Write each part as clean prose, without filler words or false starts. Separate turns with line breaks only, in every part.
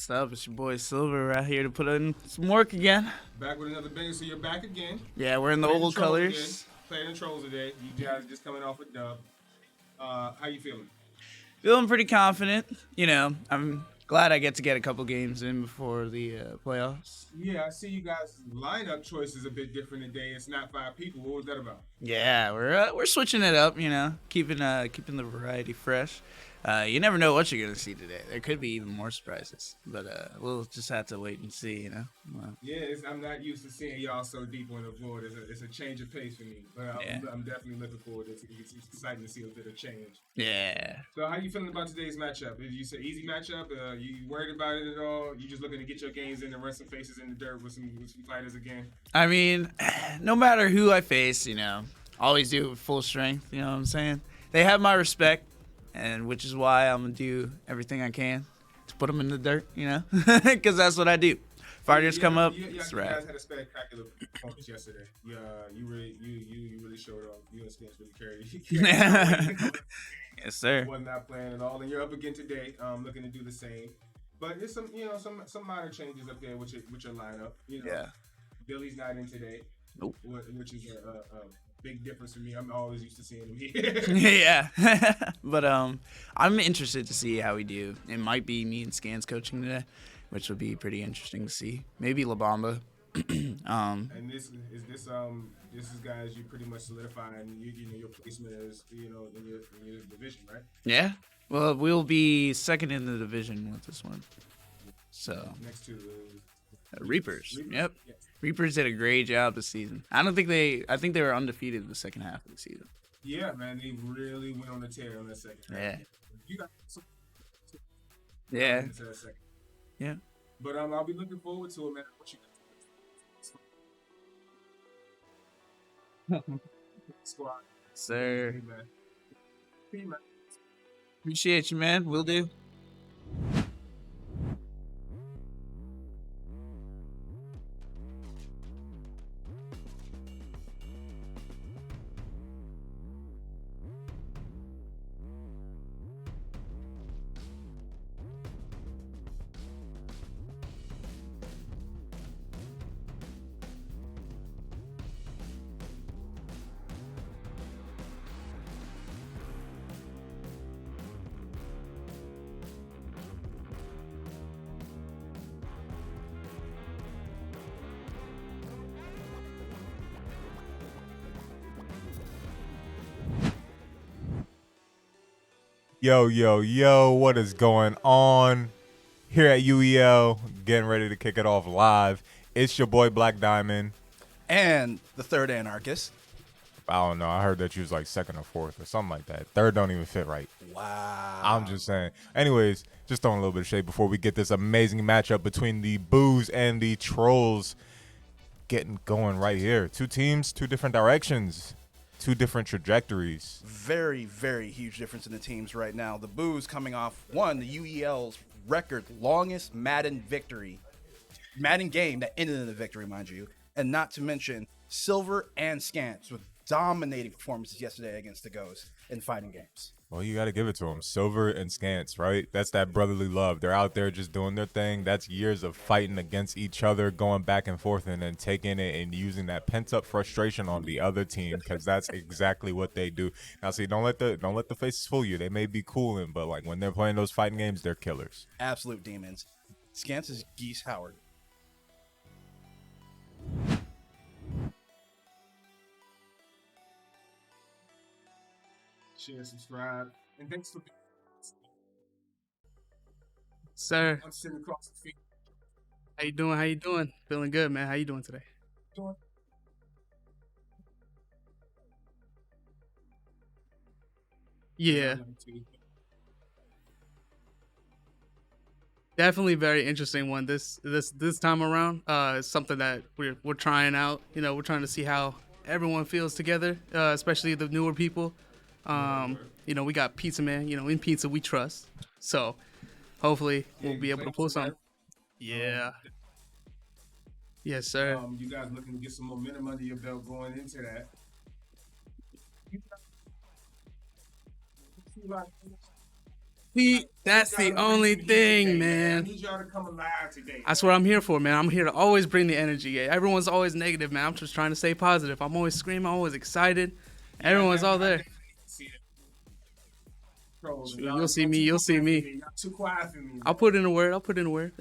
What's up? It's your boy Silver out here to put in some work again.
Back with another banger. So you're back again.
Yeah, we're in the
Playing
old
Trolls again.
colors.
Playing the Trolls today. You guys just coming off a dub. How you feeling?
Feeling pretty confident. I'm glad I get to get a couple games in before the playoffs.
Yeah, I see you guys' lineup choice is a bit different today. It's not 5 people. What was that about?
Yeah, we're switching it up. Keeping the variety fresh. You never know what you're gonna see today. There could be even more surprises, but we'll just have to wait and see.
Yeah, I'm not used to seeing y'all so deep on the board. It's a change of pace for me, but I'm definitely looking forward to it. It's exciting to see a bit of change.
Yeah.
So how you feeling about today's matchup? Did you say easy matchup? You worried about it at all? You just looking to get your games in and run some faces in the dirt with some fighters again?
I mean, no matter who I face, always do it with full strength. You know what I'm saying? They have my respect, and which is why I'm gonna do everything I can to put them in the dirt. Because that's what I do. Fighters come up.
You
It's
guys
rad.
had a spectacular performance yesterday. Yeah, you really showed off. You and Stance really carried.
Yes, sir.
Was not playing at all, and you're up again today. Looking to do the same. But there's some minor changes up there with your lineup.
Yeah.
Billy's not in today.
Nope.
Which is a big difference for me. I'm always used to seeing him here.
Yeah. But I'm interested to see how we do. It might be me and Scans coaching today, which would be pretty interesting to see. Maybe La Bamba.
And this is guys you pretty much solidifying your placement as in your division, right?
Yeah. Well, we'll be second in the division with this one. So
Next to
Reapers. Yep.
Yes.
Reapers did a great job this season. I think they were undefeated in the second half of the season.
Yeah, man, they really went on the tear on that second.
Yeah.
You got some
Yeah.
into that second.
Yeah.
But I'll be looking forward to it, man. What you got? Squad.
Sir.
Hey, man. Hey, man.
Appreciate you, man. Will do.
Yo, what is going on here at UEL? Getting ready to kick it off live. It's your boy Black Diamond.
And the third anarchist.
I don't know. I heard that you was like second or fourth or something like that. Third don't even fit right.
Wow.
I'm just saying. Anyways, just throwing a little bit of shade before we get this amazing matchup between the Buus and the Trollz getting going right here. Two teams, two different directions, two different trajectories.
Very, very huge difference in the teams right now. The Buus coming off, one, the UEL's record longest Madden victory. Madden game that ended in a victory, mind you. And not to mention Silver and Scants with dominating performances yesterday against the Ghosts in fighting games.
Well, you got to give it to them. Silver and Scants, right? That's that brotherly love. They're out there just doing their thing. That's years of fighting against each other, going back and forth, and then taking it and using that pent-up frustration on the other team, because that's exactly what they do. Now, see, don't let the faces fool you. They may be cooling, but like when they're playing those fighting games, they're killers.
Absolute demons. Scants is Geese Howard.
Share, subscribe, and thanks for being
Sir.
I'm sitting across the field.
How you doing? How you doing? Feeling good, man. How you doing today?
Doing
Yeah, definitely very interesting one. This time around, it's something that we're trying out. We're trying to see how everyone feels together, especially the newer people. We got Pizza Man. In pizza we trust. So hopefully we'll be able to pull something. Yeah. Yes, sir.
You guys looking to get some momentum under your belt going into that.
See, that's the only thing,
I
man.
need y'all to come alive today.
That's what I'm here for, man. I'm here to always bring the energy. Everyone's always negative, man. I'm just trying to stay positive. I'm always screaming, I'm always excited. Everyone's all there. You'll see me. You'll see me.
Y'all too quiet for me.
I'll put in a word. I'll put in a word.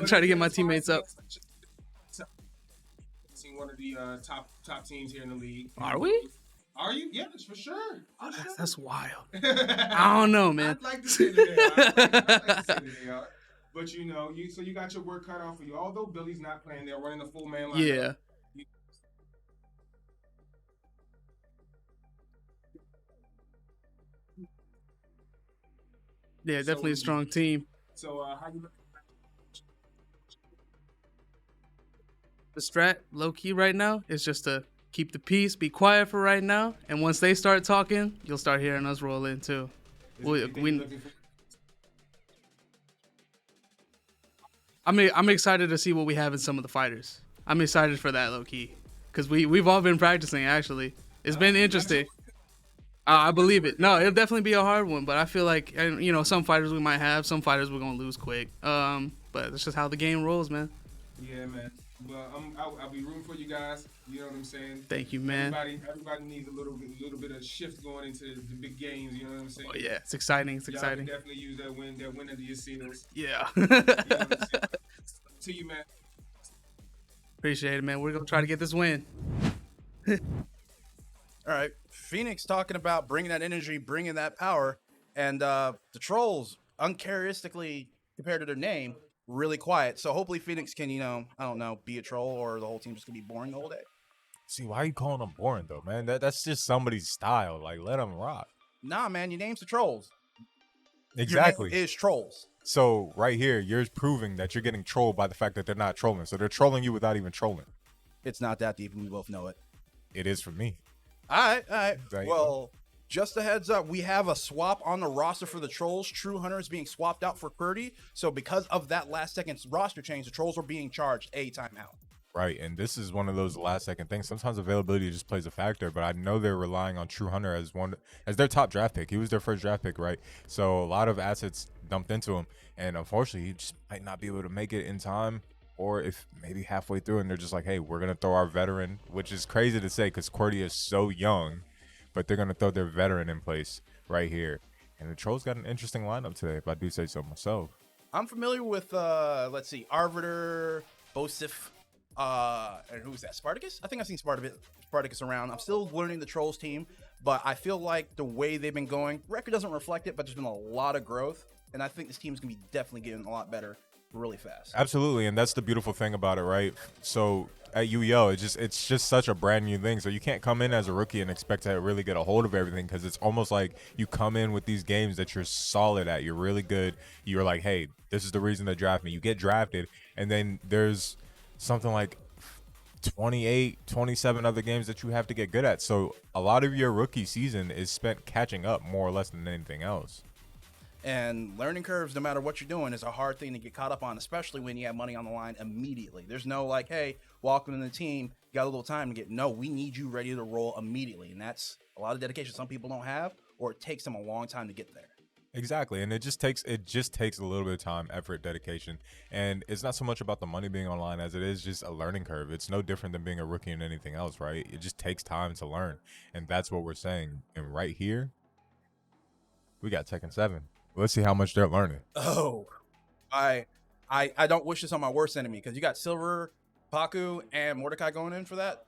Try to get my teammates up.
See one of the top teams here in the league.
Are we?
Are you? Yes, for sure.
Oh, that's wild. I don't know, man.
I'd like to say that they are. But you know, you got your work cut off for you. Although Billy's not playing, they're running a full man line.
Yeah. Yeah, definitely a strong team.
So how you look?
The strat, low key right now, is just to keep the peace, be quiet for right now, and once they start talking, you'll start hearing us roll in too. I'm excited to see what we have in some of the fighters. I'm excited for that, low key, because we've all been practicing. Actually, it's been interesting. I believe it. No, it'll definitely be a hard one, but I feel like, you know, some fighters we might have, some fighters we're gonna lose quick. But it's just how the game rolls, man.
Yeah, man. But I'll be rooting for you guys. You know what I'm saying?
Thank you, man.
Everybody needs a little bit of shift going into the big games. You know what I'm saying?
Oh yeah, it's exciting. It's exciting.
Y'all can definitely use that win under your seals.
Yeah.
You know what I'm saying? To you, man.
Appreciate it, man. We're gonna try to get this win.
All right, Phoenix talking about bringing that energy, bringing that power, and the Trollz, uncharacteristically compared to their name, really quiet. So hopefully Phoenix can, you know, I don't know, be a troll, or the whole team just gonna be boring the whole day.
See, why are you calling them boring though, man? That's just somebody's style. Like, let them rock.
Nah, man, your name's the Trollz.
Exactly.
Your name is Trollz.
So right here, you're proving that you're getting trolled by the fact that they're not trolling. So they're trolling you without even trolling.
It's not that deep, and we both know it.
It is for me.
All right.
Right.
Well, just a heads up, we have a swap on the roster for the Trollz. True Hunter is being swapped out for Purdy. So because of that last second roster change, the Trollz are being charged a timeout.
Right, and this is one of those last second things. Sometimes availability just plays a factor, but I know they're relying on True Hunter as their top draft pick. He was their first draft pick, right? So a lot of assets dumped into him, and unfortunately, he just might not be able to make it in time, or if maybe halfway through, and they're just like, hey, we're gonna throw our veteran, which is crazy to say because Cordy is so young, but they're gonna throw their veteran in place right here. And the Trollz got an interesting lineup today, if I do say so myself.
I'm familiar with let's see, Arbiter, Bosif. And who's that? Spartacus? I think I've seen Spartacus around. I'm still learning the Trollz team, but I feel like the way they've been going, record doesn't reflect it, but there's been a lot of growth, and I think this team's gonna be definitely getting a lot better really fast.
Absolutely, and that's the beautiful thing about it, right? So at UEL, it's just such a brand new thing. So you can't come in as a rookie and expect to really get a hold of everything, because it's almost like you come in with these games that you're solid at, you're really good. You're like, hey, this is the reason to draft me. You get drafted, and then there's something like 28, 27 other games that you have to get good at. So a lot of your rookie season is spent catching up more or less than anything else.
And learning curves, no matter what you're doing, is a hard thing to get caught up on, especially when you have money on the line immediately. There's no like, hey, welcome to the team. You got a little time to get. No, we need you ready to roll immediately. And that's a lot of dedication some people don't have, or it takes them a long time to get there.
Exactly, and it just takes a little bit of time, effort, dedication, and it's not so much about the money being online as it is just a learning curve. It's no different than being a rookie in anything else, right? It just takes time to learn, and that's what we're saying. And right here, we got Tekken 7. Let's see how much they're learning.
Oh, I don't wish this on my worst enemy, because you got Silver, Paku, and Mordecai going in for that.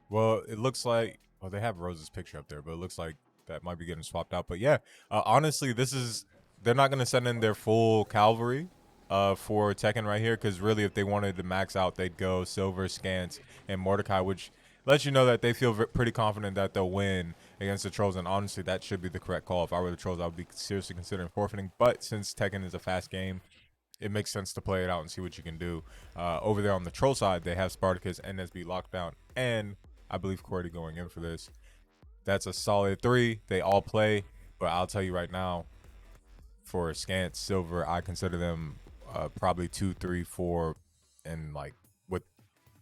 Well, it looks like they have Rose's picture up there, but it looks like that might be getting swapped out. But yeah, honestly, they're not going to send in their full cavalry for Tekken right here, because really if they wanted to max out, they'd go Silver, Scant, and Mordecai, which lets you know that they feel pretty confident that they'll win against the Trollz. And honestly, that should be the correct call. If I were the Trollz, I would be seriously considering forfeiting. But since Tekken is a fast game, it makes sense to play it out and see what you can do. Over there on the Troll side, they have Spartacus, NSB locked down, and I believe Cordy going in for this. That's a solid 3. They all play, but I'll tell you right now, for Scant, Silver, I consider them probably 2, 3, 4, and like with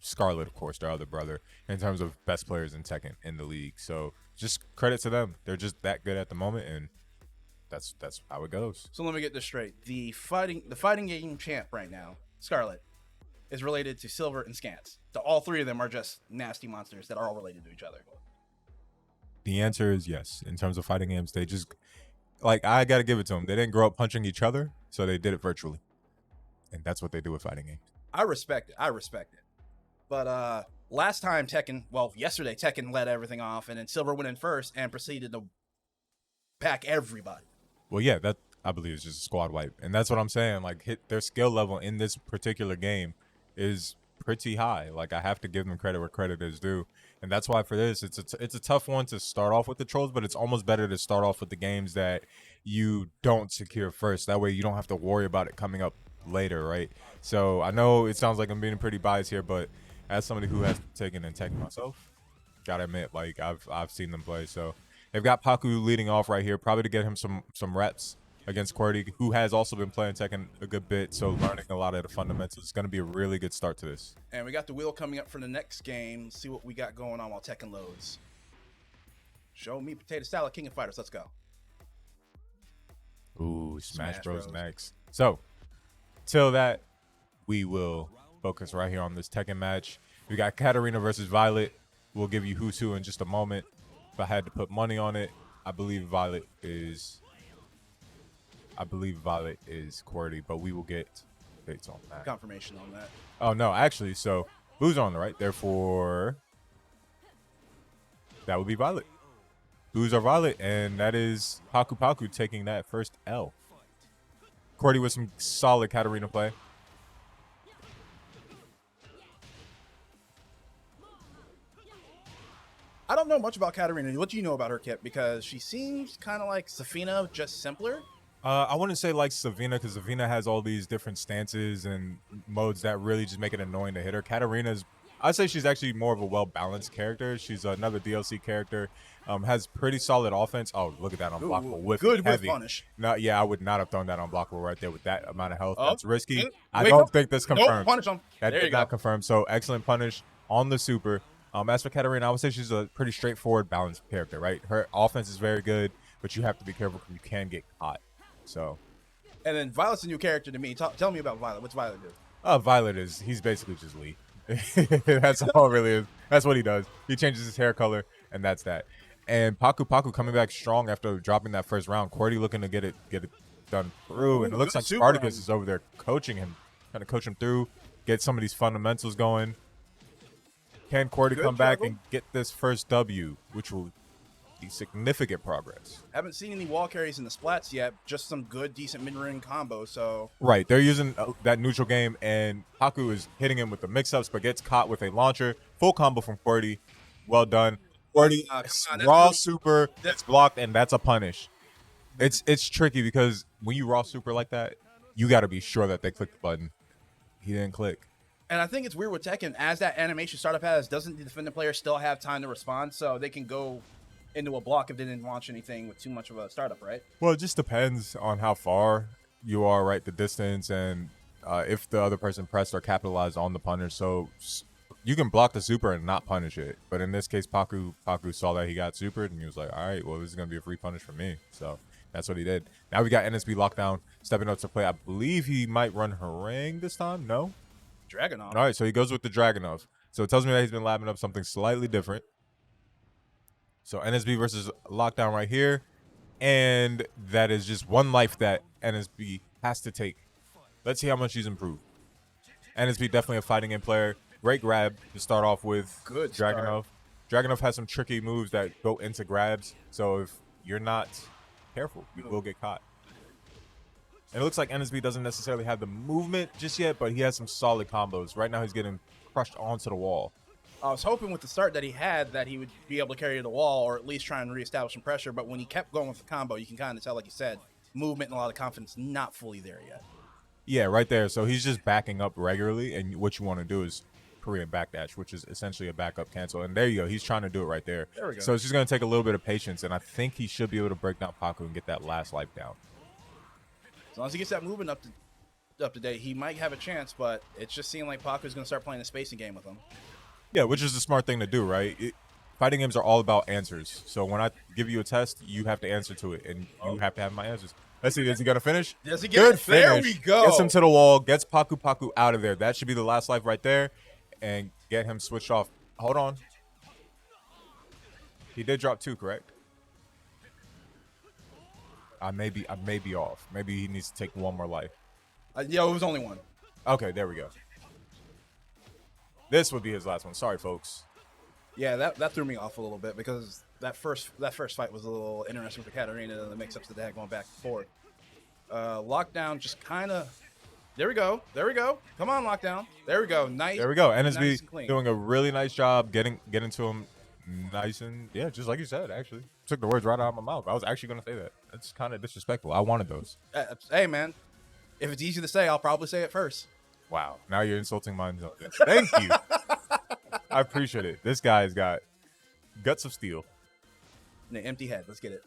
Scarlet, of course, their other brother, in terms of best players in Tekken in the league. So just credit to them. They're just that good at the moment, and that's how it goes.
So let me get this straight. The fighting game champ right now, Scarlet, is related to Silver and Scans. So all three of them are just nasty monsters that are all related to each other.
The answer is yes. In terms of fighting games, they just like I got to give it to them. They didn't grow up punching each other, so they did it virtually, and that's what they do with fighting games.
I respect it. But last time yesterday Tekken led everything off, and then Silver went in first and proceeded to pack everybody.
Well, yeah, that I believe is just a squad wipe, and that's what I'm saying. Like, their skill level in this particular game is pretty high. Like, I have to give them credit where credit is due, and that's why for this, it's a tough one to start off with the Trollz, but it's almost better to start off with the games that you don't secure first. That way, you don't have to worry about it coming up later, right? So I know it sounds like I'm being pretty biased here, but as somebody who has taken and Tekken myself, gotta admit, like I've seen them play. So they've got Paku leading off right here, probably to get him some reps against QWERTY, who has also been playing Tekken a good bit, so learning a lot of the fundamentals. It's going to be a really good start to this.
And we got the wheel coming up for the next game. See what we got going on while Tekken loads. Show me potato salad, King of Fighters. Let's go.
Ooh, Smash Bros. Next. So, till that, we will focus right here on this Tekken match. We got Katarina versus Violet. We'll give you who's who in just a moment. If I had to put money on it, I believe Violet is QWERTY, but we will get dates on that.
Confirmation on that.
Oh, no, actually, so Buus are on the right. Therefore, that would be Violet. Buus are Violet, and that is Paku taking that first L. QWERTY with some solid Katarina play.
I don't know much about Katarina. What do you know about her, Kip? Because she seems kind of like Safina, just simpler.
I wouldn't say like Savina, because Savina has all these different stances and modes that really just make it annoying to hit her. Katarina's, I'd say she's actually more of a well-balanced character. She's another DLC character. Has pretty solid offense. Oh, look at that unblockable whiff.
Good
heavy.
whiff punish.
No, yeah, I would not have thrown that unblockable right there with that amount of health.
Oh,
That's risky.
wait,
I don't think that's confirmed.
Nope, punish him.
That
there
did
you go.
not confirm. So excellent punish on the super. As for Katarina, I would say she's a pretty straightforward, balanced character, right? Her offense is very good, but you have to be careful because you can get caught. So.
And then Violet's a new character to me. Tell me about Violet. What's Violet do?
Violet he's basically just Lee. That's all it really is. That's what he does. He changes his hair color, and that's that. And Paku coming back strong after dropping that first round. QWERTY looking to get it done through, and it looks like Spartacus is over there coaching him, trying to coach him through, get some of these fundamentals going. Can QWERTY come back and get this first W, which will be significant progress?
Haven't seen any wall carries in the splats yet. Just some good, decent mid-ring combos. So
right, they're using that neutral game, and Paku is hitting him with the mix-ups, but gets caught with a launcher. Full combo from QWERTY. Well done. QWERTY raw super. That's blocked, and that's a punish. It's tricky because when you raw super like that, you got to be sure that they click the button. He didn't click.
And I think it's weird with Tekken, as that animation startup has, doesn't the defending player still have time to respond? So they can go into a block if they didn't launch anything with too much of a startup, right?
Well, it just depends on how far you are, right? The distance, and if the other person pressed or capitalized on the punish. So you can block the super and not punish it. But in this case, Paku saw that he got supered, and he was like, all right, well, this is going to be a free punish for me. So that's what he did. Now we got NSB lockdown stepping up to play. I believe he might run Harangue this time. No?
Dragunov.
All right, so he goes with the Dragunov. So it tells me that he's been labbing up something slightly different. So NSB versus lockdown right here. And that is just one life that NSB has to take. Let's see how much he's improved. NSB definitely a fighting game player. Great grab to start off with.
Good
Dragunov. Dragunov has some tricky moves that go into grabs. So if you're not careful, you will get caught. And it looks like NSB doesn't necessarily have the movement just yet, but he has some solid combos. Right now he's getting crushed onto the wall.
I was hoping with the start that he had that he would be able to carry the wall or at least try and reestablish some pressure. But when he kept going with the combo, you can kind of tell, like you said, movement and a lot of confidence not fully there yet.
Yeah, right there. So he's just backing up regularly. And what you want to do is Korean backdash, which is essentially a backup cancel. And there you go. He's trying to do it right there.
There we go.
So it's just going to take a little bit of patience. And I think he should be able to break down Paku and get that last life down.
As long as he gets that movement up to date, he might have a chance, but it's just seeming like Paku's going to start playing the spacing game with him.
Yeah, which is the smart thing to do, right? fighting games are all about answers. So when I give you a test, you have to answer to it, and you have to have my answers. Let's see, is he gonna finish?
Does he get
Good
it? There
finish.
we go.
Gets him to the wall, gets Paku Paku out of there. That should be the last life right there, and get him switched off. Hold on. He did drop 2, correct? I may be off. Maybe he needs to take 1 more life.
Yo, it was only 1.
Okay, there we go. This would be his last one. Sorry, folks.
Yeah, that threw me off a little bit because that first fight was a little interesting with the Katarina and the mix-ups that they had going back and forth. Lockdown just kind of. There we go. Come on, Lockdown. There we go. Nice.
There we go. NSB
nice and clean.
doing a really nice job getting to him nice and just like you said. Actually, took the words right out of my mouth. I was actually gonna say that. That's kind of disrespectful. I wanted those.
Hey, man. If it's easy to say, I'll probably say it first.
Wow. Now you're insulting my intelligence. Thank you. I appreciate it. This guy's got guts of steel.
An empty head. Let's get it.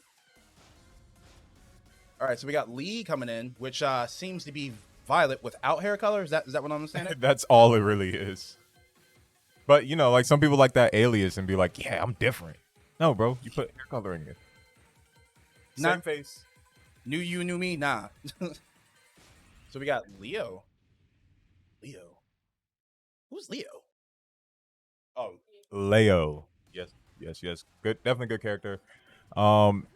All right, so we got Lee coming in, which seems to be Violet without hair color. Is that what I'm understanding?
That's all it really is. But you know, like some people like that alias and be like, "Yeah, I'm different." No, bro, you put hair color in it. Same face.
Knew you, knew me. Nah. So we got Leo. Who's Leo?
Oh, Leo. Yes. Good, definitely good character.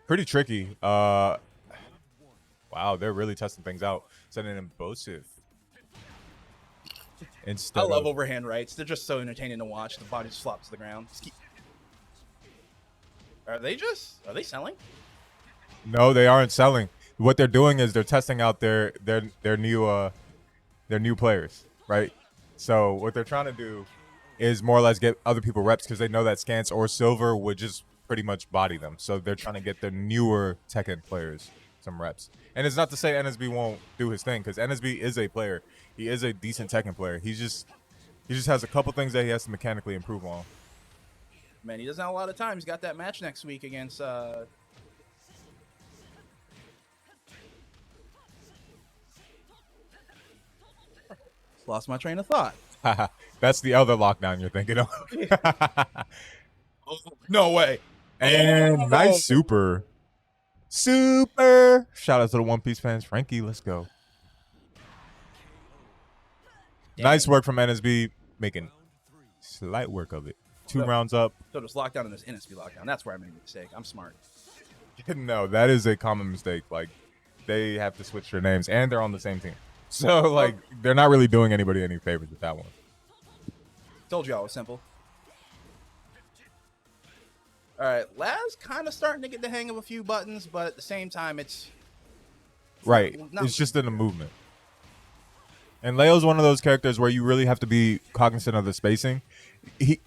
Pretty tricky. Wow, they're really testing things out. Sending in Bosif. Instead
I love
of,
overhand rights. They're just so entertaining to watch. The body just flops to the ground. Are they selling?
No, they aren't selling. What they're doing is they're testing out their new players, right? So what they're trying to do is more or less get other people reps because they know that Scants or Silver would just pretty much body them. So they're trying to get the newer Tekken players some reps. And it's not to say NSB won't do his thing because NSB is a player. He is a decent Tekken player. He just has a couple things that he has to mechanically improve on.
Man, he doesn't have a lot of time. He's got that match next week against lost my train of thought.
That's the other lockdown you're thinking of.
No way.
And nice super. Shout out to the One Piece fans. Frankie, let's go.
Dang.
Nice work from NSB, making slight work of it. 2 rounds up.
So there's lockdown and there's NSB lockdown. That's where I made a mistake. I'm smart.
No, that is a common mistake. Like, they have to switch their names, and they're on the same team. So, like, they're not really doing anybody any favors with that one.
Told you I was simple. All right, Laz kind of starting to get the hang of a few buttons, but at the same time, it's
right. It's just in the movement. And Leo's one of those characters where you really have to be cognizant of the spacing. He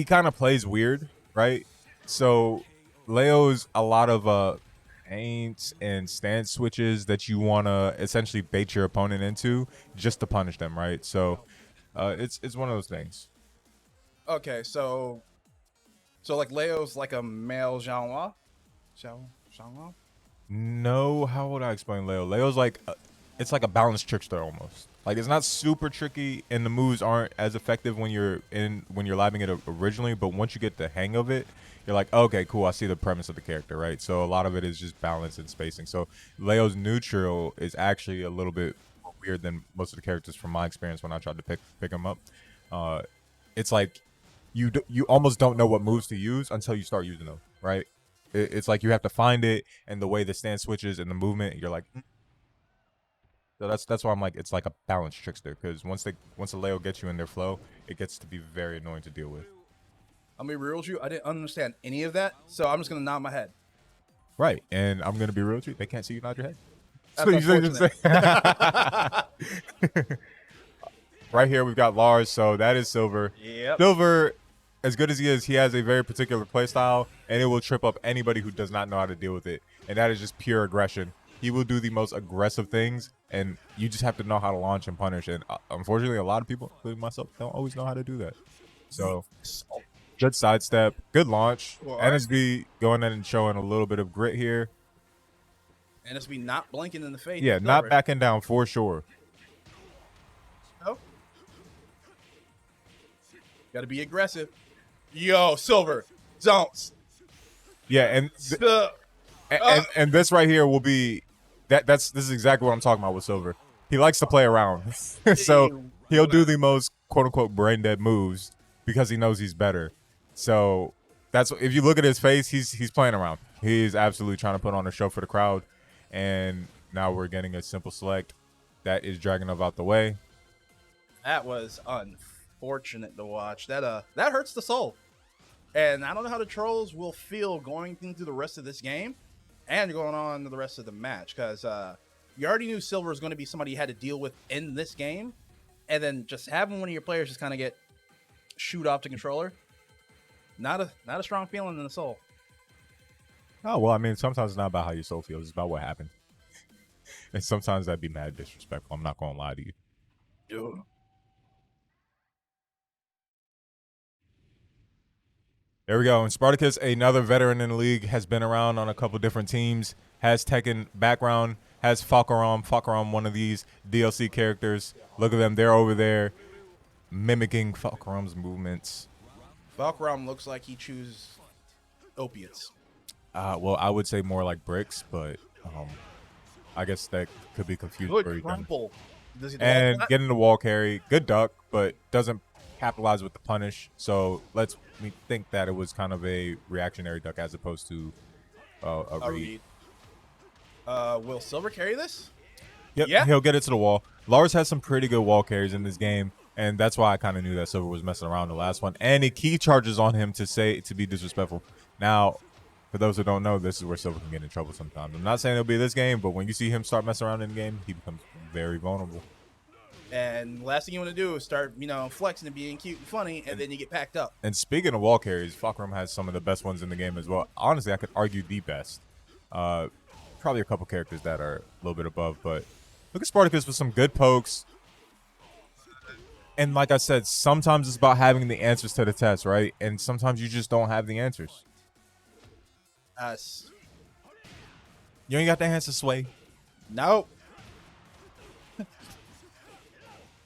kind of plays weird, right? So Leo's a lot of feints and stance switches that you want to essentially bait your opponent into just to punish them, right? So it's one of those things.
Okay, so like Leo's like a male genre? Genre?
No, how would I explain Leo? Leo's like it's like a balanced trickster almost. Like it's not super tricky, and the moves aren't as effective when you're labbing it originally. But once you get the hang of it, you're like, okay, cool. I see the premise of the character, right? So a lot of it is just balance and spacing. So Leo's neutral is actually a little bit more weird than most of the characters from my experience when I tried to pick him up. It's like you almost don't know what moves to use until you start using them, right? It's like you have to find it, and the way the stance switches and the movement, you're like. So that's why I'm like, it's like a balanced trickster, because once a Leo gets you in their flow, it gets to be very annoying to deal with.
I'll be real with you. I didn't understand any of that, so I'm just gonna nod my head.
Right, and I'm gonna be real with you. They can't see you nod your head.
That's unfortunate.
Right here, we've got Lars, so that is Silver.
Yep.
Silver, as good as he is, he has a very particular play style, and it will trip up anybody who does not know how to deal with it, and that is just pure aggression. He will do the most aggressive things, and you just have to know how to launch and punish. And unfortunately, a lot of people, including myself, don't always know how to do that. So, good sidestep, good launch.
Well,
NSB going in and showing a little bit of grit here.
NSB not blinking in the face.
Yeah, not backing down for sure.
No. Got to be aggressive. Yo, Silver, don't.
Yeah, and and this right here will be this is exactly what I'm talking about with Silver. He likes to play around. So he'll do the most quote unquote brain dead moves because he knows he's better. So that's if you look at his face, he's playing around. He's absolutely trying to put on a show for the crowd. And now we're getting a simple select that is Dragunov out the way.
That was unfortunate to watch. That hurts the soul. And I don't know how the Trollz will feel going into the rest of this game and going on to the rest of the match, because you already knew Silver was going to be somebody you had to deal with in this game, and then just having one of your players just kind of get shoot off the controller, not a strong feeling in the soul.
Oh, well, I mean, sometimes it's not about how your soul feels. It's about what happened. And sometimes that'd be mad disrespectful. I'm not going to lie to you.
Dude.
There we go. And Spartacus, another veteran in the league, has been around on a couple different teams, has Tekken background, has Falcarum, one of these DLC characters. Look at them. They're over there mimicking Falcarum's movements.
Falcarum looks like he chews opiates.
Well, I would say more like bricks, but I guess that could be confused.
Good crumple.
And getting the wall carry, good duck, but doesn't capitalize with the punish. So let's think that it was kind of a reactionary duck as opposed to a read.
Will Silver carry this?
Yep,
yeah,
he'll get it to the wall. Lars has some pretty good wall carries in this game, and that's why I kind of knew that Silver was messing around the last one. And he key charges on him to be disrespectful. Now, for those who don't know, this is where Silver can get in trouble sometimes. I'm not saying it'll be this game, but when you see him start messing around in the game, he becomes very vulnerable.
And the last thing you want to do is start, flexing and being cute and funny, and then you get packed up.
And speaking of wall carries, Falcarum has some of the best ones in the game as well. Honestly, I could argue the best. Probably a couple characters that are a little bit above, but look at Spartacus with some good pokes. And like I said, sometimes it's about having the answers to the test, right? And sometimes you just don't have the answers. You ain't got the answer, Sway.
Nope.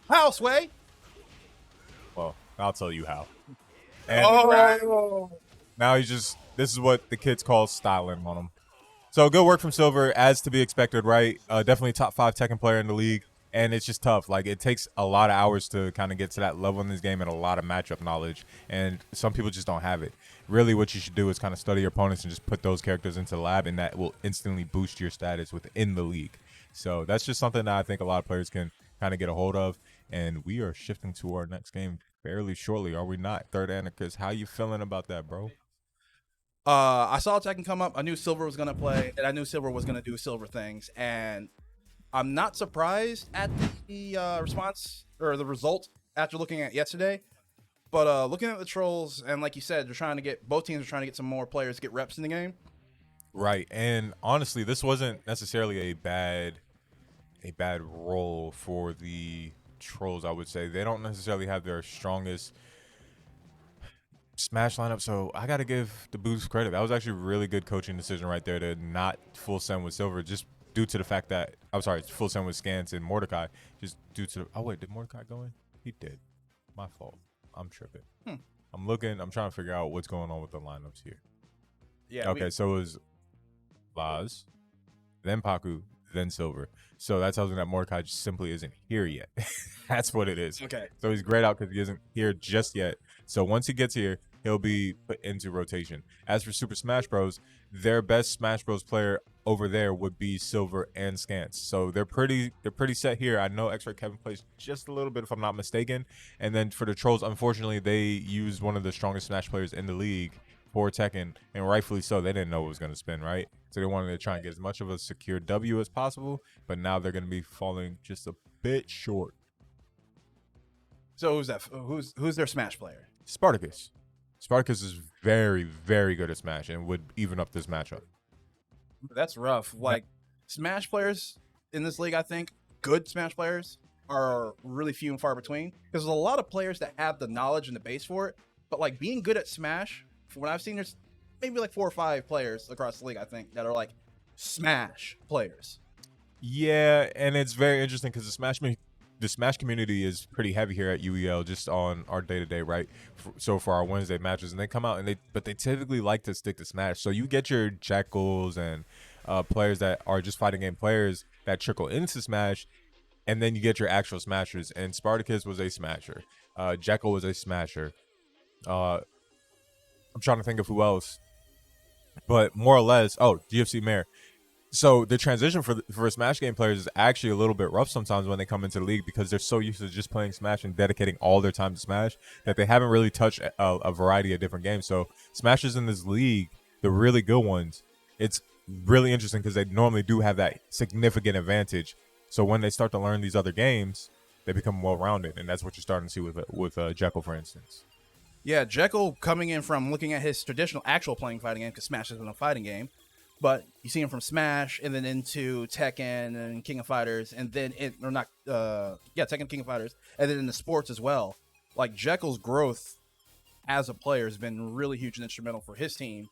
How, Sway?
Well, I'll tell you how. And now this is what the kids call styling on him. So good work from Silver, as to be expected, right? Definitely top 5 Tekken player in the league. And it's just tough. Like, it takes a lot of hours to kind of get to that level in this game and a lot of matchup knowledge. And some people just don't have it. Really, what you should do is kind of study your opponents and just put those characters into the lab, and that will instantly boost your status within the league. So that's just something that I think a lot of players can kind of get a hold of. And we are shifting to our next game fairly shortly, are we not? Third Anarchist, how you feeling about that, bro?
I saw Tekken come up. I knew Silver was going to play, and I knew Silver was going to do Silver things. And I'm not surprised at the response or the result after looking at yesterday. But looking at the Trollz, and like you said, both teams are trying to get some more players to get reps in the game.
Right. And honestly, this wasn't necessarily a bad role for the Trollz, I would say. They don't necessarily have their strongest Smash lineup, so I got to give the Buus credit. That was actually a really good coaching decision right there to not full send with Silver, just due to the fact that, I'm sorry, full send with Scans and Mordecai, just due to, oh wait, did Mordecai go in? He did. My fault. I'm tripping. I'm trying to figure out what's going on with the lineups here.
Yeah.
Okay, so it was Laz, then Paku, then Silver. So that tells me that Mordecai just simply isn't here yet. That's what it is.
Okay.
So he's grayed out because he isn't here just yet. So once he gets here, he'll be put into rotation. As for Super Smash Bros., their best Smash Bros. Player over there would be Silver and Scans. So they're pretty set here. I know X-Ray Kevin plays just a little bit, if I'm not mistaken. And then for the Trollz, unfortunately, they used one of the strongest Smash players in the league for Tekken, and rightfully so. They didn't know it was going to spin, right? So they wanted to try and get as much of a secure W as possible, but now they're going to be falling just a bit short.
So who's that? Who's their Smash player?
Spartacus. Spartacus is very, very good at Smash and would even up this matchup.
That's rough. Like, Smash players in this league, I think, good Smash players are really few and far between. Because there's a lot of players that have the knowledge and the base for it, but like being good at Smash, from what I've seen, there's maybe like 4 or 5 players across the league, I think, that are like Smash players.
Yeah, and it's very interesting because the the Smash community is pretty heavy here at UEL, just on our day-to-day, right? So for our Wednesday matches, and they come out and they typically like to stick to Smash. So you get your Jackals and players that are just fighting game players that trickle into Smash, and then you get your actual smashers. And Spartacus was a smasher. Jekyll was a smasher. I'm trying to think of who else, but more or less, GFC Mayor. So the transition for Smash game players is actually a little bit rough sometimes when they come into the league, because they're so used to just playing Smash and dedicating all their time to Smash that they haven't really touched a variety of different games. So Smashers in this league, the really good ones, it's really interesting because they normally do have that significant advantage. So when they start to learn these other games, they become well-rounded, and that's what you're starting to see with Jekyll, for instance.
Yeah, Jekyll coming in from looking at his traditional actual playing fighting game, because Smash has been a fighting game, but you see him from Smash and then into Tekken and King of Fighters, and then Tekken, King of Fighters, and then into sports as well. Like, Jekyll's growth as a player has been really huge and instrumental for his team,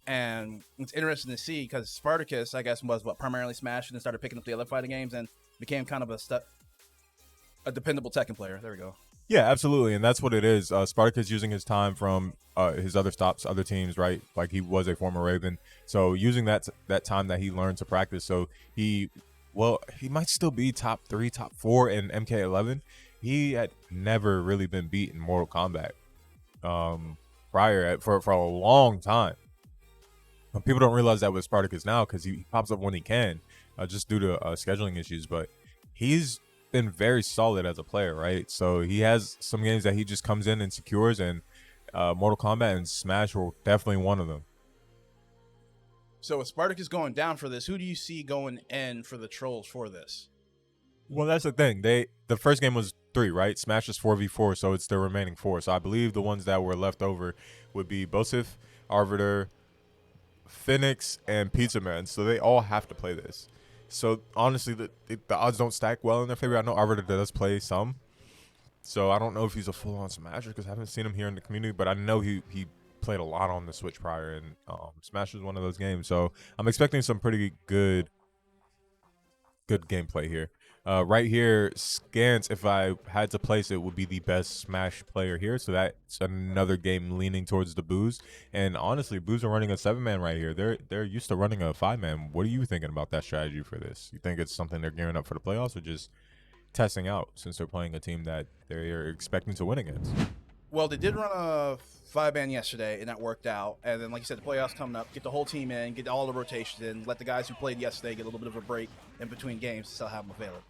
and it's interesting to see because Spartacus, I guess, was primarily Smash, and then started picking up the other fighting games and became kind of a dependable Tekken player. There we go.
Yeah, absolutely, and that's what it is. Spartacus using his time from his other stops, other teams, right? Like, he was a former Raven, so using that time that he learned to practice. So he might still be top 3, top 4 in MK11. He had never really been beat in Mortal Kombat prior for a long time. People don't realize that with Spartacus now because he pops up when he can, just due to scheduling issues. But he's been very solid as a player, right? So he has some games that he just comes in and secures, and Mortal Kombat and Smash were definitely one of them.
So with Spartacus going down for this, who do you see going in for the Trollz for this?
Well, that's the thing. The first game was 3, right? Smash is 4v4, so it's the remaining 4. So I believe the ones that were left over would be Bosif, Arbiter, Phoenix, and Pizza Man. So they all have to play this. So honestly, the odds don't stack well in their favor. I know Arbiter does play some, so I don't know if he's a full-on Smasher because I haven't seen him here in the community. But I know he played a lot on the Switch prior, and Smash is one of those games. So I'm expecting some pretty good gameplay here. Right here, Scans, if I had to place it, would be the best Smash player here. So that's another game leaning towards the Buus. And honestly, Buus are running a 7-man right here. They're used to running a 5-man. What are you thinking about that strategy for this? You think it's something they're gearing up for the playoffs, or just testing out since they're playing a team that they're expecting to win against?
Well, they did run a 5-man yesterday, and that worked out. And then, like you said, the playoffs coming up, get the whole team in, get all the rotations in, let the guys who played yesterday get a little bit of a break in between games to still have them available.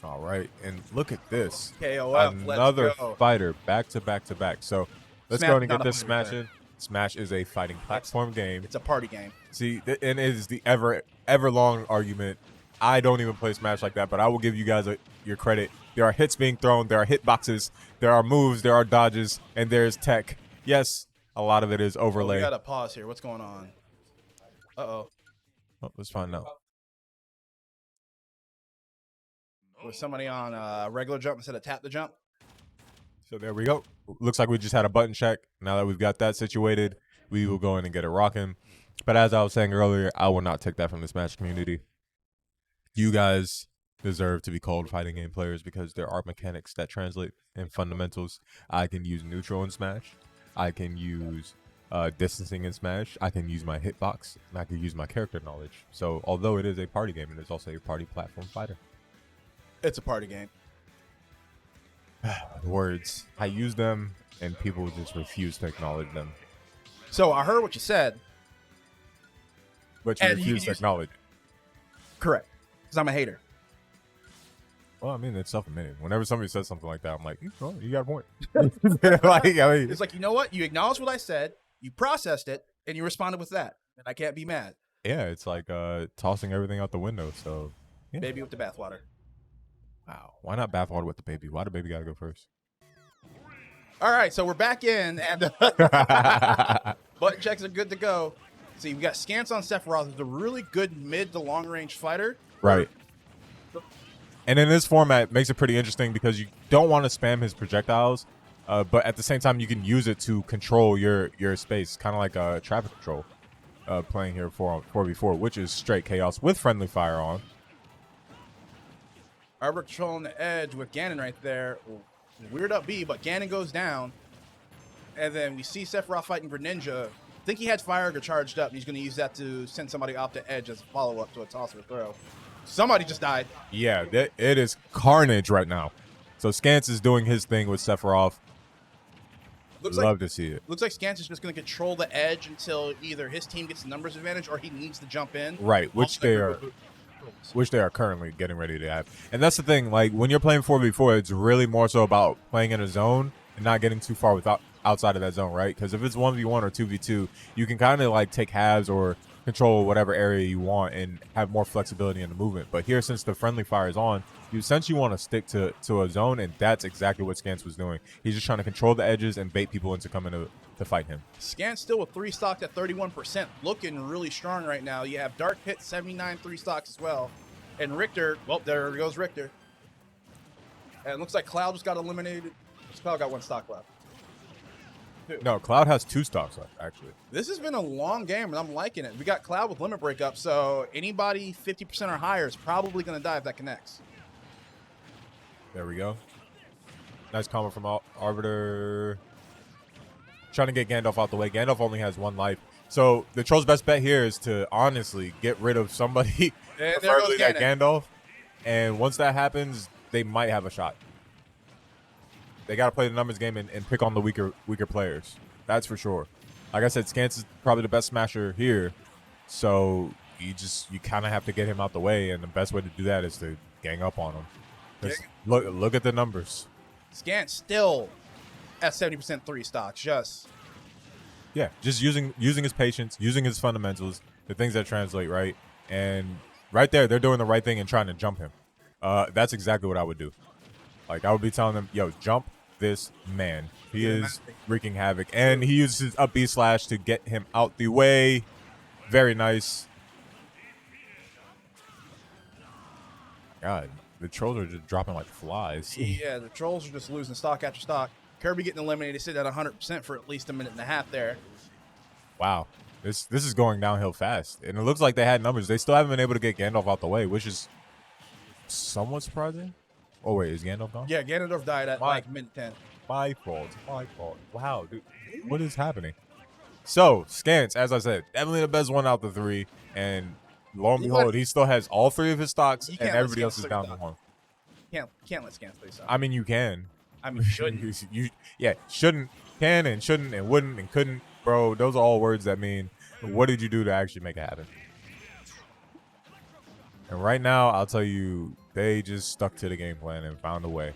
All right, and look at this.
KOF,
another
let's go.
fighter back to back to back. So let's
Smash
go ahead and
not
get
a
this
fighter
Smash in. Smash is a fighting platform game.
It's a party game.
See, and it is the ever long argument. I don't even play Smash like that, but I will give you guys your credit. There are hits being thrown, there are hitboxes, there are moves, there are dodges, and there's tech. Yes, a lot of it is overlay.
We got to pause here. What's going on? Uh-oh.
Oh, let's find out.
Was somebody on a regular jump instead of tap the jump?
So there we go. Looks like we just had a button check. Now that we've got that situated, we will go in and get it rocking. But as I was saying earlier, I will not take that from the Smash community. You guys deserve to be called fighting game players because there are mechanics that translate in fundamentals. I can use neutral in Smash. I can use distancing in Smash. I can use my hitbox. And I can use my character knowledge. So although it is a party game, it is also a party platform fighter.
It's a party game.
Words. I use them, and people just refuse to acknowledge them.
So I heard what you said.
But you
And
refuse to acknowledge it.
Correct. Because I'm a hater.
Well, I mean, it's self-admitted. Whenever somebody says something like that, I'm like, oh, you got a point. Like, I mean,
It's like, you know what? You acknowledged what I said, you processed it, and you responded with that. And I can't be mad.
yeah, it's like tossing everything out the window. So, yeah.
Baby with the bathwater.
Wow. Why not bathwater with the baby? Why the baby got to go first?
All right, so we're back in, and button checks are good to go. See, we got Scans on Sephiroth, who's a really good mid to long range fighter.
Right. And in this format, it makes it pretty interesting because you don't want to spam his projectiles, but at the same time, you can use it to control your space, kind of like a traffic control playing here 4v4, which is straight chaos with friendly fire on.
Arbor controlling the edge with Ganon right there. Weird up B, but Ganon goes down. And then we see Sephiroth fighting Greninja. I think he had Fire charged up, and he's going to use that to send somebody off the edge as a follow-up to a toss or throw. Somebody just died.
Yeah, it is carnage right now. So Scance is doing his thing with Sephiroth. Love to see it.
Looks like Scance is just going to control the edge until either his team gets the numbers advantage or he needs to jump in.
Right, which they are currently getting ready to have. And that's the thing, like when you're playing 4v4, it's really more so about playing in a zone and not getting too far outside of that zone, right? Because if it's 1v1 or 2v2, you can kind of like take halves or control whatever area you want and have more flexibility in the movement. But here, since the friendly fire is on, you essentially want to stick to a zone, and that's exactly what Scance was doing. He's just trying to control the edges and bait people into coming to fight him.
Scance still with 3 stocked at 31%, looking really strong right now. You have Dark Pit 79 3 stocks as well. And Richter, well, there goes Richter. And it looks like Cloud just got eliminated. Cloud got 1 stock left.
No, Cloud has 2 stocks left, actually.
This has been a long game, and I'm liking it. We got Cloud with limit break up, so anybody 50% or higher is probably going to die if that connects.
There we go. Nice combo from Arbiter. Trying to get Gandalf out the way. Gandalf only has 1 life. So the Troll's best bet here is to honestly get rid of somebody, preferably that Gandalf. And once that happens, they might have a shot. They got to play the numbers game and pick on the weaker players. That's for sure. Like I said, Scance is probably the best smasher here. So you kind of have to get him out the way. And the best way to do that is to gang up on him. Look at the numbers.
Scance still at 70% 3 stocks. Just
using his patience, using his fundamentals, the things that translate, right? And right there, they're doing the right thing and trying to jump him. That's exactly what I would do. Like, I would be telling them, yo, jump this man. He is wreaking havoc. And he uses his up B slash to get him out the way. Very nice. God, the Trolls are just dropping like flies.
Yeah, the Trolls are just losing stock after stock. Kirby getting eliminated, sitting at 100% for at least a minute and a half there.
Wow. This is going downhill fast. And it looks like they had numbers. They still haven't been able to get Gandalf out the way, which is somewhat surprising. Oh, wait, is Gandalf gone?
Yeah, Ganondorf died at like minute 10.
My fault. Wow, dude. What is happening? So, Scance, as I said, definitely the best one out the 3. And lo and behold, he still has all 3 of his stocks, and everybody else is down to 1.
Can't let Scance play stock.
I mean, you can.
I mean, shouldn't.
Shouldn't, can, and shouldn't, and wouldn't, and couldn't. Bro, those are all words that mean, what did you do to actually make it happen? And right now, I'll tell you, they just stuck to the game plan and found a way.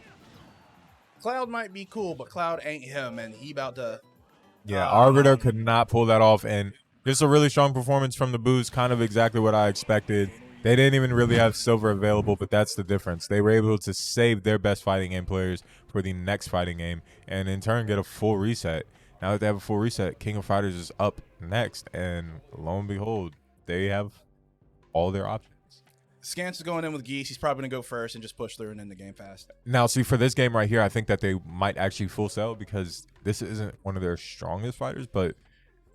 Cloud might be cool, but Cloud ain't him, and he about to...
Yeah, Arbiter could not pull that off, and just a really strong performance from the Buus, kind of exactly what I expected. They didn't even really have silver available, but that's the difference. They were able to save their best fighting game players for the next fighting game, and in turn get a full reset. Now that they have a full reset, King of Fighters is up next, and lo and behold, they have all their options.
Scance is going in with Geese. He's probably going to go first and just push through and end the game fast.
Now, see, for this game right here, I think that they might actually full sell because this isn't one of their strongest fighters, but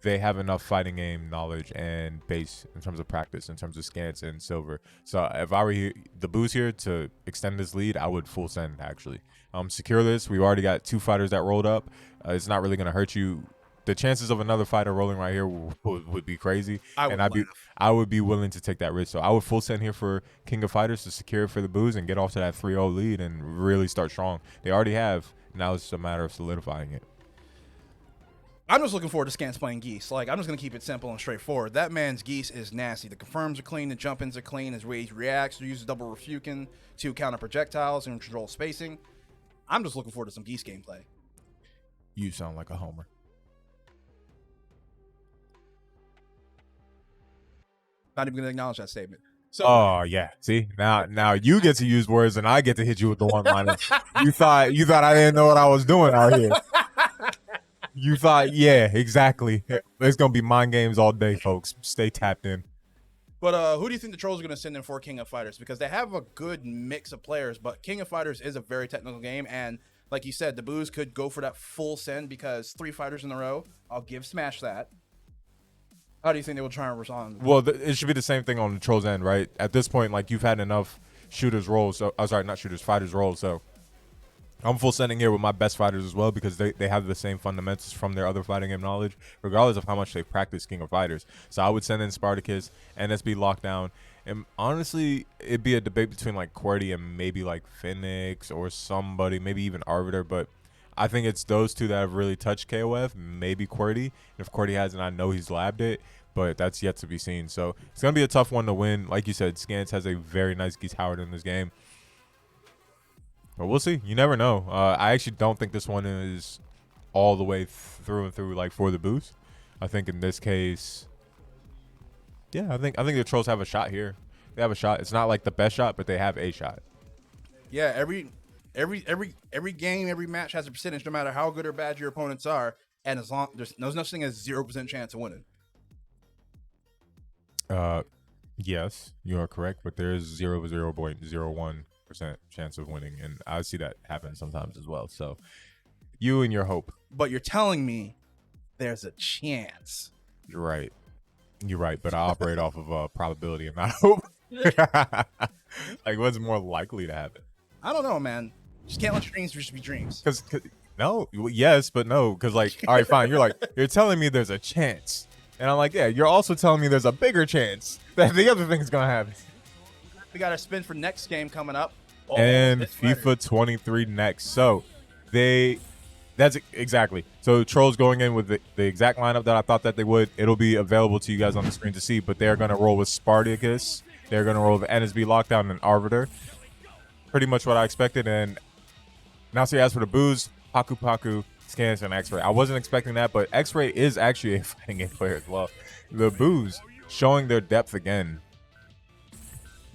they have enough fighting game knowledge and base in terms of practice, in terms of Scance and Silver. So if I were here, the Buus here to extend this lead, I would full send, actually. Secure this. We've already got 2 fighters that rolled up. It's not really going to hurt you. The chances of another fighter rolling right here would be crazy. I would be willing to take that risk. So I would full send here for King of Fighters to secure it for the Buus and get off to that 3-0 lead and really start strong. They already have. Now it's just a matter of solidifying it.
I'm just looking forward to Scance playing Geese. Like, I'm just going to keep it simple and straightforward. That man's Geese is nasty. The confirms are clean. The jump-ins are clean. His way he reacts or uses double refukin to counter projectiles and control spacing. I'm just looking forward to some Geese gameplay.
You sound like a homer.
Not even going to acknowledge that statement. So,
oh yeah, see now you get to use words and I get to hit you with the one-liner. you thought I didn't know what I was doing out here. You thought, yeah, exactly. It's gonna be mind games all day, folks. Stay tapped in.
But who do you think the Trolls are going to send in for King of Fighters? Because they have a good mix of players, but King of Fighters is a very technical game, and like you said, the Buus could go for that full send because 3 fighters in a row. I'll give Smash that. How do you think they will try and respond?
Well, it should be the same thing on the Troll's end, right? At this point, like, you've had enough shooters role. So sorry, not shooters, fighters role. So I'm full sending here with my best fighters as well because they have the same fundamentals from their other fighting game knowledge, regardless of how much they practice King of Fighters. So I would send in Spartacus, NSB Lockdown, and honestly, it'd be a debate between like QWERTY and maybe like Phoenix or somebody, maybe even Arbiter, but I think it's those two that have really touched KOF, maybe QWERTY. And if QWERTY hasn't, I know he's labbed it, but that's yet to be seen. So it's going to be a tough one to win. Like you said, Scans has a very nice Geese Howard in this game. But we'll see. You never know. I actually don't think this one is all the way through and through like for the Buus. I think in this case, yeah, I think the Trollz have a shot here. They have a shot. It's not like the best shot, but they have a shot.
Yeah, every game, every match has a percentage, no matter how good or bad your opponents are, and as long there's no such thing as 0% chance of winning.
Yes, you are correct, but there is 0.01% chance of winning, and I see that happen sometimes as well. So you and your hope.
But you're telling me there's a chance.
You're right, but I operate off of probability and not hope. Like, what's more likely to happen?
I don't know, man. Just can't let your dreams just be dreams.
Because no, yes, but no, because like, all right, fine, you're telling me there's a chance, and I'm like, yeah, you're also telling me there's a bigger chance that the other thing's gonna happen.
We got our spin for next game coming up. Oh,
And FIFA 23 next. So that's exactly. So Trollz going in with the exact lineup that I thought that they would. It'll be available to you guys on the screen to see, but they're going to roll with Spartacus. They're going to roll with NSB Lockdown and Arbiter. Pretty much what I expected. And now see, as for the Buus, Paku, Scans, and X-Ray. I wasn't expecting that, but X-Ray is actually a fighting game player as well. The Buus showing their depth again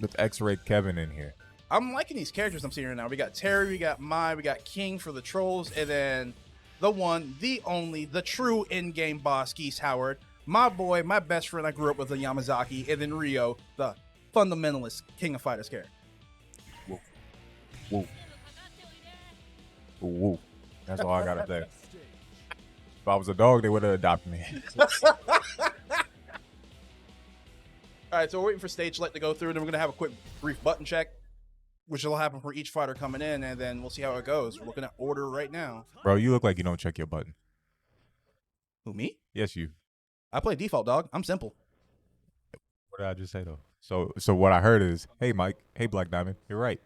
with X-Ray Kevin in here.
I'm liking these characters I'm seeing right now. We got Terry, we got Mai, we got King for the Trollz, and then the one, the only, the true in-game boss, Geese Howard. My boy, my best friend I grew up with, the Yamazaki, and then Rio, the fundamentalist King of Fighters character.
Whoa. Whoa. Whoa. That's all I gotta say. If I was a dog, they would have adopted me.
All right, so we're waiting for stage select to go through, and then we're going to have a quick brief button check, which will happen for each fighter coming in, and then we'll see how it goes. We're looking at order right now.
Bro, you look like you don't check your button.
Who, me?
Yes, you.
I play default, dog. I'm simple.
What did I just say, though? So what I heard is, hey, Mike. Hey, Black Diamond. You're right.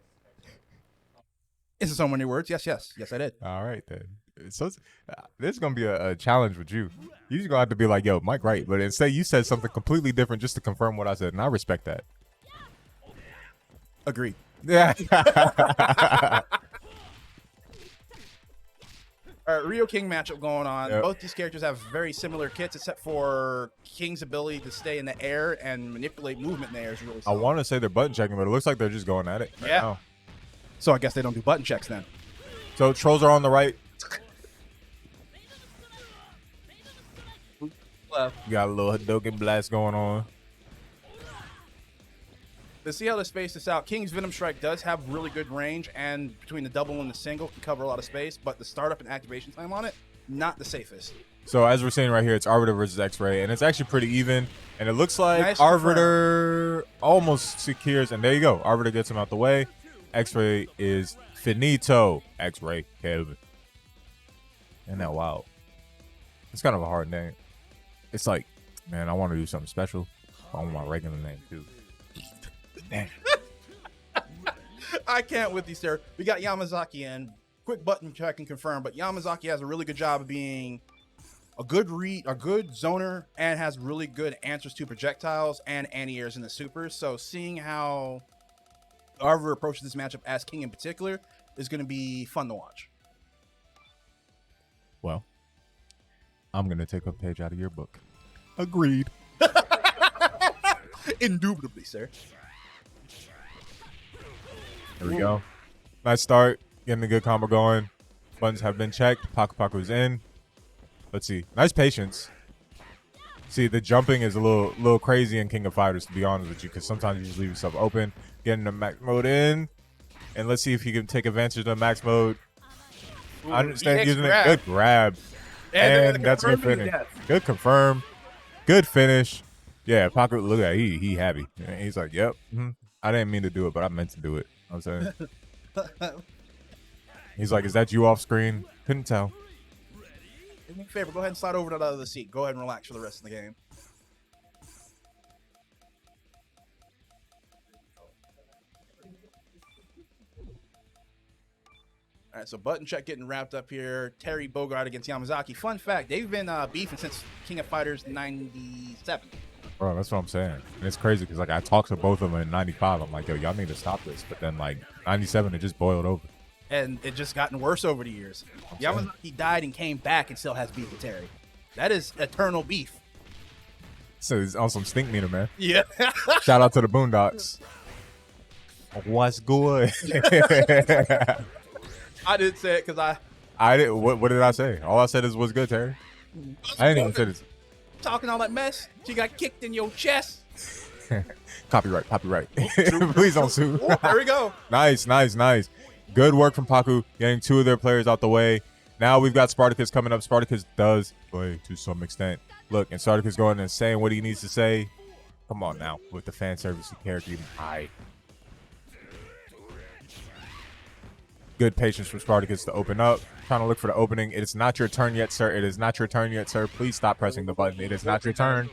Is it so many words? Yes, I did.
All right, then. So this is going to be a challenge with you. You're just going to have to be like, yo, Mike, right. But instead, you said something completely different just to confirm what I said, and I respect that.
Agreed.
Yeah.
All right, Rio King matchup going on.
Yep.
Both these characters have very similar kits, except for King's ability to stay in the air and manipulate movement in the air is really
I
solid.
want to say they're button checking, but it looks like they're just going at it. Right
Yeah.
now.
So I guess they don't do button checks then.
So Trollz are on the right.
Left.
You got a little Hadoken blast going on.
To see how they space this out, King's Venom Strike does have really good range, and between the double and the single can cover a lot of space, but the startup and activation time on it, not the safest.
So as we're seeing right here, it's Arbiter versus X-Ray, and it's actually pretty even. And it looks like
Nice
Arbiter almost secures, and there you go. Arbiter gets him out the way. X-Ray is finito. X-Ray Kevin. Isn't that wild? It's kind of a hard name. It's like, man, I want to do something special. I want my regular name too. Damn.
I can't with these there. We got Yamazaki in. Quick button check and confirm, but Yamazaki has a really good job of being a good read, a good zoner, and has really good answers to projectiles and anti-airs in the supers. So seeing how Arbiter approaches this matchup as King in particular is going to be fun to watch.
Well, I'm going to take a page out of your book. Agreed.
Indubitably, sir.
There we go. Nice start. Getting a good combo going. Buttons have been checked. Paku's in. Let's see. Nice patience. See, the jumping is a little crazy in King of Fighters, to be honest with you, because sometimes you just leave yourself open. Getting the max mode in. And let's see if you can take advantage of the max mode.
Ooh,
I understand
EX
using
grab.
it. Good grab. And that's a good finish. Good confirm. Good finish. Yeah, Paku, look at that. He happy. He's like, yep. I didn't mean to do it, but I meant to do it. I'm saying. He's like, is that you off screen? Couldn't tell.
Do me a favor, go ahead and slide over to the other seat. Go ahead and relax for the rest of the game. All right, so button check getting wrapped up here. Terry Bogard against Yamazaki. Fun fact, they've been beefing since King of Fighters 97.
Bro, that's what I'm saying. And it's crazy because like I talked to both of them in 95. I'm like, yo, y'all need to stop this. But then like 97, it just boiled over.
And it just gotten worse over the years. Yamazaki died and came back and still has beef with Terry. That is eternal beef.
So it's on some stink meter, man.
Yeah.
Shout out to the Boondocks. What's good?
I didn't say it because
I did. What did I say? All I said is what's good, Terry. I didn't even say this.
talking all that mess. She got kicked in your chest.
Copyright. Please don't sue.
Oh, there we go.
Nice. Good work from Paku, getting two of their players out the way. Now we've got Spartacus coming up. Spartacus does play to some extent. Look, and Spartacus going and saying what he needs to say. Come on now, with the fan service character even high. Good patience from Spartacus to open up. Trying to look for the opening. It is not your turn yet, sir. It is not your turn yet, sir. Please stop pressing the button. It is not your turn.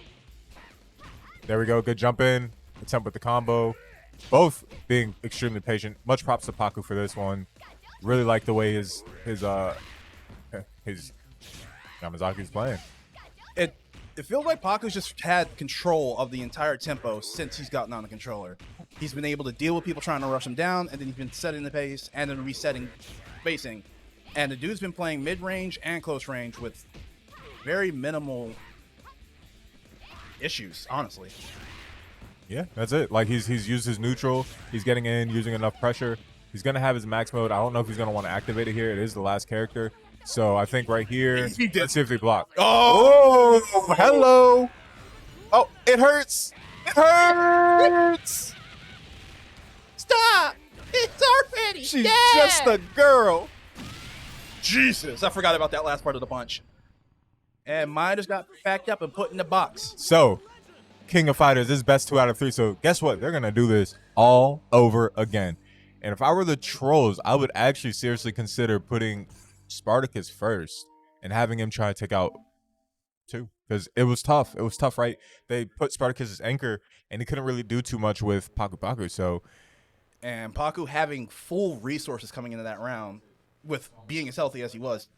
There we go. Good jump in. Attempt with the combo. Both being extremely patient. Much props to Paku for this one. Really like the way his Yamazaki's playing.
It feels like Paku's just had control of the entire tempo since he's gotten on the controller. He's been able to deal with people trying to rush him down, and then he's been setting the pace and then resetting spacing. And the dude's been playing mid-range and close range with very minimal issues, honestly.
Yeah, that's it. Like he's used his neutral. He's getting in, using enough pressure. He's gonna have his max mode. I don't know if he's gonna want to activate it here. It is the last character. So I think right here, let's see if they block.
Oh,
Hello. Oh, it hurts. It hurts.
stop! It's already
She's
dead!
just a girl.
Jesus, I forgot about that last part of the punch. And mine just got packed up and put in the box.
So, King of Fighters is best 2 out of 3. So guess what? They're gonna do this all over again. And if I were the Trollz, I would actually seriously consider putting Spartacus first and having him try to take out 2, because it was tough. It was tough, right? They put Spartacus as anchor, and he couldn't really do too much with Paku. So,
And Paku having full resources coming into that round with being as healthy as he was.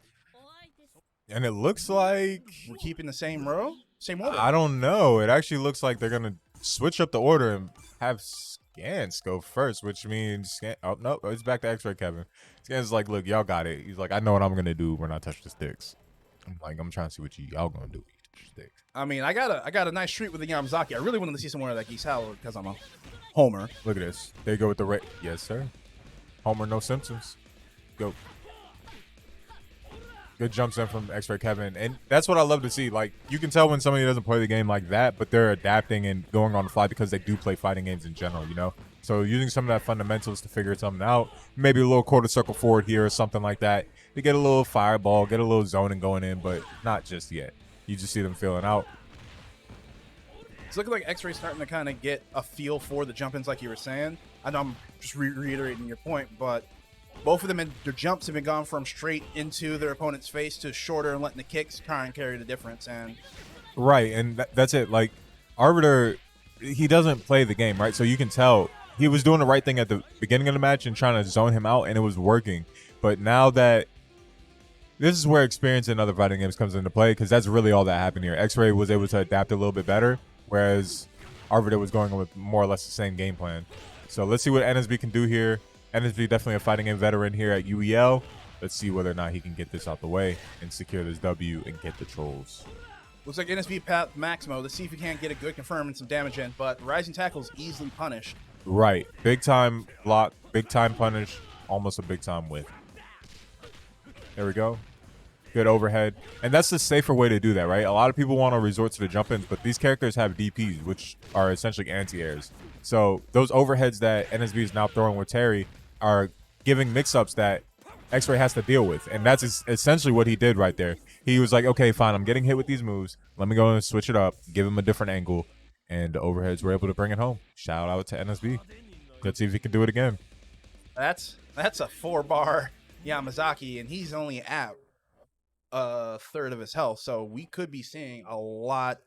and it looks like
We're keeping the same row? Same order.
I don't know. It actually looks like they're gonna switch up the order and have Scans go first, which means oh no, it's back to X-Ray Kevin. Scans is like, look, y'all got it. He's like, I know what I'm gonna do when I touch the sticks. I'm like, I'm trying to see what y'all gonna do when you touch the sticks.
I mean, I got a nice treat with the Yamazaki. I really wanted to see some more of that Geese Howler because I'm a homer.
Look at this. They go with the right. Yes, sir. Homer, no symptoms. Go. Good jumps in from X-Ray Kevin. And that's what I love to see. Like, you can tell when somebody doesn't play the game like that, but they're adapting and going on the fly because they do play fighting games in general, you know? So using some of that fundamentals to figure something out, maybe a little quarter circle forward here or something like that, to get a little fireball, get a little zoning going in, but not just yet. You just see them feeling out.
It's looking like X-Ray's starting to kind of get a feel for the jump-ins like you were saying. I know I'm just reiterating your point, but both of them, their jumps have been gone from straight into their opponent's face to shorter and letting the kicks try and carry the difference. And
Right, and that's it. Like, Arbiter, he doesn't play the game, right? So you can tell he was doing the right thing at the beginning of the match and trying to zone him out, and it was working. But now that this is where experience in other fighting games comes into play, because that's really all that happened here. X-Ray was able to adapt a little bit better, whereas Arbiter was going with more or less the same game plan. So let's see what NSB can do here. NSB definitely a fighting game veteran here at UEL. Let's see whether or not he can get this out the way and secure this W and get the Trollz.
looks like NSB path Maximo. Let's see if we can't get a good confirm and some damage in. But Rising Tackle is easily punished.
Right. Big time block, big time punish, almost a big time win. There we go. Good overhead. And that's the safer way to do that, right? A lot of people want to resort to the jump-ins, but these characters have DPs, which are essentially anti-airs. So those overheads that NSB is now throwing with Terry are giving mix-ups that X-Ray has to deal with. And that's essentially what he did right there. He was like, okay, fine, I'm getting hit with these moves. Let me go and switch it up, give him a different angle. And the overheads were able to bring it home. Shout out to NSB. Let's see if he can do it again.
That's a 4-bar Yamazaki, and he's only at a third of his health. So we could be seeing a lot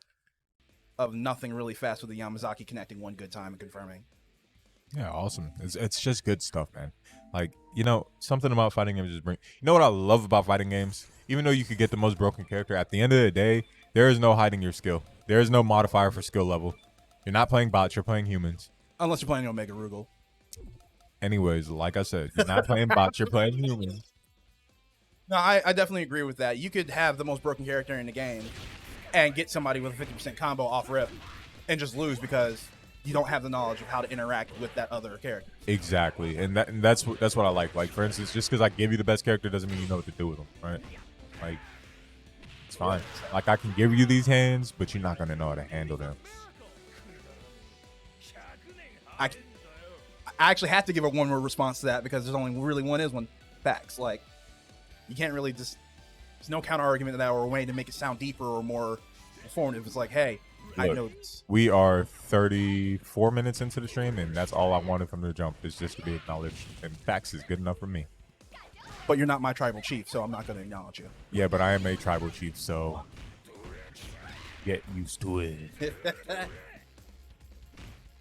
of nothing really fast with the Yamazaki connecting one good time and confirming.
Yeah, awesome. It's just good stuff, man. Like, you know, something about fighting games just bring. You know what I love about fighting games? Even though you could get the most broken character, at the end of the day, there is no hiding your skill. There is no modifier for skill level. You're not playing bots, you're playing humans.
Unless you're playing Omega Rugal.
Anyways, like I said, you're not playing bots, you're playing humans.
No, I definitely agree with that. You could have the most broken character in the game and get somebody with a 50% combo off rip and just lose because you don't have the knowledge of how to interact with that other character.
Exactly, and that's what I like. Like, for instance, just because I give you the best character doesn't mean you know what to do with them, right? Like, it's fine. Like, I can give you these hands, but you're not gonna know how to handle them.
I actually have to give a one-word response to that because there's only really one facts. Like, you can't really just, there's no counter argument to that or a way to make it sound deeper or more informative. It's like, hey, I know this.
We are 34 minutes into the stream, and that's all I wanted from the jump is just to be acknowledged. And facts is good enough for me.
But you're not my tribal chief, so I'm not going to acknowledge you.
Yeah, but I am a tribal chief, so get used to it.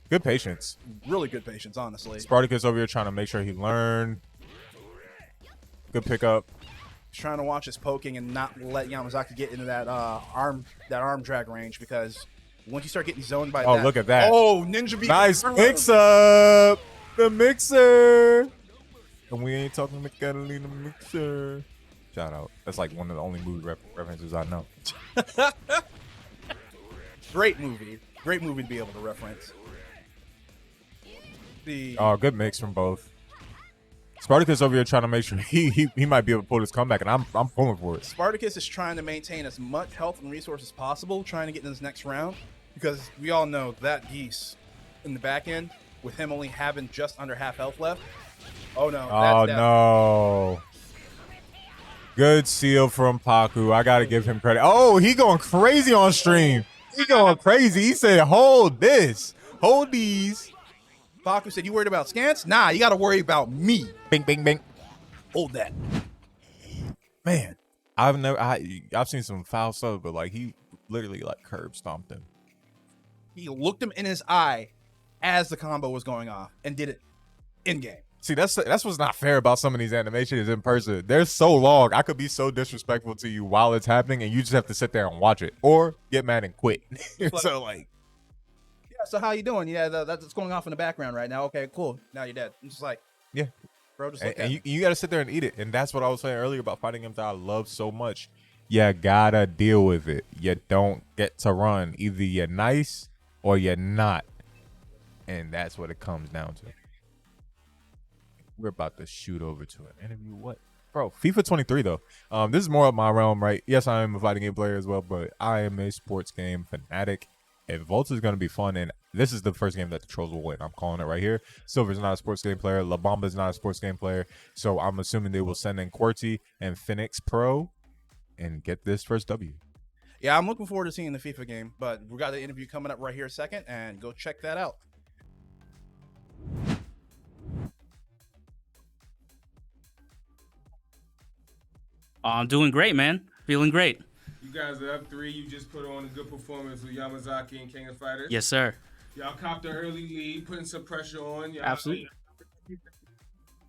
Good patience.
Really good patience, honestly.
Spartacus over here trying to make sure he learned. Good pickup.
Trying to watch his poking and not let Yamazaki get into that arm drag range because once you start getting zoned by
look at that.
Oh, Ninja beat.
Nice mix up. The mixer. And we ain't talking about Catalina mixer. Shout out. That's like one of the only movie references I know.
Great movie. Great movie to be able to reference.
Good mix from both. Spartacus over here trying to make sure he might be able to pull this comeback, and I'm pulling for it.
Spartacus is trying to maintain as much health and resources as possible, trying to get in this next round, because we all know that Geese in the back end, with him only having just under half health left. Oh no!
Oh no! Good seal from Paku. I gotta give him credit. Oh, he going crazy on stream. He going crazy. He said, "Hold this, hold these."
Paku said, "You worried about scans? Nah, you got to worry about me."
Bing, bing, bing.
Hold that.
Man, I've seen some foul stuff, but like he literally like curb stomped him.
He looked him in his eye as the combo was going off and did it in game.
See, that's what's not fair about some of these animations in person. They're so long. I could be so disrespectful to you while it's happening, and you just have to sit there and watch it, or get mad and quit. So like,
yeah. So how you doing? Yeah, that's going off in the background right now. Okay, cool. Now you're dead. I'm just like,
yeah,
bro. Just look at
and you got to sit there and eat it. And that's what I was saying earlier about fighting games that I love so much. You gotta deal with it. You don't get to run. Either you're nice or you're not, and that's what it comes down to. We're about to shoot over to an interview. What? Bro, FIFA 23, though. This is more of my realm, right? Yes, I am a fighting game player as well, but I am a sports game fanatic. And Volta is going to be fun, and this is the first game that the Trollz will win. I'm calling it right here. Silver's not a sports game player. La Bamba's not a sports game player. So I'm assuming they will send in QWERTY and Phoenix Pro and get this first W.
Yeah, I'm looking forward to seeing the FIFA game, but we got the interview coming up right here a second, and go check that out.
I'm doing great, man. Feeling great.
You guys are up 3. You just put on a good performance with Yamazaki and King of Fighters.
Yes, sir.
Y'all copped an early lead, putting some pressure on. Y'all
Absolutely.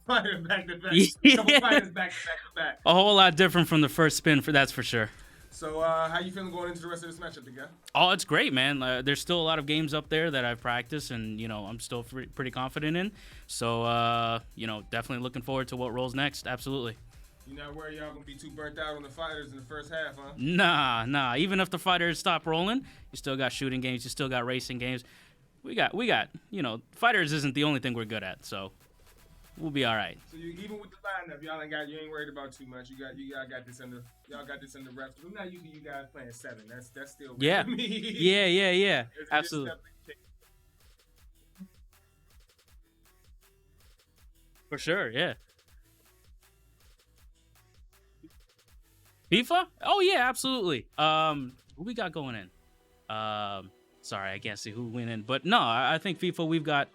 Fighting back to back.
Yeah.
Couple fighters back to back.
A whole lot different from the first spin, that's for sure.
So how you feeling going into the rest of this matchup again?
Oh, it's great, man. There's still a lot of games up there that I've practiced and, I'm still pretty confident in. So, definitely looking forward to what rolls next. Absolutely.
You not worried y'all gonna be too burnt out on the fighters in the first half, huh?
Nah. Even if the fighters stop rolling, you still got shooting games, you still got racing games. We got, fighters isn't the only thing we're good at, so we'll be all right.
So even with the lineup, you ain't worried about too much. Y'all got this in the reps. I'm not used to you guys playing 7. That's still
yeah.
to me.
Yeah. Absolutely. For sure, yeah. FIFA? Oh yeah, absolutely. Who we got going in? Sorry, I can't see who went in, but no, I think FIFA we've got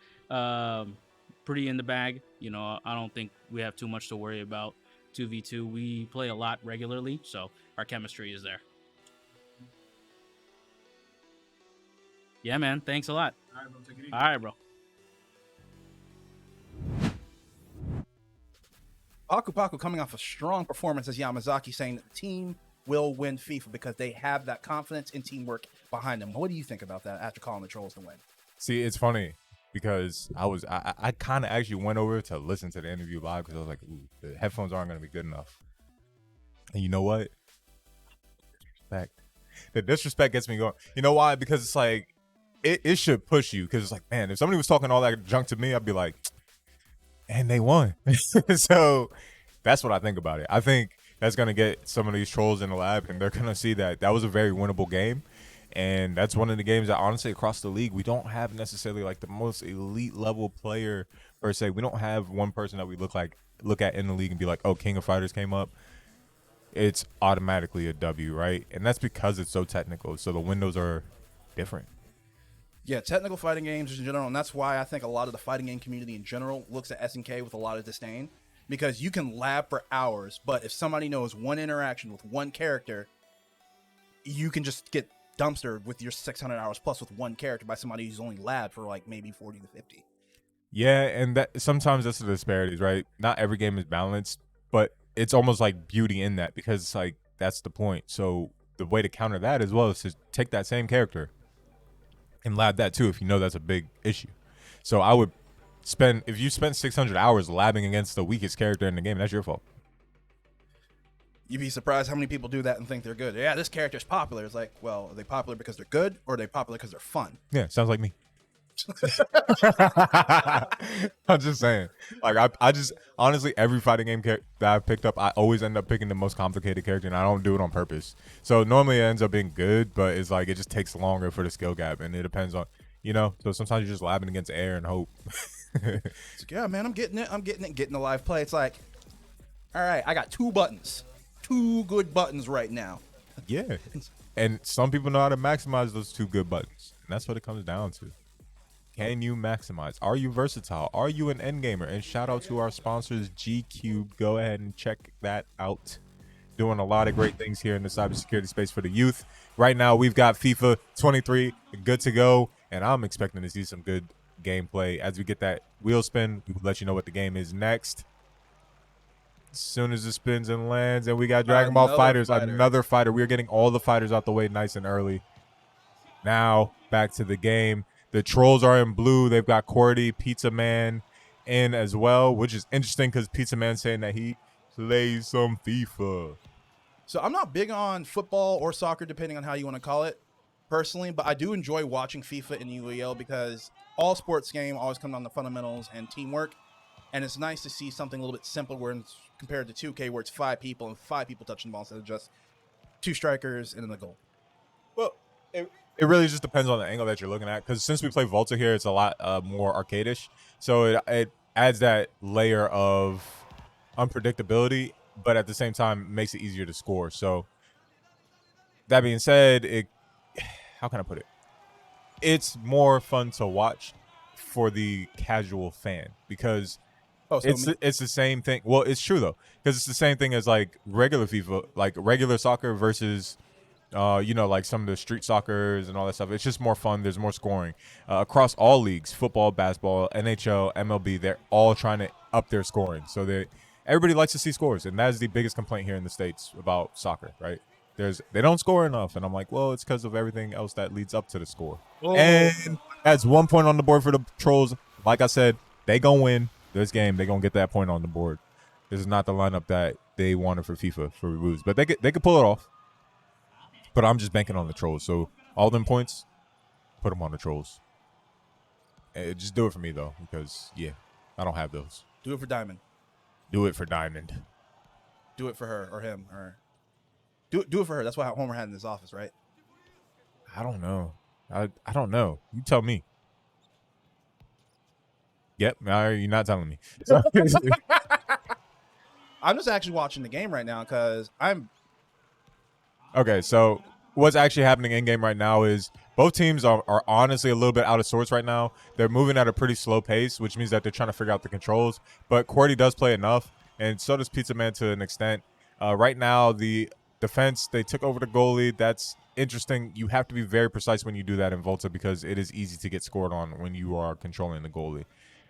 pretty in the bag. You know, I don't think we have too much to worry about 2v2. We play a lot regularly, so our chemistry is there. Yeah, man. Thanks a lot.
All right, bro, take it easy.
All right, bro.
Paku Paku coming off a strong performance as Yamazaki, saying that the team will win FIFA because they have that confidence and teamwork behind them. What do you think about that after calling the Trollz to win?
See, it's funny because I kind of actually went over to listen to the interview live because I was like, ooh, the headphones aren't going to be good enough. And you know what? The disrespect gets me going. You know why? Because it's like, it should push you because it's like, man, if somebody was talking all that junk to me, I'd be like, and they won. So that's what I think about it. I think that's going to get some of these trolls in the lab, and they're going to see that that was a very winnable game. And that's one of the games that, honestly, across the league, we don't have necessarily like the most elite level player per se. We don't have one person that we look at in the league and be like, oh, King of Fighters came up. It's automatically a W, right? And that's because it's so technical. So the windows are different.
Yeah, technical fighting games in general, and that's why I think a lot of the fighting game community in general looks at SNK with a lot of disdain, because you can lab for hours, but if somebody knows one interaction with one character, you can just get dumpstered with your 600 hours plus with one character by somebody who's only labbed for like maybe 40 to 50.
Yeah, and that sometimes that's the disparities, right? Not every game is balanced, but it's almost like beauty in that because it's like that's the point. So the way to counter that as well is to take that same character and lab that too if you know that's a big issue. So I would if you spend 600 hours labbing against the weakest character in the game, that's your fault.
You'd be surprised how many people do that and think they're good. Yeah, this character's popular. It's like, well, are they popular because they're good or are they popular because they're fun?
Yeah, sounds like me. I'm just saying. Like I just honestly every fighting game that I've picked up, I always end up picking the most complicated character, and I don't do it on purpose. So normally it ends up being good, but it's like it just takes longer for the skill gap, and it depends on, you know. So sometimes you're just labbing against air and hope.
It's like, yeah, man, I'm getting it, getting the live play. It's like, all right, I got two good buttons right now.
Yeah, and some people know how to maximize those two good buttons, and that's what it comes down to. Can you maximize? Are you versatile? Are you an endgamer? And shout out to our sponsors, G-Cube. Go ahead and check that out. Doing a lot of great things here in the cybersecurity space for the youth. Right now, we've got FIFA 23 good to go, and I'm expecting to see some good gameplay. As we get that wheel spin, we will let you know what the game is next. As soon as it spins and lands, and we got Dragon Ball Fighters, another fighter. We're getting all the fighters out the way nice and early. Now, back to the game. The Trollz are in blue. They've got Cordy, Pizza Man in as well, which is interesting because Pizza Man's saying that he plays some FIFA.
So I'm not big on football or soccer, depending on how you want to call it, personally, but I do enjoy watching FIFA and UEL because all sports game always come down to fundamentals and teamwork, and it's nice to see something a little bit simpler where it's compared to 2K where it's 5 people and 5 people touching the ball instead of just 2 strikers and then the goal.
Well, it really just depends on the angle that you're looking at, because since we play Volta here, it's a lot more arcade-ish, so it adds that layer of unpredictability, but at the same time makes it easier to score. So that being said, how can I put it? It's more fun to watch for the casual fan because it's the same thing. Well, it's true though, because it's the same thing as like regular FIFA, like regular soccer versus like some of the street soccers and all that stuff. It's just more fun. There's more scoring across all leagues: football, basketball, NHL, MLB. They're all trying to up their scoring. So everybody likes to see scores, and that is the biggest complaint here in the States about soccer, right? They don't score enough, and I'm like, well, it's because of everything else that leads up to the score. Oh. And that's 1 point on the board for the Trollz. Like I said, they gonna win this game. They gonna get that point on the board. This is not the lineup that they wanted for FIFA for Buus, but they could pull it off. But I'm just banking on the Trollz. So all them points, put them on the Trollz. Just do it for me though, because I don't have those.
Do it for Diamond.
Do it for Diamond.
Do it for her or him or. Do it for her. That's what Homer had in his office, right?
I don't know. I don't know. You tell me. Yep. You're not telling me.
I'm just actually watching the game right now because I'm.
Okay, so what's actually happening in game right now is Both teams are honestly a little bit out of sorts right now. They're moving at a pretty slow pace, which means that they're trying to figure out the controls. But QWERTY does play enough, and so does Pizza Man to an extent. Right now, the defense, they took over the goalie. That's interesting. You have to be very precise when you do that in Volta because it is easy to get scored on when you are controlling the goalie.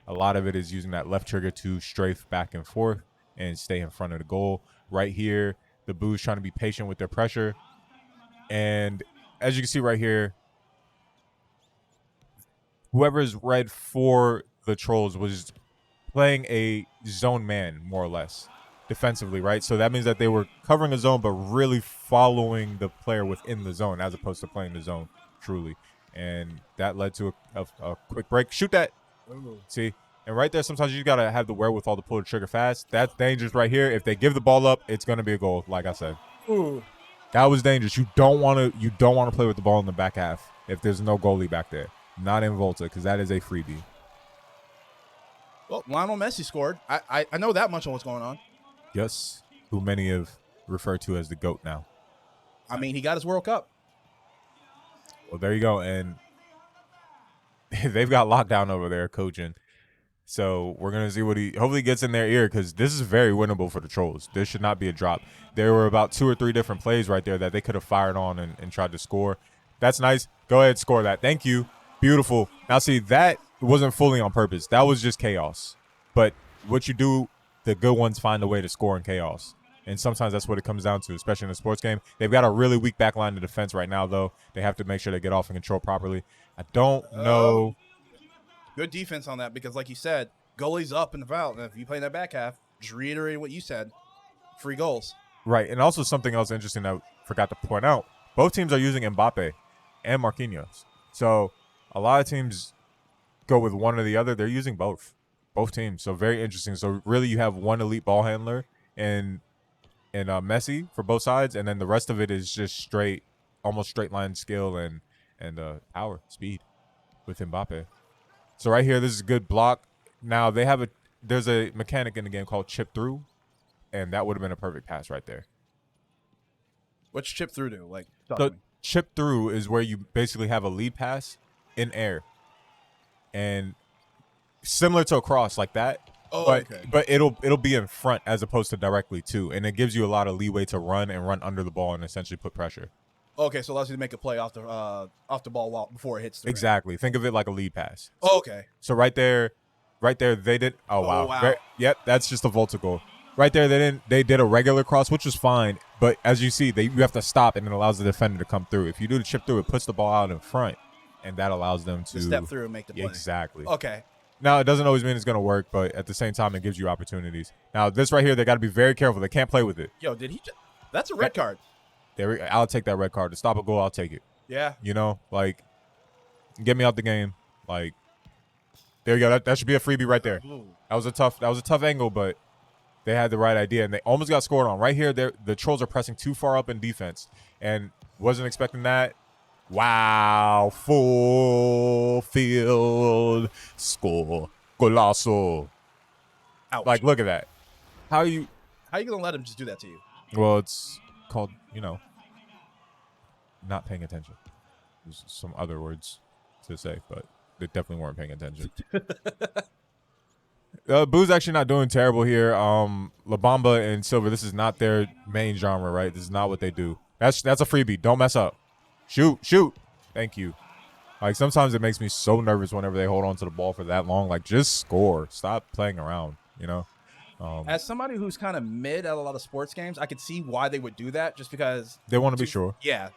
A lot of it is using that left trigger to strafe back and forth and stay in front of the goal. Right here, the Buus trying to be patient with their pressure. And as you can see right here, whoever is red for the Trollz was playing a zone man, more or less, defensively, right? So that means that they were covering a zone, but really following the player within the zone as opposed to playing the zone, truly. And that led to a quick break. Shoot that. Ooh. See? And right there, sometimes you got to have the wherewithal to pull the trigger fast. That's dangerous right here. If they give the ball up, it's going to be a goal, like I said.
Ooh.
That was dangerous. You don't want to play with the ball in the back half if there's no goalie back there. Not in Volta, because that is a freebie.
Well, Lionel Messi scored. I know that much on what's going on.
Yes, who many have referred to as the GOAT now.
I mean, he got his World Cup.
Well, there you go. And they've got lockdown over there coaching. So we're going to see what he hopefully gets in their ear because this is very winnable for the Trollz. This should not be a drop. There were about 2 or 3 different plays right there that they could have fired on and tried to score. That's nice. Go ahead, score that. Thank you. Beautiful. Now, see, that wasn't fully on purpose. That was just chaos. But what you do, the good ones find a way to score in chaos. And sometimes that's what it comes down to, especially in a sports game. They've got a really weak back line of defense right now, though. They have to make sure they get off and control properly. I don't know.
Good defense on that because, like you said, goalie's up in the foul. And if you play in that back half, just reiterating what you said, free goals.
Right, and also something else interesting that I forgot to point out. Both teams are using Mbappe and Marquinhos. So a lot of teams go with one or the other. They're using both teams. So very interesting. So really you have one elite ball handler and Messi for both sides, and then the rest of it is just almost straight line skill and power, speed with Mbappe. So right here, this is a good block. Now there's a mechanic in the game called chip through, and that would have been a perfect pass right there.
What's chip through do? Like,
so chip through is where you basically have a lead pass in air, and similar to a cross like that.
Oh,
but,
okay.
But it'll be in front as opposed to directly too, and it gives you a lot of leeway to run under the ball and essentially put pressure.
Okay, so it allows you to make a play off the ball before it hits the rim.
Exactly. Think of it like a lead pass.
Oh, okay.
So right there, they did. Oh wow.
Wow.
Yep, that's just a Volta goal. Right there, they did a regular cross, which was fine. But as you see, you have to stop, and it allows the defender to come through. If you do the chip through, it puts the ball out in front, and that allows them to
step through and make the play.
Exactly.
Okay.
Now, it doesn't always mean it's going to work, but at the same time, it gives you opportunities. Now, this right here, they got to be very careful. They can't play with it.
Yo, did he just... That's a red card.
I'll take that red card. To stop a goal, I'll take it.
Yeah.
You know, like, get me out the game. Like, there you go. That should be a freebie right there.
Ooh.
That was a tough angle, but they had the right idea, and they almost got scored on. Right here, the Trollz are pressing too far up in defense, and wasn't expecting that. Wow, full field score. Golazo.
Ouch.
Like, look at that. How are you
going to let him just do that to you?
Well, it's called, not paying attention. There's some other words to say, but they definitely weren't paying attention. Buus actually not doing terrible here. La Bamba and Silver, this is not their main genre, right? This is not what they do. That's a freebie. Don't mess up. Shoot. Thank you. Like, sometimes it makes me so nervous whenever they hold on to the ball for that long. Like, just score. Stop playing around,
As somebody who's kind of mid at a lot of sports games, I could see why they would do that just because...
They want to be sure.
Yeah.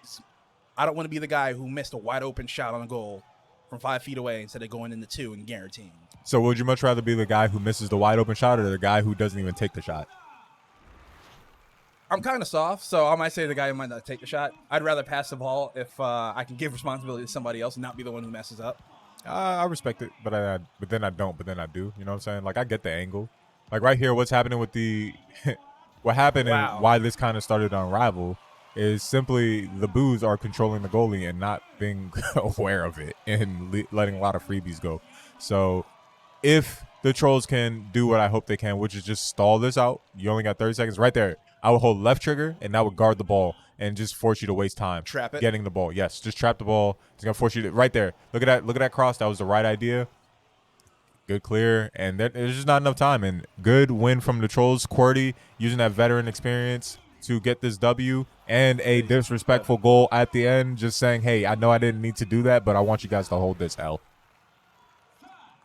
I don't want to be the guy who missed a wide open shot on a goal from 5 feet away instead of going into 2 and guaranteeing.
So would you much rather be the guy who misses the wide open shot or the guy who doesn't even take the shot?
I'm kind of soft, so I might say the guy who might not take the shot. I'd rather pass the ball if I can give responsibility to somebody else and not be the one who messes up.
I respect it, but then I don't, but then I do. You know what I'm saying? Like, I get the angle. Like, right here, what's happening with what happened and why this kind of started to unravel is simply the Buus are controlling the goalie and not being aware of it and letting a lot of freebies go. So if the Trollz can do what I hope they can, which is just stall this out, you only got 30 seconds right there. I would hold left trigger, and that would guard the ball and just force you to waste time.
Trap it.
Getting the ball. Yes, just trap the ball. It's going to force you to, right there. Look at that cross. That was the right idea. Good clear, and there's just not enough time. And good win from the Trollz. QWERTY using that veteran experience to get this W, and a disrespectful goal at the end, just saying, hey, I know I didn't need to do that, but I want you guys to hold this L.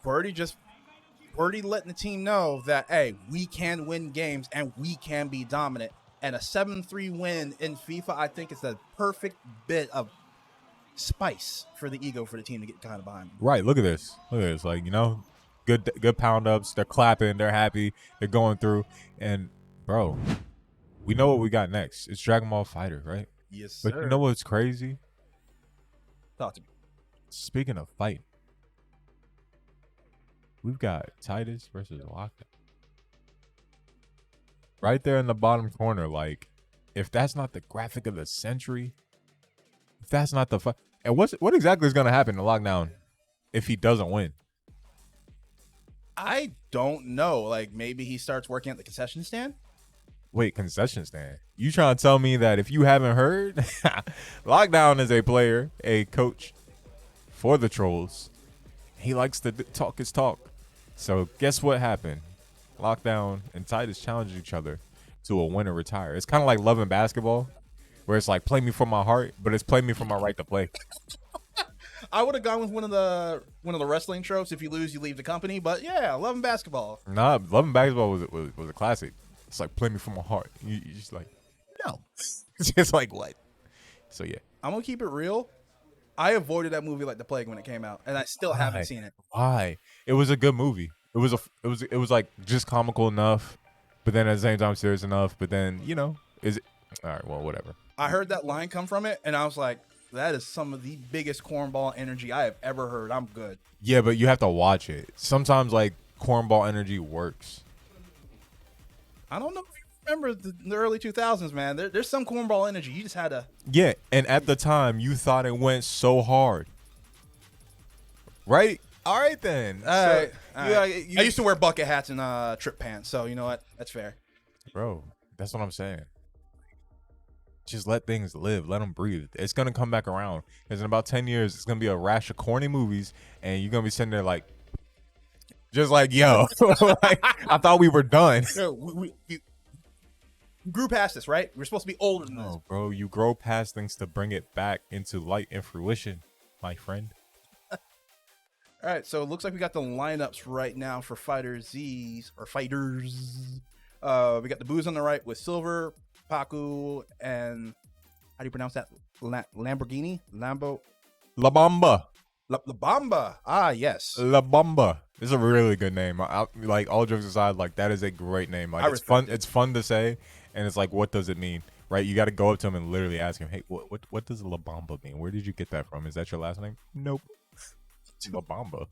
QWERTY letting the team know that, hey, we can win games and we can be dominant. And a 7-3 win in FIFA, I think, is the perfect bit of spice for the ego for the team to get kind of behind them.
Right, look at this. Like, good pound ups. They're clapping. They're happy. They're going through. And, bro, we know what we got next. It's Dragon Ball Fighter, right?
Yes, sir.
But you know what's crazy?
Talk to me.
Speaking of fight, we've got Titus versus Lockdown. Right there in the bottom corner, like, if that's not the graphic of the century, if that's not the fight, and what exactly is going to happen to Lockdown if he doesn't win?
I don't know. Like, maybe he starts working at the concession stand?
Wait, concession stand? You trying to tell me that if you haven't heard, Lockdown is a player, a coach for the Trollz. He likes to talk his talk. So guess what happened? Lockdown and Titus challenged each other to a win or retire. It's kind of like Love and Basketball, where it's like play me for my heart, but it's play me for my right to play.
I would have gone with one of the wrestling tropes. If you lose, you leave the company. But yeah, Love and Basketball.
Nah, Love and Basketball was a classic. It's like play me for my heart. You just like, no. It's just like what? So yeah.
I'm gonna keep it real. I avoided that movie like the plague when it came out, and I still haven't seen it.
Why? It was a good movie. It was like just comical enough, but then at the same time serious enough. But then is it all right? Well, whatever.
I heard that line come from it, and I was like, that is some of the biggest cornball energy I have ever heard. I'm good.
Yeah, but you have to watch it. Sometimes like cornball energy works.
I don't know if you remember the early 2000s, man. There's some cornball energy. You just had to.
Yeah, and at the time you thought it went so hard, right? All right then.
All right. I used to wear bucket hats and trip pants, so you know what? That's fair.
Bro, that's what I'm saying. Just let things live. Let them breathe. It's going to come back around. Because in about 10 years, it's going to be a rash of corny movies, and you're going to be sitting there like, just like, yo, like, I thought we were done.
We grew past this, right? We're supposed to be older than this.
No, bro, you grow past things to bring it back into light and fruition, my friend.
All right, so it looks like we got the lineups right now for Fighters. We got the Buus on the right with Silver, Paku, and how do you pronounce that? Lamborghini?
La Bamba.
La Bamba. Ah, yes.
La Bamba. It's a really good name. Like, all jokes aside, like, that is a great name. Like, it's fun. It's fun to say, and it's like, what does it mean? Right? You got to go up to him and literally ask him, hey, what does La Bamba mean? Where did you get that from? Is that your last name? Nope. It's La Bamba.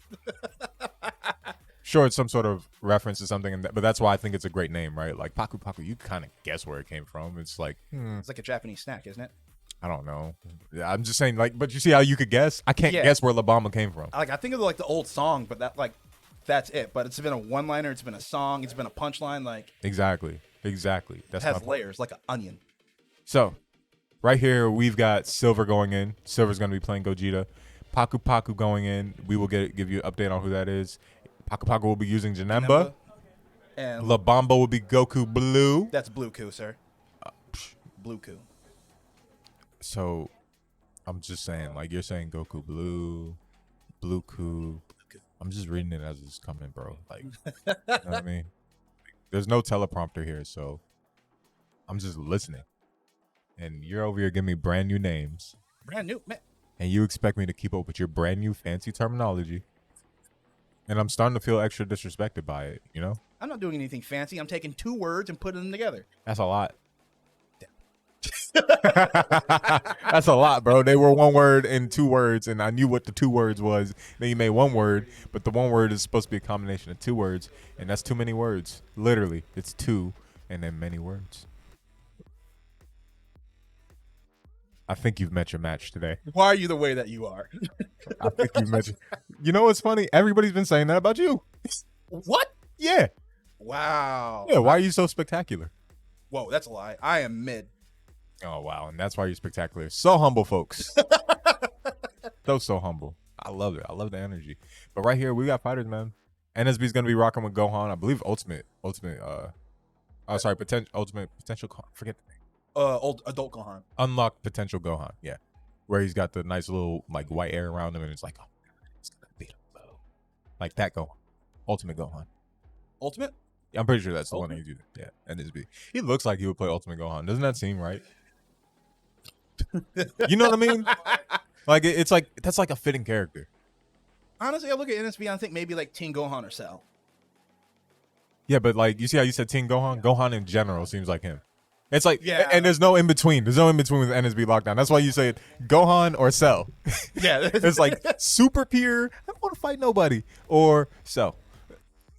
Sure, it's some sort of reference to something, but that's why I think it's a great name, right? Like Paku Paku, you kind of guess where it came from. It's like
it's like a Japanese snack, isn't it?
I don't know. I'm just saying, like, but you see how you could guess? I can't guess where La Bamba came from.
Like, I think of like the old song, but that's it. But it's been a one-liner, it's been a song, it's been a punchline. Like
exactly. That's
it has layers like an onion.
So, right here we've got Silver going in. Silver's going to be playing Gogeta. Paku Paku going in. We will give you an update on who that is. Paku Paku will be using Janemba.
And
La Bamba will be Goku Blue.
That's Blue Ku, sir. Blue Ku.
So, I'm just saying, like, you're saying Goku Blue, Blue Ku. I'm just reading it as it's coming, bro. Like, you know what I mean? There's no teleprompter here, so I'm just listening. And you're over here giving me brand new names.
Brand new, man.
And you expect me to keep up with your brand new fancy terminology. And I'm starting to feel extra disrespected by it, you know?
I'm not doing anything fancy. I'm taking two words and putting them together.
That's a lot. That's a lot, bro. They were one word and two words, and I knew what the two words was. Then you made one word, but the one word is supposed to be a combination of two words, and that's too many words. Literally, it's two and then many words. I think you've met your match today.
Why are you the way that you are?
I think you've met your... You know what's funny? Everybody's been saying that about you.
What?
Yeah.
Wow.
Yeah, why are you so spectacular?
Whoa, that's a lie. I am mid.
Oh, wow. And that's why you're spectacular. So humble, folks. So humble. I love it. I love the energy. But right here, we got fighters, man. NSB's going to be rocking with Gohan. I believe Ultimate, potential, forget the name.
Adult Gohan.
Unlocked potential Gohan, yeah. Where he's got the nice little, like, white air around him, and it's like, oh, it's going to beat him, though. Like that Gohan. Ultimate Gohan.
Ultimate?
Yeah, I'm pretty sure that's the one that he's using. Yeah, NSB. He looks like he would play Ultimate Gohan. Doesn't that seem right? You know what I mean? Like it's like that's like a fitting character.
Honestly, I look at NSB and I think maybe like Teen Gohan or Cell.
Yeah, but like you see how you said Teen Gohan? Gohan in general seems like him. It's like and there's no in between. There's no in between with NSB lockdown. That's why you say Gohan or Cell.
Yeah,
it's like super pure. I don't want to fight nobody or Cell.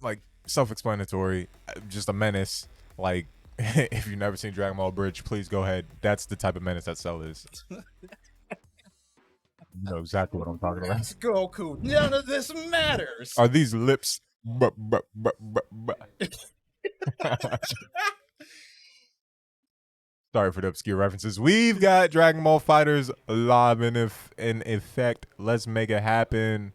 Like self-explanatory, just a menace. Like if you've never seen Dragon Ball Bridge, please go ahead. That's the type of menace that Cell is. You know exactly what I'm talking about.
Goku, none of this matters.
Are these lips? Sorry for the obscure references. We've got Dragon Ball Fighters live in effect. Let's make it happen.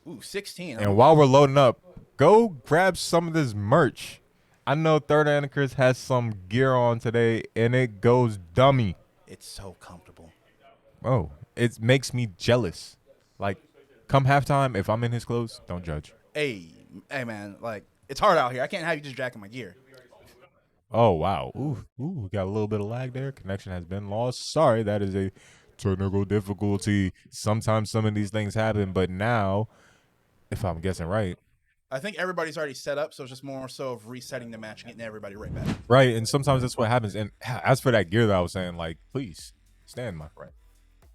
Ooh, 16.
And while we're loading up, go grab some of this merch. I know Third Anarchist has some gear on today, and it goes dummy.
It's so comfortable.
Oh, it makes me jealous. Like, come halftime, if I'm in his clothes, don't judge.
Hey, man, like, it's hard out here. I can't have you just jacking my gear.
Oh, wow. Ooh, we got a little bit of lag there. Connection has been lost. Sorry, that is a technical difficulty. Sometimes some of these things happen, but now, if I'm guessing right,
I think everybody's already set up, so it's just more so of resetting the match and getting everybody right back.
Right, and sometimes that's what happens. And as for that gear that I was saying, like, please, stand, my friend.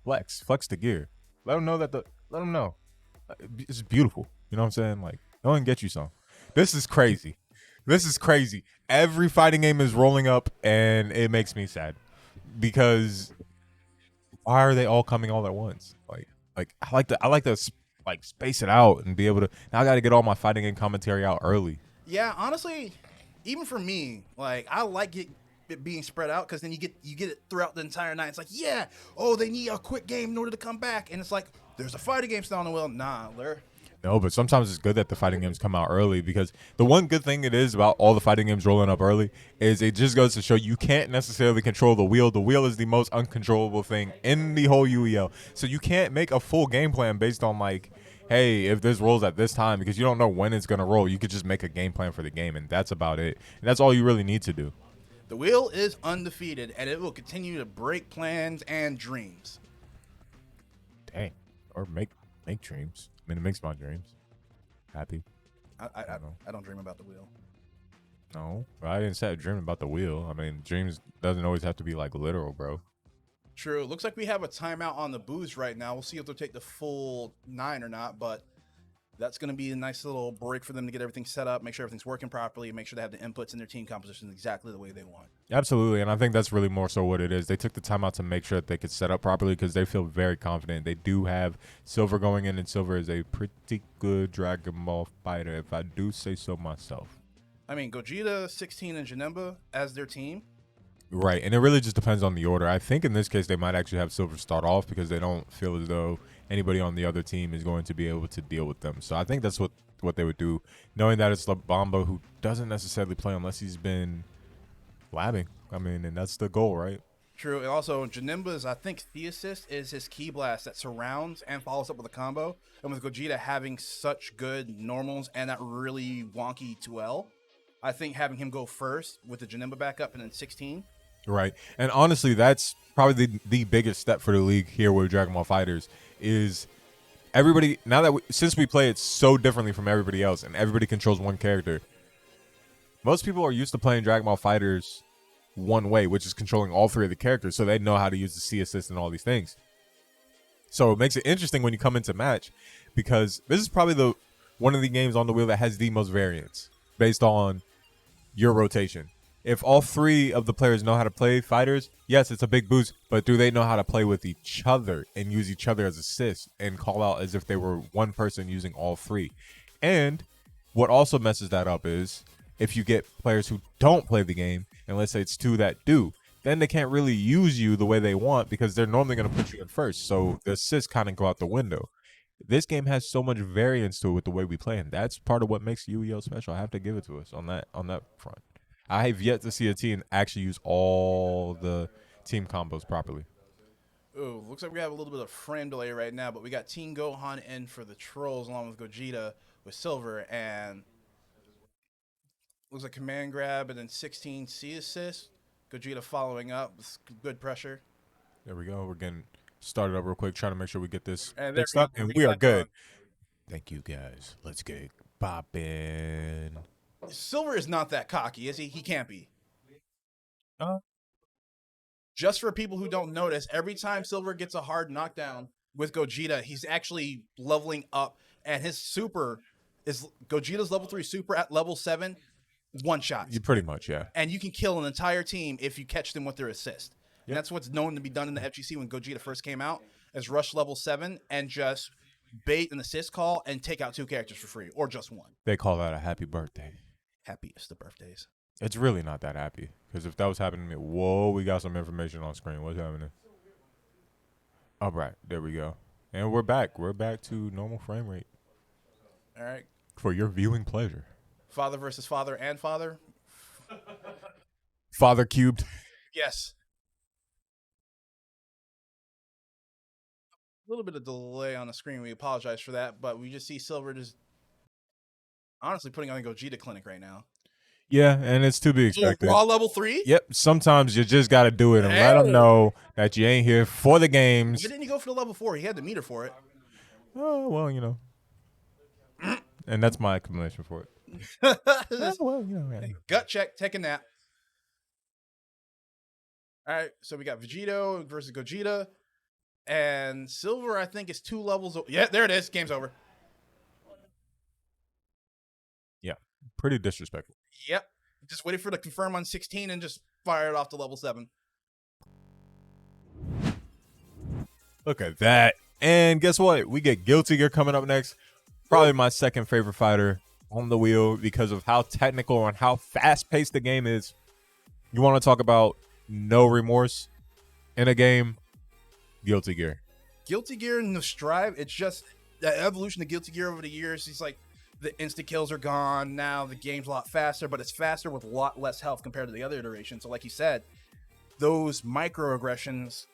Flex the gear. Let them know let them know. It's beautiful. You know what I'm saying? Like, go and get you some. This is crazy. Every fighting game is rolling up, and it makes me sad. Because why are they all coming all at once? Like I like to space it out and be able to. Now I got to get all my fighting game commentary out early.
Yeah, honestly, even for me, like I like it being spread out because then you get it throughout the entire night. It's like, yeah, oh, they need a quick game in order to come back, and it's like there's a fighting game still on the wheel. Nah,
No, but sometimes it's good that the fighting games come out early because the one good thing it is about all the fighting games rolling up early is it just goes to show you can't necessarily control the wheel. The wheel is the most uncontrollable thing in the whole UEL. So you can't make a full game plan based on like, hey, if this rolls at this time because you don't know when it's going to roll. You could just make a game plan for the game, and that's about it. And that's all you really need to do.
The wheel is undefeated, and it will continue to break plans and dreams.
Dang. Or make dreams. I mean, it makes my dreams happy.
I don't dream about the wheel.
No, I didn't say a dream about the wheel. I mean, dreams doesn't always have to be like literal, bro.
True. It looks like we have a timeout on the Buus right now. We'll see if they'll take the full 9 or not, but that's going to be a nice little break for them to get everything set up, make sure everything's working properly, and make sure they have the inputs in their team composition exactly the way they want.
Absolutely, and I think that's really more so what it is. They took the time out to make sure that they could set up properly because they feel very confident. They do have Silver going in, and Silver is a pretty good Dragon Ball fighter, if I do say so myself.
I mean, Gogeta, 16, and Janemba as their team.
Right, and it really just depends on the order. I think in this case they might actually have Silver start off because they don't feel as though anybody on the other team is going to be able to deal with them. So I think that's what they would do, knowing that it's Labamba who doesn't necessarily play unless he's been labbing. I mean, and that's the goal, right?
True. And also, Janemba's, I think, Theosist is his key blast that surrounds and follows up with a combo. And with Gogeta having such good normals and that really wonky 2L, I think having him go first with the Janemba backup and then 16.
Right. And honestly, that's probably the biggest step for the league here with Dragon Ball Fighters is everybody, now that since we play it so differently from everybody else and everybody controls one character, most people are used to playing Dragon Ball Fighters one way, which is controlling all three of the characters, so they know how to use the C assist and all these things. So it makes it interesting when you come into match because this is probably one of the games on the wheel that has the most variance based on your rotation. If all three of the players know how to play fighters, yes, it's a big boost, but do they know how to play with each other and use each other as assists and call out as if they were one person using all three? And what also messes that up is if you get players who don't play the game, and let's say it's 2 that do, then they can't really use you the way they want because they're normally going to put you in first. So the assists kind of go out the window. This game has so much variance to it with the way we play, and that's part of what makes UEL special. I have to give it to us on that front. I have yet to see a team actually use all the team combos properly.
Ooh, looks like we have a little bit of frame delay right now, but we got Team Gohan in for the Trollz along with Gogeta with Silver, and looks like command grab and then 16 C assist. Gogeta following up with good pressure.
There we go. We're getting started up real quick, trying to make sure we get this
And
fixed up, and we are good. Thank you, guys. Let's get popping.
Silver is not that cocky, is he? He can't be. Just for people who don't notice, every time Silver gets a hard knockdown with Gogeta, he's actually leveling up, and his super is Gogeta's level 3 super at level 7, one shot.
You pretty much, yeah.
And you can kill an entire team if you catch them with their assist. And that's what's known to be done in the FGC when Gogeta first came out, is rush level 7 and just bait an assist call and take out 2 characters for free, or just 1.
They call that a happy birthday.
Happiest of birthdays.
It's really not that happy, because if that was happening to me, whoa, we got some information on screen. What's happening? All right, there we go. And we're back. We're back to normal frame rate.
All right.
For your viewing pleasure.
Father versus father and father.
Father cubed.
Yes. A little bit of delay on the screen. We apologize for that, but we just see Silver just honestly putting on a Gogeta clinic right now.
Yeah, and it's to be expected.
Raw level 3?
Yep, sometimes you just got to do it and let them know that you ain't here for the games.
Why didn't he go for the level 4? He had the meter for it.
Oh, well, you know. And that's my explanation for it. Oh, well, you know. Yeah.
Gut check, take a nap. All right, so we got Vegito versus Gogeta. And Silver, I think, is 2 levels. Yeah, there it is. Game's over.
Yeah, pretty disrespectful.
Yep. Just waited for the confirm on 16 and just fire it off to level 7.
Look at that. And guess what? We get Guilty Gear coming up next. Probably my second favorite fighter on the wheel because of how technical and how fast-paced the game is. You want to talk about no remorse in a game? Guilty Gear.
Guilty Gear and the Strive, it's just the evolution of Guilty Gear over the years. It's like the insta kills are gone. Now the game's a lot faster, but it's faster with a lot less health compared to the other iterations. So like you said, those microaggressions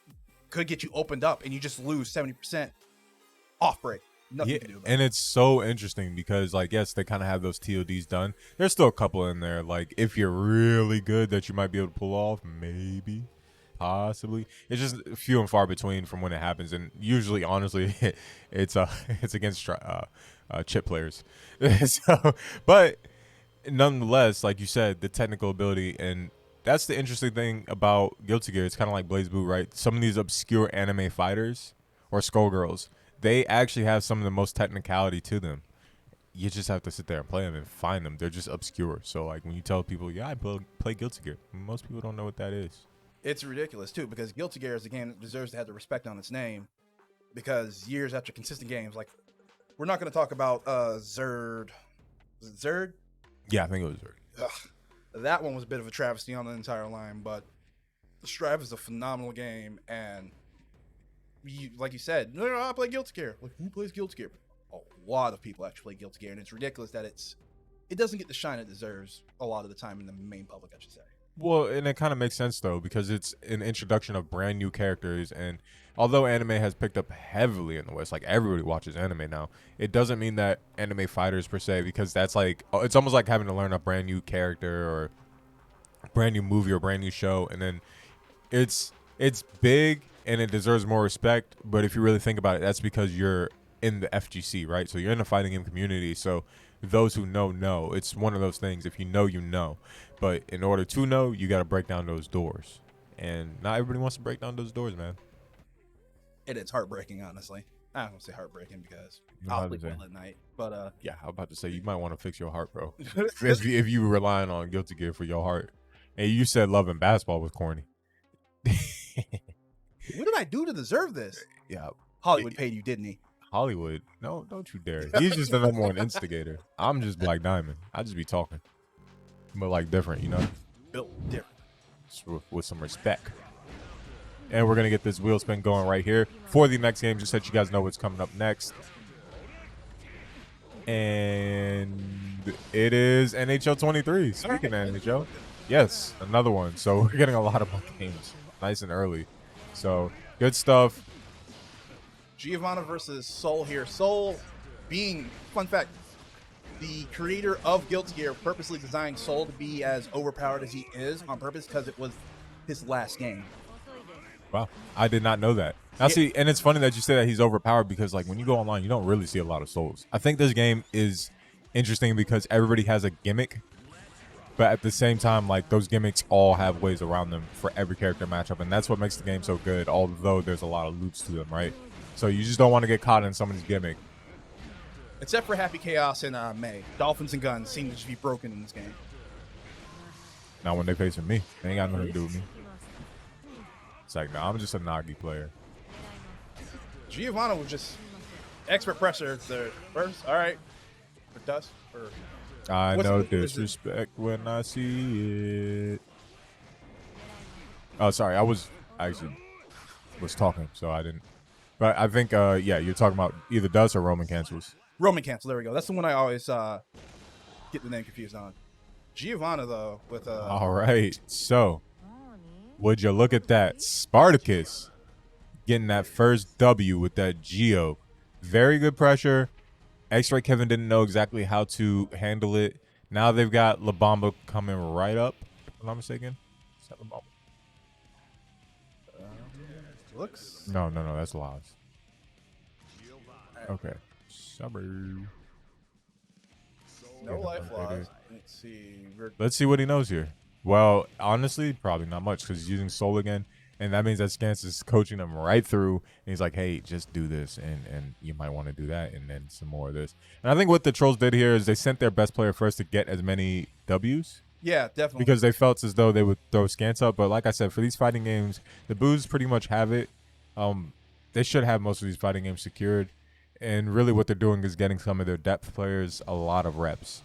could get you opened up and you just lose 70% off break. Nothing to do about it.
And it's so interesting because, like, yes, they kind of have those TODs done. There's still a couple in there, like, if you're really good that you might be able to pull off, maybe, possibly. It's just few and far between from when it happens, and usually, honestly, it's against chip players. So, but nonetheless, like you said, the technical ability, and that's the interesting thing about Guilty Gear. It's kind of like BlazBlue, right? Some of these obscure anime fighters or Skullgirls, they actually have some of the most technicality to them. You just have to sit there and play them and find them. They're just obscure. So, like, when you tell people, yeah, I play Guilty Gear, most people don't know what that is.
It's ridiculous, too, because Guilty Gear is a game that deserves to have the respect on its name because years after consistent games, like, we're not going to talk about Zerd. Was it Zerd?
Yeah, I think it was Zerd.
Ugh. That one was a bit of a travesty on the entire line, but Strive is a phenomenal game, and like you said, no, I play Guilty Gear. Like, who plays Guilty Gear? A lot of people actually play Guilty Gear, and it's ridiculous that it doesn't get the shine it deserves a lot of the time in the main public, I should say.
Well, and it kind of makes sense, though, because it's an introduction of brand new characters. And although anime has picked up heavily in the West, like everybody watches anime now, it doesn't mean that anime fighters per se, because that's like, it's almost like having to learn a brand new character or a brand new movie or a brand new show. And then it's big and it deserves more respect. But if you really think about it, that's because you're in the FGC, right? So you're in the fighting game community. So those who know. It's one of those things. If you know, you know. But in order to know, you got to break down those doors. And not everybody wants to break down those doors, man.
It is heartbreaking, honestly. I don't want to say heartbreaking because I'll sleep well at night. But
yeah, I'm about to say you might want to fix your heart, bro. if you were relying on Guilty Gear for your heart. And you said Love and Basketball was corny.
What did I do to deserve this?
Yeah.
Hollywood paid you, didn't he?
Hollywood? No, don't you dare. He's just the number one instigator. I'm just Black Diamond. I just be talking. But like different, you know?
Built different.
with some respect. And we're going to get this wheel spin going right here for the next game, just so you guys know what's coming up next. And it is NHL 23. Speaking of NHL, yes, another one. So we're getting a lot of games nice and early. So good stuff.
Giovanna versus Soul here. Soul being, fun fact, the creator of Guilty Gear purposely designed Soul to be as overpowered as he is on purpose because it was his last game.
Wow, I did not know that. Now see, and it's funny that you say that he's overpowered because like when you go online, you don't really see a lot of souls. I think this game is interesting because everybody has a gimmick, but at the same time, like those gimmicks all have ways around them for every character matchup, and that's what makes the game so good. Although there's a lot of loops to them, right? So you just don't want to get caught in somebody's gimmick.
Except for Happy Chaos and May. Dolphins and Guns seem to just be broken in this game.
Now when they facing me, they ain't got nothing to do with me. It's like, no, I'm just a Nagi player.
Giovanna was just expert presser the first. All right. For Dust.
I
What's-
know
what is it?
disrespect when I see it. Oh, sorry. I actually was talking, so I didn't. But I think, yeah, you're talking about either Dust or Roman cancels.
Roman Cancel. There we go. That's the one I always get the name confused on. Giovanna, though, with
All right. So, would you look at that? Spartacus getting that first W with that Geo. Very good pressure. X-Ray Kevin didn't know exactly how to handle it. Now they've got La Bamba coming right up. If I'm not mistaken. Is that La Bamba?
looks.
No, that's Laz. Okay. Sorry.
No life loss. Let's see.
Let's see what he knows here. Well, honestly, probably not much because he's using Soul again. And that means that Scans is coaching him right through. And he's like, hey, just do this. And you might want to do that. And then some more of this. And I think what the Trollz did here is they sent their best player first to get as many Ws.
Yeah, definitely.
Because they felt as though they would throw Scans up. But like I said, for these fighting games, the Buus pretty much have it. They should have most of these fighting games secured. And really what they're doing is getting some of their depth players a lot of reps.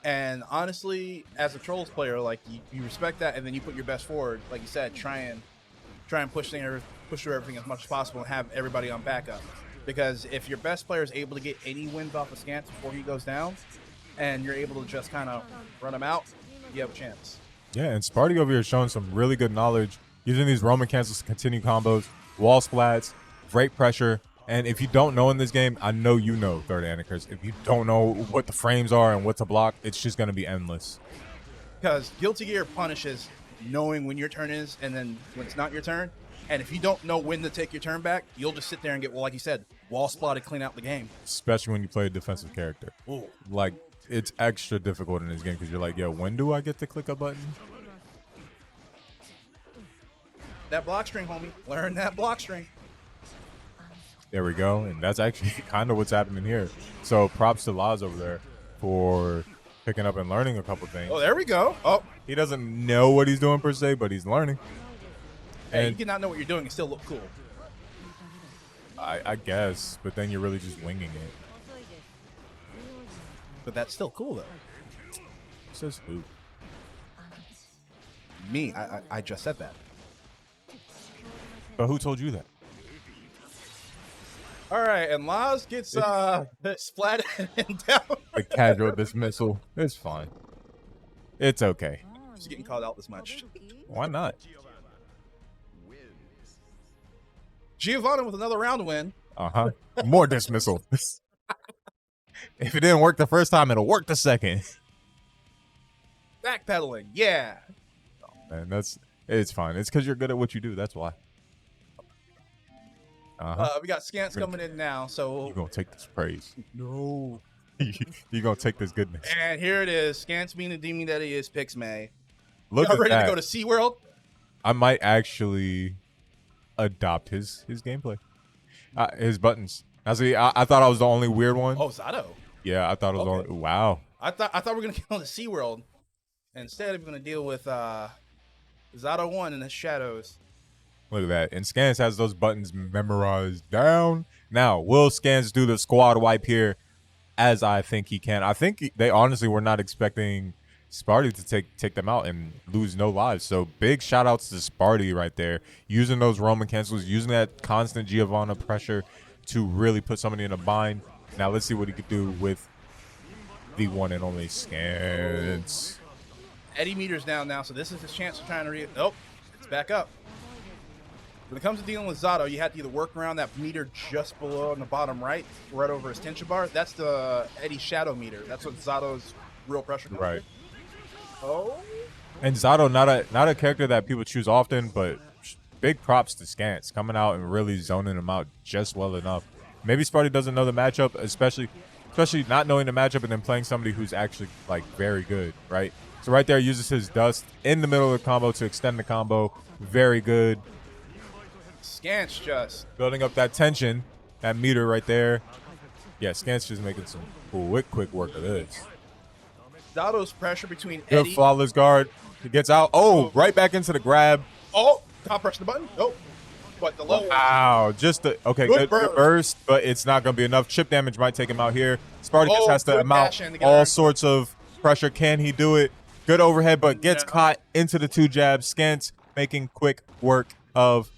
And honestly, as a Trollz player, like you respect that, and then you put your best forward. Like you said, try and push through everything as much as possible and have everybody on backup. Because if your best player is able to get any wins off of Scans before he goes down, and you're able to just kind of run him out, you have a chance.
Yeah, and Sparty over here is showing some really good knowledge, using these Roman cancels to continue combos, wall splats, great pressure. And if you don't know in this game, I know you know, Third Anarchist. If you don't know what the frames are and what to block, it's just going to be endless.
Because Guilty Gear punishes knowing when your turn is and then when it's not your turn. And if you don't know when to take your turn back, you'll just sit there and get, well, like you said, wall spotted, clean out the game.
Especially when you play a defensive character.
Ooh.
Like, it's extra difficult in this game because you're like, yo, when do I get to click a button?
That block string, homie. Learn that block string.
There we go. And that's actually kind of what's happening here. So props to Laz over there for picking up and learning a couple things.
Oh, there we go. Oh,
He doesn't know what he's doing per se, but he's learning.
hey, you
And
cannot know what you're doing and still look cool.
I guess, but then you're really just winging it.
But that's still cool, though.
Says who?
Me, I just said that.
But who told you that?
All right, and Laz gets splat and down.
A casual dismissal. It's fine. It's okay.
Just getting called out this much.
Why not?
Giovanna with another round win.
Uh-huh. More dismissal. If it didn't work the first time, it'll work the second.
Backpedaling, yeah.
And it's fine. It's because you're good at what you do. That's why. Uh-huh.
We got Scants coming in now, so
You're going to take this praise.
no.
You're going to take this goodness.
And here it is. Scants being the demon that he is, picks May.
Look
Y'all
at
ready
that.
to go to SeaWorld?
I might actually adopt his gameplay. His buttons. I see. I thought I was the only weird one.
Oh, Zato.
Yeah, I thought it was
Okay.
only. Wow.
I thought we were gonna go to SeaWorld. Instead, we're gonna deal with Zato 1 in the shadows.
Look at that. And Scans has those buttons memorized down. Now, will Scans do the squad wipe here as I think he can? I think they honestly were not expecting Sparty to take them out and lose no lives. So big shout outs to Sparty right there, using those Roman cancels, using that constant Giovanna pressure to really put somebody in a bind. Now let's see what he could do with the one and only Scans.
Eddie meter's down now, so this is his chance of trying to nope, it's back up. When it comes to dealing with Zato, you have to either work around that meter just below on the bottom right over his tension bar. That's the Eddie shadow meter. That's what Zato's real pressure comes
Right.
with. Oh.
And Zato, not a character that people choose often, but big props to Scans coming out and really zoning him out just well enough. Maybe Sparty doesn't know the matchup, especially not knowing the matchup and then playing somebody who's actually like very good, right? So right there, uses his dust in the middle of the combo to extend the combo. Very good.
Scans just
Building up that tension, that meter right there. Yeah, Scans just making some quick work of this.
Zato's pressure between
Good
Eddie.
flawless guard. He gets out. Oh, right back into the grab.
Oh, top press the button. Nope. But the low.
Wow, just the okay,
Good
good burst, but it's not gonna be enough. Chip damage might take him out here. Sparty just has to
good
mount
dash in to get
all
her.
sorts of pressure. Can he do it? Good overhead, but gets caught into the two jabs. Scans making quick work of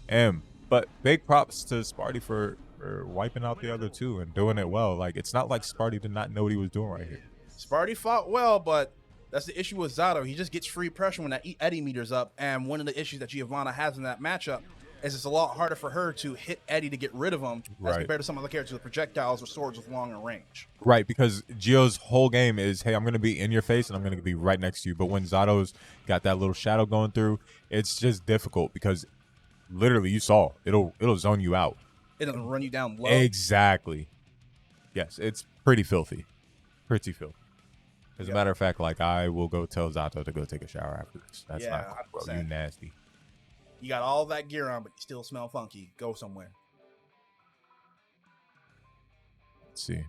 him. But big props to Sparty for wiping out the other two and doing it well. Like, it's not like Sparty did not know what he was doing right here.
Sparty fought well, but that's the issue with Zato. He just gets free pressure when that Eddie meter's up. And one of the issues that Giovanna has in that matchup is it's a lot harder for her to hit Eddie to get rid of him as
Right.
compared to some other characters with projectiles or swords with longer range.
Right, because Gio's whole game is, hey, I'm going to be in your face and I'm going to be right next to you. But when Zato's got that little shadow going through, it's just difficult because literally you saw it'll zone you out.
It doesn't run you down low.
Exactly. Yes, it's pretty filthy. Pretty filthy. As a matter of fact, like, I will go tell Zato to go take a shower after this. That's
Yeah,
not cool, bro. You
100%.
nasty.
You got all that gear on, but you still smell funky. Go somewhere.
Let's see.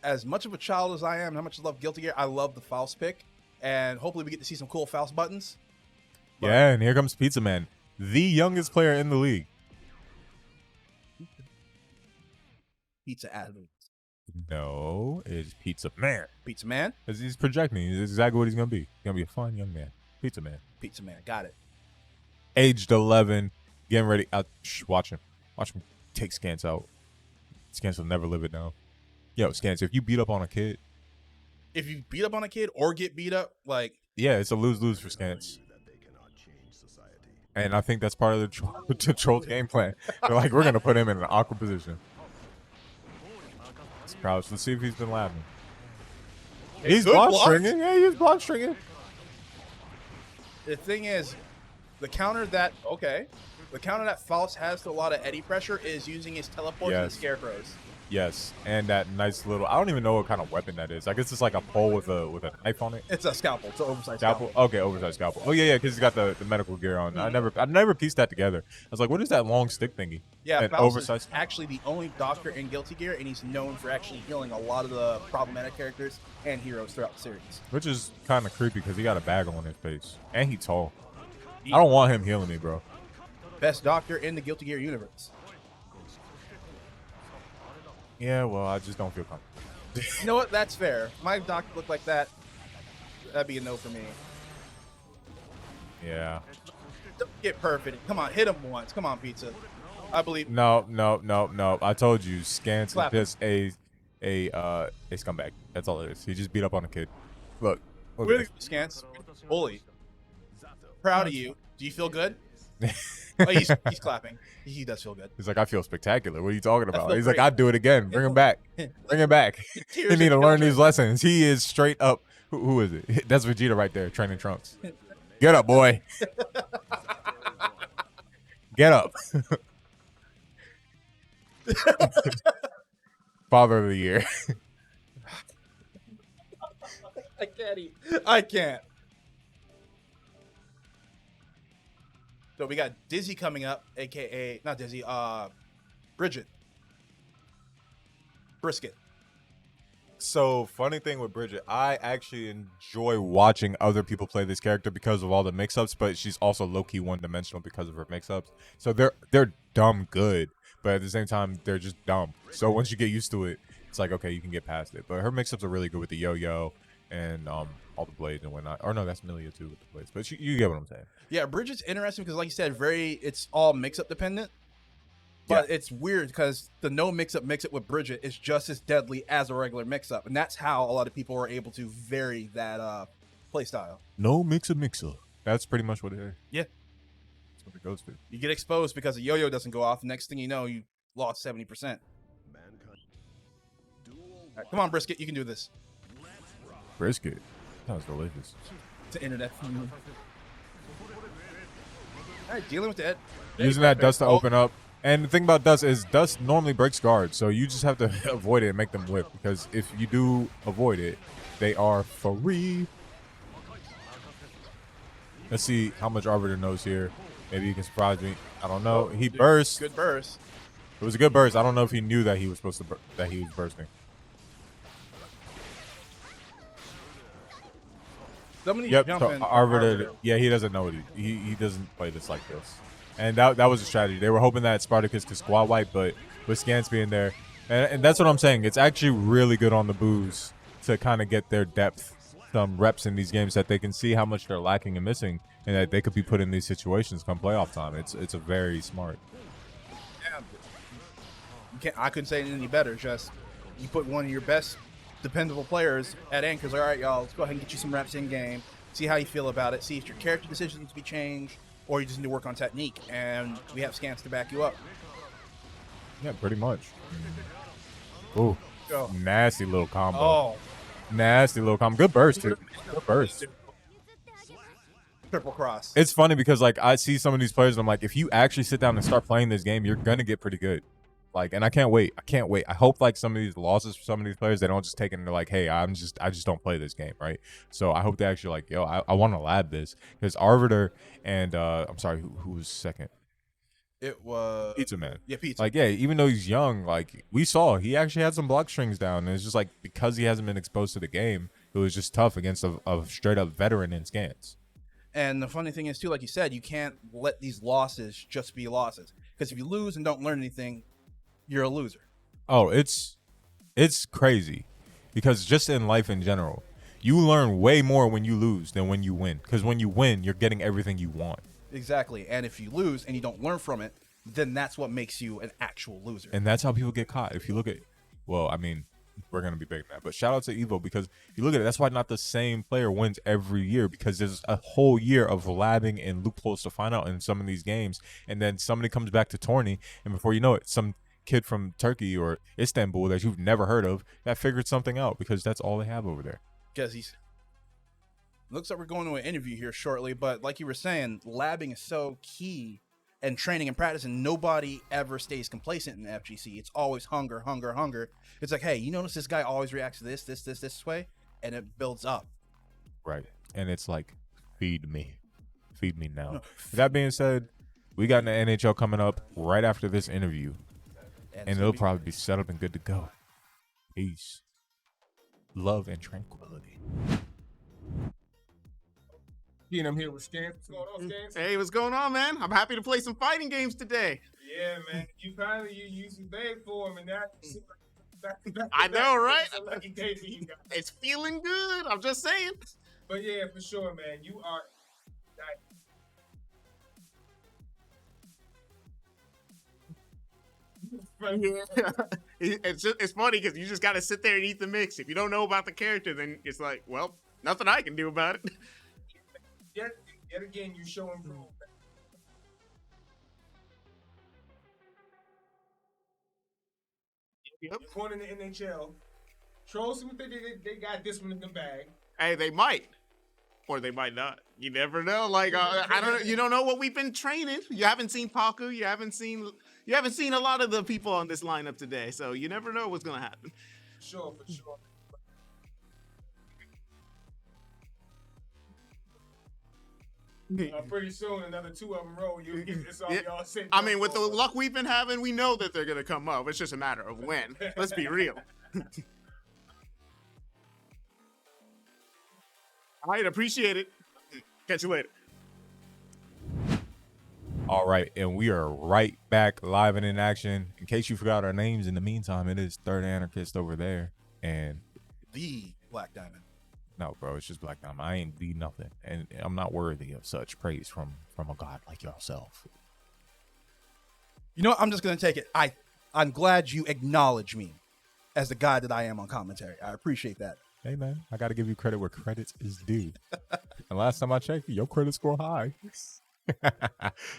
As much of a child as I am, how much I love Guilty Gear, I love the Faust pick. And hopefully we get to see some cool Faust buttons.
Yeah, and here comes Pizza Man, the youngest player in the league.
Pizza Advent.
No, it's Pizza Man.
Pizza Man?
As he's projecting, he's exactly what he's going to be. He's going to be a fun young man. Pizza Man.
Pizza Man. Got it.
Aged 11, getting ready. Watch him. Watch him take Scans out. Scans will never live it down. Yo, Scans, if you beat up on a kid,
If you beat up on a kid or get beat up, like,
yeah, it's a lose-lose for Scans. And I think that's part of the Trollz game plan. They're like, we're going to put him in an awkward position. Crouch. Let's see if he's been laughing. He's
good
block
block.
stringing. Yeah, he's block stringing.
the thing is, the counter that Faust has to a lot of Eddie pressure is using his teleport and
Yes.
the scarecrows.
Yes, and that nice little, I don't even know what kind of weapon that is. I guess it's like a pole with a knife on it.
It's a scalpel. It's an oversized
Scalpel?
scalpel.
Okay, oversized scalpel. Oh yeah, because he's got the medical gear on. I never pieced that together. I was like, what is that long stick thingy?
Yeah,
And
Faust
oversized.
is actually the only doctor in Guilty Gear, and he's known for actually healing a lot of the problematic characters and heroes throughout the series.
Which is kind of creepy because he got a bag on his face. And he tall. I don't want him healing me, bro.
Best doctor in the Guilty Gear universe.
Yeah, well, I just don't feel comfortable.
You know what? That's fair. My doctor looked like that. That'd be a no for me.
Yeah.
Don't get perfect. Come on, hit him once. Come on, Pizza. I believe.
No. I told you, Scans
Slap
is just a scumbag. That's all it is. He just beat up on a kid. Look at
Really,
this.
Scans. Bully. Proud of you. Do you feel good? Oh, he's clapping. He does feel good.
He's like, I feel spectacular. What are you talking about?
feel
He's like,
great.
I'd do it again. Bring him back. Bring him back.
Tears
You need to
in
learn
children.
these lessons. He is straight up. Who is it? That's Vegeta right there, training Trunks. Get up, boy. Get up. Father of the year.
I can't eat. I can't. So we got Dizzy coming up, aka not Dizzy, Bridget. Brisket.
So, funny thing with Bridget, I actually enjoy watching other people play this character because of all the mix-ups, but she's also low-key one-dimensional because of her mix-ups. So they're dumb good, but at the same time, they're just dumb. So once you get used to it, it's like, okay, you can get past it. But her mix-ups are really good with the yo-yo and all the blades and whatnot. Or no, that's Milia too with the blades. But you get what I'm saying.
Yeah, Bridget's interesting because, like you said, it's all mix-up dependent. But it's weird because the no mix-up with Bridget is just as deadly as a regular mix-up. And that's how a lot of people are able to vary that play style.
No mix-up. That's pretty much what it is.
Yeah.
That's what it goes to.
You get exposed because the yo-yo doesn't go off. Next thing you know, you lost 70%. Right, come on, Brisket, you can do this.
Brisket. That was delicious.
It's an internet. All right, dealing with that.
Using that dust to open up. And the thing about dust is dust normally breaks guards, so you just have to avoid it and make them whip. Because if you do avoid it, they are free. Let's see how much Arbiter knows here. Maybe he can surprise me. I don't know. He burst.
Good burst.
It was a good burst. I don't know if he knew that he was supposed to that he was bursting. Yep. So Arbiter, yeah, he doesn't know it. He doesn't play this like this. And that was a strategy. They were hoping that Spartacus could squad wipe, but with Scans being there, and that's what I'm saying. It's actually really good on the Buus to kind of get their depth, some reps in these games that they can see how much they're lacking and missing, and that they could be put in these situations come playoff time. It's a very smart.
Yeah. I couldn't say it any better. Just you put one of your best dependable players at anchors. All right, y'all, let's go ahead and get you some reps in game. See how you feel about it. See if your character decisions need to be changed, or you just need to work on technique. And we have Scans to back you up.
Yeah, pretty much. Ooh, nasty little combo.
Oh,
nasty little combo. Good burst, too. Good burst.
Triple cross.
It's funny because like I see some of these players, and I'm like, if you actually sit down and start playing this game, you're gonna get pretty good. Like, and I can't wait. I hope like some of these losses for some of these players, they don't just take it and they're like, hey, I just don't play this game, right? So I hope they actually like, yo, I want to lab this because Arbiter and I'm sorry, who was second?
It was
Pizza Man.
Yeah, Pizza.
Like, yeah, even though he's young, like we saw, he actually had some block strings down, and it's just like because he hasn't been exposed to the game, it was just tough against a straight up veteran in Scans.
And the funny thing is too, like you said, you can't let these losses just be losses because if you lose and don't learn anything, you're a loser.
Oh, it's crazy because just in life in general, you learn way more when you lose than when you win. Because when you win, you're getting everything you want.
Exactly. And if you lose and you don't learn from it, then that's what makes you an actual loser.
And that's how people get caught. If you look at, well, I mean, we're going to be big in that. But shout out to Evo because if you look at it, that's why not the same player wins every year because there's a whole year of labbing and loopholes to find out in some of these games. And then somebody comes back to tourney, and before you know it, some kid from Turkey or Istanbul that you've never heard of that figured something out because that's all they have over there.
Because looks like we're going to an interview here shortly, but like you were saying, labbing is so key and training and practice, and nobody ever stays complacent in the FGC. It's always hunger. It's like, hey, you notice this guy always reacts to this way, and it builds up.
Right. And it's like, feed me now. That being said, we got an NHL coming up right after this interview. And it'll probably be set up and good to go. Peace. Love and tranquility.
I'm here with Scans. What's going on, Scans?
Hey, what's going on, man? I'm happy to play some fighting games today.
Yeah, man. You finally used to beg for him, and now
I know, right?
It's a lucky day for you guys.
It's feeling good. I'm just saying.
But yeah, for sure, man. You are.
It's funny because you just got to sit there and eat the mix. If you don't know about the character, then it's like, well, nothing I can do about it.
Yet again, you show improvement.
Yep.
Going in the NHL. Trollz, they got this one in the bag.
Hey, they might. Or they might not. You never know. Like I don't. You don't know what we've been training. You haven't seen Paku. You haven't seen a lot of the people on this lineup today. So you never know what's gonna happen.
For sure. Pretty soon, another two of them roll. It's all y'all sitting.
I mean, with the luck we've been having, we know that they're gonna come up. It's just a matter of when. Let's be real. All right, appreciate it. Catch you later.
All right, and we are right back live and in action. In case you forgot our names, in the meantime, it is Third Anarchist over there, and
The Black Diamond.
no, bro, it's just Black Diamond. I ain't be nothing, and I'm not worthy of such praise from a god like yourself.
You know what? I'm just gonna take it. I'm glad you acknowledge me as the guy that I am on commentary. I appreciate that.
Hey, man, I got to give you credit where credit is due. And last time I checked, your credit score high.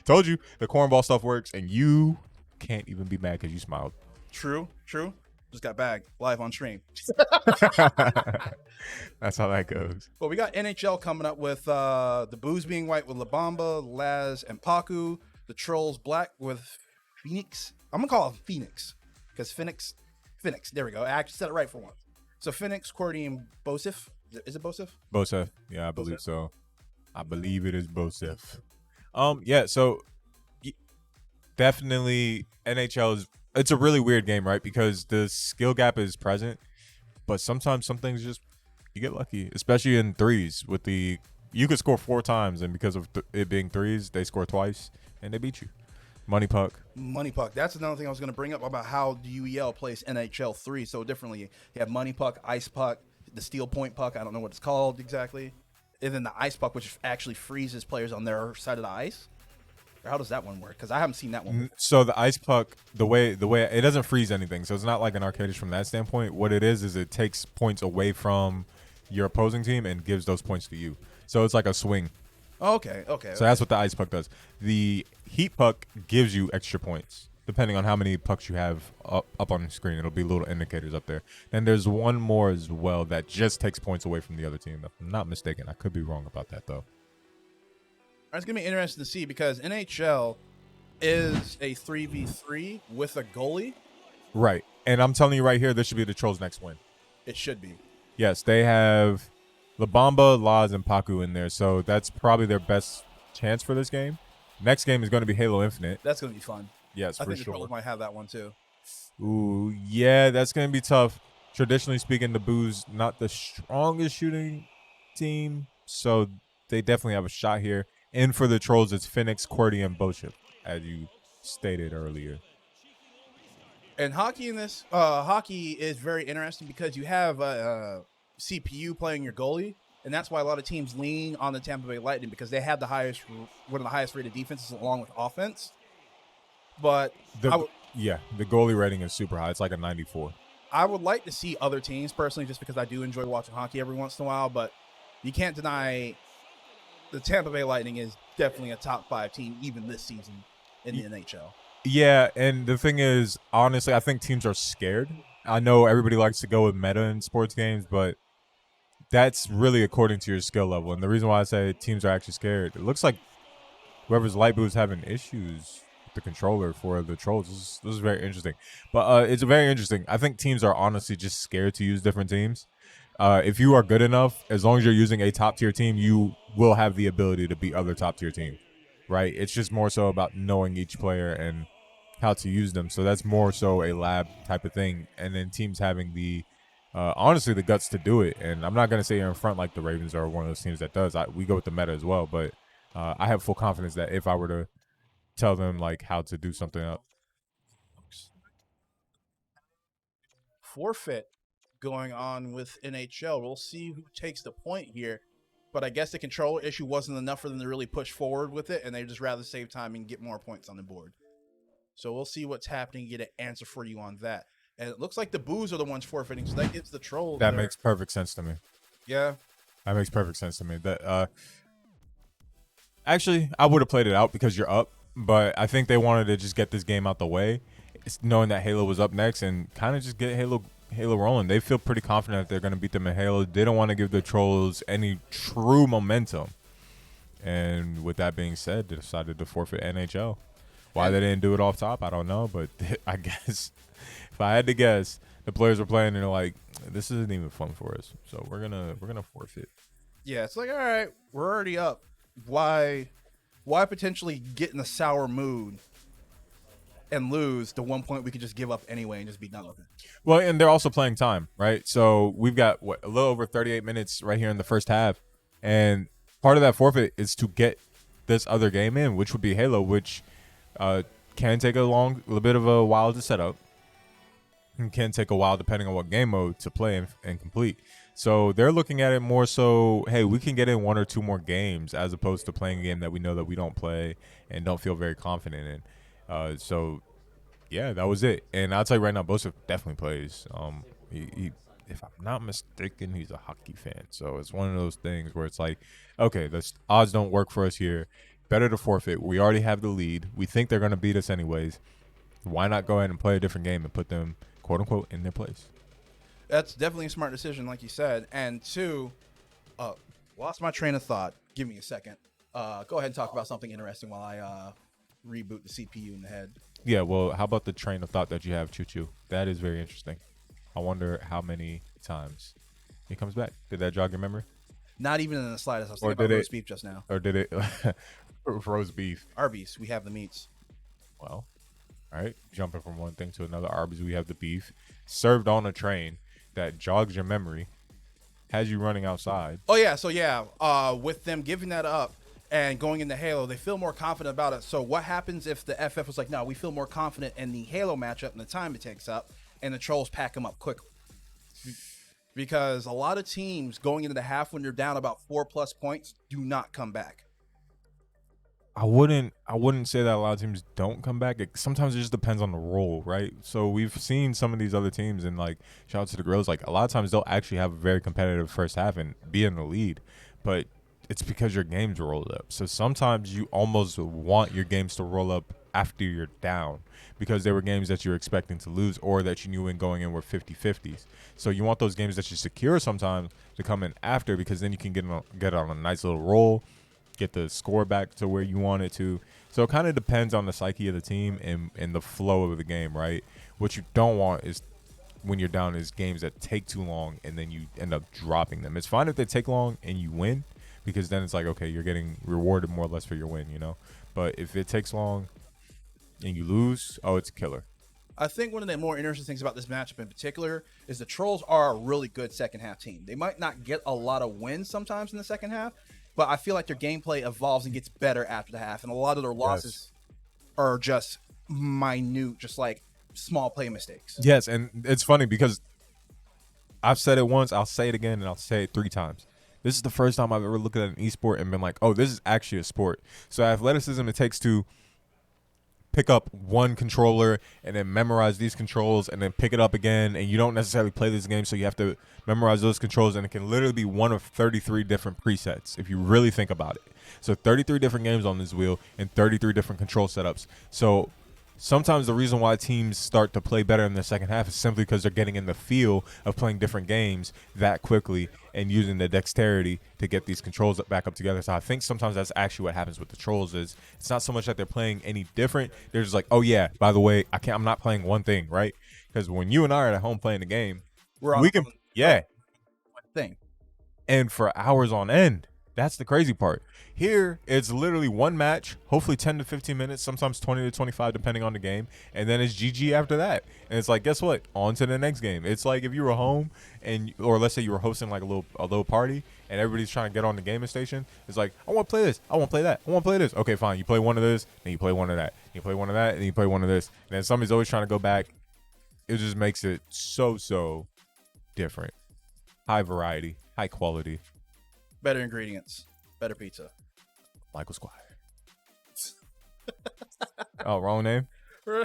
Told you the cornball stuff works, and you can't even be mad because you smiled.
True. Just got bagged live on stream.
That's how that goes.
But we got NHL coming up with the Buus being white with La Bamba, Laz, and Paku. The Trollz black with Phoenix. I'm gonna call it Phoenix because Phoenix. There we go. I actually said it right for once. So Phoenix, Cordy, and Bosif. Is it Bosif?
Bosef. Yeah, I believe so. I believe it is Bosef. Yeah, so definitely NHL is, it's a really weird game, right? Because the skill gap is present, but sometimes some things just, you get lucky, especially in threes with the, you could score 4 times, and because of it being threes, they score twice and they beat you. Money puck.
That's another thing I was going to bring up about how the UEL plays NHL 3 so differently. You have money puck, ice puck, the steel point puck. I don't know what it's called exactly. And then the ice puck, which actually freezes players on their side of the ice. Or how does that one work? Because I haven't seen that one before.
So the ice puck, the way it doesn't freeze anything. So it's not like an arcadish from that standpoint. What it is it takes points away from your opposing team and gives those points to you. So it's like a swing.
Okay.
So that's what the ice puck does. The heat puck gives you extra points depending on how many pucks you have up on the screen. It'll be little indicators up there. Then there's one more as well that just takes points away from the other team. If I'm not mistaken. I could be wrong about that though.
It's going to be interesting to see because NHL is a 3v3 with a goalie.
Right. And I'm telling you right here, this should be the Trollz' next win.
It should be.
Yes, they have La Bamba, Laz, and Paku in there. So that's probably their best chance for this game. Next game is going to be Halo Infinite.
That's going to be fun.
Yes,
I
for
think the
sure.
Trollz might have that one too.
Ooh, yeah, that's going to be tough. Traditionally speaking, the Buus not the strongest shooting team, so they definitely have a shot here. And for the Trollz, it's Phoenix, Cordy, and Boship, as you stated earlier.
And hockey in this, hockey is very interesting because you have CPU playing your goalie, and that's why a lot of teams lean on the Tampa Bay Lightning because they have one of the highest rated defenses along with offense. But
the goalie rating is super high. It's like a 94.
I would like to see other teams personally, just because I do enjoy watching hockey every once in a while. But you can't deny the Tampa Bay Lightning is definitely a top 5 team even this season in the NHL.
Yeah, and the thing is, honestly, I think teams are scared. I know everybody likes to go with meta in sports games, but that's really according to your skill level. And the reason why I say teams are actually scared, it looks like whoever's light blue is having issues with the controller for the Trollz. This is very interesting. But it's very interesting. I think teams are honestly just scared to use different teams. If you are good enough, as long as you're using a top-tier team, you will have the ability to beat other top-tier teams, right? It's just more so about knowing each player and how to use them. So that's more so a lab type of thing. And then teams having the, honestly, the guts to do it. And I'm not going to say you're in front like the Ravens are one of those teams that does. We go with the meta as well. But I have full confidence that if I were to tell them like how to do something else.
Forfeit going on with NHL. We'll see who takes the point here. But I guess the control issue wasn't enough for them to really push forward with it, and they'd just rather save time and get more points on the board. So we'll see what's happening, get an answer for you on that. And it looks like the Buus are the ones forfeiting, so that gives the Trollz.
That makes perfect sense to me.
Yeah.
That makes perfect sense to me. That actually, I would have played it out because you're up, but I think they wanted to just get this game out the way, knowing that Halo was up next, and kind of just get Halo rolling. They feel pretty confident that they're going to beat them in Halo. They don't want to give the Trollz any true momentum. And with that being said, they decided to forfeit NHL. Why they didn't do it off top, I don't know. But I guess if I had to guess, the players were playing and they're like, this isn't even fun for us. So we're gonna forfeit.
Yeah, it's like, all right, we're already up. Why potentially get in a sour mood and lose the 1 point we could just give up anyway and just be done with it?
Well, and they're also playing time, right? So we've got a little over 38 minutes right here in the first half, and part of that forfeit is to get this other game in, which would be Halo, which can take a little bit of a while to set up. And can take a while depending on what game mode to play and complete. So they're looking at it more so, hey, we can get in 1 or 2 more games as opposed to playing a game that we know that we don't play and don't feel very confident in. So, yeah, that was it. And I'll tell you right now, Buus definitely plays. He, if I'm not mistaken, he's a hockey fan. So it's one of those things where it's like, okay, the odds don't work for us here. Better to forfeit. We already have the lead. We think they're going to beat us anyways. Why not go ahead and play a different game and put them, quote unquote, in their place?
That's definitely a smart decision, like you said. And 2, lost my train of thought. Give me a second. Go ahead and talk about something interesting while I reboot the CPU in the head.
Yeah, well, how about the train of thought that you have, Choo Choo? That is very interesting. I wonder how many times he comes back. Did that jog your memory?
Not even in the slightest. I was thinking
Or
about
did
roast
it-
beef just now.
Or did it roast beef?
Arby's, we have the meats.
Well, all right, jumping from one thing to another. Arby's, we have the beef served on a train that jogs your memory, has you running outside.
Oh yeah, so yeah, with them giving that up and going into Halo, they feel more confident about it. So what happens if the FF was like, no, we feel more confident in the Halo matchup and the time it takes up, and the Trolls pack them up quickly? Because a lot of teams going into the half when you're down about 4+ points do not come back.
I wouldn't say that a lot of teams don't come back. Sometimes it just depends on the role, right? So we've seen some of these other teams, and like shout out to the Grills, like a lot of times they'll actually have a very competitive first half and be in the lead, but it's because your games rolled up. So sometimes you almost want your games to roll up after you're down because they were games that you're expecting to lose or that you knew going in were 50-50s. So you want those games that you secure sometimes to come in after, because then you can get on a nice little roll, get the score back to where you want it to. So it kind of depends on the psyche of the team and the flow of the game, right? What you don't want is when you're down is games that take too long and then you end up dropping them. It's fine if they take long and you win, because then it's like, okay, you're getting rewarded more or less for your win, you know? But if it takes long and you lose, oh, it's a killer.
I think one of the more interesting things about this matchup in particular is the Trolls are a really good second half team. They might not get a lot of wins sometimes in the second half, but I feel like their gameplay evolves and gets better after the half. And a lot of their losses are just minute, just like small play mistakes.
Yes, and it's funny because I've said it once, I'll say it again, and I'll say it 3 times. This is the first time I've ever looked at an esport and been like, oh, this is actually a sport. So athleticism it takes to pick up one controller and then memorize these controls and then pick it up again, and you don't necessarily play this game, so you have to memorize those controls, and it can literally be one of 33 different presets if you really think about it. So 33 different games on this wheel and 33 different control setups. So sometimes the reason why teams start to play better in the second half is simply because they're getting in the feel of playing different games that quickly and using the dexterity to get these controls back up together. So I think sometimes that's actually what happens with the Trolls is it's not so much that they're playing any different. They're just like, oh yeah, by the way, I'm not playing one thing, right? Because when you and I are at home playing the game, we can one
thing.
And for hours on end. That's the crazy part. Here, it's literally one match, hopefully 10 to 15 minutes, sometimes 20 to 25, depending on the game. And then it's GG after that. And it's like, guess what? On to the next game. It's like if you were home or let's say you were hosting like a little party and everybody's trying to get on the gaming station. It's like, I want to play this. I want to play that. I want to play this. Okay, fine. You play one of this, then you play one of that. You play one of that, and then you play one of this. And then somebody's always trying to go back. It just makes it so different. High variety, high quality.
Better ingredients, better pizza.
Michael Squire. Oh, wrong name?
All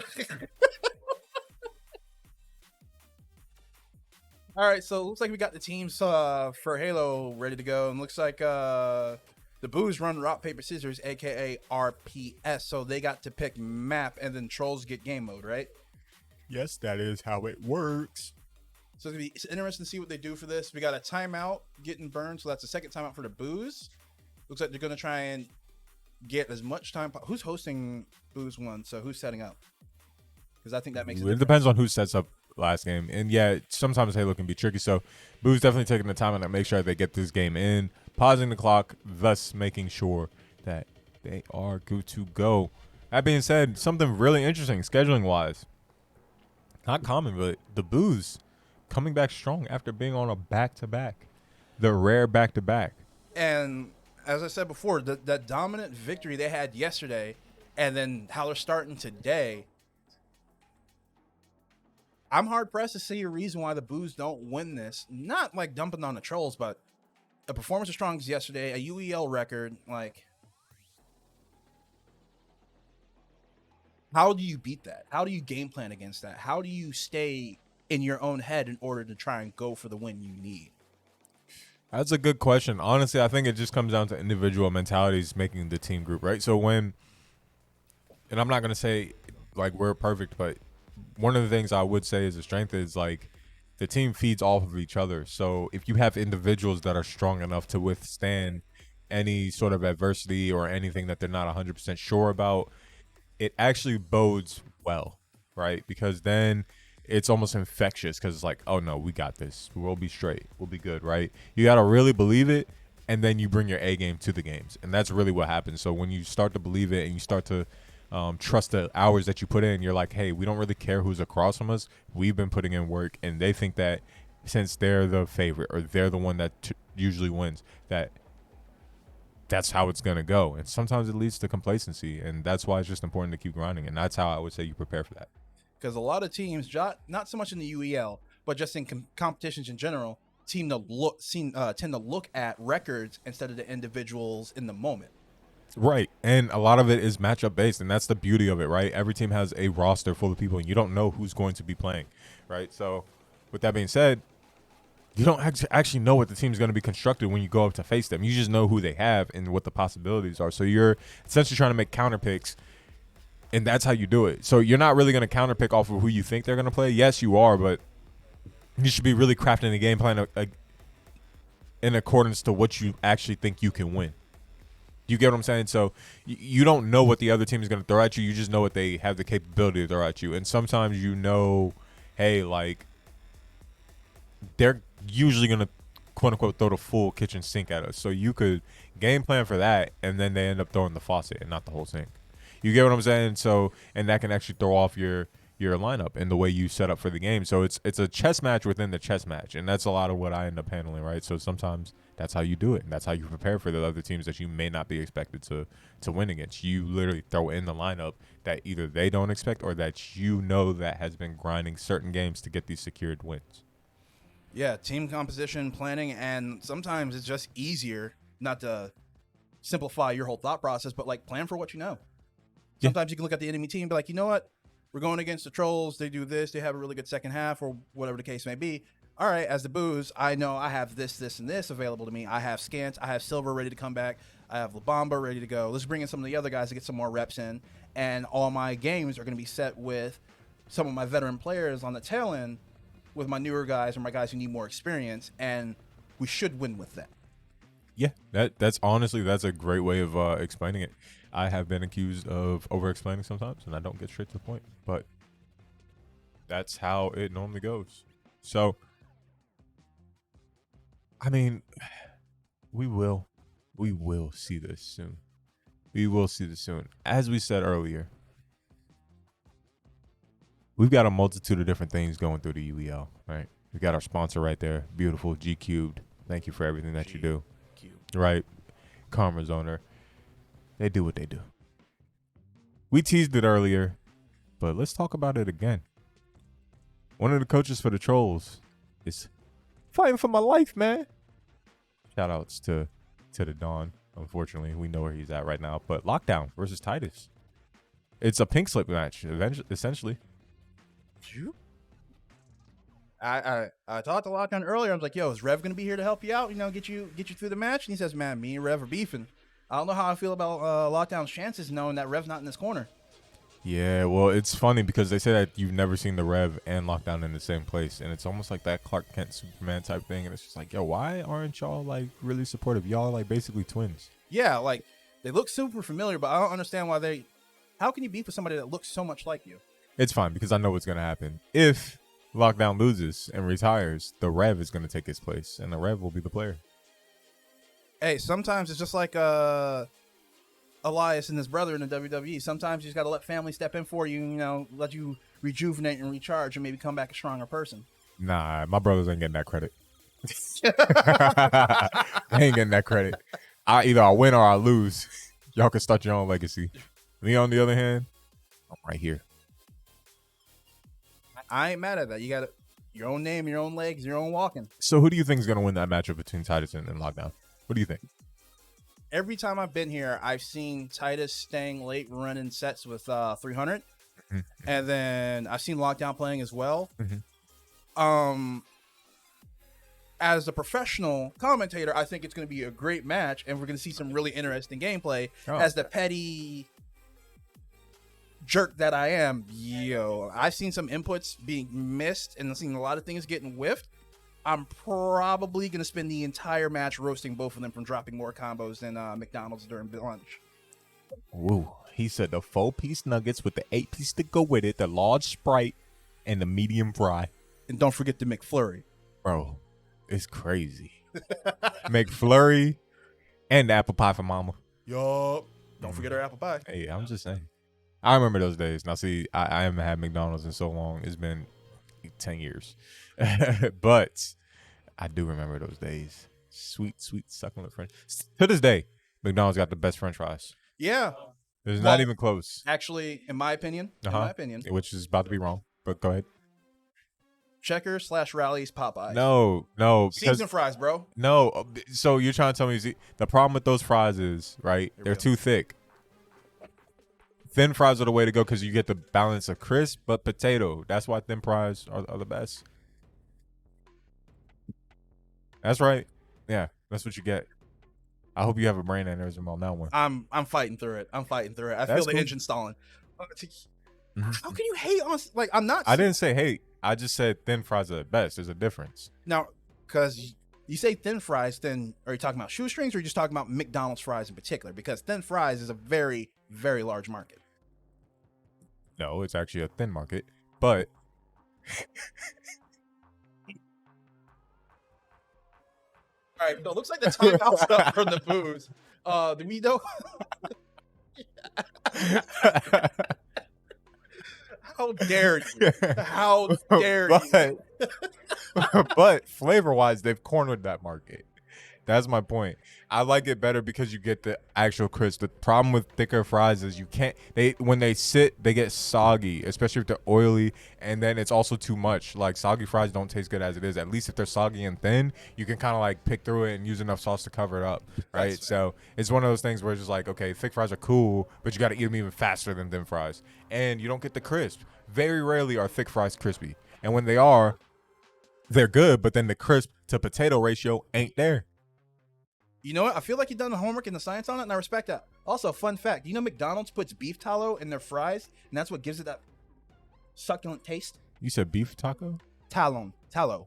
right, so it looks like we got the teams for Halo ready to go. And looks like the Buus run rock, paper, scissors, a.k.a. RPS. So they got to pick map, and then Trolls get game mode, right?
Yes, that is how it works.
So it's interesting to see what they do for this. We got a timeout getting burned, so that's the second timeout for the Buus. Looks like they're going to try and get as much time. Who's hosting Buus 1? So who's setting up? Because I think that makes
it depends on who sets up last game. And yeah, sometimes Halo can be tricky. So Buus definitely taking the time to make sure they get this game in, pausing the clock, thus making sure that they are good to go. That being said, something really interesting scheduling-wise. Not common, but the Buus coming back strong after being on a back-to-back. The rare back-to-back.
And as I said before, that dominant victory they had yesterday, and then how they're starting today. I'm hard pressed to see a reason why the Buus don't win this. Not like dumping on the Trollz, but a performance as strong as yesterday, a UEL record. Like, how do you beat that? How do you game plan against that? How do you stay in your own head in order to try and go for the win you need?
That's a good question. Honestly, I think it just comes down to individual mentalities making the team group, right? So and I'm not going to say like we're perfect, but one of the things I would say is a strength is like the team feeds off of each other. So if you have individuals that are strong enough to withstand any sort of adversity or anything that they're not 100% sure about, it actually bodes well, right? Because then it's almost infectious because it's like, oh no, we got this. We'll be straight. We'll be good, right? You got to really believe it, and then you bring your A game to the games. And that's really what happens. So when you start to believe it and you start to trust the hours that you put in, you're like, hey, we don't really care who's across from us. We've been putting in work, and they think that since they're the favorite or they're the one that usually wins, that's how it's going to go. And sometimes it leads to complacency, and that's why it's just important to keep grinding. And that's how I would say you prepare for that.
Because a lot of teams, not so much in the UEL, but just in competitions in general, tend to look at records instead of the individuals in the moment.
Right. And a lot of it is matchup based, and that's the beauty of it, right? Every team has a roster full of people, and you don't know who's going to be playing, right? So with that being said, you don't actually know what the team's going to be constructed when you go up to face them. You just know who they have and what the possibilities are. So you're essentially trying to make counter picks, and that's how you do it. So you're not really going to counter pick off of who you think they're going to play. Yes, you are, but you should be really crafting a game plan in accordance to what you actually think you can win. You get what I'm saying? So you don't know what the other team is going to throw at you. You just know what they have the capability to throw at you. And sometimes you know, hey, like, they're usually going to, quote-unquote, throw the full kitchen sink at us. So you could game plan for that, and then they end up throwing the faucet and not the whole sink. You get what I'm saying? So, and that can actually throw off your lineup and the way you set up for the game. So it's a chess match within the chess match, and that's a lot of what I end up handling, right? So sometimes that's how you do it, and that's how you prepare for the other teams that you may not be expected to win against. You literally throw in the lineup that either they don't expect or that you know that has been grinding certain games to get these secured wins.
Yeah, team composition, planning, and sometimes it's just easier not to simplify your whole thought process, but like plan for what you know. Sometimes you can look at the enemy team and be like, you know what? We're going against the Trollz. They do this. They have a really good second half or whatever the case may be. All right, as the Buus, I know I have this, and this available to me. I have Scant. I have Silver ready to come back. I have La Bamba ready to go. Let's bring in some of the other guys to get some more reps in. And all my games are going to be set with some of my veteran players on the tail end with my newer guys or my guys who need more experience. And we should win with that.
Yeah, that's honestly, that's a great way of explaining it. I have been accused of over-explaining sometimes, and I don't get straight to the point. But that's how it normally goes. So, I mean, we will see this soon. We will see this soon. As we said earlier, we've got a multitude of different things going through the UEL, right? We got our sponsor right there, beautiful G Cubed. Thank you for everything that you do. Right? Karma's owner. They do what they do. We teased it earlier, but let's talk about it again. One of the coaches for the Trollz is fighting for my life, man. Shout outs to the Don. Unfortunately, we know where he's at right now. But Lockdown versus Titus. It's a pink slip match, essentially.
I talked to Lockdown earlier. I was like, yo, is Rev going to be here to help you out? You know, get you through the match? And he says, man, me and Rev are beefing. I don't know how I feel about Lockdown's chances knowing that Rev's not in this corner.
Yeah, well, it's funny because they say that you've never seen the Rev and Lockdown in the same place, and it's almost like that Clark Kent Superman type thing, and it's just like, yo, why aren't y'all, like, really supportive? Y'all are, like, basically twins.
Yeah, like, they look super familiar, but I don't understand why how can you beef with somebody that looks so much like you?
It's fine because I know what's going to happen. If Lockdown loses and retires, the Rev is going to take his place, and the Rev will be the player.
Hey, sometimes it's just like Elias and his brother in the WWE. Sometimes you just got to let family step in for you, you know, let you rejuvenate and recharge and maybe come back a stronger person.
Nah, my brothers ain't getting that credit. They ain't getting that credit. Either I win or I lose. Y'all can start your own legacy. Me, on the other hand, I'm right here.
I ain't mad at that. You got your own name, your own legs, your own walking.
So who do you think is going to win that matchup between Titus and Lockdown? What do you think?
Every time I've been here, I've seen Titus staying late running sets with 300.
Mm-hmm.
And then I've seen Lockdown playing as well.
Mm-hmm.
As a professional commentator, I think it's going to be a great match, and we're going to see some really interesting gameplay. As the petty jerk that I am, I've seen some inputs being missed, and I've seen a lot of things getting whiffed. I'm probably going to spend the entire match roasting both of them from dropping more combos than McDonald's during lunch.
Woo. He said the 4-piece nuggets with the 8-piece to go with it, the large Sprite, and the medium fry.
And don't forget the McFlurry.
Bro, it's crazy. McFlurry and the apple pie for mama.
Yup. Don't forget our apple pie.
Hey, I'm just saying. I remember those days. Now, see, I haven't had McDonald's in so long. It's been 10 years. But I do remember those days. Sweet, sweet, succulent French. To this day, McDonald's got the best French fries.
Yeah.
It's not even close.
Actually, in my opinion,
Which is about to be wrong, but go ahead.
Checker/Rally's Popeyes.
No.
Seasoned fries, bro.
No. So you're trying to tell me, the problem with those fries is, right, they're too thick. Thin fries are the way to go because you get the balance of crisp but potato. That's why thin fries are the best. That's right. Yeah, that's what you get. I hope you have a brain aneurysm on that one.
I'm fighting through it. I
That's
feel the
cool.
engine stalling. How can you hate on I'm not?
I didn't say hate. I just said thin fries are the best. There's a difference.
Now, because you say thin fries, then are you talking about shoestrings or are you just talking about McDonald's fries in particular? Because thin fries is a very, very large market.
No, it's actually a thin market, but
All right, so it looks like the timeout's up from the Buus. Do we know? How dare you? How dare you?
But flavor-wise, they've cornered that market. That's my point. I like it better because you get the actual crisp. The problem with thicker fries is when they sit, they get soggy, especially if they're oily, and then it's also too much. Like, soggy fries don't taste good as it is. At least if they're soggy and thin, you can kind of like pick through it and use enough sauce to cover it up, right? So it's one of those things where it's just like, okay, thick fries are cool, but you got to eat them even faster than thin fries. And you don't get the crisp. Very rarely are thick fries crispy. And when they are, they're good, but then the crisp to potato ratio ain't there.
You know what? I feel like you've done the homework and the science on it, and I respect that. Also, fun fact, you know McDonald's puts beef tallow in their fries, and that's what gives it that succulent taste?
You said beef taco?
Tallow.
Tallow.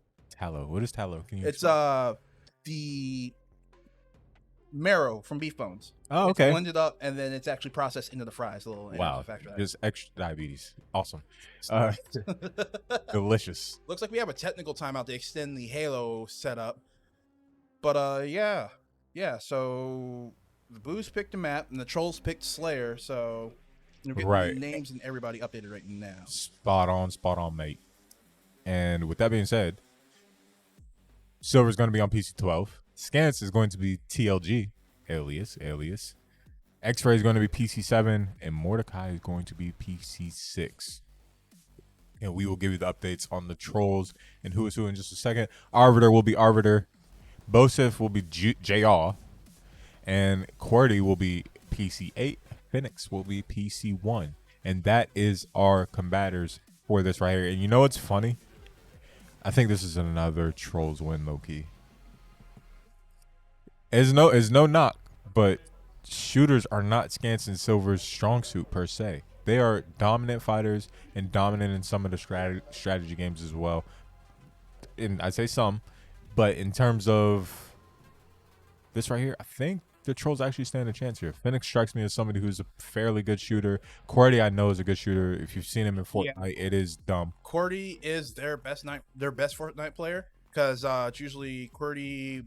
What is tallow? Can you
It's
explain?
the marrow from beef bones.
Oh,
It's
okay.
blended up, and then it's actually processed into the fries. A little
Wow.
factor that.
Just extra diabetes. Awesome. Delicious.
Looks like we have a technical timeout to extend the Halo setup. But yeah, so the Buus picked a map and the Trollz picked Slayer, so we're getting
Right.
the names and everybody updated right now.
Spot on, mate. And with that being said, Silver's going to be on PC12. Scans is going to be TLG, alias. X-Ray is going to be PC7, and Mordecai is going to be PC6. And we will give you the updates on the Trollz and who is who in just a second. Arbiter will be Arbiter. Bosif will be JR. And QWERTY will be PC8. Phoenix will be PC1. And that is our combaters for this right here. And you know what's funny? I think this is another Trollz win, low-key. It's no knock, but shooters are not Skansen Silver's strong suit per se. They are dominant fighters and dominant in some of the strategy games as well. And I say some, but in terms of this right here, I think the Trollz actually stand a chance here. Phoenix strikes me as somebody who's a fairly good shooter. QWERTY I know is a good shooter. If you've seen him in Fortnite, it is dumb.
QWERTY is their best Fortnite player because it's usually QWERTY,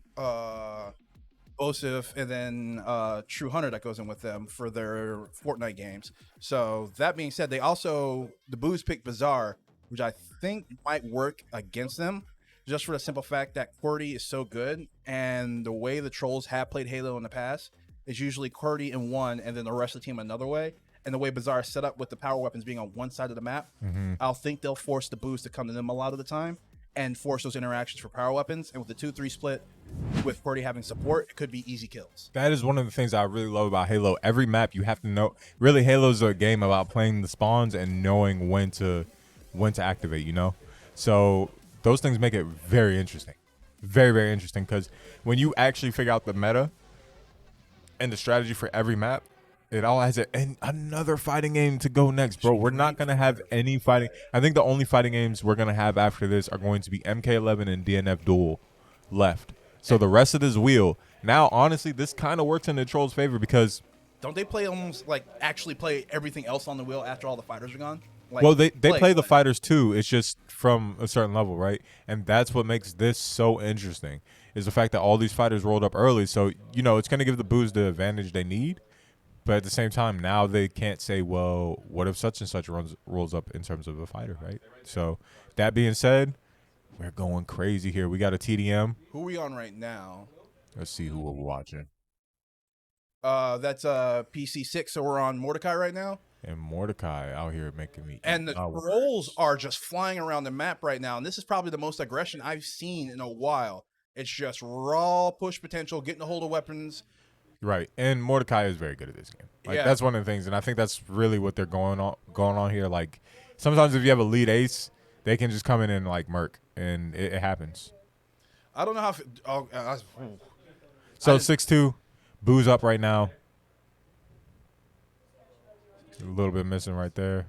Osif, and then True Hunter that goes in with them for their Fortnite games. So that being said, the Buus picked Bazaar, which I think might work against them just for the simple fact that QWERTY is so good, and the way the Trolls have played Halo in the past is usually QWERTY in one, and then the rest of the team another way. And the way Bazaar is set up with the power weapons being on one side of the map, I'll think they'll force the Buus to come to them a lot of the time and force those interactions for power weapons. And with the 2-3 split, with QWERTY having support, it could be easy kills.
That is one of the things I really love about Halo. Every map you have to know. Really, Halo's a game about playing the spawns and knowing when to activate. You know, so those things make it very interesting, very very interesting. Because when you actually figure out the meta and the strategy for every map, it all has and another fighting game to go next, bro. We're not gonna have any fighting. I think the only fighting games we're gonna have after this are going to be MK11 and DNF Duel left. So the rest of this wheel, now honestly, this kind of works in the Troll's favor because
don't they play almost like actually play everything else on the wheel after all the fighters are gone? Like,
well, they play the fighters too. It's just from a certain level, right? And that's what makes this so interesting is the fact that all these fighters rolled up early. So you know it's gonna give the Buus the advantage they need. But at the same time, now they can't say, well, what if such and such rolls up in terms of a fighter, right? So that being said, we're going crazy here. We got a TDM.
Who are we on right now?
Let's see who we're watching.
That's PC6, so we're on Mordecai right now.
And Mordecai out here making me.
And the Trollz are just flying around the map right now. And this is probably the most aggression I've seen in a while. It's just raw push potential, getting a hold of weapons.
Right, and Mordecai is very good at this game. Like that's one of the things, and I think that's really what they're going on here. Like sometimes if you have a lead ace, they can just come in and like murk, and it happens.
I don't know how.
So 6-2, Buus up right now. A little bit missing right there.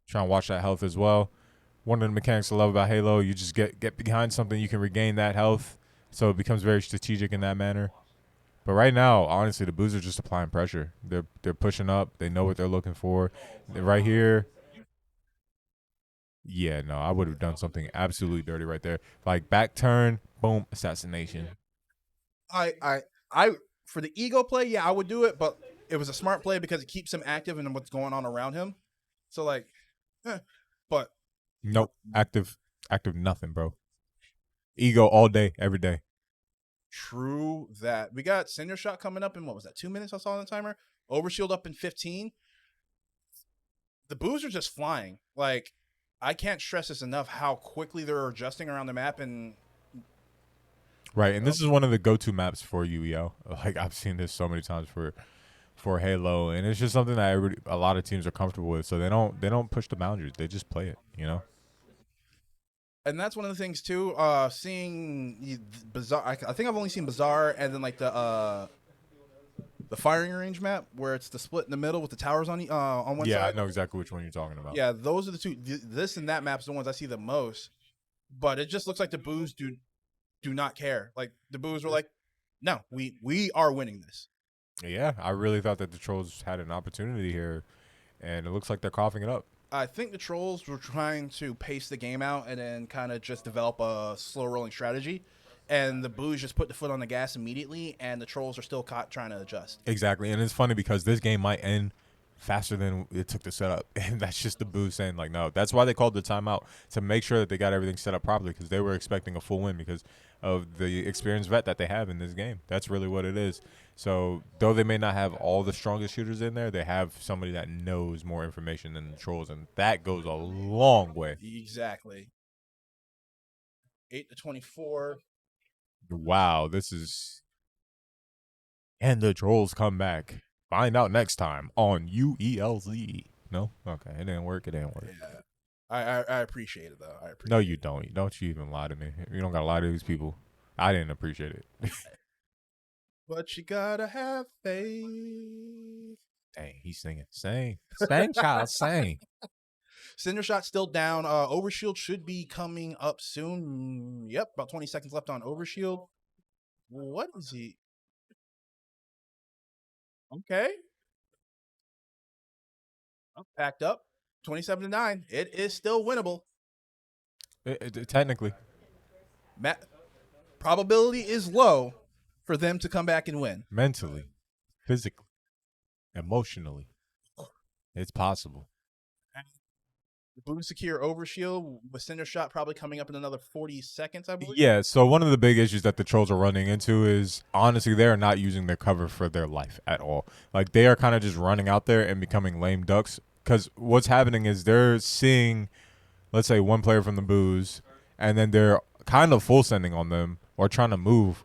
Trying to watch that health as well. One of the mechanics I love about Halo, you just get behind something, you can regain that health, so it becomes very strategic in that manner. But right now, honestly, the Buus are just applying pressure. They're pushing up. They know what they're looking for. They're right here. Yeah, no, I would have done something absolutely dirty right there. Like back turn, boom, assassination.
I for the ego play, yeah, I would do it, but it was a smart play because it keeps him active and what's going on around him. So like, but
nope, active nothing, bro. Ego all day, every day.
True that. We got Senior Shot coming up in, what was that, 2 minutes I saw on the timer? Overshield up in 15. The Buus are just flying. Like, I can't stress this enough how quickly they're adjusting around the map. And
right, and this is one of the go-to maps for UEL. Like, I've seen this so many times for Halo, and it's just something that a lot of teams are comfortable with. So they don't push the boundaries. They just play it, you know?
And that's one of the things too. Seeing Bazaar, I think I've only seen Bazaar, and then like the firing range map where it's the split in the middle with the towers on one side.
Yeah, I know exactly which one you're talking about.
Yeah, those are the two. This and that map's the ones I see the most. But it just looks like the Buus do not care. Like the Buus were like, no, we are winning this.
Yeah, I really thought that the Trollz had an opportunity here, and it looks like they're coughing it up.
I think the Trollz were trying to pace the game out and then kind of just develop a slow rolling strategy. And the Buus just put the foot on the gas immediately, and the Trollz are still trying to adjust.
Exactly, and it's funny because this game might end faster than it took to set up, and that's just the Buus saying, like, no. That's why they called the timeout, to make sure that they got everything set up properly, because they were expecting a full win because of the experienced vet that they have in this game. That's really what it is. So though they may not have all the strongest shooters in there, they have somebody that knows more information than the Trollz, and that goes a long way.
Exactly. 8-24.
Wow, this is... And the Trollz come back. Find out next time on UELZ. No? Okay, it didn't work.
Yeah. I appreciate it, though.
No, you don't. Don't you even lie to me. You don't got to lie to these people. I didn't appreciate it.
But you gotta have faith.
Dang, he's singing. Sing, child, sing.
Cinder Shot still down. Overshield should be coming up soon. Yep, about 20 seconds left on Overshield. What is he? Okay. Packed up. 27-9. It is still winnable.
Technically.
Probability is low for them to come back and win.
Mentally, physically, emotionally. It's possible.
Boom secure overshield with Cinder Shot probably coming up in another 40 seconds, I believe.
Yeah, so one of the big issues that the Trolls are running into is, honestly, they are not using their cover for their life at all. Like, they are kind of just running out there and becoming lame ducks, because what's happening is they're seeing, let's say, one player from the Buus, and then they're kind of full sending on them or trying to move.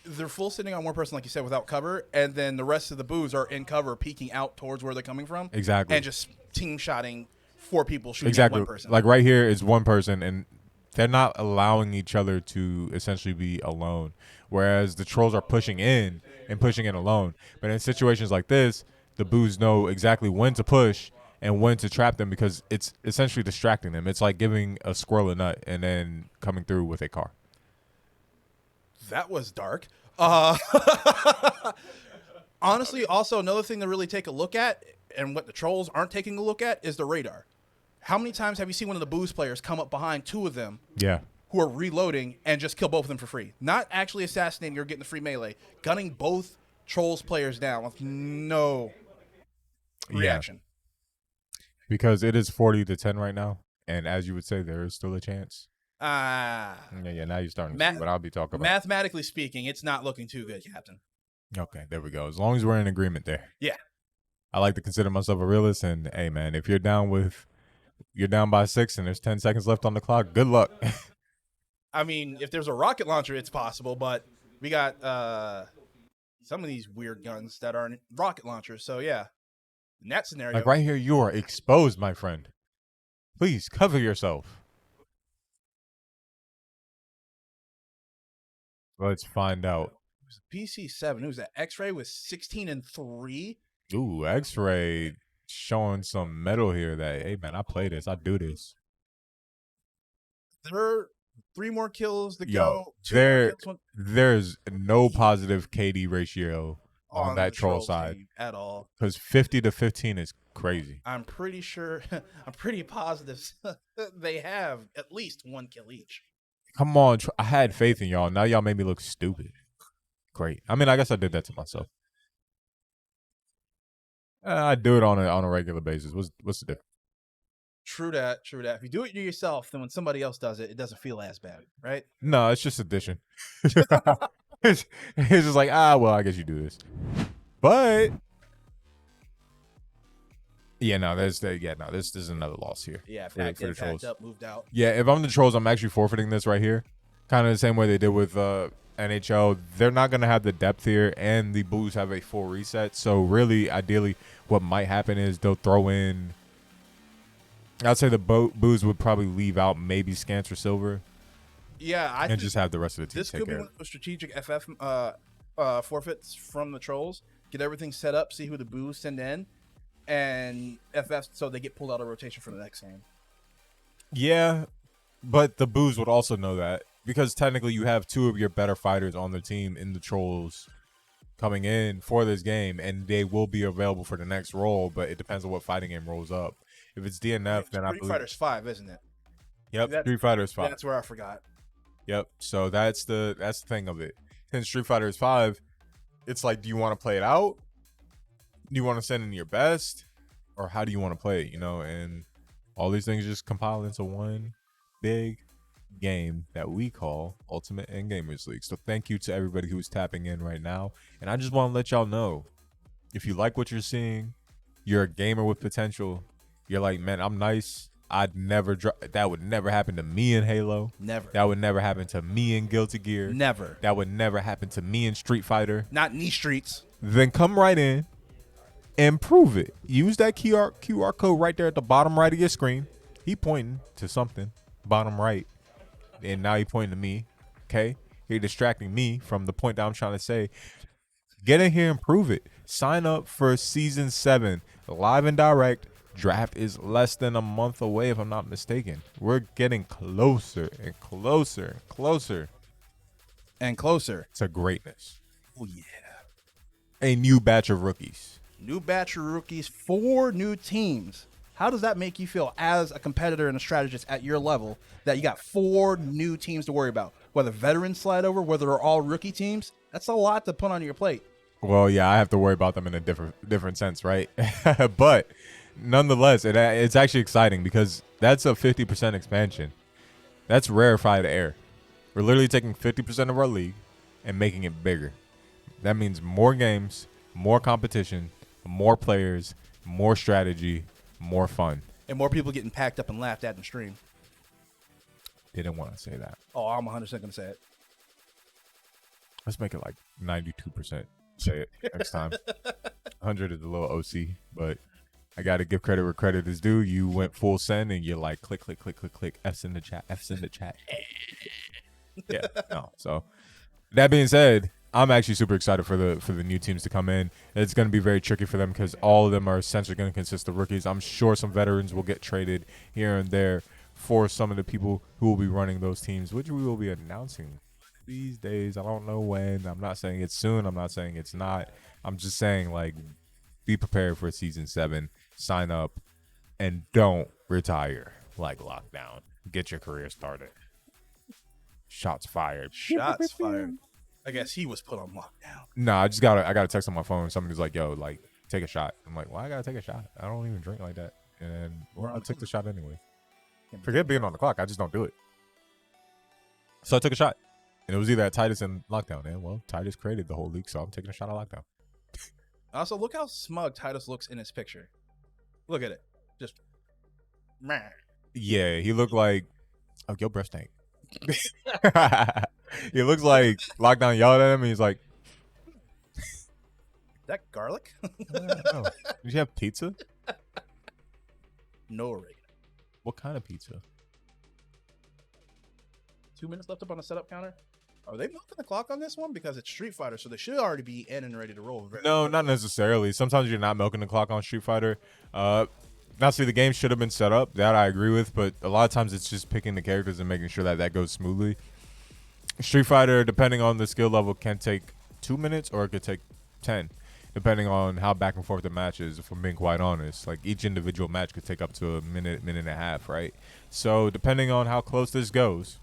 They're full sitting on one person, like you said, without cover, and then the rest of the Boos are in cover, peeking out towards where they're coming from.
Exactly.
And just team shotting 4 people shooting
Exactly.
at one person.
Like right here is one person, and they're not allowing each other to essentially be alone. Whereas the Trolls are pushing in and pushing in alone. But in situations like this, the Boos know exactly when to push and when to trap them because it's essentially distracting them. It's like giving a squirrel a nut and then coming through with a car.
That was dark. Honestly, also another thing to really take a look at, and what the Trolls aren't taking a look at, is the radar. How many times have you seen one of the Boos players come up behind 2 of them
Yeah.
who are reloading and just kill both of them for free? Not actually assassinating or getting the free melee, gunning both Trolls players down with no reaction.
Because it is 40-10 right now. And as you would say, there is still a chance.
Ah.
Yeah, now you're starting to see what I'll be talking about.
Mathematically speaking, it's not looking too good, Captain.
Okay, there we go. As long as we're in agreement there.
Yeah.
I like to consider myself a realist, and hey, man, if you're down by 6 and there's 10 seconds left on the clock, good luck.
I mean, if there's a rocket launcher, it's possible, but we got some of these weird guns that aren't rocket launchers. So yeah, in that scenario,
Like right here, you are exposed, my friend. Please cover yourself. Let's find out.
PC7. Who's that? X-Ray with 16-3.
Ooh, X-Ray showing some metal here that, hey, man, I play this. I do this.
There are 3 more kills to
Yo,
go. 2 more kills,
there's no positive KD ratio on that
the
troll
Trolls
side
team at all.
because 50-15 is crazy.
I'm pretty sure, I'm pretty positive they have at least 1 kill each.
Come on, I had faith in y'all. Now y'all made me look stupid. Great. I mean, I guess I did that to myself. I do it on a regular basis. What's the difference?
True that. If you do it yourself, then when somebody else does it, it doesn't feel as bad, right?
No, it's just addition. it's just like, well, I guess you do this. But yeah, no, this is another loss here.
Yeah,
for the
packed
Trolls.
up, moved out.
Yeah, if I'm the Trolls, I'm actually forfeiting this right here. Kind of the same way they did with NHL. They're not going to have the depth here, and the Buus have a full reset. So really, ideally, what might happen is they'll throw in, I'd say the Buus would probably leave out maybe Scans or Silver.
Yeah, I
and
think
just have the rest of the team
this
take
could be
care
one
of
of those strategic FF forfeits from the Trolls. Get everything set up, see who the Boos send in, and FF so they get pulled out of rotation for the next game.
Yeah, but the Buus would also know that because technically you have 2 of your better fighters on the team in the Trolls coming in for this game, and they will be available for the next role, but it depends on what fighting game rolls up. If it's DNF, then I believe...
Street Fighter's 5, isn't it?
Yep, Street Fighter's 5.
That's where I forgot.
Yep, so that's the thing of it. Since Street Fighter is 5, it's like, do you want to play it out? Do you want to send in your best? Or how do you want to play it, you know? And all these things just compile into one big game that we call Ultimate Endgamers League. So thank you to everybody who's tapping in right now. And I just want to let y'all know, if you like what you're seeing, you're a gamer with potential, you're like, man, I'm nice. I'd never that would never happen to me in Halo.
Never.
That would never happen to me in Guilty Gear.
Never.
That would never happen to me in Street Fighter.
Not in these streets.
Then come right in and prove it. Use that QR code right there at the bottom right of your screen. He pointing to something, bottom right. And now he pointing to me. Okay? You're distracting me from the point that I'm trying to say. Get in here and prove it. Sign up for Season 7, live and direct. Draft is less than a month away, if I'm not mistaken. We're getting closer and closer and closer.
And closer.
To greatness.
Oh, yeah.
A new batch of rookies.
New batch of rookies, 4 new teams. How does that make you feel as a competitor and a strategist at your level that you got 4 new teams to worry about? Whether veterans slide over, whether they're all rookie teams, that's a lot to put on your plate.
Well, yeah, I have to worry about them in a different sense, right? But nonetheless, it's actually exciting because that's a 50% expansion. That's rarefied air. We're literally taking 50% of our league and making it bigger. That means more games, more competition, more players, more strategy, more fun.
And more people getting packed up and laughed at in stream.
Didn't want to say that.
Oh, I'm 100% going to say it.
Let's make it like 92%. Say it next time. 100 is a little OC, but I got to give credit where credit is due. You went full send and you're like, click, click, click, click, click. F's in the chat. F's in the chat. Yeah, no. So that being said, I'm actually super excited for the new teams to come in. It's going to be very tricky for them because all of them are essentially going to consist of rookies. I'm sure some veterans will get traded here and there for some of the people who will be running those teams, which we will be announcing these days. I don't know when. I'm not saying it's soon. I'm not saying it's not. I'm just saying, like, be prepared for season 7. Sign up and don't retire like lockdown. Get your career started. Shots fired.
Shots fired. I guess he was put on lockdown.
Nah, I got a text on my phone. Somebody's like, yo, like, take a shot. I'm like, why I gotta take a shot? I don't even drink like that. And I took the shot anyway. Forget being on the clock. I just don't do it. So I took a shot. And it was either at Titus and lockdown. And well, Titus created the whole league, so I'm taking a shot at lockdown.
Also, look how smug Titus looks in his picture. Look at it. Just meh.
Yeah, he looked like, oh, your breath stank. He looks like lockdown yelled at him, and he's like,
that garlic?
oh, did you have pizza?
No oregano.
What kind of pizza?
2 minutes left up on the setup counter. Are they milking the clock on this one? Because it's Street Fighter, so they should already be in and ready to roll.
No, not necessarily. Sometimes you're not milking the clock on Street Fighter. Now, see, the game should have been set up. That I agree with, but a lot of times it's just picking the characters and making sure that goes smoothly. Street Fighter, depending on the skill level, can take 2 minutes or it could take 10, depending on how back and forth the match is, if I'm being quite honest. Like, each individual match could take up to a minute, minute and a half, right? So, depending on how close this goes,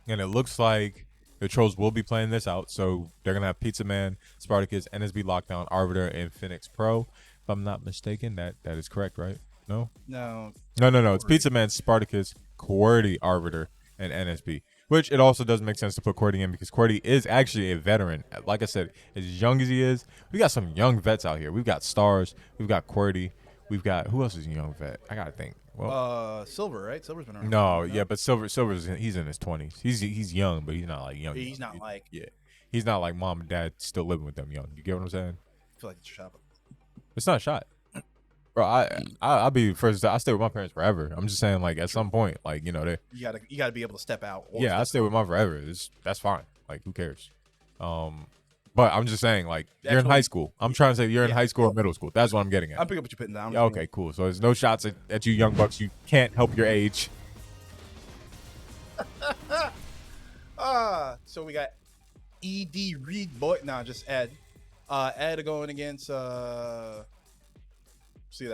and it looks like the Trollz will be playing this out. So they're going to have Pizza Man, Spartacus, NSB Lockdown, Arbiter, and Phoenix Pro. If I'm not mistaken, that is correct, right? No?
No.
No. It's Pizza Man, Spartacus, QWERTY, Arbiter, and NSB. Which it also does make sense to put QWERTY in because QWERTY is actually a veteran. Like I said, as young as he is, we got some young vets out here. We've got Stars. We've got QWERTY. We've got, who else is a young vet? I got to think. Well,
Silver, right? Silver's been around.
No, yeah, but Silver's he's in his 20s. He's young, but he's not like young.
He's not like,
yeah, he's not like mom and dad still living with them young. You get what I'm saying?
I feel like it's a shot.
It's not a shot, bro. I'll be first. I stay with my parents forever. I'm just saying, like at some point, like you
gotta be able to step out.
Yeah, I stay with mine forever. That's fine. Like who cares? But I'm just saying, like, you're in high school. I'm trying to say you're in high school or middle school. That's what I'm getting at.
I'm picking up what you're putting down.
Yeah, okay, cool. So there's no shots at you young bucks. You can't help your age.
So we got ED Reed Boy. Nah, just Ed. Ed going against see that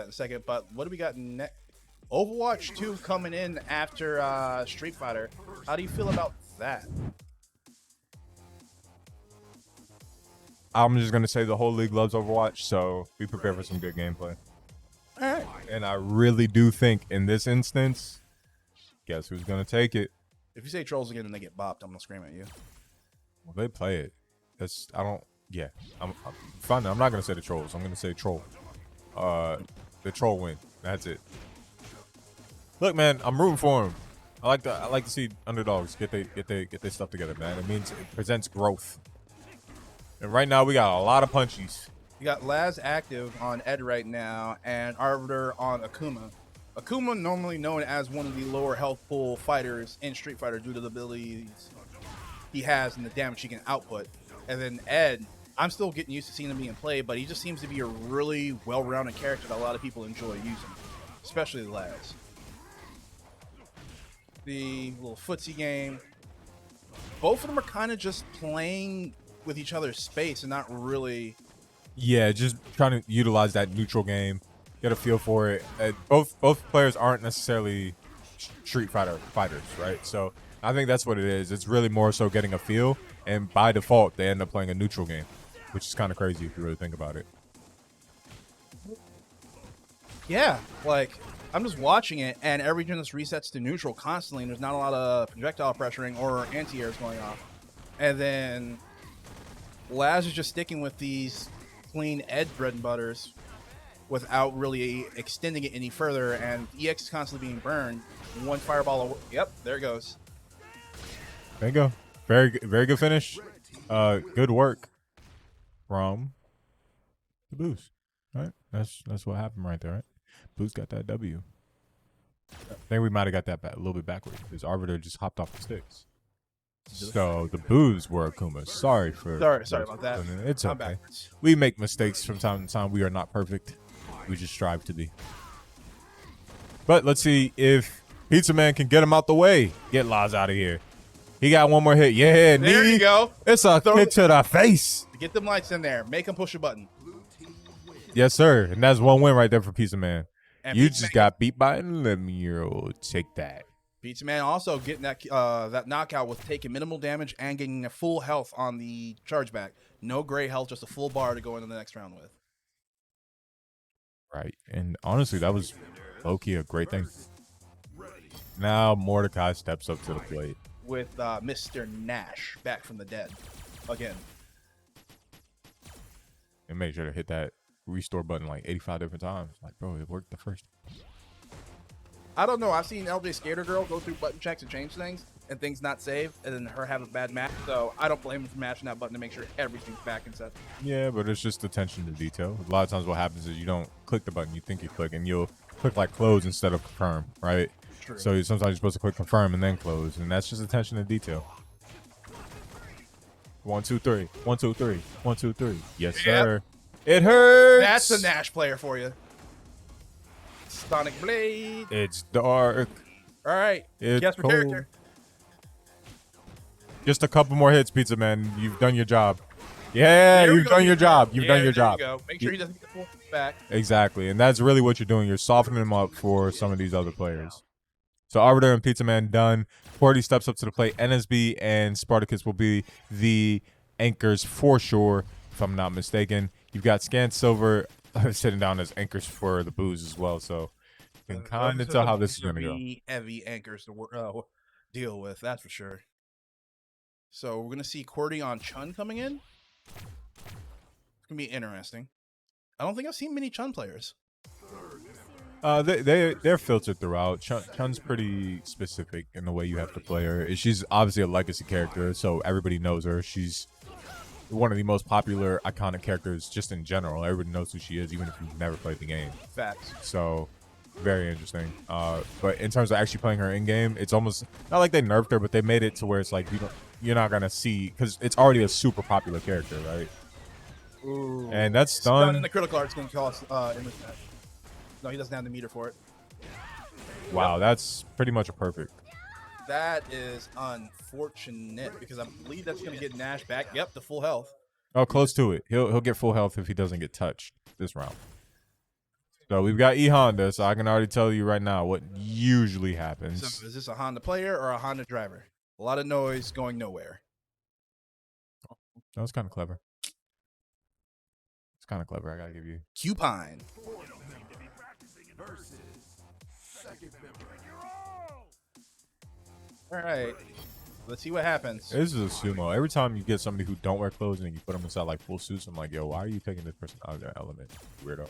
in a second. But what do we got next? Overwatch 2 coming in after Street Fighter. How do you feel about that?
I'm just going to say the whole league loves Overwatch, so be prepared for some good gameplay.
All right.
And I really do think in this instance, guess who's going to take it?
If you say Trollz again and they get bopped, I'm going to scream at you.
Well, they play it. I'm fine. I'm not going to say the Trollz. I'm going to say Troll. The Troll win. That's it. Look, man, I'm rooting for him. I like to see underdogs get their stuff together, man. It means it presents growth. And right now we got a lot of punchies.
You got Laz active on Ed right now and Arbiter on Akuma. Akuma normally known as one of the lower health pool fighters in Street Fighter due to the abilities he has and the damage he can output. And then Ed, I'm still getting used to seeing him being played, but he just seems to be a really well-rounded character that a lot of people enjoy using, especially Laz. The little footsie game. Both of them are kind of just playing with each other's space and not really.
Yeah, just trying to utilize that neutral game, get a feel for it. Both players aren't necessarily Street Fighter fighters, right? So I think that's what it is. It's really more so getting a feel, and by default, they end up playing a neutral game, which is kind of crazy if you really think about it.
Yeah, like I'm just watching it, and everything just resets to neutral constantly, and there's not a lot of projectile pressuring or anti-airs going off. And then Laz is just sticking with these clean edge bread and butters without really extending it any further, and EX is constantly being burned. One fireball. Yep, there it goes.
There you go. Very good finish. Good work from the Buus. Right? That's what happened right there, right? Buus got that W. I think we might have got that a little bit backwards because Arbiter just hopped off the sticks. So the Buus were Akuma. Sorry
about that.
It's
I'm
okay.
backwards.
We make mistakes from time to time. We are not perfect. We just strive to be. But let's see if Pizza Man can get him out the way. Get Laz out of here. He got one more hit. Yeah,
There
knee.
you go.
It's a hit to the face.
Get them lights in there. Make them push a button.
Yes, sir. And that's one win right there for Pizza Man.
And
You
Pizza
just
Man-
got beat by an 11-year-old. Take that.
Pizza Man also getting that knockout with taking minimal damage and getting a full health on the chargeback. No gray health, just a full bar to go into the next round with.
Right. And honestly, that was low-key a great thing. Now Mordecai steps up to the plate.
With Mr. Nash back from the dead again.
And make sure to hit that restore button like 85 different times. Like, bro, it worked the first.
I don't know. I've seen LJ Skater Girl go through button checks and change things, and things not saved, and then her have a bad match. So I don't blame him for mashing that button to make sure everything's back and set.
Yeah, but it's just attention to detail. A lot of times what happens is you don't click the button you think you click, and you'll click like close instead of confirm, right?
True.
So sometimes you're supposed to click confirm and then close, and that's just attention to detail. 1, 2, 3. 1, 2, 3. 1, 2, 3. Yes, sir. It hurts.
That's a Nash player for you. Sonic Blade.
It's dark.
All right.
It's
Guess for
cold.
character.
Just a couple more hits, Pizza Man. You've done your job. Yeah,
There we
you've
go.
done your job. You've done your
there
job.
You go. Make sure he doesn't get the full back.
Exactly, and that's really what you're doing. You're softening them up for some of these other players. So Arbiter and Pizza Man done. Porty steps up to the plate. NSB and Spartacus will be the anchors for sure, if I'm not mistaken. You've got Scan Silver sitting down as anchors for the Buus as well. So you can kind of tell how this is going to go.
Heavy anchors to deal with, that's for sure. So we're going to see Cordy on Chun coming in. It's going to be interesting. I don't think I've seen many Chun players.
They're filtered throughout. Chun's pretty specific in the way you have to play her. She's obviously a legacy character, so everybody knows her. She's one of the most popular, iconic characters just in general. Everybody knows who she is, even if you've never played the game.
Facts.
So, very interesting. But in terms of actually playing her in game, it's almost not like they nerfed her, but they made it to where it's like you're not gonna see, because it's already a super popular character, right?
Ooh.
And that's
Stun
done.
in the critical art's going to cost image match. No, he doesn't have the meter for it.
Wow, that's pretty much a perfect.
That is unfortunate because I believe that's going to get Nash back. Yep, the full health.
Oh, close to it. He'll get full health if he doesn't get touched this round. So we've got E Honda, so I can already tell you right now what usually happens.
So is this a Honda player or a Honda driver? A lot of noise going nowhere.
That was kind of clever. It's kind of clever, I gotta give you.
Cupine. All right, let's see what happens.
This is a sumo. Every time you get somebody who don't wear clothes and you put them inside like full suits, I'm like, yo, why are you taking this person out of their element? Weirdo.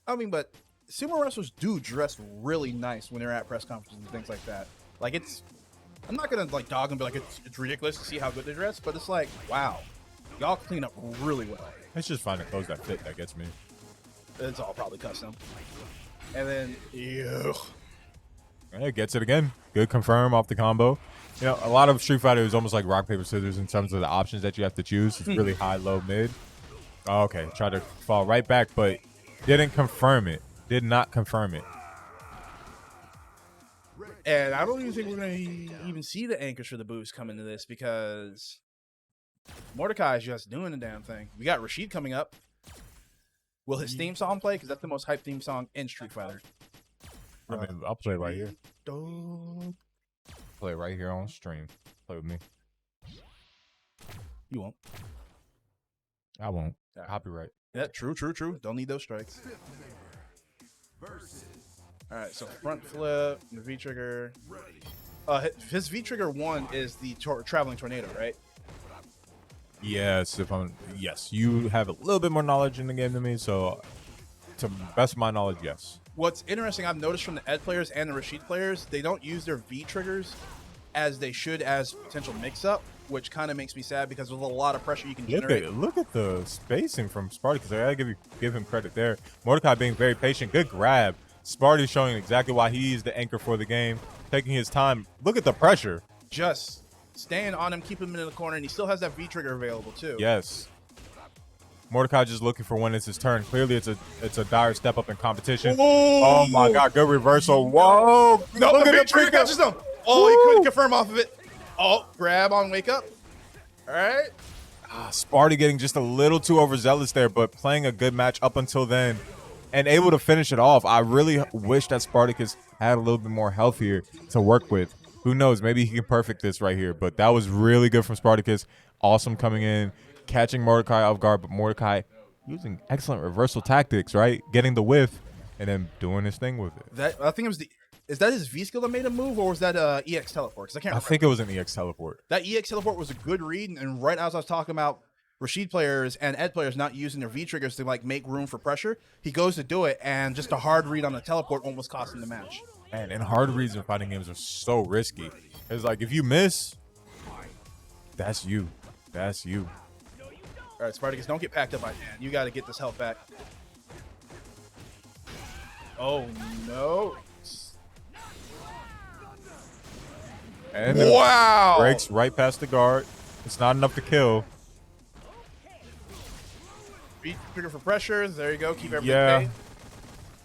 I mean, but sumo wrestlers do dress really nice when they're at press conferences and things like that. Like, it's, I'm not gonna like dog and be like it's ridiculous to see how good they dress, but it's like, wow, y'all clean up really well.
It's just finding clothes that fit that gets me.
It's all probably custom. And then, ew.
It gets it again. Good confirm off the combo. You know, a lot of Street Fighter is almost like rock, paper, scissors in terms of the options that you have to choose. It's really high, low, mid. Oh, okay, tried to fall right back, but didn't confirm it. Did not confirm it.
And I don't even think we're going to even see the anchors for the Buus come into this because Mordecai is just doing the damn thing. We got Rashid coming up. Will his theme song play? Because that's the most hyped theme song in Street Fighter.
I mean, I'll play right here.
Dog.
Play right here on stream. Play with me.
You won't.
I won't. Copyright.
Yeah, true. Don't need those strikes. All right, so front flip, the V trigger. His V trigger 1 is the traveling tornado, right?
Yes, yes, you have a little bit more knowledge in the game than me, so to best of my knowledge, yes.
What's interesting, I've noticed from the Ed players and the Rashid players, they don't use their V triggers as they should as potential mix-up, which kind of makes me sad because there's a lot of pressure you can generate.
Look at the spacing from Spartacus. I gotta give him credit there. Mordecai being very patient. Good grab. Sparty showing exactly why he's the anchor for the game, taking his time. Look at the pressure.
Just staying on him, keeping him in the corner, and he still has that V trigger available too.
Yes. Mordecai just looking for when it's his turn. Clearly, it's a dire step up in competition.
Ooh.
Oh my God! Good reversal. Whoa!
No,
Look
the
at
V trigger catches him. Oh, he couldn't confirm off of it. Oh, grab on wake up. All right.
Sparty getting just a little too overzealous there, but playing a good match up until then and able to finish it off. I really wish that Spartacus had a little bit more health here to work with. Who knows? Maybe he can perfect this right here, but that was really good from Spartacus. Awesome coming in, catching Mordecai off guard, but Mordecai using excellent reversal tactics, right? Getting the whiff and then doing his thing with it.
That I think it was is that his V skill that made him move, or was that EX teleport? Because I can't remember.
I think it was an EX teleport.
That EX teleport was a good read, and right as I was talking about Rashid players and Ed players not using their V triggers to like make room for pressure, he goes to do it, and just a hard read on the teleport almost cost him the match.
And hard reads in fighting games are so risky. It's like if you miss, that's you. That's you.
All right, Spartacus, don't get packed up by hand. You got to get this health back. Oh no!
And
wow!
Breaks right past the guard. It's not enough to kill.
V trigger for pressures. There you go. Keep everything
Yeah.
paid.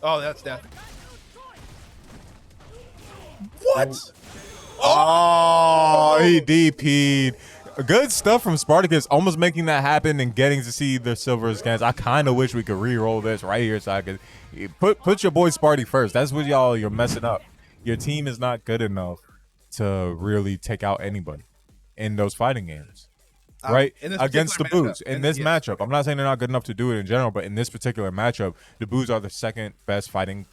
Oh, that's death. What?
Oh, he DP'd. Good stuff from Spartacus, almost making that happen and getting to see the silver scans. I kind of wish we could re-roll this right here so I could put your boy Sparty first. That's what you're messing up. Your team is not good enough to really take out anybody in those fighting games, right? Against the Buus. In this matchup, I'm not saying they're not good enough to do it in general, but in this particular matchup, the Buus are the second best fighting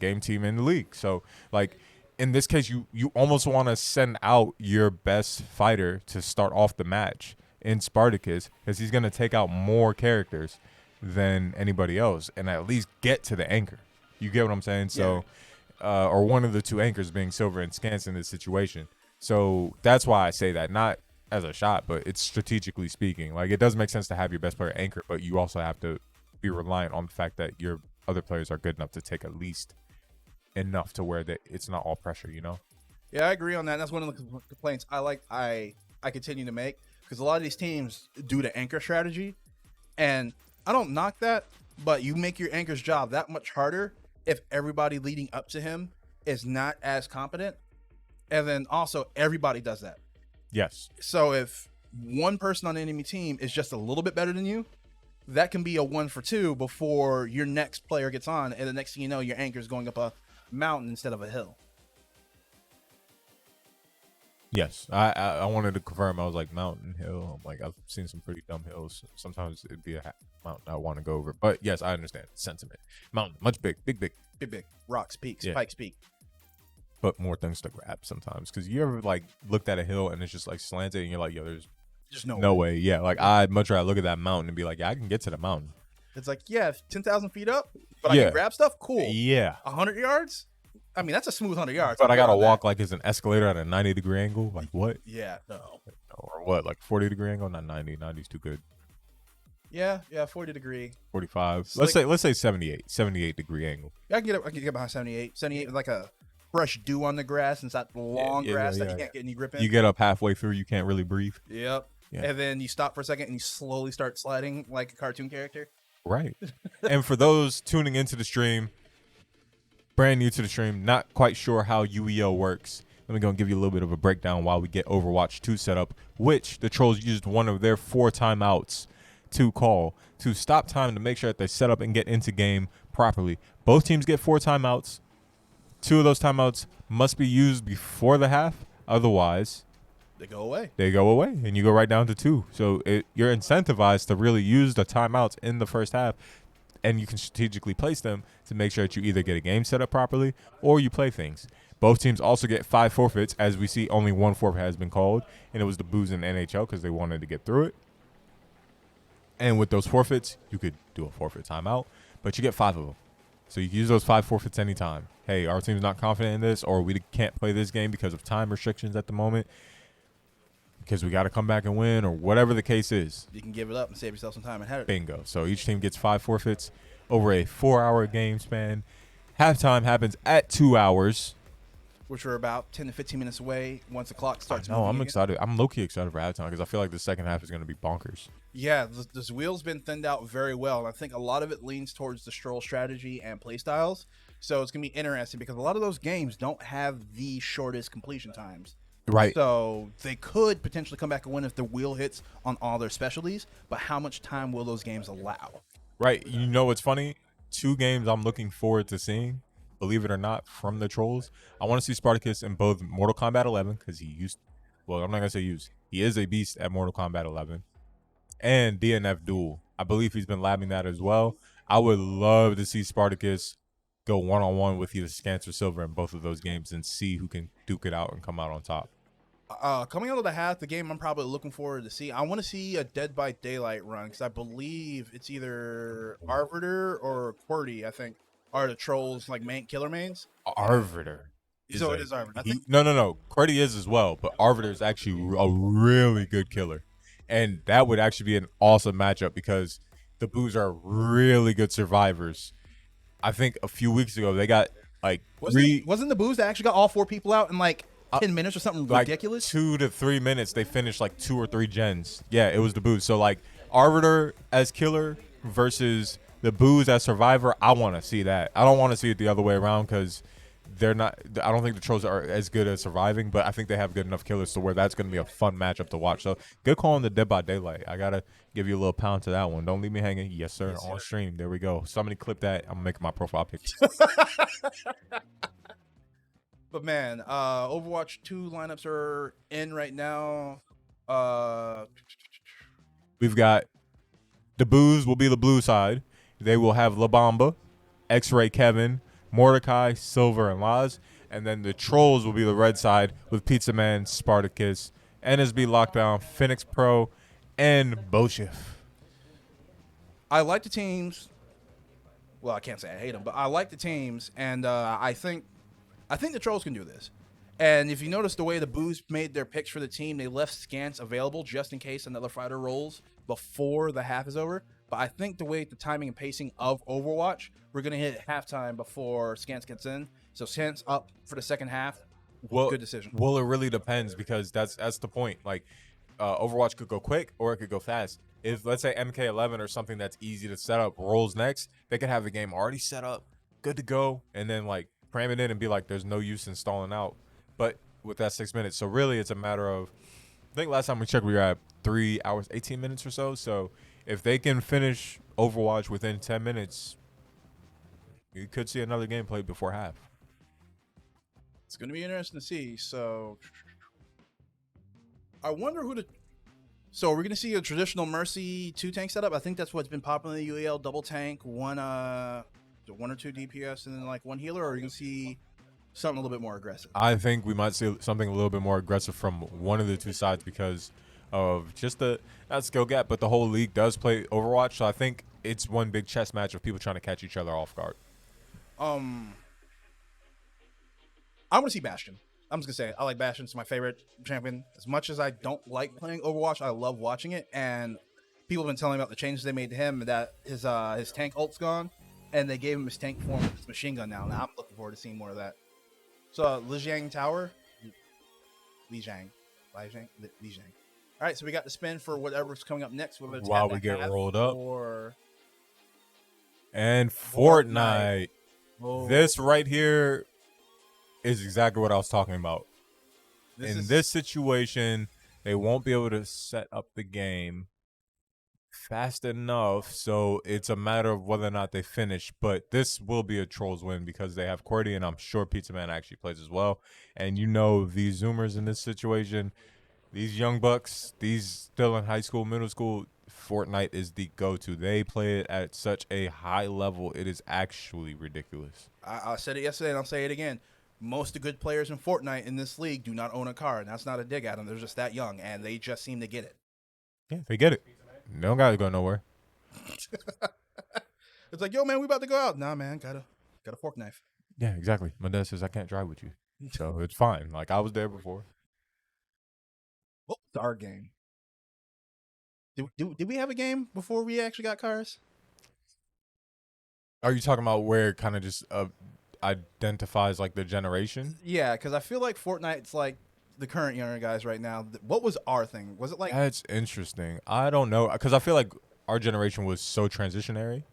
game team in the league. So, like, in this case, you almost want to send out your best fighter to start off the match in Spartacus because he's going to take out more characters than anybody else and at least get to the anchor. You get what I'm saying? So, or one of the two anchors being Silver and Scans in this situation. So that's why I say that, not as a shot, but it's strategically speaking. Like, it does make sense to have your best player anchor, but you also have to be reliant on the fact that your other players are good enough to take at least enough to where that it's not all pressure, you know?
Yeah, I agree on that. That's one of the complaints I continue to make, because a lot of these teams do the anchor strategy, and I don't knock that, but you make your anchor's job that much harder if everybody leading up to him is not as competent, and then also everybody does that.
Yes.
So if one person on the enemy team is just a little bit better than you, that can be a 1 for 2 before your next player gets on, and the next thing you know, your anchor is going up a mountain instead of a hill.
Yes, I wanted to confirm. I was like, mountain, hill. I'm like, I've seen some pretty dumb hills. Sometimes it'd be a mountain I want to go over. But yes, I understand sentiment. Mountain, much big.
Rocks, peaks,
Yeah.
Pikes Peak.
But more things to grab sometimes. Because you ever like looked at a hill and it's just like slanted and you're like, yo, there's
Just
no way. Yeah, like I'd much rather look at that mountain and be like, yeah, I can get to the mountain.
It's like, yeah, 10,000 feet up, but I
Yeah.
can grab stuff? Cool.
Yeah.
100 yards? I mean, that's a smooth 100 yards.
But I gotta
on that.
walk like it's an escalator at a 90-degree angle. Like what?
Yeah, no.
Or what? Like 40-degree angle? Not 90. 90's too good.
Yeah, 40 degree.
45.
Slick.
Let's say 78. 78-degree angle.
Yeah, I can get behind 78. 78 with like a fresh dew on the grass, and it's that long grass that you can't get any grip in.
You get up halfway through, you can't really breathe.
Yep.
Yeah.
And then you stop for a second and you slowly start sliding like a cartoon character.
Right. And for those tuning into the stream, brand new to the stream, not quite sure how UEL works, let me go and give you a little bit of a breakdown while we get Overwatch 2 set up, which the Trollz used one of their 4 timeouts to call to stop time to make sure that they set up and get into game properly. Both teams get 4 timeouts. 2 of those timeouts must be used before the half. Otherwise,
They go away.
they go away, and you go right down to 2. So you're incentivized to really use the timeouts in the first half and you can strategically place them to make sure that you either get a game set up properly or you play things. Both teams also get 5 forfeits. As we see, only 1 forfeit has been called, and it was the Buus in the NHL because they wanted to get through it. And with those forfeits, you could do a forfeit timeout, but you get 5 of them. So you can use those 5 forfeits anytime. Hey, our team's not confident in this, or we can't play this game because of time restrictions at the moment, because we got to come back and win, or whatever the case is.
You can give it up and save yourself some time and head it.
Bingo. So each team gets 5 forfeits over a 4-hour game span. Halftime happens at 2 hours.
Which are about 10 to 15 minutes away once the clock starts.
No, I'm excited. I'm low-key excited for halftime because I feel like the second half is going to be bonkers.
Yeah, this wheel's been thinned out very well, and I think a lot of it leans towards the Trollz strategy and play styles. So it's going to be interesting because a lot of those games don't have the shortest completion times.
Right.
So they could potentially come back and win if the wheel hits on all their specialties, but how much time will those games allow?
Right. You know what's funny? 2 games I'm looking forward to seeing, believe it or not, from the Trollz. I want to see Spartacus in both Mortal Kombat 11 because he I'm not going to say used. He is a beast at Mortal Kombat 11. And DNF Duel. I believe he's been labbing that as well. I would love to see Spartacus go one-on-one with either Scans or Silver in both of those games and see who can duke it out and come out on top.
Coming out of the half, the game I'm probably looking forward to see. I want to see a Dead by Daylight run because I believe it's either Arbiter or QWERTY, I think, are the Trollz like main killer mains.
Arbiter.
So it is Arbiter.
No. QWERTY is as well, but Arbiter is actually a really good killer. And that would actually be an awesome matchup because the Buus are really good survivors. I think a few weeks ago they got like
wasn't the Buus that actually got all 4 people out in like 10 minutes or something ridiculous?
2 to 3 minutes they finished like 2 or 3 gens. Yeah, it was the Buus. So like Arbiter as killer versus the Buus as survivor, I want to see that. I don't want to see it the other way around because they're not. I don't think the Trollz are as good at surviving, but I think they have good enough killers to where that's going to be a fun matchup to watch. So good call on the Dead by Daylight. I gotta give you a little pound to that one. Don't leave me hanging. Yes, sir. Yes, on stream. There we go. Somebody clip that. I'm making my profile picture.
But man, Overwatch 2 lineups are in right now.
We've got the Buus will be the blue side. They will have La Bamba, X-Ray Kevin, Mordecai, Silver, and Laz. And then the Trollz will be the red side with Pizza Man, Spartacus, NSB Lockdown, Phoenix Pro, and Boshif.
I like the teams. Well, I can't say I hate them, but I like the teams, and I think the Trollz can do this. And if you notice the way the Buus made their picks for the team, they left Scans available just in case another fighter rolls before the half is over. But I think the way the timing and pacing of Overwatch, we're going to hit halftime before Scans gets in. So Scans up for the second half.
Well,
good decision.
Well, it really depends because that's the point. Like, Overwatch could go quick or it could go fast. If, let's say, MK11 or something that's easy to set up rolls next, they could have the game already set up, good to go, and then, like, cram it in and be like, there's no use in stalling out. But with that 6 minutes. So, really, it's a matter of, I think last time we checked, we were at 3 hours, 18 minutes or so. So, if they can finish Overwatch within 10 minutes, you could see another game played before half.
It's going to be interesting to see. So, I wonder who the... So, we're going to see a traditional Mercy 2-tank setup. I think that's what's been popular in the UEL. Double tank, one or two DPS, and then, like, one healer. Or are you going to see something a little bit more aggressive?
I think we might see something a little bit more aggressive from one of the two sides because of just the not skill gap, but the whole league does play Overwatch. So I think it's one big chess match of people trying to catch each other off guard.
I want to see Bastion. I'm just gonna say I like Bastion. It's my favorite champion. As much as I don't like playing Overwatch, I love watching it. And people have been telling me about the changes they made to him, that his tank ult's gone, and they gave him his tank form with his machine gun now. Now I'm looking forward to seeing more of that. So Lijiang Tower, Lijiang. All right, so we got the spin for whatever's coming up next.
While we get rolled up.
Or...
And Fortnite. Oh. This right here is exactly what I was talking about. In this situation, they won't be able to set up the game fast enough, so it's a matter of whether or not they finish. But this will be a Trollz win because they have QWERTY, and I'm sure Pizza Man actually plays as well. And you know these Zoomers in this situation, these young bucks, these still in high school, middle school, Fortnite is the go-to. They play it at such a high level. It is actually ridiculous.
I said it yesterday, and I'll say it again. Most of the good players in Fortnite in this league do not own a car, and that's not a dig at them. They're just that young, and they just seem to get it.
Yeah, they get it. They don't gotta go nowhere.
It's like, yo, man, we about to go out. Nah, man, got a fork knife.
Yeah, exactly. My dad says I can't drive with you, so it's fine. Like I was there before.
Oh, it's our game. Did we have a game before we actually got cars?
Are you talking about where it kind of just identifies like the generation?
Yeah, because I feel like Fortnite's like the current younger guys right now. What was our thing? Was it like?
That's interesting. I don't know because I feel like our generation was so transitionary.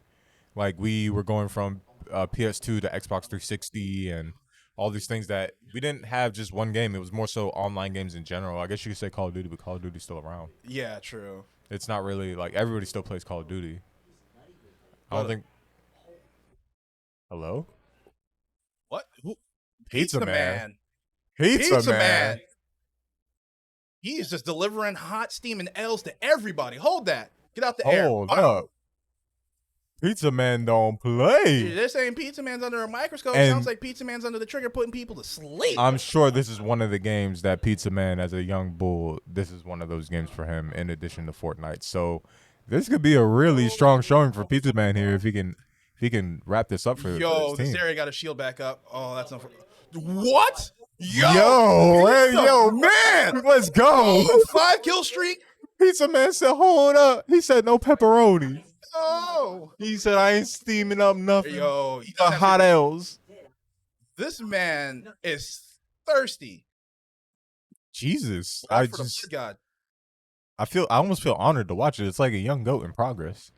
Like we were going from PS2 to Xbox 360 and all these things that we didn't have just one game. It was more so online games in general. I guess you could say Call of Duty, but Call of Duty's still around.
Yeah, true.
It's not really like everybody still plays Call of Duty. I don't think. Hello?
What?
Pizza Man.
Pizza Man. He's just delivering hot steaming L's to everybody. Hold that. Get out the air.
Hold up. Pizza Man don't play.
They're saying Pizza Man's under a microscope.
And
sounds like Pizza Man's under the trigger putting people to sleep.
I'm sure this is one of the games that Pizza Man, as a young bull, this is one of those games for him in addition to Fortnite. So this could be a really strong showing for Pizza Man here if he can wrap this up for his team.
This area got a shield back up. Oh, that's not. What?
Yo, man, let's go.
5 kill streak.
Pizza Man said, hold up. He said no pepperoni.
Oh.
He said I ain't steaming up nothing.
Yo,
the hot L's.
This man is thirsty.
Jesus,
God.
I almost feel honored to watch it. It's like a young goat in progress.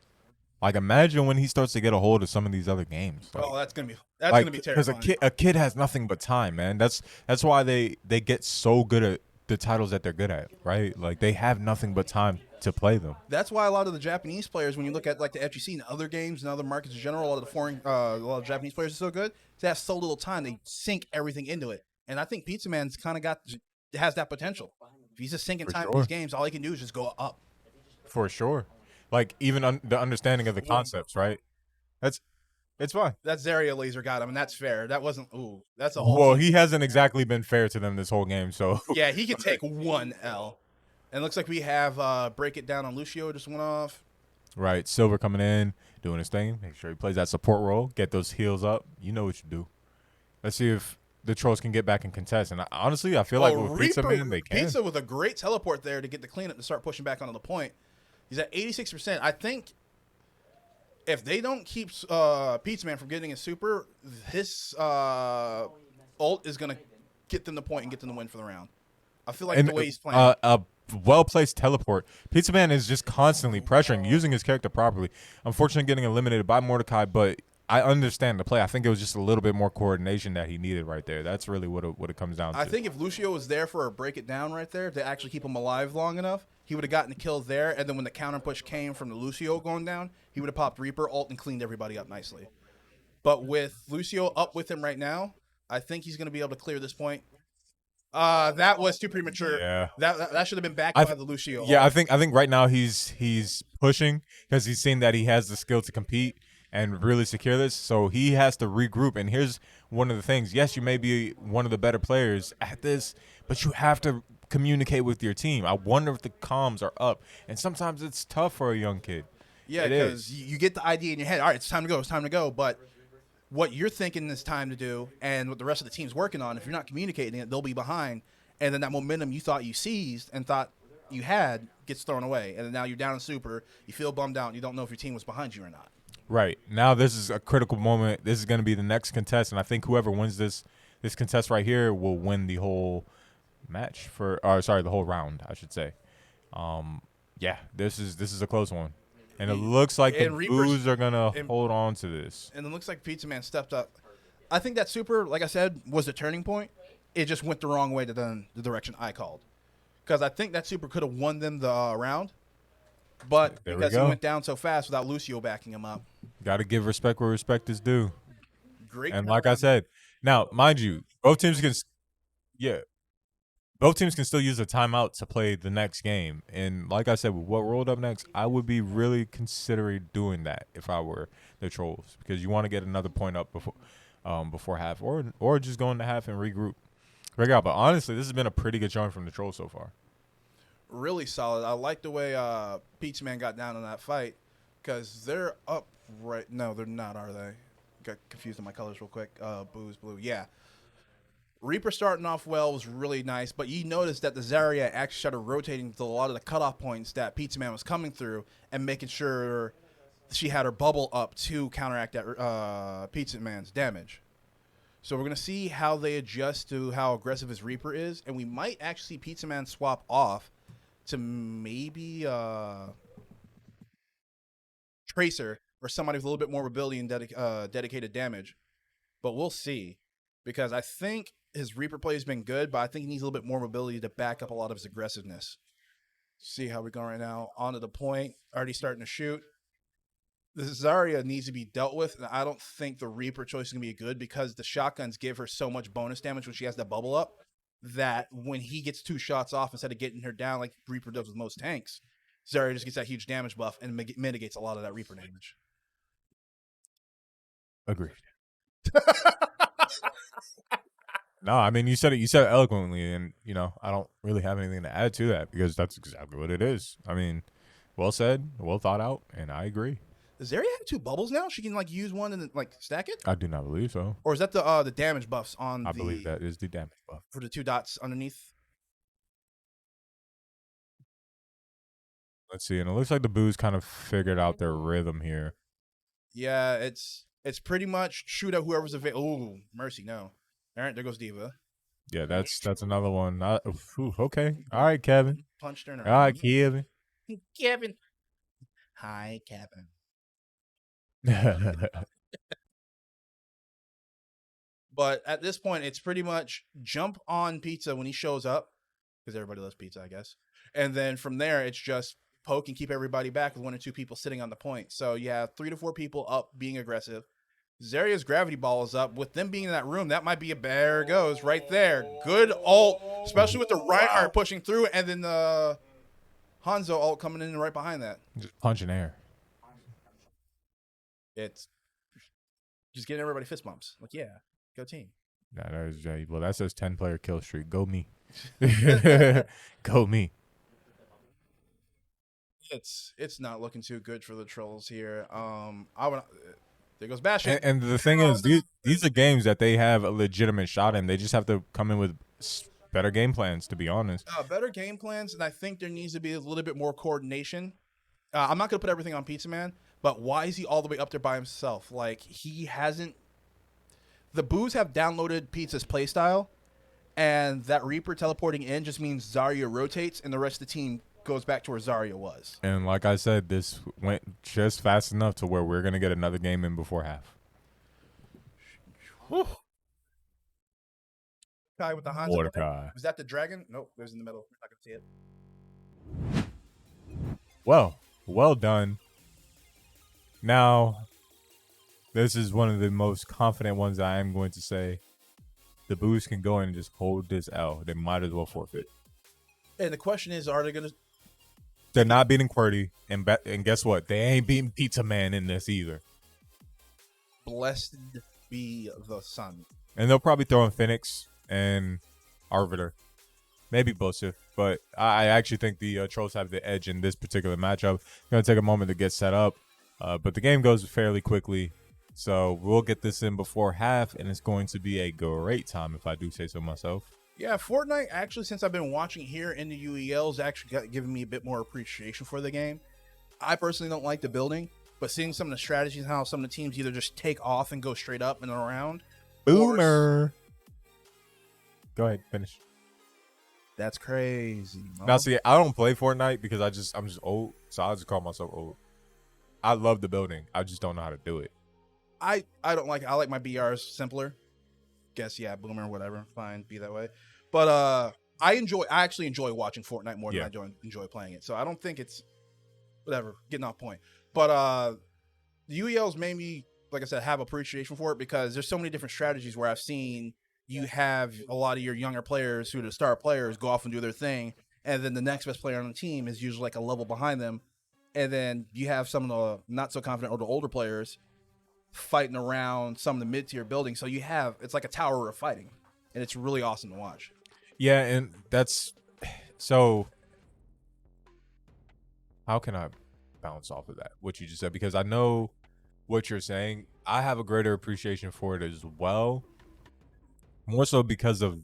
Like imagine when he starts to get a hold of some of these other games. Like,
that's gonna be terrifying.
Because a kid has nothing but time, man. That's why they get so good at the titles that they're good at, right? Like they have nothing but time to play them.
That's why a lot of the Japanese players, when you look at like the FGC and other games and other markets in general, a lot of Japanese players are so good. They have so little time, they sink everything into it. And I think Pizza Man's kind of has that potential. If he's just sinking time in these games, all he can do is just go up.
For sure. Like even the understanding of the concepts, right? It's fine.
That Zarya laser got him, and that's fair. That wasn't. Ooh, that's a whole.
Well, he hasn't exactly been fair to them this whole game, so.
Yeah, he can take one L. And it looks like we have break it down on Lucio. Just went off.
Right, Silver coming in, doing his thing. Make sure he plays that support role. Get those heals up. You know what you do. Let's see if the Trolls can get back and contest. And honestly, I feel like with Pizza Man, they can.
Pizza with a great teleport there to get the cleanup to start pushing back onto the point. He's at 86%. I think if they don't keep Pizza Man from getting a super, his ult is going to get them the point and get them the win for the round. I feel like the way he's playing.
A well-placed teleport. Pizza Man is just constantly pressuring, using his character properly. Unfortunately, getting eliminated by Mordecai, but I understand the play. I think it was just a little bit more coordination that he needed right there. That's really what it comes down to.
I think if Lucio was there for a break it down right there to actually keep him alive long enough, he would have gotten the kill there, and then when the counter push came from the Lucio going down, he would have popped Reaper, ult, and cleaned everybody up nicely. But with Lucio up with him right now, I think he's going to be able to clear this point. That was too premature.
Yeah.
That should have been backed by the Lucio.
Yeah, I think right now he's pushing because he's seen that he has the skill to compete and really secure this. So he has to regroup. And here's one of the things. Yes, you may be one of the better players at this, but you have to communicate with your team. I wonder if the comms are up. And sometimes it's tough for a young kid.
Yeah, because you get the idea in your head. All right, it's time to go. But what you're thinking is time to do and what the rest of the team's working on, if you're not communicating it, they'll be behind. And then that momentum you thought you seized and thought you had gets thrown away. And then now you're down in super. You feel bummed out. And you don't know if your team was behind you or not.
Right. Now this is a critical moment. This is going to be the next contest. And I think whoever wins this contest right here will win the whole match the whole round, I should say. Yeah, this is a close one. And it looks like the Buus are going to hold on to this.
And it looks like Pizza Man stepped up. I think that super, like I said, was the turning point. It just went the wrong way to the direction I called. Because I think that super could have won them the round. But because he went down so fast without Lucio backing him up.
Got to give respect where respect is due.
Great.
And like I said, now, mind you, both teams can – yeah. both teams can still use a timeout to play the next game. And like I said, with what rolled up next, I would be really considering doing that if I were the Trolls, because you want to get another point up before half, or just go into half and regroup. Figure out. But honestly, this has been a pretty good showing from the Trolls so far.
Really solid. I like the way Pizza Man got down in that fight, because they're up right. No, they're not, are they? Got confused on my colors real quick. Buus, blue. Yeah. Reaper starting off well was really nice, but you noticed that the Zarya actually started rotating to a lot of the cutoff points that Pizza Man was coming through and making sure she had her bubble up to counteract that Pizza Man's damage. So we're going to see how they adjust to how aggressive his Reaper is, and we might actually see Pizza Man swap off to maybe Tracer or somebody with a little bit more mobility and dedicated damage. But we'll see, because I think his Reaper play has been good, but I think he needs a little bit more mobility to back up a lot of his aggressiveness. See how we're going right now. Onto the point. Already starting to shoot. The Zarya needs to be dealt with, and I don't think the Reaper choice is going to be good, because the shotguns give her so much bonus damage when she has that bubble up that when he gets 2 shots off, instead of getting her down like Reaper does with most tanks, Zarya just gets that huge damage buff and mitigates a lot of that Reaper damage.
Agreed. No, I mean, you said it eloquently, and I don't really have anything to add to that, because that's exactly what it is. I mean, well said, well thought out, and I agree.
Does Zarya have 2 bubbles now? She can use one and then stack it?
I do not believe so.
Or is that the damage buffs on
I believe that is the damage buff.
For the 2 dots underneath?
Let's see, and it looks like the Buus kind of figured out their rhythm here.
Yeah, it's pretty much shoot at whoever's available. Oh, mercy, no. All right, there goes Diva.
Yeah, that's another one. Okay. All right, Kevin.
Punched her in her
All right, Kevin.
Kevin. Hi, Kevin. But at this point, it's pretty much jump on Pizza when he shows up, because everybody loves Pizza, I guess. And then from there, it's just poke and keep everybody back with 1 or 2 people sitting on the point. So you have 3 to 4 people up being aggressive. Zarya's gravity ball is up. With them being in that room, that might be there it goes right there. Good ult, especially with the Reinhardt pushing through, and then the Hanzo ult coming in right behind that.
Just punching air.
It's just getting everybody fist bumps. Yeah, go team.
Well, that says 10-player kill streak. Go me. Go me.
It's not looking too good for the Trolls here. There goes Bastion.
And the thing is, these are games that they have a legitimate shot in. They just have to come in with better game plans, to be honest.
Better game plans, and I think there needs to be a little bit more coordination. I'm not going to put everything on Pizza Man, but why is he all the way up there by himself? He hasn't... The Buus have downloaded Pizza's playstyle, and that Reaper teleporting in just means Zarya rotates, and the rest of the team goes back to where Zarya was.
And like I said, this went just fast enough to where we're going to get another game in before half.
Whew. Kai with the Hanzo.
Mordecai.
Was that the dragon? Nope, it was in the middle. We're not going to see it.
Well done. Now, this is one of the most confident ones I am going to say. The Buus can go in and just hold this L. They might as well forfeit.
And the question is, are they going to...
They're not beating QWERTY, and guess what? They ain't beating Pizza Man in this either.
Blessed be the sun.
And they'll probably throw in Phoenix and Arbiter. Maybe Bullshit, but I actually think the Trolls have the edge in this particular matchup. Going to take a moment to get set up, but the game goes fairly quickly. So we'll get this in before half, and it's going to be a great time, if I do say so myself.
Yeah, Fortnite, actually, since I've been watching here in the UELs, actually given me a bit more appreciation for the game. I personally don't like the building, but seeing some of the strategies, how some of the teams either just take off and go straight up and around.
Boomer. Go ahead, finish.
That's crazy.
Now, see, I don't play Fortnite because I'm just old, so I just call myself old. I love the building. I just don't know how to do it.
I don't like it. I like my BRs simpler. Guess, yeah, Boomer, whatever. Fine, be that way. But I actually enjoy watching Fortnite more than I enjoy playing it. So I don't think it's whatever, getting off point. But the UELs made me, like I said, have appreciation for it because there's so many different strategies where I've seen you have a lot of your younger players who are the star players go off and do their thing, and then the next best player on the team is usually like a level behind them, and then you have some of the not so confident or the older players fighting around some of the mid-tier buildings. So it's like a tower of fighting, and it's really awesome to watch.
Yeah, and that's so. How can I bounce off of that? What you just said, because I know what you're saying. I have a greater appreciation for it as well. More so because of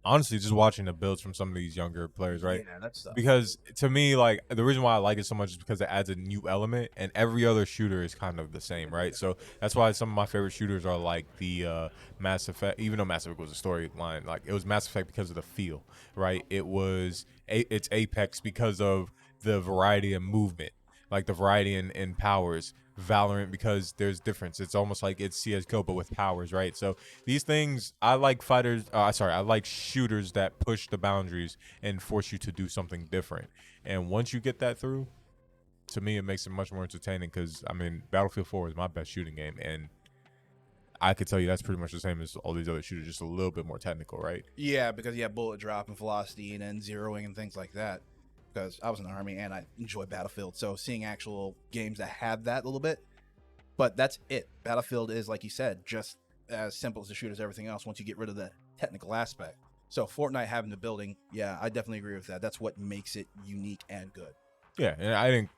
honestly just watching the builds from some of these younger players, right?
Yeah, that's stuff.
Because to me, like the reason why I like it so much is because it adds a new element, and every other shooter is kind of the same, right? So that's why some of my favorite shooters are like the Mass Effect. Even though Mass Effect was a storyline, like it was Mass Effect because of the feel, right? It's Apex because of the variety and movement, like the variety in powers. Valorant because there's difference. It's almost like it's CS:GO but with powers, right? So these things, I like I like shooters that push the boundaries and force you to do something different. And once you get that through, to me, it makes it much more entertaining. Because I mean, Battlefield 4 is my best shooting game, and I could tell you that's pretty much the same as all these other shooters, just a little bit more technical, right?
Yeah, because you have bullet drop and velocity and then zeroing and things like that. Because I was in the Army and I enjoy Battlefield, so seeing actual games that have that a little bit, but that's it. Battlefield is, like you said, just as simple as the shoot as everything else once you get rid of the technical aspect. So Fortnite having the building, yeah, I definitely agree with that. That's what makes it unique and good.
Yeah, and I think,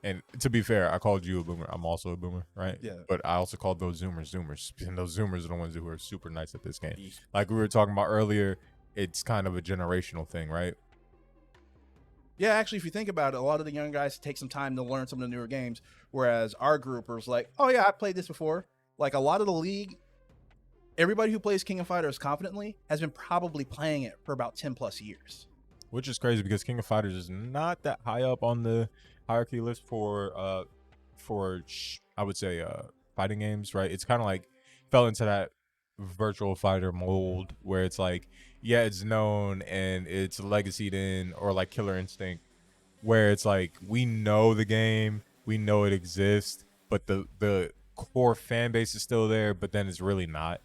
and to be fair, I called you a boomer. I'm also a boomer, right?
Yeah.
But I also called those Zoomers, and those Zoomers are the ones who are super nice at this game. Like we were talking about earlier, it's kind of a generational thing, right?
Yeah, actually, if you think about it, a lot of the young guys take some time to learn some of the newer games, whereas our groupers like, oh yeah, I played this before. Like a lot of the league, everybody who plays King of Fighters confidently has been probably playing it for about 10 plus years.
Which is crazy because King of Fighters is not that high up on the hierarchy list for I would say fighting games, right? It's kind of like fell into that virtual fighter mold where it's like, yeah, it's known and it's legacied in, or like Killer Instinct, where it's like we know the game, we know it exists, but the core fan base is still there, but then it's really not.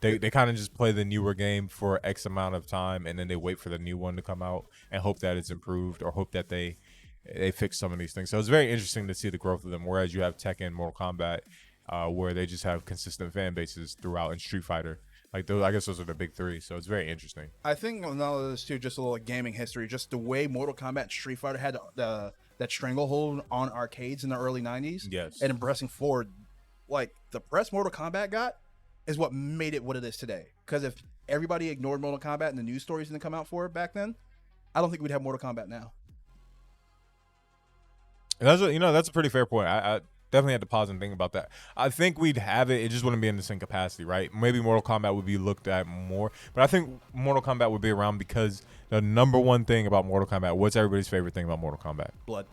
They kind of just play the newer game for X amount of time, and then they wait for the new one to come out and hope that it's improved, or hope that they fix some of these things. So it's very interesting to see the growth of them. Whereas you have Tekken, Mortal Kombat, where they just have consistent fan bases throughout, and Street Fighter. Like those, I guess those are the big three. So it's very interesting.
I think all of this too, just a little gaming history, just the way Mortal Kombat and Street Fighter had that stranglehold on arcades in the early 90s.
Yes.
And pressing forward, like the press Mortal Kombat got is what made it what it is today. Because if everybody ignored Mortal Kombat and the news stories didn't come out for it back then, I don't think we'd have Mortal Kombat now.
And that's a pretty fair point. I definitely had to pause and think about that. I think we'd have it. It just wouldn't be in the same capacity, right? Maybe Mortal Kombat would be looked at more. But I think Mortal Kombat would be around because the number one thing about Mortal Kombat, what's everybody's favorite thing about Mortal Kombat?
Blood.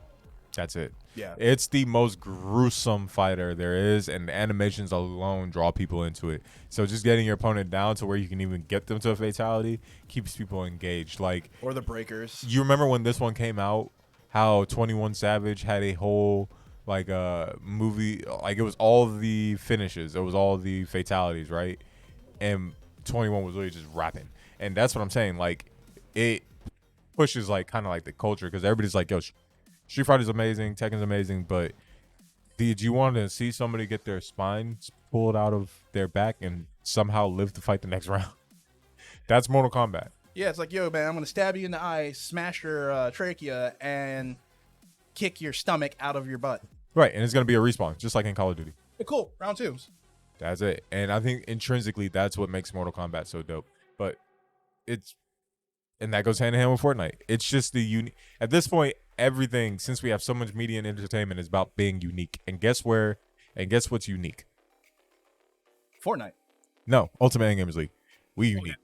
That's it.
Yeah.
It's the most gruesome fighter there is, and the animations alone draw people into it. So just getting your opponent down to where you can even get them to a fatality keeps people engaged. Like,
or the breakers.
You remember when this one came out, how 21 Savage had a whole like movie, like it was all the finishes, it was all the fatalities, right? And 21 was really just rapping. And that's what I'm saying, like it pushes like kind of like the culture, because everybody's like, yo, Street Fighter's amazing, Tekken's amazing, but did you want to see somebody get their spine pulled out of their back and somehow live to fight the next round? That's Mortal Kombat.
Yeah, it's like, yo, man, I'm going to stab you in the eye, smash your trachea, and kick your stomach out of your butt.
Right, and it's going to be a respawn, just like in Call of Duty.
Yeah, cool, round twos.
That's it. And I think intrinsically, that's what makes Mortal Kombat so dope. But and that goes hand in hand with Fortnite. It's just the unique. At this point, everything, since we have so much media and entertainment, is about being unique. And guess what's unique?
Fortnite.
No, Ultimate Endgamers League. We unique.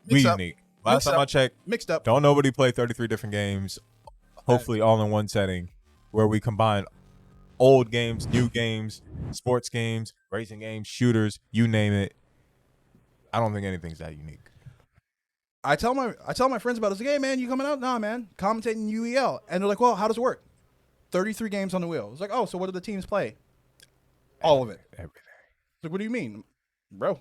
We unique. Last time I checked,
mixed up.
Don't nobody play 33 different games, hopefully all in one setting, where we combine old games, new games, sports games, racing games, shooters, you name it. I don't think anything's that unique.
I tell my friends about it. I was like, hey, man, you coming out? Nah, man. Commentating UEL. And they're like, well, how does it work? 33 games on the wheel. It's like, oh, so what do the teams play? All of it.
Everything.
Like, what do you mean? Bro,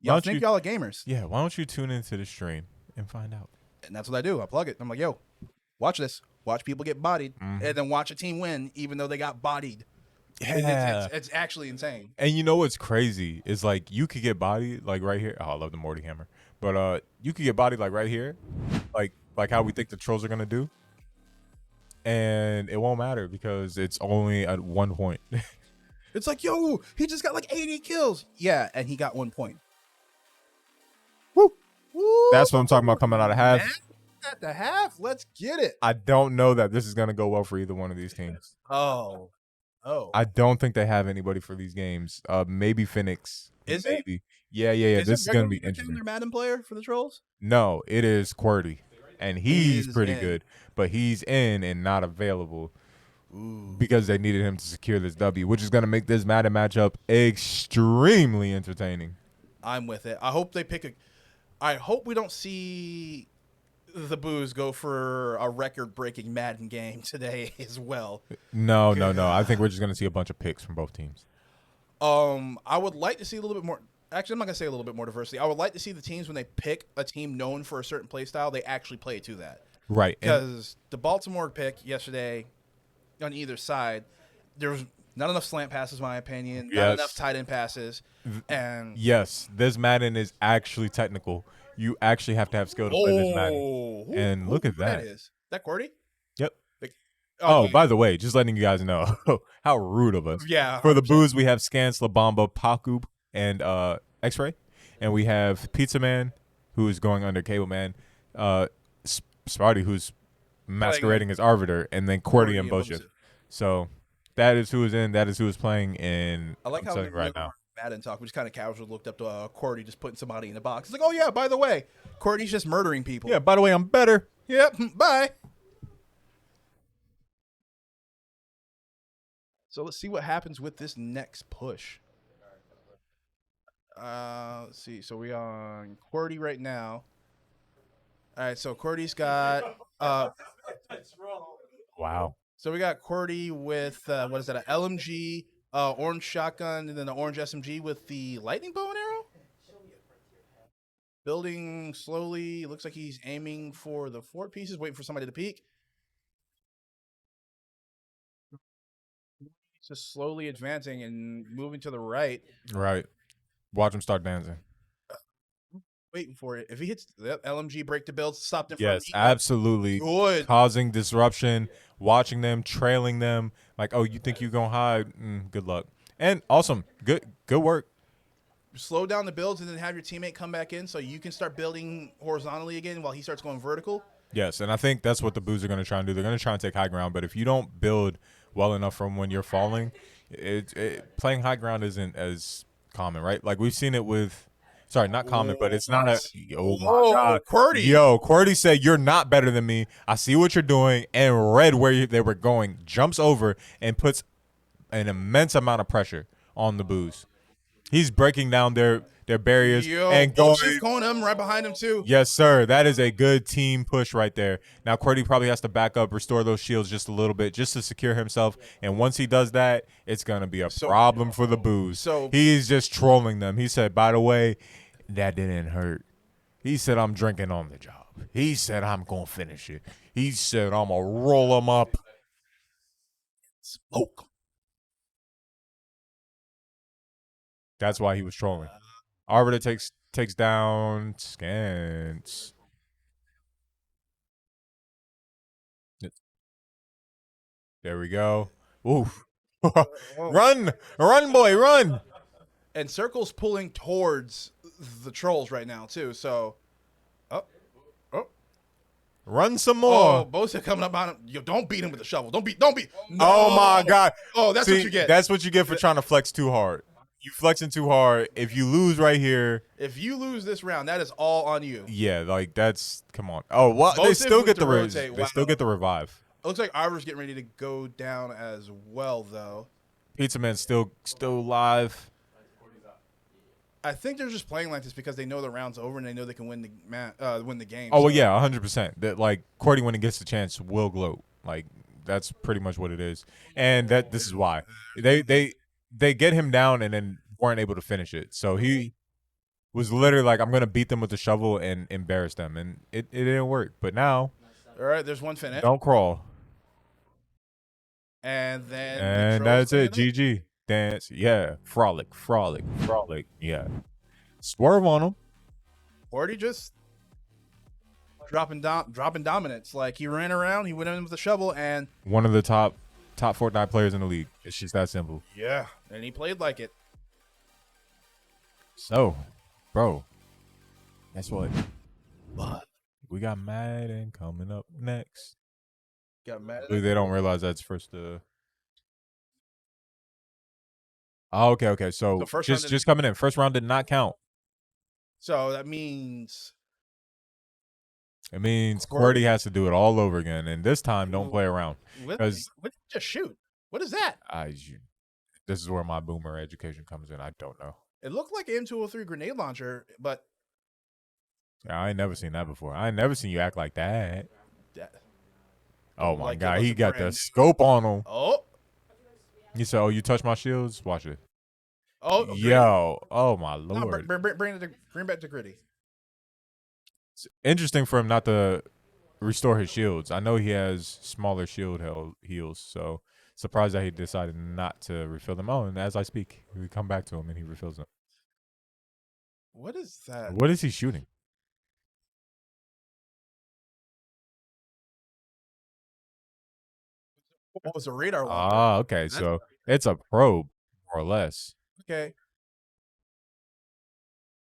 Y'all think y'all are gamers.
Yeah, why don't you tune into the stream and find out?
And that's what I do. I plug it. I'm like, yo, watch this. Watch people get bodied, and then watch a team win, even though they got bodied.
Yeah.
It's actually insane.
And you know what's crazy is like you could get bodied like right here. Oh, I love the Morty hammer. But you could get bodied like right here, like how we think the Trolls are gonna do, and it won't matter because it's only at 1 point.
It's like, yo, he just got like 80 kills. Yeah, and he got 1 point.
Woo! That's what I'm talking about coming out of half.
Man, at the half, let's get it.
I don't know that this is gonna go well for either one of these teams.
Oh.
I don't think they have anybody for these games. Maybe Phoenix.
Is it?
maybe. Yeah. This is gonna be interesting.
Their Madden player for the Trolls?
No, it is QWERTY, and he's
He's
pretty
in.
good, but he's in and not available because they needed him to secure this W, which is gonna make this Madden matchup extremely entertaining.
I'm with it. I hope they pick a. I hope we don't see the Buus go for a record-breaking Madden game today as well.
No. I think we're just gonna see a bunch of picks from both teams.
I would like to see a little bit more. Actually, I'm not gonna say a little bit more diversity. I would like to see the teams when they pick a team known for a certain play style, they actually play to that.
Right.
Because the Baltimore pick yesterday, on either side, there was not enough slant passes, in my opinion. Not
Yes.
enough tight end passes, and
Yes, this Madden is actually technical. You actually have to have skill to play this Madden. And look at that.
Is that QWERTY?
Yep.
Like,
Oh, by the way, just letting you guys know how rude of us.
yeah.
For the Buus, we have Scans, Labamba, Paku, and X-Ray. And we have Pizza Man, who is going under Cable Man, Sparty, who's masquerading as Arbiter, and then QWERTY and Bosha. So that is who is in, that is who is playing, and
I like
I'm
how
telling you right now.
Madden talk. We just kind of casually looked up to QWERTY just putting somebody in the box. It's like, oh yeah, by the way, QWERTY's just murdering people.
Yeah, by the way, I'm better.
Yep. Bye. So let's see what happens with this next push. Let's see. So we on QWERTY right now. All right. So QWERTY's got.
Wow.
So we got QWERTY with what is that? An LMG, orange shotgun, and then the orange SMG with the lightning bow and arrow. Building slowly. Looks like he's aiming for the fort pieces, waiting for somebody to peek. Just slowly advancing and moving to the right,
Right. Watch him start dancing.
waiting for it. If he hits the LMG break to build, stopped in
Yes,
front.
absolutely.
Good.
Causing disruption, watching them, trailing them. Like, oh, you think you're going to hide? Good luck. And awesome. Good work.
Slow down the builds and then have your teammate come back in so you can start building horizontally again while he starts going vertical.
Yes, and I think that's what the Buus are going to try and do. They're going to try and take high ground, but if you don't build well enough from when you're falling, playing high ground isn't as common, right? Like we've seen it with, sorry, not common, but it's not a, oh my God.
QWERTY.
Yo, QWERTY said, you're not better than me. I see what you're doing, and read where they were going, jumps over and puts an immense amount of pressure on the Buus. He's breaking down their barriers and
going him right behind him too.
Yes, sir. That is a good team push right there. Now, QWERTY probably has to back up, restore those shields just a little bit, just to secure himself. And once he does that, it's going to be a problem for the Buus.
So
he's just trolling them. He said, by the way, that didn't hurt. He said, I'm drinking on the job. He said, I'm going to finish it. He said, I'm going to roll him up.
Smoke.
That's why he was trolling. Arbiter takes down Scans. There we go. Oof. Run, boy, run.
And Circle's pulling towards the Trolls right now too. So,
Run some more.
oh, Bosa coming up on him. Yo, don't beat him with the shovel. Don't beat. No.
Oh my God.
Oh, that's
See,
what you get.
That's what you get for trying to flex too hard. You flexing too hard. If you lose right here,
If you lose this round, that is all on you.
yeah, like that's come on. Oh, well, they
Both
still
with
get
the
the
rotate.
they still
Wow.
get the revive.
It looks like Arbiter's getting ready to go down as well, though.
Pizza Man's still live.
I think they're just playing like this because they know the round's over and they know they can win the game.
Oh well,
So-
yeah, 100%. That like QWERTY when he gets the chance will gloat. Like that's pretty much what it is, and this is why they get him down and then weren't able to finish it. So he was literally like, I'm gonna beat them with the shovel and embarrass them, and it didn't work. But now,
All right, there's one finish.
don't crawl,
And then
and
Trollz
that's it.
cleaned
GG. Dance, yeah. Frolic. Yeah. Swerve on them.
Or he just dropping dominance. Like he ran around, he went in with a shovel, and
One of the top Fortnite players in the league. It's just that simple.
yeah, and he played like it.
So, bro, guess what? We got Madden coming up next.
Got mad.
Believe they don't realize that's first. Oh, okay. So
The first round
just coming in. First round did not count.
So that means
It means
Cordy.
QWERTY has to do it all over again, and this time don't play around.
what?
'Cause-
What? Just shoot. What is that?
This is where my boomer education comes in. I don't know.
It looked like an M203 grenade launcher, but
I ain't never seen that before. I ain't never seen you act like that.
that,
Oh my
Like it
god,
was
he
a
got the
brand.
scope on him.
oh,
You said, "Oh, you touch my shields? Watch it."
oh,
Yo, oh my
no,
lord.
bring back to gritty.
It's interesting for him not to restore his shields. I know he has smaller shield heals, so surprised that he decided not to refill them. Oh, and as I speak, we come back to him and he refills them.
What is that?
What is he shooting?
What was a radar launcher?
Ah, okay. So it's a probe, more or less.
Okay,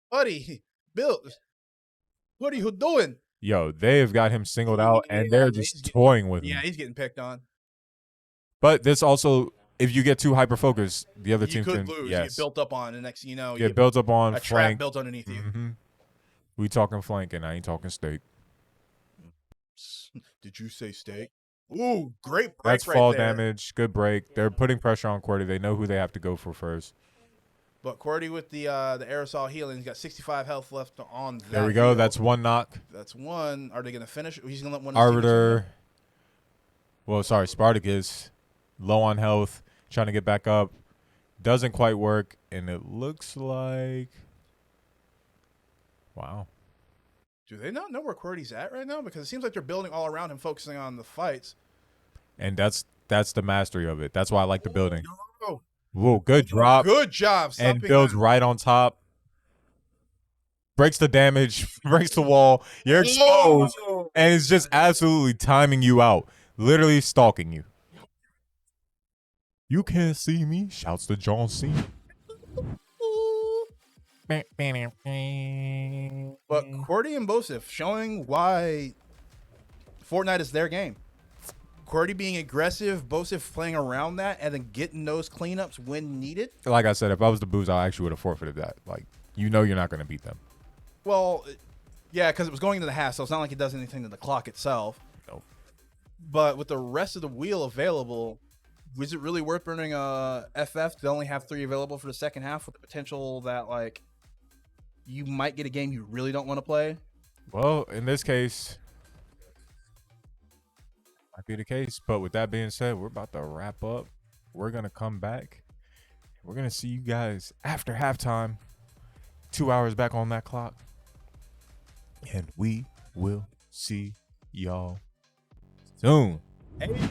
buddy, Bill, what are you doing?
Yo, they have got him singled out, and they're
he's
just
getting-
toying with
Yeah,
him.
he's getting picked on.
But this also, if you get too hyper focused, the other
You
team
could
can
lose. You
yes
get built up on, and next thing you know,
get built up on
a trap
flank.
built underneath you.
Hmm. We talking flank, and I ain't talking steak.
Did you say steak? Ooh, great break
That's
right
fall
there.
damage. Good break. They're putting pressure on QWERTY. They know who they have to go for first.
But QWERTY with the aerosol healing, he's got 65 health left on that.
There we go.
heal.
That's one knock.
That's one. Are they going to finish? He's going to let one. of his teammates
Arbiter. Well, sorry, Spartacus. Low on health. Trying to get back up. Doesn't quite work. And it looks like. Wow.
Do they not know where QWERTY's at right now? Because it seems like they're building all around him, focusing on the fights.
And that's the mastery of it. That's why I like the building.
Oh,
Whoa, good drop.
good job.
And
stopping
builds
that.
right on top. Breaks the damage. Breaks the wall. You're exposed.
Whoa.
And it's just absolutely timing you out. Literally stalking you. You can't see me. Shouts to John Cena.
But QWERTY and Bosif showing why Fortnite is their game. QWERTY being aggressive, Bosif playing around that, and then getting those cleanups when needed.
Like I said, if I was the Buus, I actually would have forfeited that. Like, you know you're not going to beat them.
Well, yeah, because it was going into the half, so it's not like it does anything to the clock itself.
Nope.
But with the rest of the wheel available, was it really worth burning a FF to only have 3 available for the second half with the potential that, like, you might get a game you really don't want to play?
Well, in this case, might be the case. But with that being said, we're about to wrap up. We're going to come back. We're going to see you guys after halftime. 2 hours back on that clock. And we will see y'all soon.
Hey.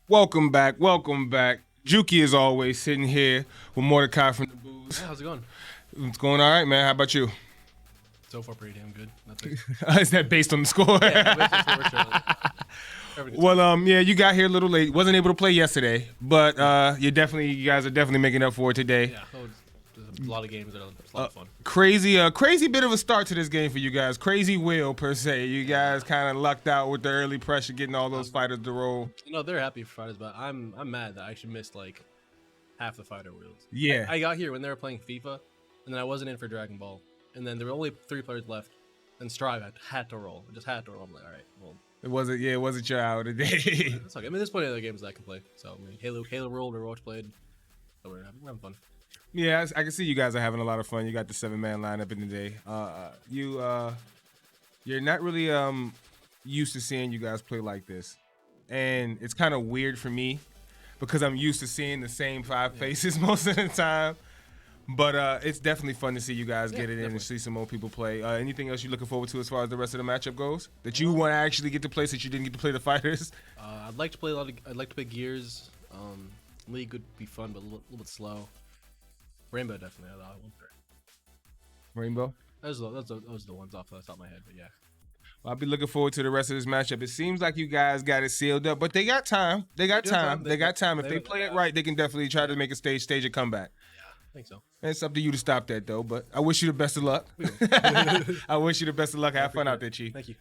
Welcome back. Juki is always sitting here with Mordecai from the Buus.
How's it going?
It's going all right, man. How about you?
So far, pretty damn good. That's it.
Is that based on the score? Well, yeah, you got here a little late. Wasn't able to play yesterday, but you guys are definitely making up for it today.
Yeah, there's a lot of games that are a lot of fun.
Crazy bit of a start to this game for you guys. Crazy wheel per se. You guys kind of lucked out with the early pressure, getting all those fighters to roll.
They're happy for fighters, but I'm mad that I actually missed like half the fighter wheels.
Yeah.
I got here when they were playing FIFA, and then I wasn't in for Dragon Ball, and then there were only 3 players left, and Strive had to roll. I just had to roll. I'm like, all right, well.
It wasn't your hour today.
That's okay. I mean, there's plenty of other games that I can play. So, I mean, Halo rolled, Overwatch played. So we're having fun.
Yeah, I can see you guys are having a lot of fun. You got the 7-man lineup in the day. You're not really used to seeing you guys play like this, and it's kind of weird for me because I'm used to seeing the same 5 faces most of the time. But it's definitely fun to see you guys get it in and see some more people play. Anything else you're looking forward to as far as the rest of the matchup goes that you want to actually get to play since you didn't get to play the fighters?
I'd like to play I'd like to play Gears. League would be fun, but a little bit slow. Rainbow definitely. I want
Rainbow?
Those are the ones off the top of my head, but yeah.
Well, I'll be looking forward to the rest of this matchup. It seems like you guys got it sealed up, but they got time. They got time. If they play it right, they can definitely try to make a stage a comeback.
I think so.
It's up to you to stop that, though. But I wish you the best of luck. I wish you the best of luck. Have fun out there, Chief.
Thank you.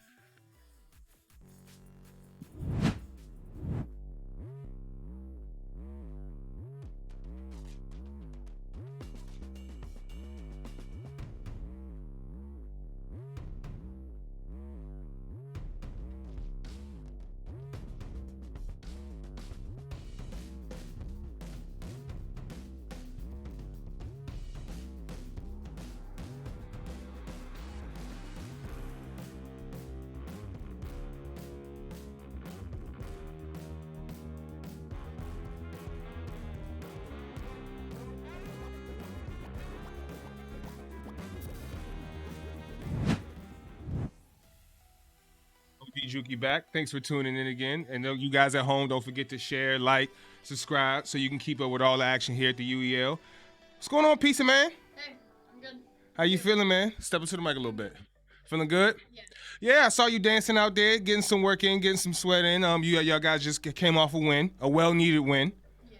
Juki back. Thanks for tuning in again. And you guys at home, don't forget to share, like, subscribe so you can keep up with all the action here at the UEL. What's going on, Pizza Man?
Hey, I'm good.
How you feeling, man? Step into the mic a little bit. Feeling good? Yeah, I saw you dancing out there, getting some work in, getting some sweat in. Y'all guys just came off a win, a well-needed win.
Yeah.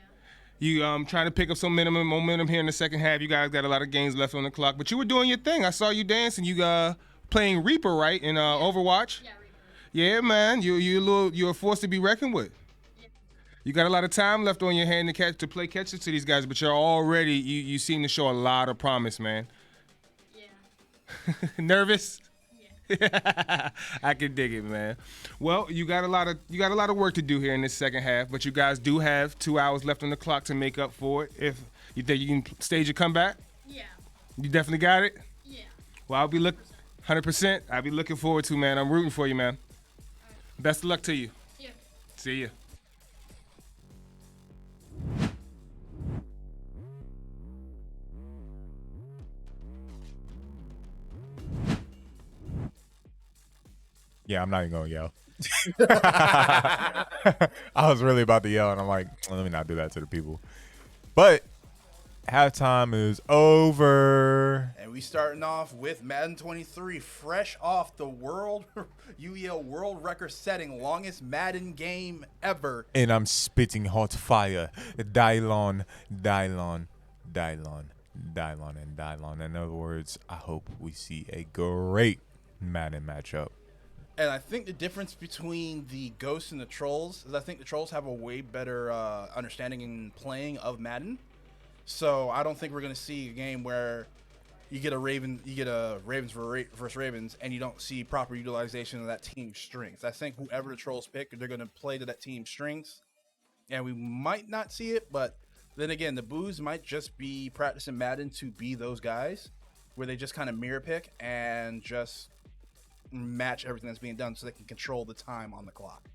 You trying to pick up some momentum here in the second half. You guys got a lot of games left on the clock, but you were doing your thing. I saw you dancing. You playing Reaper, right, in Overwatch?
Yeah, Reaper.
Yeah, man. You're a force to be reckoned with.
Yeah.
You got a lot of time left on your hand to play catch-up to these guys, but you're already you seem to show a lot of promise, man.
Yeah.
Nervous?
Yeah.
I can dig it, man. Well, you got a lot of work to do here in this second half, but you guys do have 2 hours left on the clock to make up for it. If you think you can stage a comeback,
Yeah.
you definitely got it.
Yeah.
Well, I'll be 100%. I'll be looking forward to, man. I'm rooting for you, man. Best of luck to you.
Yeah.
See ya.
Yeah, I'm not even gonna yell. I was really about to yell, and I'm like, let me not do that to the people. But halftime is over.
And we starting off with Madden 23, fresh off the UEL world record setting longest Madden game ever.
And I'm spitting hot fire. Dylon, Dylon, Dylon, Dylon, and Dylon. In other words, I hope we see a great Madden matchup.
And I think the difference between the Ghosts and the Trollz is I think the Trollz have a way better understanding and playing of Madden. So I don't think we're going to see a game where you get a Ravens versus Ravens, and you don't see proper utilization of that team's strengths. I think whoever the Trollz pick, they're going to play to that team's strengths, and we might not see it. But then again, the Buus might just be practicing Madden to be those guys, where they just kind of mirror pick and just match everything that's being done, so they can control the time on the clock.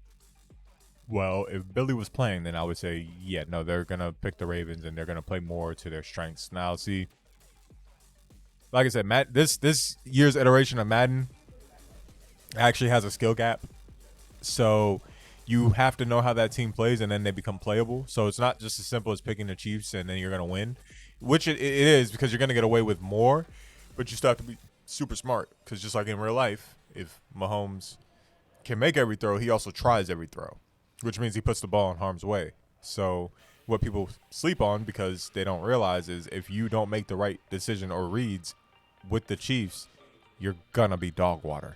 Well, if Billy was playing, then I would say, yeah, no, they're going to pick the Ravens and they're going to play more to their strengths. Now, see, like I said, this year's iteration of Madden actually has a skill gap. So you have to know how that team plays, and then they become playable. So it's not just as simple as picking the Chiefs and then you're going to win, which it is, because you're going to get away with more, but you still have to be super smart, because just like in real life, if Mahomes can make every throw, he also tries every throw, which means he puts the ball in harm's way. So what people sleep on, because they don't realize, is if you don't make the right decision or reads with the Chiefs, you're going to be dog water.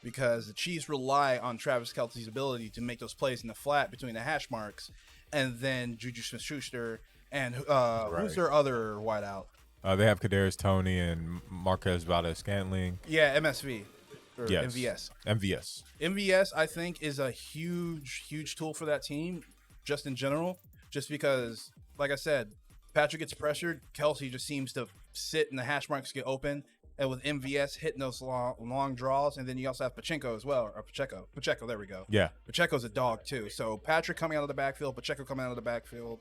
Because the Chiefs rely on Travis Kelce's ability to make those plays in the flat between the hash marks, and then Juju Smith-Schuster and who's their other wideout?
They have Kadarius Toney and Marquez Valdez-Scantling.
Yeah, MSV. Or
Yes.
MVS. MVS, I think, is a huge tool for that team, just in general. Just because, like I said, Patrick gets pressured, Kelsey just seems to sit and the hash marks get open. And with MVS hitting those long draws, and then you also have Pacheco as well, or Pacheco, there we go.
Yeah.
Pacheco's a dog too. So Patrick coming out of the backfield, Pacheco coming out of the backfield,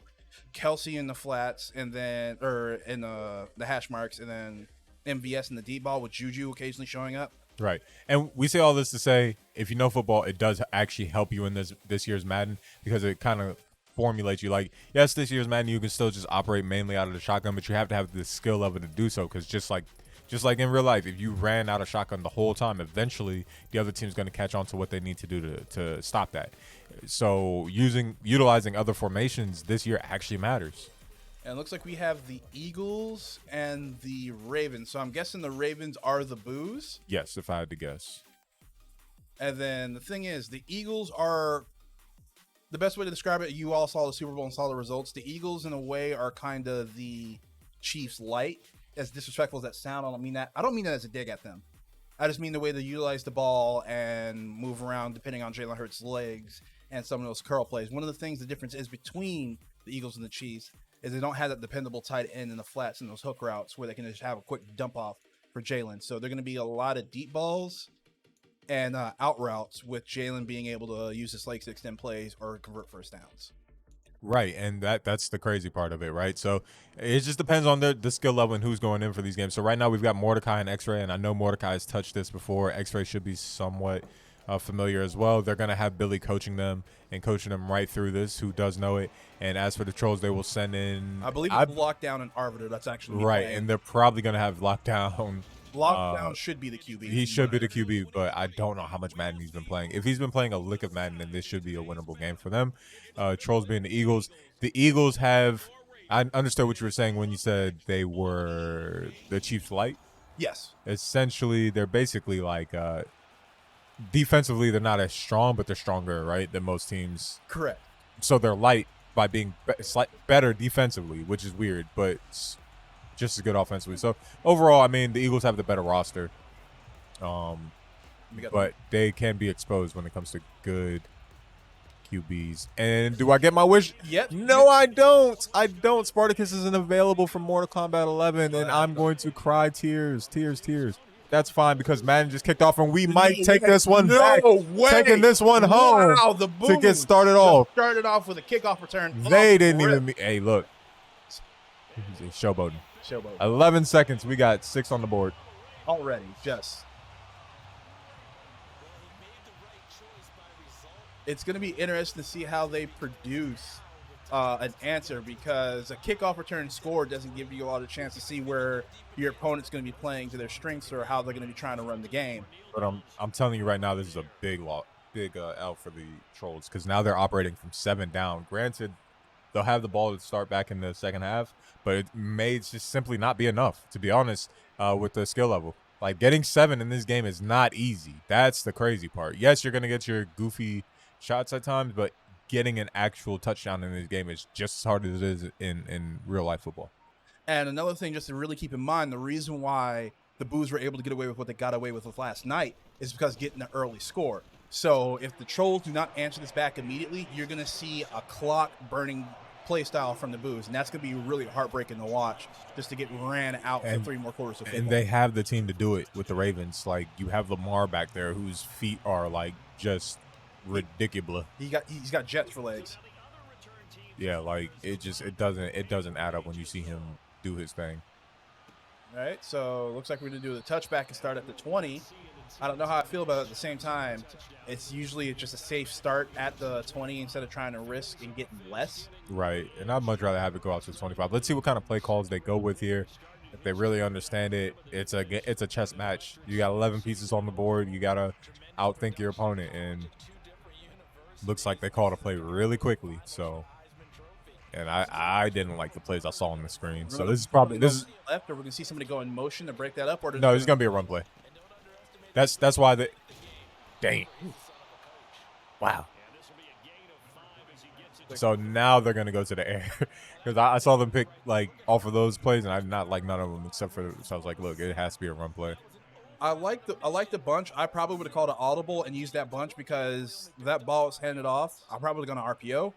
Kelsey in the flats, and then in the hash marks, and then MVS in the deep ball with Juju occasionally showing up.
Right. And we say all this to say, if you know football, it does actually help you in this year's Madden, because it kind of formulates you. Like, yes, this year's Madden, you can still just operate mainly out of the shotgun, but you have to have the skill level to do so, because just like in real life, if you ran out of shotgun the whole time, eventually the other team's going to catch on to what they need to do to stop that. So utilizing other formations this year actually matters.
And it looks like we have the Eagles and the Ravens. So I'm guessing the Ravens are the Buus.
Yes, if I had to guess.
And then the thing is, the Eagles are the best way to describe it. You all saw the Super Bowl and saw the results. The Eagles, in a way, are kind of the Chiefs light. As disrespectful as that sound, I don't mean that as a dig at them. I just mean the way they utilize the ball and move around depending on Jalen Hurts' legs and some of those curl plays. One of the things, the difference is between the Eagles and the Chiefs, is they don't have that dependable tight end in the flats and those hook routes where they can just have a quick dump off for Jalen. So they're going to be a lot of deep balls and out routes, with Jalen being able to use his legs to extend plays or convert first downs.
Right, and that's the crazy part of it, right? So it just depends on the skill level and who's going in for these games. So right now we've got Mordecai and X-Ray, and I know Mordecai has touched this before. X-Ray should be somewhat familiar as well. They're going to have Billy coaching them right through this, who does know it. And as for the Trollz, they will send in...
I believe it's Lockdown and Arbiter. That's actually
right, and they're probably going to have Lockdown.
Lockdown should be the QB.
He should be the QB, but I don't know how much Madden he's been playing. If he's been playing a lick of Madden, then this should be a winnable game for them. Trollz being the Eagles. The Eagles have... I understood what you were saying when you said they were the Chiefs light.
Yes.
Essentially, they're basically like... defensively, they're not as strong, but they're stronger, right, than most teams.
Correct.
So they're light by being better defensively, which is weird, but... just as good offensively. So overall, I mean, the Eagles have the better roster, but they can be exposed when it comes to good QBs. And do I get my wish?
Yep.
No, I don't. Spartacus isn't available for Mortal Kombat 11, and I'm going to cry tears. That's fine, because Madden just kicked off, and we might take this one back. Taking this one home to get started off.
Started off with a kickoff return.
They didn't even. Hey, look. Showboating. 11 seconds. We got 6 on the board.
Already, just. It's going to be interesting to see how they produce an answer, because a kickoff return score doesn't give you a lot of chance to see where your opponent's going to be playing to their strengths or how they're going to be trying to run the game.
But I'm telling you right now, this is a big L for the Trollz, because now they're operating from 7 down. Granted, they'll have the ball to start back in the second half, but it may just simply not be enough, to be honest, with the skill level. Like, getting 7 in this game is not easy. That's the crazy part. Yes, you're going to get your goofy shots at times, but getting an actual touchdown in this game is just as hard as it is in real-life football.
And another thing just to really keep in mind, the reason why the Buus were able to get away with what they got away with last night is because getting an early score. So if the Trollz do not answer this back immediately, you're going to see a clock-burning play style from the Buus, and that's going to be really heartbreaking to watch, just to get ran out for 3 more quarters of football.
And they have the team to do it with the Ravens. Like, you have Lamar back there, whose feet are like just ridiculous.
He's got jets for legs.
Yeah, like it doesn't add up when you see him do his thing.
All right, so looks like we're going to do the touchback and start at the 20. I don't know how I feel about it. At the same time, it's usually just a safe start at the 20 instead of trying to risk and getting less.
Right, and I'd much rather have it go out to 25. Let's see what kind of play calls they go with here. If they really understand it, it's a chess match. You got 11 pieces on the board. You gotta outthink your opponent, and looks like they called a play really quickly. So, and I didn't like the plays I saw on the screen. So this is probably
left, or we're gonna see somebody go in motion to break that up, or
no, this is gonna be a run play. That's why they. Dang. Wow. So now they're gonna go to the air because I saw them pick like off of those plays, and I did not like none of them except for. So I was like, look, it has to be a run play.
I like the bunch. I probably would have called an audible and used that bunch because that ball was handed off. I'm probably going to RPO,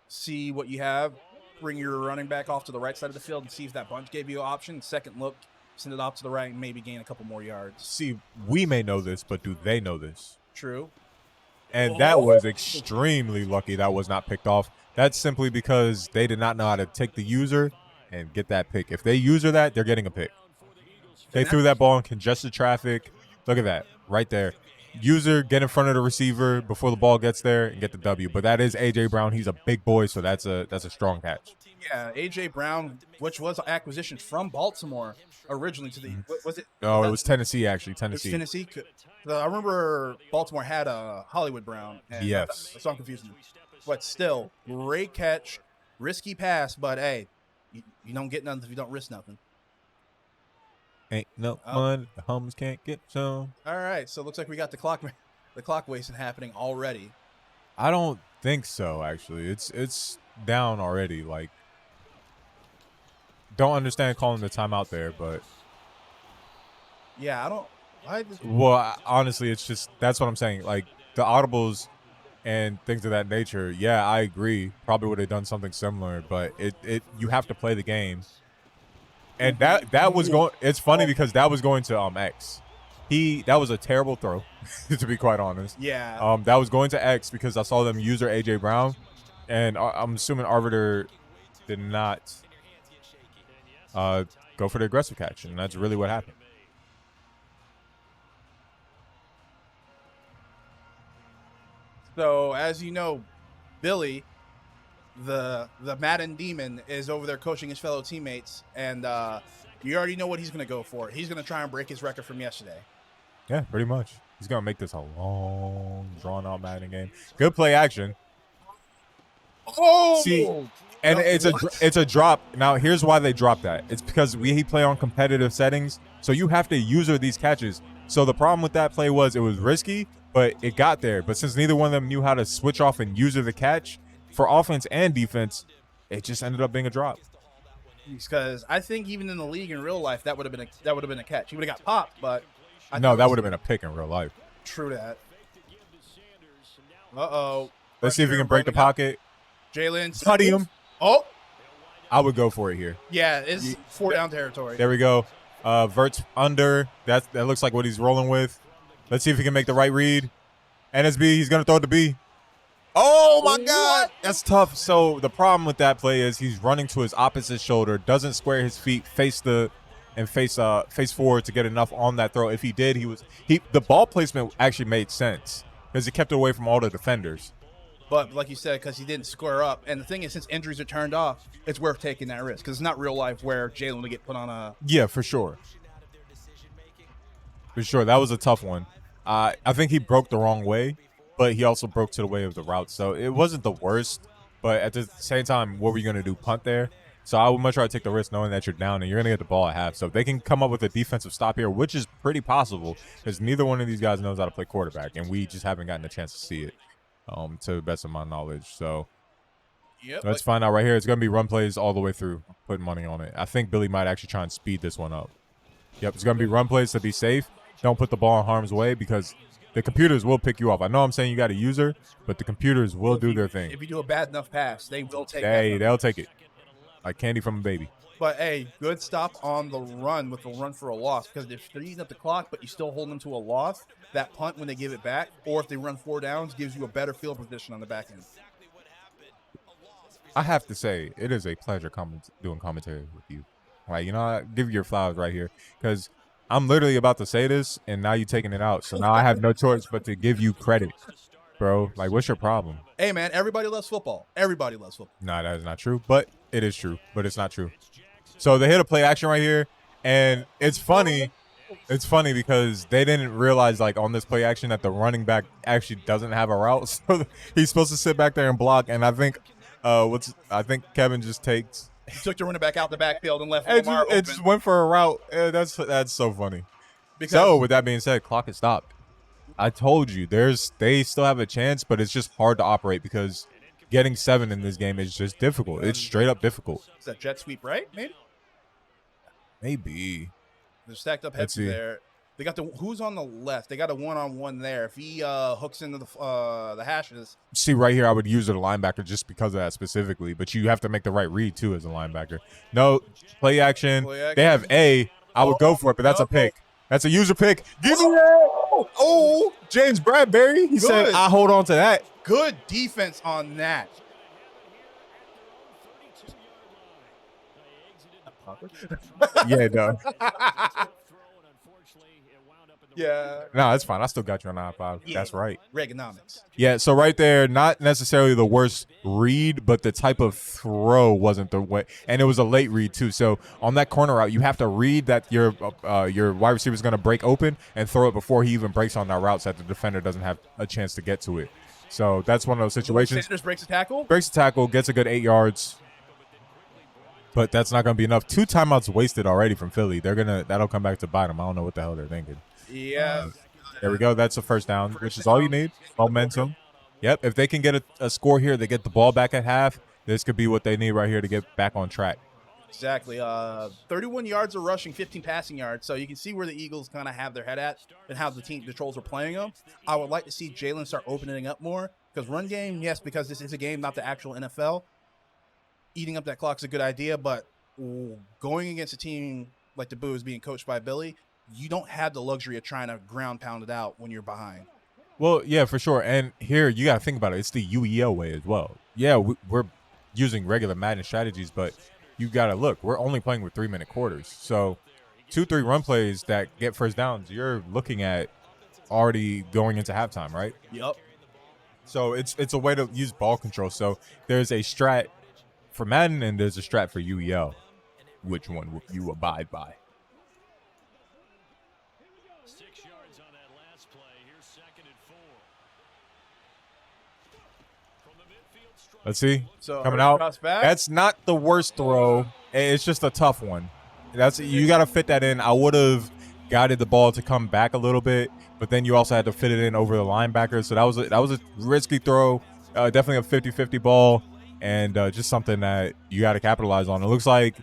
see what you have, bring your running back off to the right side of the field and see if that bunch gave you an option. Second look, send it off to the right and maybe gain a couple more yards.
See, we may know this, but do they know this?
True.
And that was extremely lucky that was not picked off. That's simply because they did not know how to take the user and get that pick. If they user that, they're getting a pick. They threw that ball in congested traffic. Look at that right there. User, get in front of the receiver before the ball gets there and get the W. But that is A.J. Brown. He's a big boy, so that's a strong catch.
Yeah, A.J. Brown, which was an acquisition from Baltimore originally to the was it?
No, it was Tennessee, actually.
It was Tennessee. I remember Baltimore had a Hollywood Brown. And
yes.
So I'm confusing. But still, great catch, risky pass. But hey, you don't get nothing if you don't risk nothing.
Ain't no fun. The homies can't get some.
All right, so it looks like we got the clock wasting happening already.
I don't think so. Actually, it's down already. Like, don't understand calling the timeout there, but
yeah,
well, honestly, it's just that's what I'm saying. Like the audibles and things of that nature. Yeah, I agree. Probably would have done something similar, but it you have to play the game. And that was going. It's funny because that was going to X. That was a terrible throw, to be quite honest.
Yeah.
That was going to X because I saw them user AJ Brown, and I'm assuming Arbiter did not go for the aggressive catch, and that's really what happened.
So as you know, Billy, the Madden demon, is over there coaching his fellow teammates, and you already know what he's going to go for. He's going to try and break his record from yesterday.
Yeah, pretty much. He's going to make this a long, drawn-out Madden game. Good play action.
Oh!
See, and it's a drop. Now, here's why they dropped that. It's because he play on competitive settings, so you have to user these catches. So the problem with that play was it was risky, but it got there. But since neither one of them knew how to switch off and user the catch, for offense and defense, it just ended up being a drop.
Because I think even in the league in real life, that would have been a catch. He would have got popped, but
no, that would have been a pick in real life.
True that. Uh-oh.
Let's see if we can break the pocket.
Jalen,
study him.
Oh,
I would go for it here.
yeah, it's 4-down territory.
There we go. Vert's under. That looks like what he's rolling with. Let's see if he can make the right read. NSB, he's gonna throw it to B. Oh my God, that's tough. So the problem with that play is he's running to his opposite shoulder, doesn't square his feet, face forward to get enough on that throw. If he did, the ball placement actually made sense because it kept it away from all the defenders.
But like you said, because he didn't square up, and the thing is, since injuries are turned off, it's worth taking that risk because it's not real life where Jalen will get put on a.
Yeah, for sure. For sure, that was a tough one. I think he broke the wrong way, but he also broke to the way of the route. So it wasn't the worst, but at the same time, what were you going to do, punt there? So I would much rather take the risk knowing that you're down and you're going to get the ball at half. So if they can come up with a defensive stop here, which is pretty possible because neither one of these guys knows how to play quarterback, and we just haven't gotten a chance to see it to the best of my knowledge. So let's find out right here. It's going to be run plays all the way through, putting money on it. I think Billy might actually try and speed this one up. Yep, it's going to be run plays to be safe. Don't put the ball in harm's way because the computers will pick you off. I know I'm saying you got a user, but the computers will do their thing.
If you do a bad enough pass, they will take
it. They'll take it. Like candy from a baby.
But, hey, good stop on the run with the run for a loss because if they're eating up the clock but you still hold them to a loss, that punt when they give it back, or if they run 4 downs, gives you a better field position on the back end.
I have to say, it is a pleasure doing commentary with you. Like, I give you your flowers right here because I'm literally about to say this, and now you're taking it out. So now I have no choice but to give you credit, bro. Like, what's your problem?
Hey, man, everybody loves football. Everybody loves football.
No, that is not true. But it is true. But it's not true. So they hit a play action right here, and it's funny. It's funny because they didn't realize, like, on this play action that the running back actually doesn't have a route. So he's supposed to sit back there and block. And I think Kevin just takes.
He took the running back out the backfield and left
It
Lamar
just, it just
open.
went for a route. That's so funny.
Because
So with that being said, clock is stopped. I told you, they still have a chance, but it's just hard to operate because getting 7 in this game is just difficult. It's straight up difficult.
is that jet sweep right?
Maybe.
They're stacked up
Let's
heavy
see.
there. They got who's on the left? They got a one-on-one there. If he hooks into the hashes,
See, right here, I would use it a linebacker just because of that specifically, but you have to make the right read, too, as a linebacker. No, play action.
Play action.
They have A. I would go for it, but that's a pick. That's a user pick. Give me that. Oh, James Bradbury. He said,
Good.
I hold on to that.
good defense on that.
Yeah, no.
Yeah.
No, that's fine. I still got you on I-5.
Yeah.
That's right.
Reaganomics.
Yeah, so right there, not necessarily the worst read, but the type of throw wasn't the way, and it was a late read too. So on that corner route, you have to read that your wide receiver is going to break open and throw it before he even breaks on that route, so that the defender doesn't have a chance to get to it. So that's one of those situations.
Sanders breaks a tackle.
Breaks the tackle, gets a good 8 yards, but that's not going to be enough. 2 timeouts wasted already from Philly. That'll come back to bite them. I don't know what the hell they're thinking.
Yeah.
There we go. That's a first down, which is all you need. Momentum. Yep. If they can get a score here, they get the ball back at half. This could be what they need right here to get back on track.
Exactly. 31 yards of rushing, 15 passing yards. So you can see where the Eagles kind of have their head at and how the Trolls are playing them. I would like to see Jalen start opening up more because run game, yes, because this is a game, not the actual NFL. Eating up that clock's a good idea, but going against a team like the Buus being coached by Billy, you don't have the luxury of trying to ground pound it out when you're behind.
Well, yeah, for sure. And here, you got to think about it. It's the UEL way as well. Yeah, we're using regular Madden strategies, but you got to look. We're only playing with 3-minute quarters. So 2-3 run plays that get first downs, you're looking at already going into halftime, right?
Yep.
So it's a way to use ball control. So there's a strat for Madden and there's a strat for UEL. Which one will you abide by? Let's see.
So
Coming
Hurts
out.
drops back.
That's not the worst throw. It's just a tough one. You got to fit that in. I would have guided the ball to come back a little bit, but then you also had to fit it in over the linebacker. So that was a risky throw. Definitely a 50-50 ball, and just something that you got to capitalize on. It looks like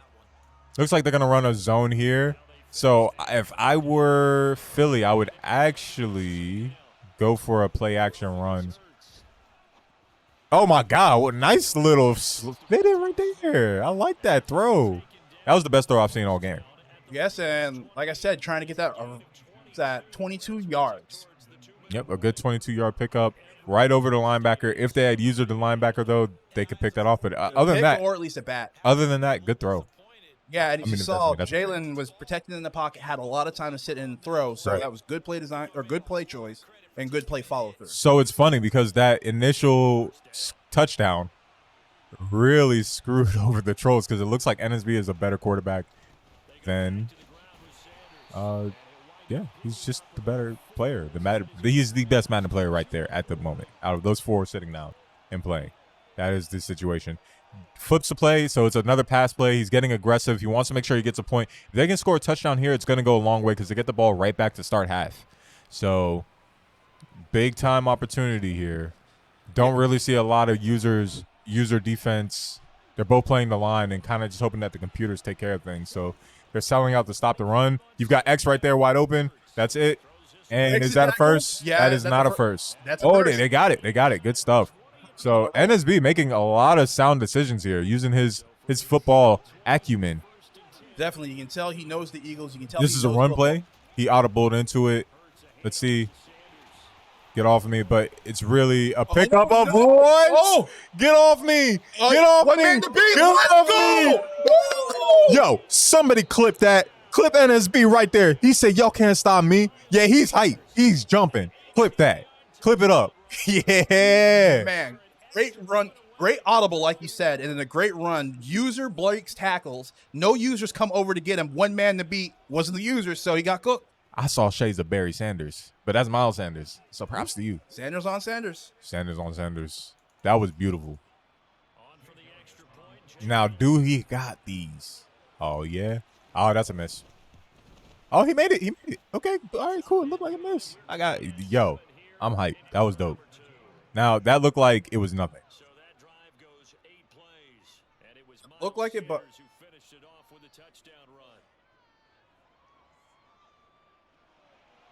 they're gonna run a zone here. So if I were Philly, I would actually go for a play action run. Oh my God! What nice little fit in right there. I like that throw. That was the best throw I've seen all game.
Yes, and like I said, trying to get that 22 yards.
Yep, a good 22-yard pickup right over the linebacker. If they had used the linebacker though, they could pick that off. But other than that,
or at least a bat.
Other than that, good throw.
Yeah, and you saw
that's
Jalen was protected in the pocket, had a lot of time to sit and throw, so
Right.
that was good play design or good play choice and good play follow through.
So it's funny because that initial touchdown really screwed over the Trolls because it looks like NSB is a better quarterback than, yeah, he's just the better player. He's the best Madden player right there at the moment out of those 4 sitting down and playing. That is the situation. Flips the play, so it's another pass play. He's getting aggressive. He wants to make sure he gets a point. If they can score a touchdown here, it's going to go a long way because they get the ball right back to start half. So big time opportunity here. Don't really see a lot of user defense. They're both playing the line and kind of just hoping that the computers take care of things. So they're selling out to stop the run. You've got X right there wide open. That's it. And
X
is that a
tackle?
first?
Yeah,
that is
that's
not
a
a first.
That's a
Oh,
first.
they got it. They got it. Good stuff. So NSB making a lot of sound decisions here, using his football acumen.
Definitely, you can tell he knows the Eagles. You can tell
This
he
is a
knows
run
football.
play. He audibled into it. Let's see. Get off of me, but it's really a pickup of
no.
what?
Oh!
Get off me! Get off
One
me!
man to beat.
Get
Let's
off
go!
me! Yo, somebody clip that. Clip NSB right there. He said, y'all can't stop me. Yeah, he's hype. He's jumping. Clip that. Clip it up. Yeah.
Man, great run. Great audible, like you said, and then a great run. User breaks tackles. No users come over to get him. One man to beat wasn't the user, so he got cooked.
I saw shades of Barry Sanders, but that's Miles Sanders. So props to you.
Sanders on Sanders.
Sanders on Sanders. That was beautiful. Now, do he got these? Oh, yeah. Oh, that's a miss. Oh, he made it. He made it. Okay. All right, cool. It looked like a miss. Yo, I'm hyped. That was dope. Now, that looked like it was nothing.
Looked like it, but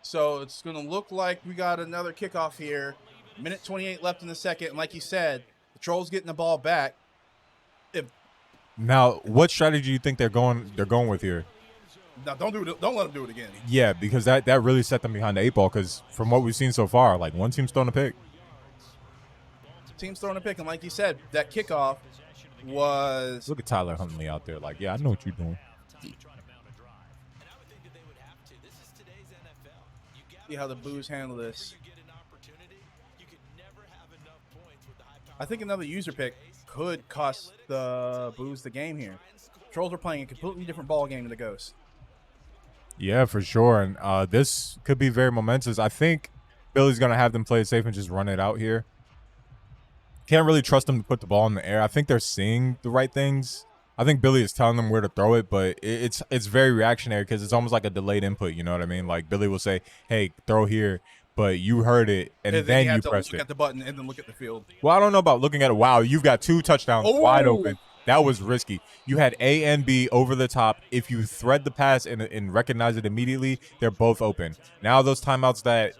so it's going to look like we got another kickoff here. Minute 28 left in the second, and like you said, the Trollz getting the ball back.
Now, what strategy do you think they're going with here?
Now, don't let them do it again.
Yeah, because that really set them behind the 8 ball. Because from what we've seen so far, like one team's throwing a pick.
Team's throwing a pick, and like you said, that kickoff was.
Look at Tyler Huntley out there. Like, yeah, I know what you're doing.
See how the Buus handle this. I think another user pick could cost the Buus the game here. Trollz are playing a completely different ball game than the Ghosts.
Yeah, for sure. And this could be very momentous. I think Billy's going to have them play it safe and just run it out here. Can't really trust them to put the ball in the air. I think they're seeing the right things. I think Billy is telling them where to throw it, but it's very reactionary because it's almost like a delayed input. You know what I mean? Like Billy will say, "Hey, throw here," but you heard it and then you pressed it.
Look at the button and then look at the field.
Well, I don't know about looking at it. Wow, you've got 2 touchdowns wide open. That was risky. You had A and B over the top. If you thread the pass and recognize it immediately, they're both open. Now those timeouts that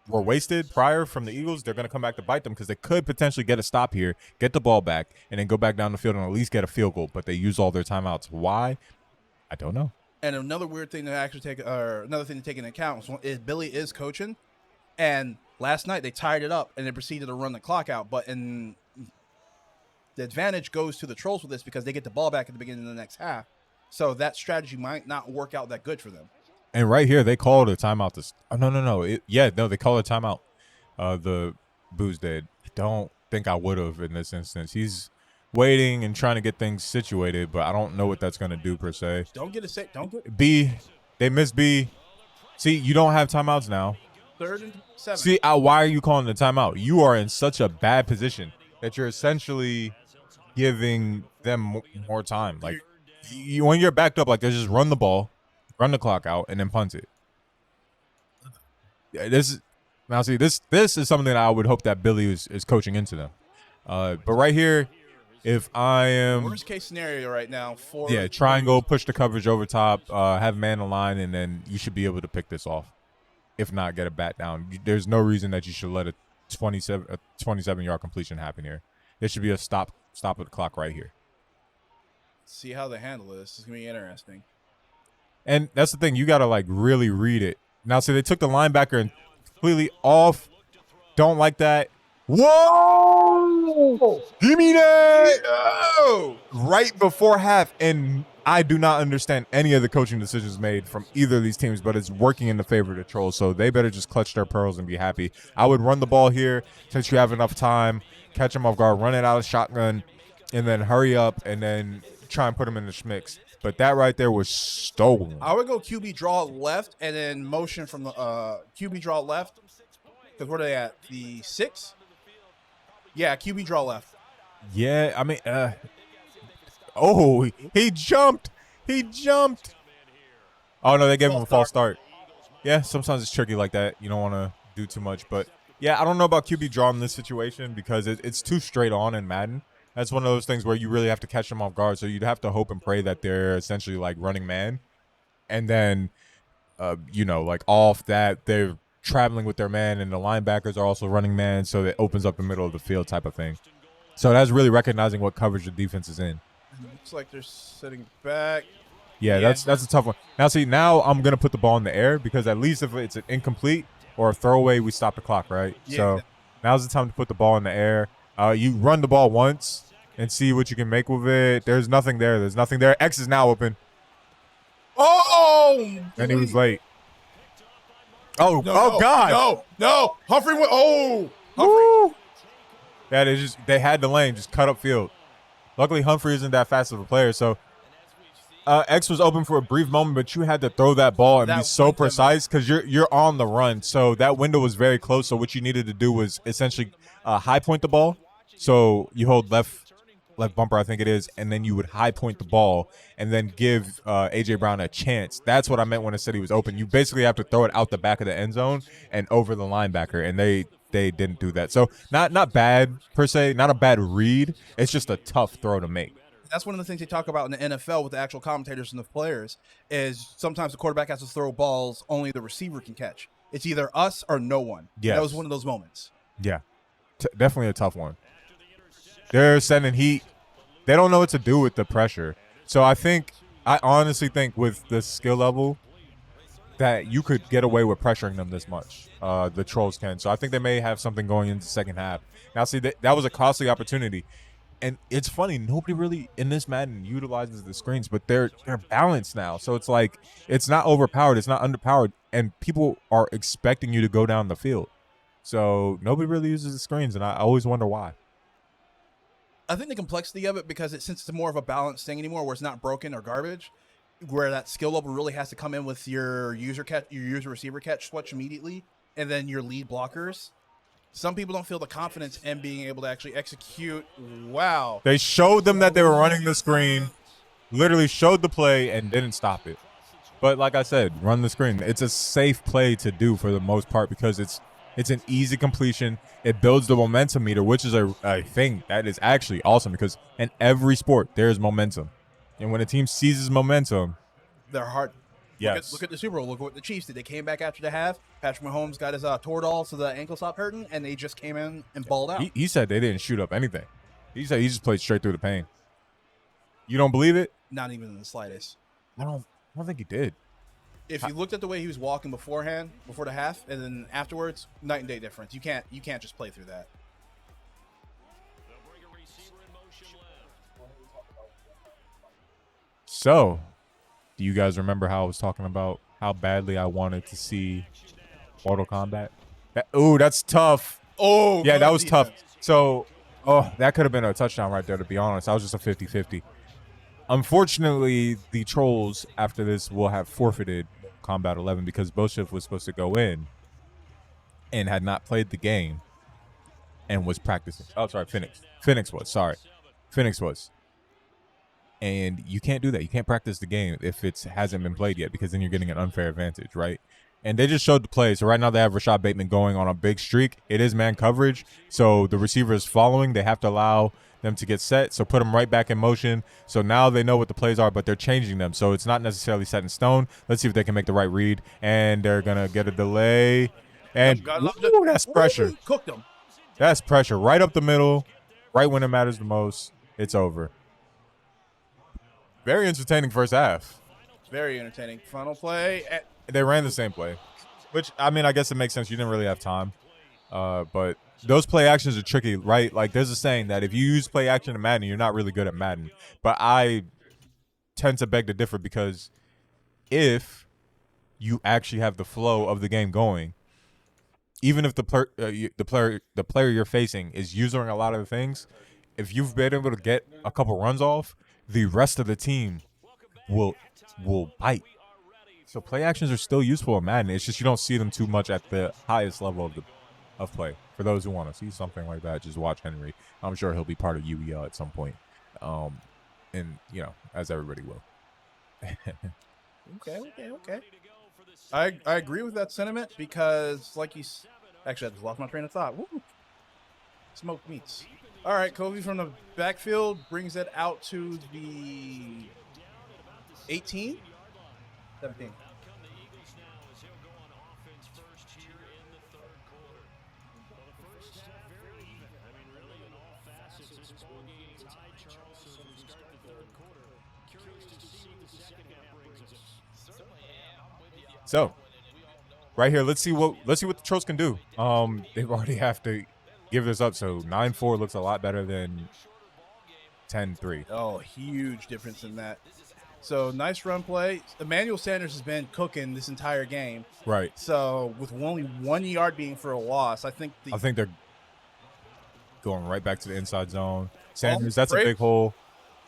were wasted prior from the Eagles, they're going to come back to bite them because they could potentially get a stop here, get the ball back, and then go back down the field and at least get a field goal. But they use all their timeouts. Why? I don't know.
And another weird thing to actually take, or another thing to take into account is Billy is coaching, and last night they tied it up and they proceeded to run the clock out. But the advantage goes to the Trollz with this because they get the ball back at the beginning of the next half. So that strategy might not work out that good for them.
And right here, they called a timeout. They called a timeout. The Buus did. I don't think I would have in this instance. He's waiting and trying to get things situated, but I don't know what that's going to do per se.
Don't get a set. Don't get
B. They missed B. See, you don't have timeouts now.
3rd and 7.
See, why are you calling the timeout? You are in such a bad position that you're essentially giving them more time. Like, when you're backed up like this, just run the ball. Run the clock out and then punt it. This is something that I would hope that Billy is coaching into them. But right here, if I am
worst case scenario right now for
try and go push the coverage over top, have man on line, and then you should be able to pick this off. If not, get a bat down. There's no reason that you should let a 27-yard completion happen here. There should be a stop of the clock right here.
See how they handle this. This is gonna be interesting.
And that's the thing. You got to, like, really read it. Now, see, they took the linebacker and completely off. Don't like that. Whoa! Give me that! Oh! Right before half. And I do not understand any of the coaching decisions made from either of these teams, but it's working in the favor of the Trolls. So they better just clutch their pearls and be happy. I would run the ball here since you have enough time. Catch them off guard. Run it out of shotgun. And then hurry up and then try and put them in the schmicks. But that right there was stolen.
I would go QB draw left and then motion from the QB draw left. Because where are they at? The 6? Yeah, QB draw left.
Yeah, I mean, he jumped. He jumped. Oh, no, they gave him a false start. Yeah, sometimes it's tricky like that. You don't want to do too much. But, yeah, I don't know about QB draw in this situation because it's too straight on in Madden. That's one of those things where you really have to catch them off guard. So you'd have to hope and pray that they're essentially like running man. And then, like off that, they're traveling with their man and the linebackers are also running man. So it opens up the middle of the field type of thing. So that's really recognizing what coverage the defense is in.
Looks like they're sitting back.
Yeah, that's a tough one. Now I'm going to put the ball in the air because at least if it's an incomplete or a throwaway, we stop the clock, right?
Yeah.
So now's the time to put the ball in the air. You run the ball once and see what you can make with it. There's nothing there. X is now open.
Oh!
And he was late. Oh,
No,
God.
No. Humphrey went. Oh! Humphrey.
Woo! Yeah, they had the lane, just cut up field. Luckily, Humphrey isn't that fast of a player, so X was open for a brief moment, but you had to throw that ball and be
That
so
window.
precise because you're on the run. So that window was very close. So what you needed to do was essentially high point the ball. So you hold left bumper, I think it is, and then you would high point the ball and then give AJ Brown a chance. That's what I meant when I said he was open. You basically have to throw it out the back of the end zone and over the linebacker, and they didn't do that. So not bad per se, not a bad read. It's just a tough throw to make.
That's one of the things they talk about in the NFL with the actual commentators and the players is sometimes the quarterback has to throw balls only the receiver can catch. It's either us or no one.
Yes.
That was one of those moments.
Yeah, definitely a tough one. They're sending heat. They don't know what to do with the pressure. So I honestly think with the skill level that you could get away with pressuring them this much. The Trollz can. So I think they may have something going into the second half. Now, see, that was a costly opportunity. And it's funny, nobody really in this Madden utilizes the screens, but they're balanced now. So it's like it's not overpowered, it's not underpowered, and people are expecting you to go down the field. So nobody really uses the screens, and I always wonder why.
I think the complexity of it, because since it's more of a balanced thing anymore, where it's not broken or garbage, where that skill level really has to come in with your user receiver catch switch immediately, and then your lead blockers. Some people don't feel the confidence in being able to actually execute. Wow.
They showed them that they were running the screen, literally showed the play and didn't stop it. But like I said, run the screen. It's a safe play to do for the most part because it's an easy completion. It builds the momentum meter, which is a thing that is actually awesome because in every sport, there's momentum. And when a team seizes momentum,
they're hard.
Yes.
Look at the Super Bowl. Look what the Chiefs did. They came back after the half. Patrick Mahomes got his Toradol so the ankle stopped hurting, and they just came in and balled out.
He said they didn't shoot up anything. He said he just played straight through the pain. You don't believe it?
Not even in the slightest.
I don't think he did.
If you looked at the way he was walking before the half, and then afterwards, night and day difference. You can't just play through that.
So, do you guys remember how I was talking about how badly I wanted to see Mortal Kombat? That's tough.
Oh,
yeah, that was
defense.
tough. So, that could have been a touchdown right there, to be honest. I was just a 50-50. Unfortunately, the Trollz, after this, will have forfeited Combat 11 because Boshev was supposed to go in and had not played the game and was practicing. Oh, sorry, Phoenix. Phoenix was. And you can't do that. You can't practice the game if it hasn't been played yet because then you're getting an unfair advantage, right? And they just showed the play. So right now they have Rashad Bateman going on a big streak. It is man coverage. So the receiver is following. They have to allow them to get set. So put them right back in motion. So now they know what the plays are, but they're changing them. So it's not necessarily set in stone. Let's see if they can make the right read. And they're going to get a delay. And that's pressure.
Cooked them.
That's pressure. Right up the middle. Right when it matters the most. It's over. Very entertaining first half.
Very entertaining. Final play.
They ran the same play, which, I mean, I guess it makes sense. You didn't really have time. But those play actions are tricky, right? Like, there's a saying that if you use play action in Madden, you're not really good at Madden. But I tend to beg to differ because if you actually have the flow of the game going, even if the player you're facing is using a lot of the things, if you've been able to get a couple runs off, the rest of the team will bite. So play actions are still useful in Madden. It's just you don't see them too much at the highest level of play. For those who want to see something like that, just watch Henry. I'm sure he'll be part of UEL at some point. And, as everybody will.
Okay. I agree with that sentiment because, actually, I just lost my train of thought. Woo. Smoked meats. All right, Kobe from the backfield brings it out to the 18? 17.
So, right here, let's see what the Trollz can do. They already have to give this up. So 9-4 looks a lot better than 10-3.
Oh, huge difference in that. So nice run play. Emmanuel Sanders has been cooking this entire game.
Right.
So with only 1 yard being for a loss, I think
they're going right back to the inside zone. Sanders, that's a
break.
big hole.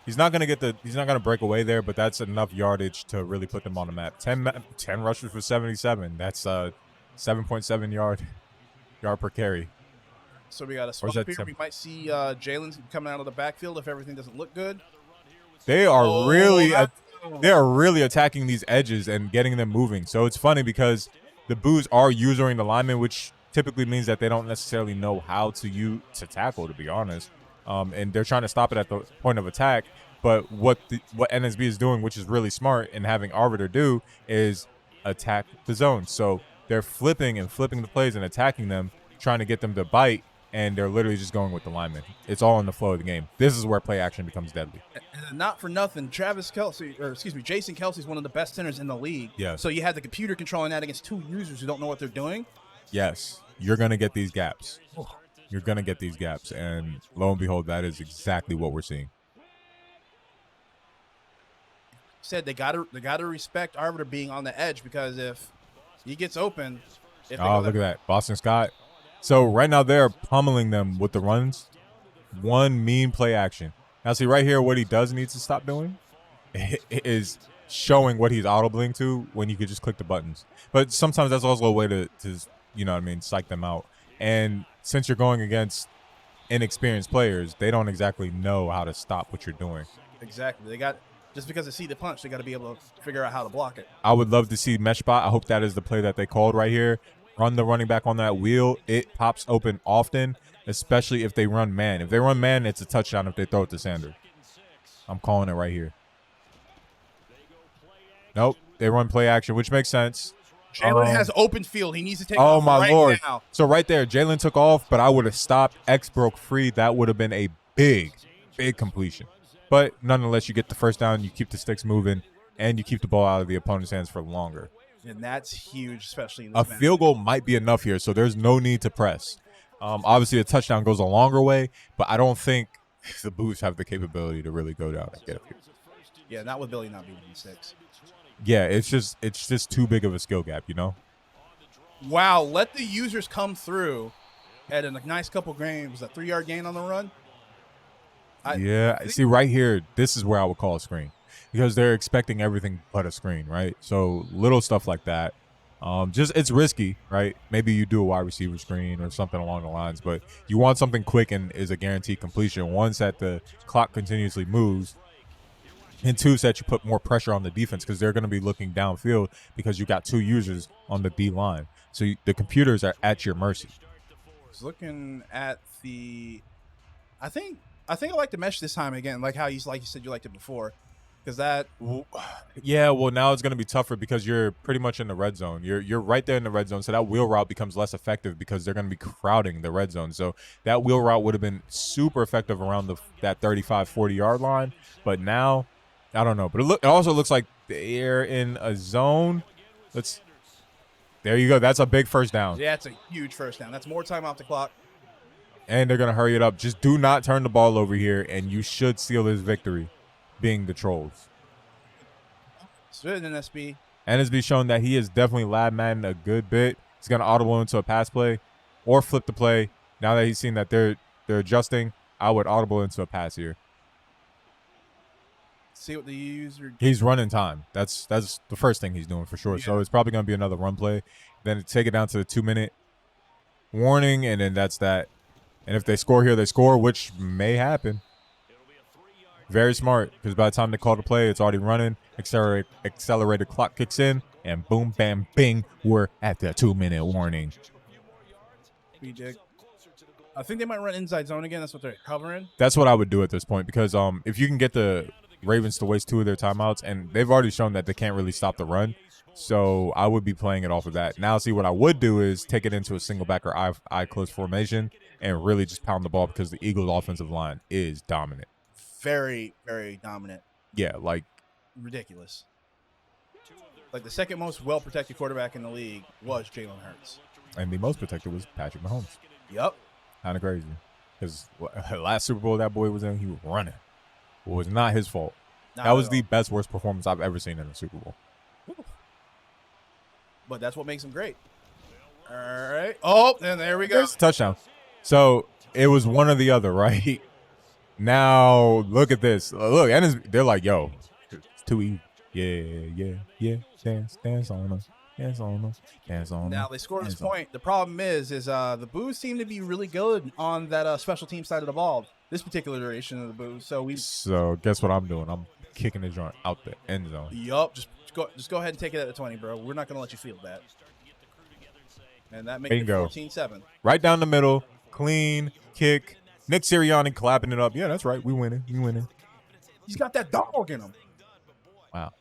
He's not gonna break away there, but that's enough yardage to really put them on the map. 10 rushes for 77. That's 7.7 yard per carry.
So we got a
Or is
swap
that
here.
10?
We might see Jalen coming out of the backfield if everything doesn't look good.
They are
Oh,
they are really attacking these edges and getting them moving. So it's funny because the Buus are using the linemen, which typically means that they don't necessarily know how to tackle, to be honest. And they're trying to stop it at the point of attack. But what NSB is doing, which is really smart, and having Arbiter do, is attack the zone. So they're flipping the plays and attacking them, trying to get them to bite, and they're literally just going with the linemen. It's all in the flow of the game. This is where play action becomes deadly.
And not for nothing, Jason Kelsey is one of the best centers in the league.
Yeah.
So you had the computer controlling that against two users who don't know what they're doing.
Yes, you're going to get these gaps. You're going to get these gaps, and lo and behold, that is exactly what we're seeing.
Said they gotta respect Arbiter being on the edge, because if he gets open,
Oh, look at that. Boston Scott. So right now they're pummeling them with the runs. One mean play action. Now see right here what he does need to stop doing is showing what he's audibling to when you could just click the buttons. But sometimes that's also a way to you know what I mean, psych them out. And since you're going against inexperienced players, they don't exactly know how to stop what you're doing.
Exactly. Just because they see the punch, they got to be able to figure out how to block it.
I would love to see mesh spot. I hope that is the play that they called right here. Run the running back on that wheel. It pops open often, especially if they run man. If they run man, it's a touchdown if they throw it to Sanders. I'm calling it right here. Nope, they run play action, which makes sense.
Jalen has open field. He needs to take
Oh,
off
my
right
Lord.
now.
So right there, Jalen took off, but I would have stopped. X broke free. That would have been a big completion. But nonetheless, you get the first down, you keep the sticks moving, and you keep the ball out of the opponent's hands for longer.
And that's huge, especially in this
A field goal might be enough here, so there's no need to press. Obviously, a touchdown goes a longer way, but I don't think the Buus have the capability to really go down and get up here.
Yeah, not with Billy not being in 6.
Yeah, it's just too big of a skill gap, you know?
Wow, let the users come through. Had a nice couple games, a 3-yard gain on the run.
See, right here, this is where I would call a screen because they're expecting everything but a screen, right? So little stuff like that. It's risky, right? Maybe you do a wide receiver screen or something along the lines, but you want something quick and is a guaranteed completion. One, that the clock continuously moves, and two, that you put more pressure on the defense because they're going to be looking downfield because you got two users on the D line. So the computers are at your mercy.
Looking at I think I like the mesh this time again, like you said you liked it before, because that.
Yeah, well now it's going to be tougher because you're pretty much in the red zone. You're right there in the red zone, so that wheel route becomes less effective because they're going to be crowding the red zone. So that wheel route would have been super effective around that 35, 40-yard line, but now I don't know. But it also looks like they're in a zone. There you go. That's a big first down.
Yeah, it's a huge first down. That's more time off the clock.
And they're going to hurry it up. Just do not turn the ball over here, and you should seal this victory, being the Trollz.
Spitting NSB.
NSB shown that he is definitely lab Madden a good bit. He's going to audible into a pass play or flip the play. Now that he's seen that they're adjusting, I would audible into a pass here.
See what the user.
He's running time. That's the first thing he's doing for sure. Yeah. So it's probably going to be another run play. Then take it down to the 2-minute warning, and then that's that. And if they score here, they score, which may happen. Very smart, because by the time they call the play, it's already running. Accelerated clock kicks in, and boom, bam, bing, we're at the 2-minute warning.
I think they might run inside zone again. That's what they're covering.
That's what I would do at this point, because if you can get the Ravens to waste 2 of their timeouts, and they've already shown that they can't really stop the run, so I would be playing it off of that. Now, see, what I would do is take it into a single back or eye close formation and really just pound the ball because the Eagles' offensive line is dominant.
Very, very dominant.
Yeah, like
ridiculous. Like the second most well-protected quarterback in the league was Jalen Hurts.
And the most protected was Patrick Mahomes.
Yep.
Kind of crazy. Because last Super Bowl that boy was in, he was running. It was not his fault.
Not
That was
at
the
all.
best worst performance I've ever seen in a Super Bowl.
But that's what makes him great. All right. Oh, and there we go.
There's a touchdown. So it was one or the other, right? Now look at this. Look, and they're like, "Yo, it's too easy." Yeah. Dance on them. Dance on them. Dance on them.
Now they scored this point. The problem is the Buus seem to be really good on that special team side of the ball. This particular iteration of the Buus.
So guess what I'm doing? I'm kicking the joint out the end zone.
Yup. Just go ahead and take it at the 20, bro. We're not gonna let you feel that. And that makes it
Bingo.
14-7.
Right down the middle, clean kick. Nick Sirianni clapping it up. Yeah, that's right. We winning.
He's got that dog in him.
Wow.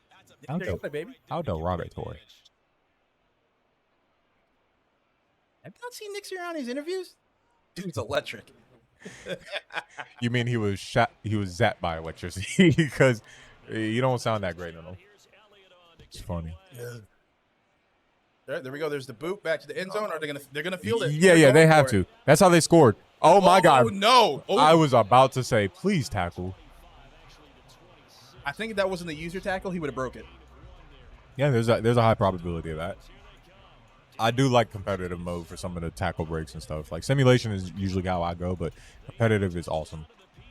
How baby?
How derogatory.
Have you not seen Nick Sirianni's interviews? Dude's electric.
You mean he was zapped by electricity? Because you don't sound that great on him. It's funny.
There we go. There's the boot back to the end zone. Are they're gonna field it?
Yeah, they have to. That's how they scored. Oh my God.
Oh no! Oh.
I was about to say, please tackle.
I think if that wasn't a user tackle, he would have broke it.
Yeah, there's a high probability of that. I do like competitive mode for some of the tackle breaks and stuff. Like simulation is usually how I go, but competitive is awesome.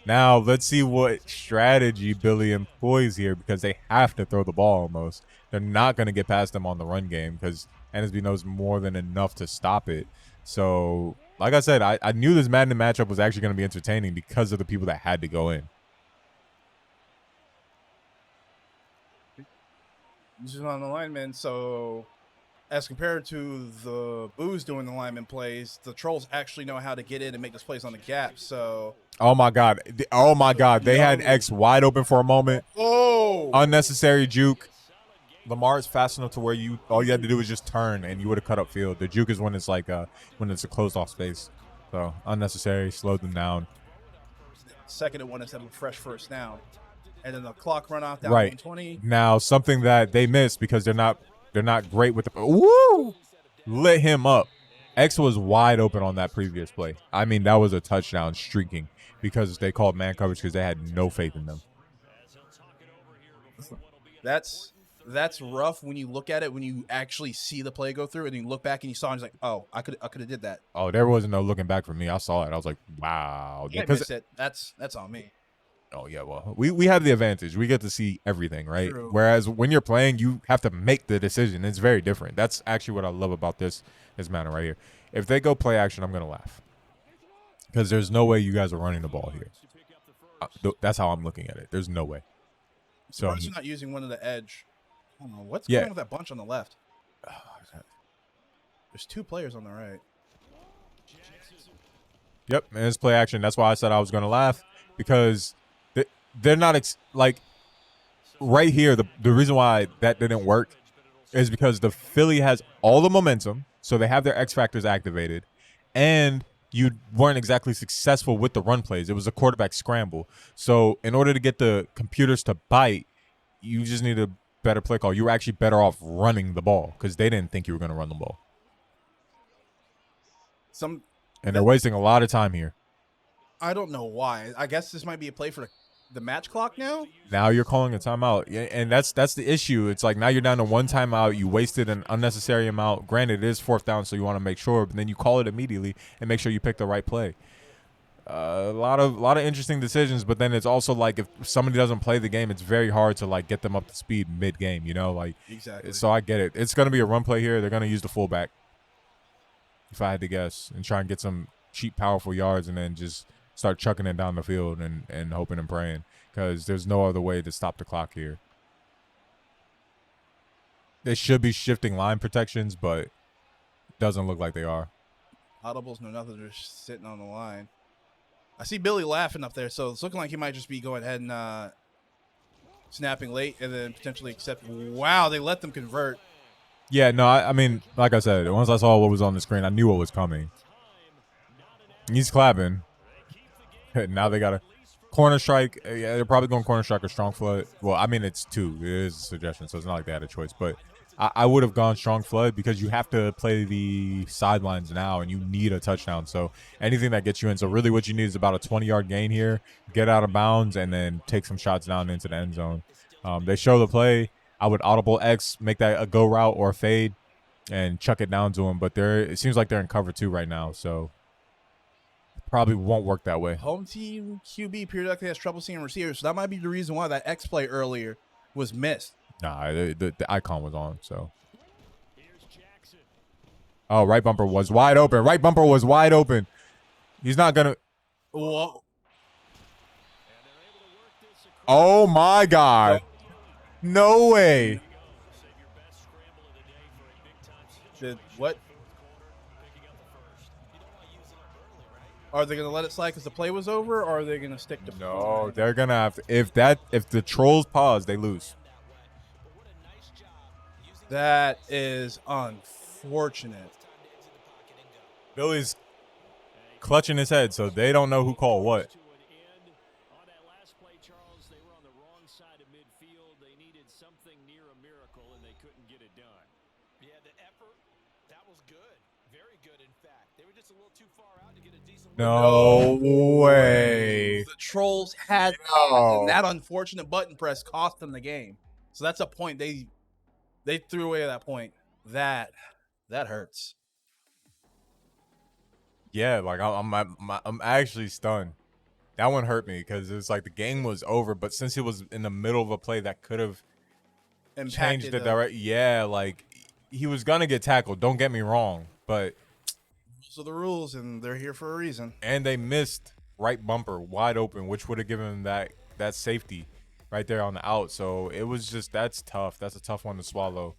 Now let's see what strategy Billy employs here, because they have to throw the ball almost. They're not going to get past them on the run game because NSB knows more than enough to stop it. So, like I said, I knew this Madden matchup was actually going to be entertaining because of the people that had to go in.
This is on the lineman, so as compared to the Buus doing the lineman plays, the Trollz actually know how to get in and make those plays on the gap. So,
Oh my God. They had X wide open for a moment.
oh,
Unnecessary juke. Lamar is fast enough to where all you had to do was just turn and you would have cut up field. The juke is when it's like when it's a closed off space. So unnecessary, slowed them down.
second and one instead of a fresh first down, and then the clock run off down
Right.
120.
Now something that they missed because they're not great with the woo lit him up. X was wide open on that previous play. I mean, that was a touchdown streaking because they called man coverage because they had no faith in them.
That's rough when you look at it, when you actually see the play go through and you look back and you saw it, and you're like, oh, I could have did that.
Oh, there wasn't no looking back for me. I saw it. I was like, wow.
You can't miss it. That's on me.
Oh yeah, well, we have the advantage. We get to see everything, right?
True.
Whereas when you're playing, you have to make the decision. It's very different. That's actually what I love about this matter right here. If they go play action, I'm gonna laugh because there's no way you guys are running the ball here. That's how I'm looking at it. There's no way. So
Surprised you're not using one of the edge. I don't know what's
Yeah.
going on with that bunch on the left. There's two players on the right.
Yep, and it's play action. That's why I said I was gonna laugh because they're not like right here. The reason why that didn't work is because the Philly has all the momentum, so they have their X factors activated, and you weren't exactly successful with the run plays. It was a quarterback scramble. So in order to get the computers to bite, you just need a better play call. You were actually better off running the ball because they didn't think you were going to run the ball. And they're wasting a lot of time here.
I don't know why. I guess this might be a play for the match clock now.
Now you're calling a timeout, and that's the issue. It's like now you're down to one timeout. You wasted an unnecessary amount. Granted, it is fourth down, so you want to make sure, but then you call it immediately and make sure you pick the right play. A lot of interesting decisions, but then it's also like if somebody doesn't play the game, it's very hard to like get them up to speed mid game. Like
Exactly.
So I get it. It's gonna be a run play here. They're gonna use the fullback, if I had to guess, and try and get some cheap, powerful yards, and then just start chucking it down the field and hoping and praying because there's no other way to stop the clock here. They should be shifting line protections, but it doesn't look like they are.
Audibles, no nothing. They're just sitting on the line. I see Billy laughing up there, so it's looking like he might just be going ahead and snapping late and then potentially accept. Wow, they let them convert.
Yeah, no, I mean, like I said, once I saw what was on the screen, I knew what was coming. He's clapping. Now they gotta. Corner strike. Yeah, they're probably going corner strike or strong flood. Well, I mean, it's 2. It is a suggestion, so it's not like they had a choice. But I would have gone strong flood because you have to play the sidelines now, and you need a touchdown. So anything that gets you in. So really, what you need is about a 20-yard gain here, get out of bounds, and then take some shots down into the end zone. They show the play. I would audible X, make that a go route or a fade, and chuck it down to him. But it seems like they're in cover 2 right now, so probably won't work that way.
Home team QB periodically has trouble seeing receivers, so that might be the reason why that X play earlier was missed.
Nah, the icon was on, so. Oh, right bumper was wide open. Right bumper was wide open. He's not going to.
Whoa.
Oh, my God. No way.
What? Are they going to let it slide because the play was over, or are they going to stick to?
No, they're going to have to. If the Trolls pause, they lose.
That is unfortunate.
Billy's clutching his head, so they don't know who called what.
On that last play, Charles, they were on the wrong side of midfield. They needed something near a miracle, and they couldn't get it done.
Yeah, the effort, that was good. Very good, in fact. They were just a little too far out to get a decent.
No way.
The Trolls had and that unfortunate button press cost them the game. So that's a point they threw away at that point. That hurts.
Yeah, like I'm actually stunned. That one hurt me because it's like the game was over, but since it was in the middle of a play that could have changed the direct. Yeah, like he was gonna get tackled. Don't get me wrong, but
those are the rules, and they're here for a reason.
And they missed right bumper wide open, which would have given them that safety right there on the out. So it was just that's tough. That's a tough one to swallow.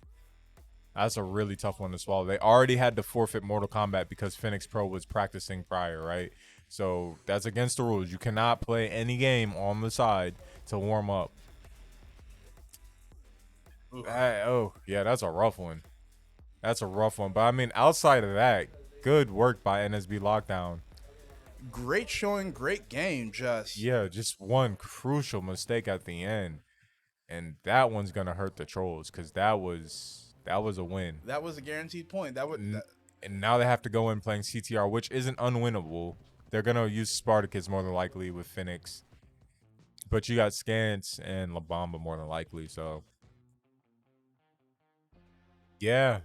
That's a really tough one to swallow. They already had to forfeit Mortal Kombat because Phoenix Pro was practicing prior, right? So that's against the rules. You cannot play any game on the side to warm up. Yeah, that's a rough one. That's a rough one. But, I mean, outside of that, good work by NSB Lockdown.
Great showing, great game, just.
Yeah, just one crucial mistake at the end. And that one's going to hurt the Trolls because that was a win.
That was a guaranteed point.
And now they have to go in playing CTR, which isn't unwinnable. They're going to use Spartacus more than likely with Phoenix. But you got Scance and La Bamba more than likely, so. Yeah,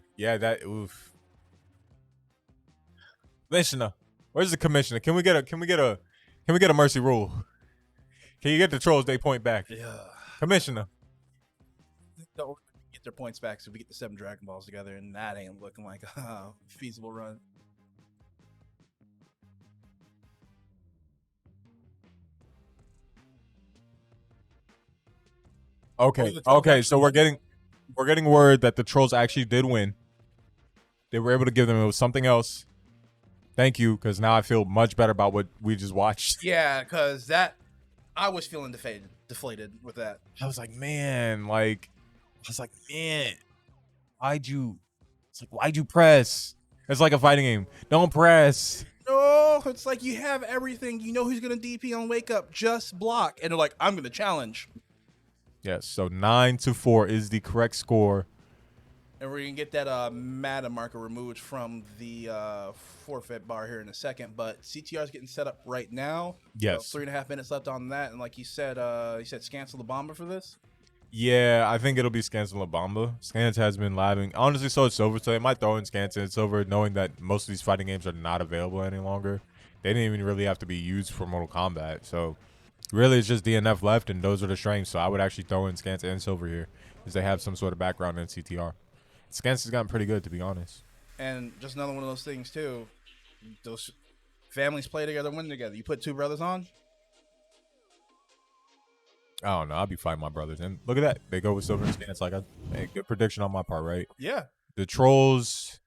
oof. Commissioner, where's the commissioner? Can we get a mercy rule? Can you get the Trolls they point back?
Yeah.
Commissioner.
Don't get their points back so we get the 7 Dragon Balls together, and that ain't looking like a feasible run.
Okay, so we're getting word that the Trolls actually did win. They were able to give them, it was something else. Thank you, because now I feel much better about what we just watched.
Yeah, because I was feeling deflated with that.
I was like, man, why'd you press? It's like a fighting game. Don't press.
No, it's like you have everything. You know who's going to DP on Wake Up. Just block. And they're like, I'm going to challenge.
Yes, so 9-4 is the correct score.
And we're going to get that Madden marker removed from the forfeit bar here in a second. But CTR is getting set up right now.
Yes.
3.5 minutes left on that. And like you said cancel the bomber for this?
Yeah, I think it'll be Scance and La Bamba. Scance has been labbing. Honestly, so it's Silver, so they might throw in Scance and Silver, knowing that most of these fighting games are not available any longer. They didn't even really have to be used for Mortal Kombat. So really, it's just DNF left, and those are the strengths. So I would actually throw in Scance and Silver here, because they have some sort of background in CTR. Scance has gotten pretty good, to be honest.
And just another one of those things, too. Those families play together, win together. You put 2 brothers on?
I don't know. I'll be fighting my brothers. And look at that. They go with Silver and Scance. Like a good prediction on my part, right?
Yeah.
The Trolls,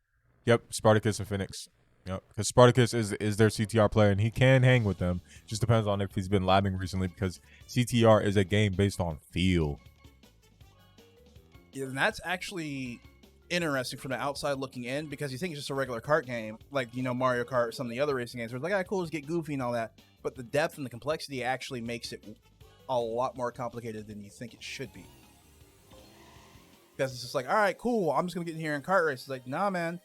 yep, Spartacus and Phoenix. Yep, because Spartacus is their CTR player, and he can hang with them. Just depends on if he's been labbing recently, because CTR is a game based on feel.
Yeah, and that's actually interesting from the outside looking in, because you think it's just a regular kart game, like, Mario Kart or some of the other racing games where it's like, cool, just get goofy and all that. but the depth and the complexity actually makes it a lot more complicated than you think it should be. Because it's just like, all right, cool, I'm just gonna get in here and kart race. It's like, nah, man,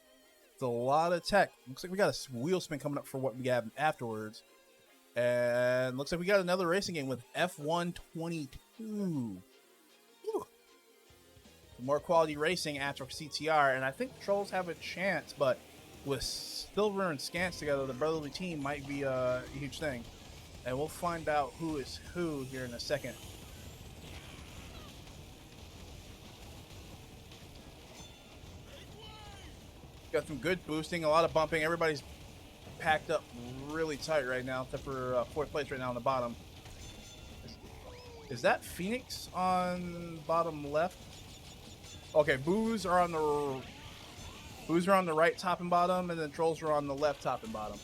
it's a lot of tech. Looks like we got a wheel spin coming up for what we have afterwards, and looks like we got another racing game with F122. More quality racing after CTR, and I think Trollz have a chance, but with Silver and Scants together, the brotherly team might be a huge thing. And we'll find out who is who here in a second. Got some good boosting, a lot of bumping. Everybody's packed up really tight right now, except for 4th place right now on the bottom. Is that Phoenix on bottom left? Okay, Buus are on the right top and bottom, and then Trollz are on the left top and bottom.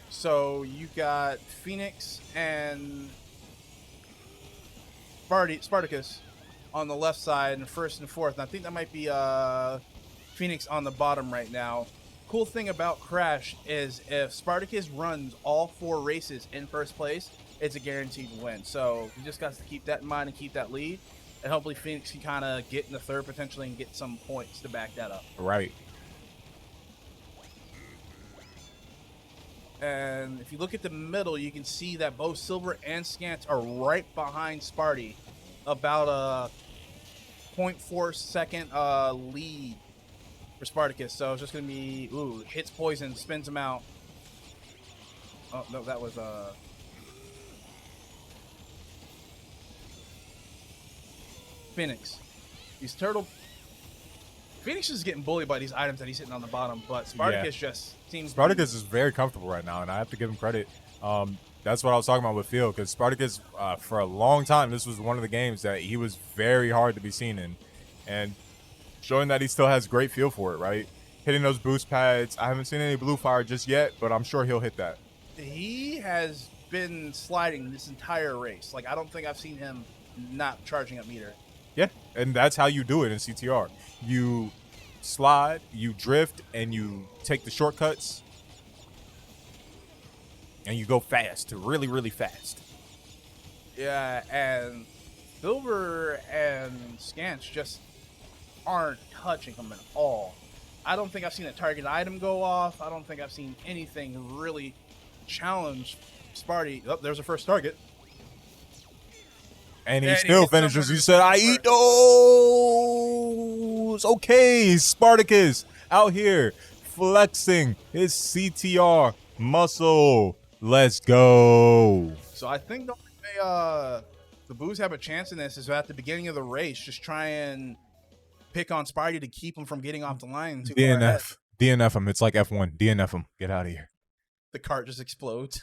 So you got Phoenix and Spartacus on the left side, and 1st and 4th. And I think that might be Phoenix on the bottom right now. Cool thing about Crash is if Spartacus runs all 4 races in 1st place, it's a guaranteed win. So you just got to keep that in mind and keep that lead. And hopefully Phoenix can kind of get in the 3rd potentially and get some points to back that up.
Right.
And if you look at the middle, you can see that both Silver and Scants are right behind Sparty. About a 0.4 second lead for Spartacus. So it's just going to be, hits poison, spins him out. Oh, no, that was Phoenix. Phoenix is getting bullied by these items that he's hitting on the bottom, but Spartacus just seems...
Spartacus is very comfortable right now, and I have to give him credit. That's what I was talking about with Field, because Spartacus, for a long time, this was one of the games that he was very hard to be seen in, and showing that he still has great feel for it, right? Hitting those boost pads. I haven't seen any blue fire just yet, but I'm sure he'll hit that.
He has been sliding this entire race. Like, I don't think I've seen him not charging up meter.
Yeah, and that's how you do it in CTR. You slide, you drift, and you take the shortcuts, and you go fast, really, really fast.
Yeah, and Silver and Scants just aren't touching him at all. I don't think I've seen a target item go off. I don't think I've seen anything really challenge Sparty. Oh, there's a first target.
And he still finishes. He said, I eat those. Okay, Spartacus out here flexing his CTR muscle. Let's go.
So I think the only way the Buus have a chance in this is at the beginning of the race, just try and pick on Sparty to keep him from getting off the line.
DNF him. It's like F1. DNF him. Get out of here.
The cart just explodes.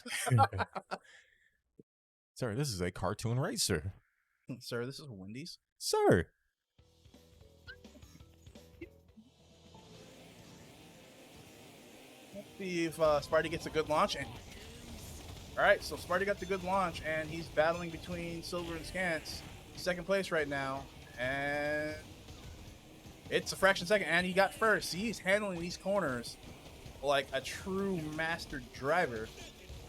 Sir, this is a cartoon racer.
Sir, this is Wendy's.
Sir.
Let's see if Sparty gets a good launch. And all right, so Sparty got the good launch, and he's battling between Silver and Scants. 2nd place right now, and it's a fraction second, and he got 1st. He's handling these corners like a true master driver.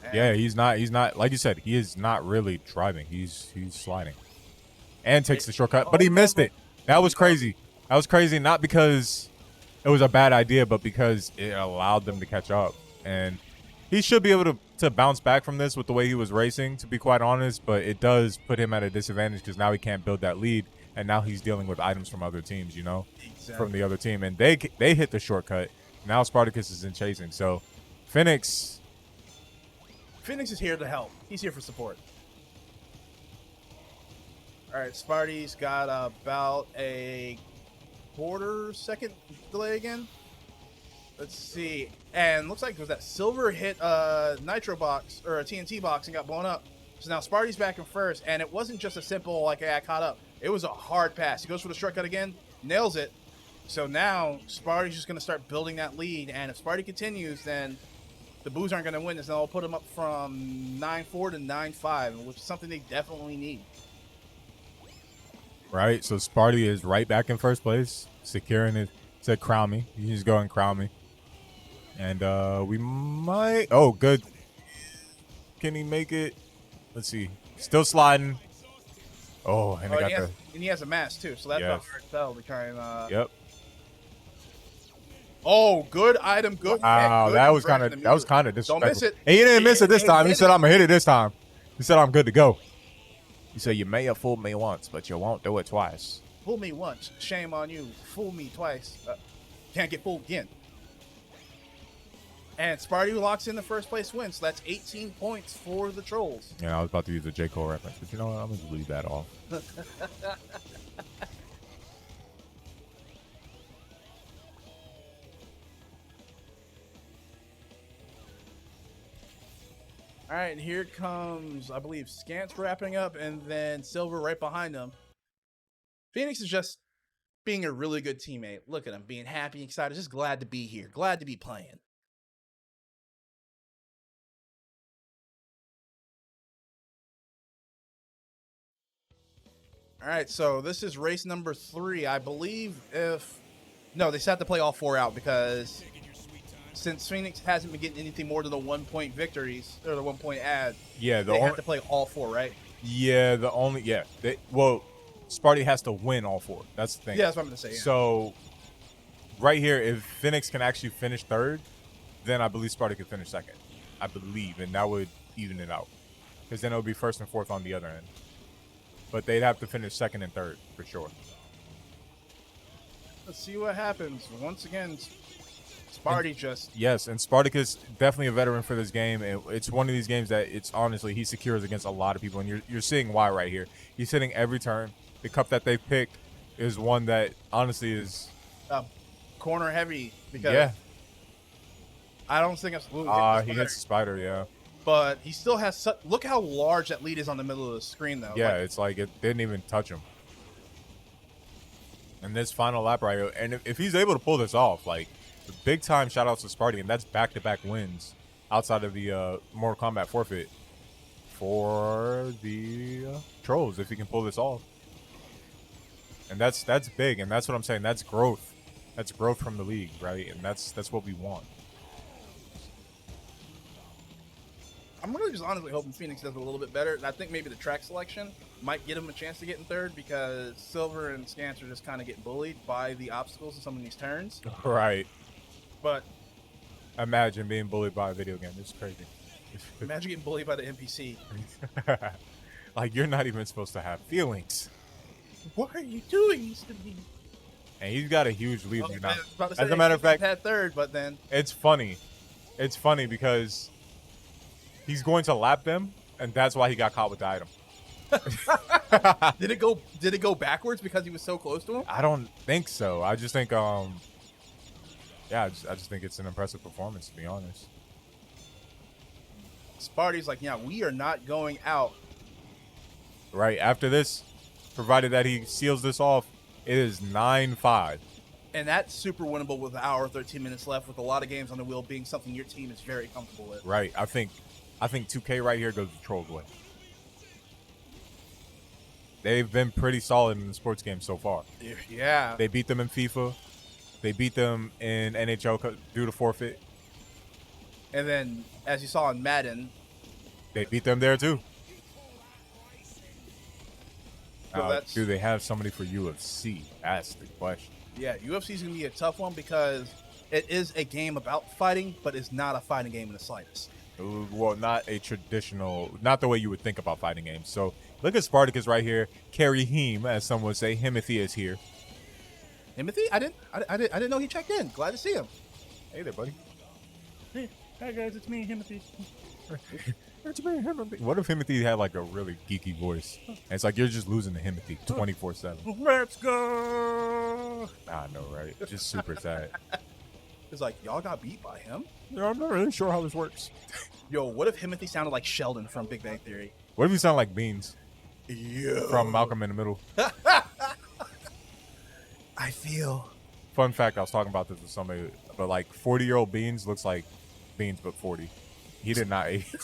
And
yeah, he's not like you said, he is not really driving. He's sliding. And takes the shortcut, but he missed it. That was crazy. That was crazy, not because it was a bad idea, but because it allowed them to catch up. And he should be able to bounce back from this with the way he was racing, to be quite honest, but it does put him at a disadvantage because now he can't build that lead, and now he's dealing with items from other teams, you know, from the other team. And they hit the shortcut. Now Spartacus is in chasing. So Phoenix
is here to help. He's here for support. All right, Sparty's got about a 1/4 second delay again. Let's see. And looks like it was that Silver hit a Nitro box or a TNT box and got blown up. So now Sparty's back in 1st, and it wasn't just a simple, like, hey, I caught up. It was a hard pass. He goes for the shortcut again, nails it. So now Sparty's just going to start building that lead, and if Sparty continues, then the Buus aren't going to win this, and they'll put him up from 9-4 to 9-5, which is something they definitely need.
Right, so Sparty is right back in 1st place, securing it. Said crown me. He's going crown me. And we might... Oh, good Can he make it? Let's see. Still sliding. Oh, and
and he has a mask too, so that's
Yes.
not hard to tell to kind of.
Yep.
Oh, good item, good.
Wow,
good
that was
conversion
kind of
immediately.
disrespectful.
Don't miss it.
And he didn't miss it this time. He
hit
said,
it.
"I'm gonna hit it this time." He said, "I'm good to go." He said, "You may have fooled me once, but you won't do it twice."
Fool me once, shame on you. Fool me twice, can't get fooled again. And Sparty, who locks in the first place, wins. So that's 18 points for the Trolls.
Yeah, I was about to use a J. Cole reference, but you know what? I'm gonna just leave that off.
All right, and here comes, I believe, Scants wrapping up, and then Silver right behind him. Phoenix is just being a really good teammate. Look at him, being happy, excited, just glad to be here, glad to be playing. All right, so this is race number 3. I believe no, they have to play all 4 out because since Phoenix hasn't been getting anything more than the 1-point victories or the 1-point ad,
Yeah,
they have to play all 4, right?
Yeah, Sparty has to win all 4. That's the thing.
Yeah, that's what I'm gonna say. Yeah.
So, right here, if Phoenix can actually finish 3rd, then I believe Sparty could finish 2nd. I believe, and that would even it out, because then it would be 1st and 4th on the other end. But they'd have to finish 2nd and 3rd for sure.
Let's see what happens. Once again, Sparty just...
Yes, and Spartacus definitely a veteran for this game. And it's one of these games that it's honestly, he secures against a lot of people. And you're seeing why right here. He's hitting every turn. The cup that they picked is one that honestly is...
corner heavy. Because
yeah.
I don't think it's...
He hits the spider, yeah.
But he still has... Look how large that lead is on the middle of the screen, though.
Yeah, it's like it didn't even touch him. And this final lap right here, and if he's able to pull this off, like, big time shout outs to Sparty, and that's back-to-back wins outside of the Mortal Kombat forfeit for the Trollz, if he can pull this off. And that's big, and that's what I'm saying. That's growth. That's growth from the league, right? And that's what we want.
I'm really just honestly hoping Phoenix does a little bit better. And I think maybe the track selection might get him a chance to get in 3rd because Silver and Scants are just kind of getting bullied by the obstacles in some of these turns.
Right.
But
imagine being bullied by a video game. It's crazy.
Imagine getting bullied by the NPC.
Like, you're not even supposed to have feelings.
Why are you doing this to me?
And he's got a huge lead
Well,
now.
As
a matter of fact,
had 3rd, but then
it's funny. It's funny because he's going to lap them, and that's why he got caught with the item.
Did it go backwards because he was so close to him?
I don't think so. I just think I just think it's an impressive performance, to be honest.
Sparty's like, yeah, we are not going out.
Right after this, provided that he seals this off, it is 9-5.
And that's super winnable with an hour 13 minutes left, with a lot of games on the wheel being something your team is very comfortable with.
Right. I think 2K right here goes the Trollz way. They've been pretty solid in the sports games so far.
Yeah.
They beat them in FIFA. They beat them in NHL due to forfeit.
And then, as you saw in Madden,
they beat them there too.
So
do they have somebody for UFC? That's the question.
Yeah, UFC is going to be a tough one because it is a game about fighting, but it's not a fighting game in the slightest.
Well, not a traditional, not the way you would think about fighting games. So look at Spartacus right here. Carry Heem, as some would say. Himothy is here.
Himothy? I didn't know he checked in. Glad to see him.
Hey there, buddy.
Hey, hi guys, it's me, Himothy.
It's me, Himothy. What if Himothy had like a really geeky voice? And it's like you're just losing to Himothy 24/7.
Let's go.
I know, right? Just super sad.
It's like, y'all got beat by him?
No, I'm not really sure how this works.
Yo, what if Himothy sounded like Sheldon from Big Bang Theory?
What if you sound like Beans?
Yo.
From Malcolm in the Middle.
I feel.
Fun fact, I was talking about this with somebody, but like 40-year-old Beans looks like Beans but 40. He did not age.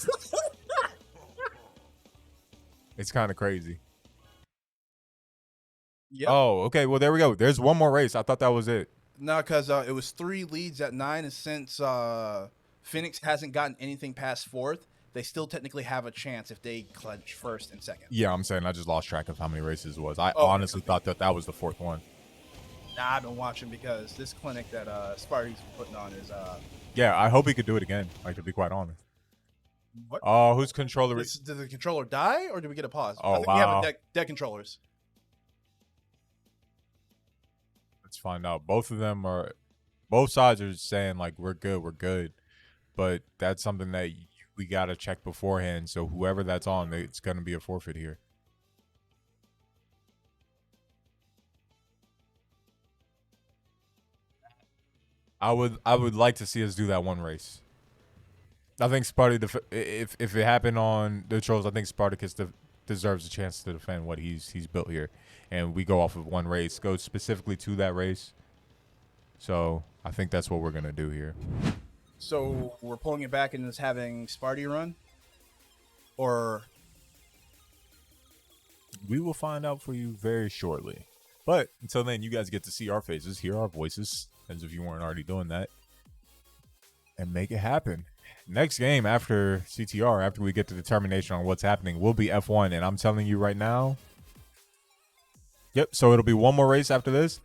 It's kind of crazy.
Yep.
Oh, okay. Well, there we go. There's one more race. I thought that was it.
No, because it was 3 leads at 9, and since Phoenix hasn't gotten anything past 4th, they still technically have a chance if they clinch first and second.
Yeah, I'm saying I just lost track of how many races it was. I
Oh,
honestly thought that was the 4th one.
Nah, I've been watching because this clinic that Sparty's putting on is
Yeah, I hope he could do it again. Like, to be quite honest.
what?
Oh, whose controller?
Did the controller die or did we get a pause?
Oh,
I think we have
wow.
a dead controllers.
Let's find out. Both sides are saying like we're good, but that's something that we gotta check beforehand. So whoever that's on, it's gonna be a forfeit here. I would like to see us do that one race. I think if it happened on the Trollz, I think Spartacus deserves a chance to defend what he's built here, and we go off of one race, go specifically to that race. So I think that's what we're gonna do here.
So we're pulling it back and just having Sparty run, or
we will find out for you very shortly. But until then, you guys get to see our faces, hear our voices, as if you weren't already doing that, and make it happen. Next game after CTR, after we get the determination on what's happening, will be F1. And I'm telling you right now, yep, so it'll be one more race after this.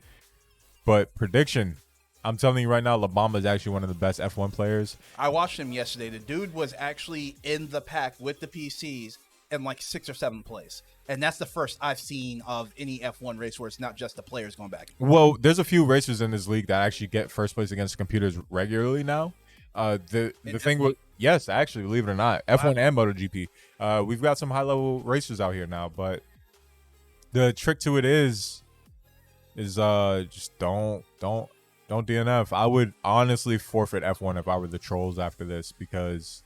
But prediction, I'm telling you right now, Labamba is actually one of the best F1 players.
I watched him yesterday. The dude was actually in the pack with the PCs in like 6th or 7th place. And that's the first I've seen of any F1 race where it's not just the players going back.
Well, there's a few racers in this league that actually get first place against computers regularly now. The thing with, yes, actually, believe it or not, F1 and MotoGP, we've got some high level racers out here now. But the trick to it is just don't DNF. I would honestly forfeit F1 if I were the Trollz after this, because.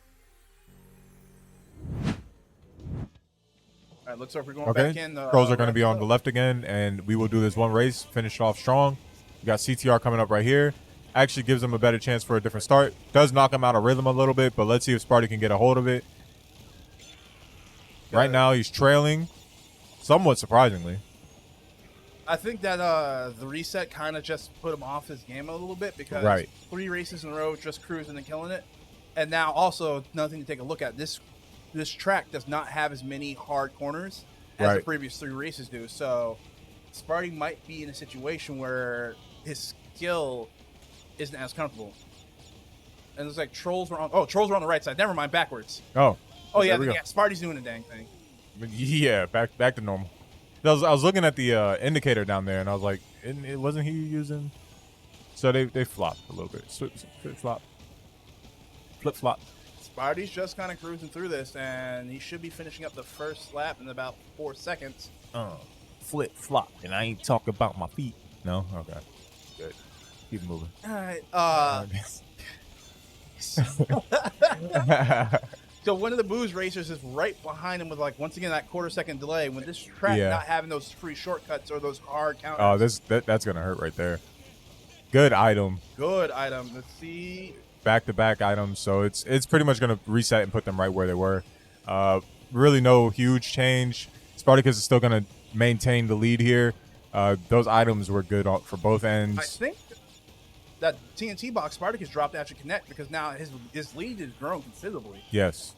All right, looks like we're going
Okay,
back in.
Trollz are going to be on the left again, and we will do this one race, finish off strong. We got CTR coming up right here. Actually gives him a better chance for a different start. Does knock him out of rhythm a little bit, but let's see if Sparty can get a hold of it. Right now, he's trailing, somewhat surprisingly.
I think that the reset kind of just put him off his game a little bit, because 3 races in a row just cruising and killing it. And now also another thing to take a look at, this track does not have as many hard corners as the previous 3 races do. So Sparty might be in a situation where his skill isn't as comfortable. And it's like Trollz were on the right side. Never mind, backwards.
Oh
yeah, Sparty's doing a dang thing.
Yeah, back to normal. I was looking at the indicator down there, and I was like, it wasn't he using? So they flopped a little bit. Flip flop.
Sparty's just kind of cruising through this, and he should be finishing up the first lap in about 4 seconds.
Flip flop, and I ain't talking about my feet. No, okay, good. Keep moving.
All right. So one of the Buus racers is right behind him with, like, once again, that quarter-second delay. When this track not having those free shortcuts or those hard counters.
Oh, that's gonna hurt right there. Good item.
Good item. Let's see.
Back-to-back items, so it's pretty much gonna reset and put them right where they were. Really no huge change. Spartacus is still gonna maintain the lead here. Those items were good for both ends.
I think that TNT box Spartacus dropped after Connect, because now his lead has grown considerably.
Yes.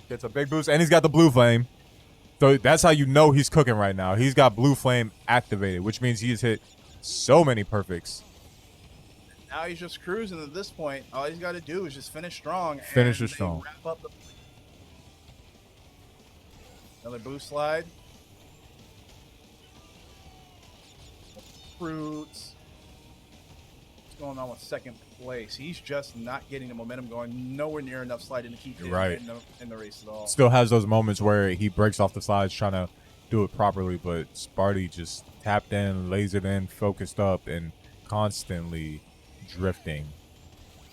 Gets a big boost, and he's got the blue flame. So that's how you know he's cooking right now. He's got blue flame activated, which means he's hit so many perfects.
Now he's just cruising at this point. All he's got to do is just finish strong.
Finish it strong.
Wrap up another boost slide. Fruits. What's going on with second place? He's just not getting the momentum going. Nowhere near enough sliding to keep him in the race at all.
Still has those moments where he breaks off the slides trying to do it properly, but Sparty just tapped in, lasered in, focused up, and constantly drifting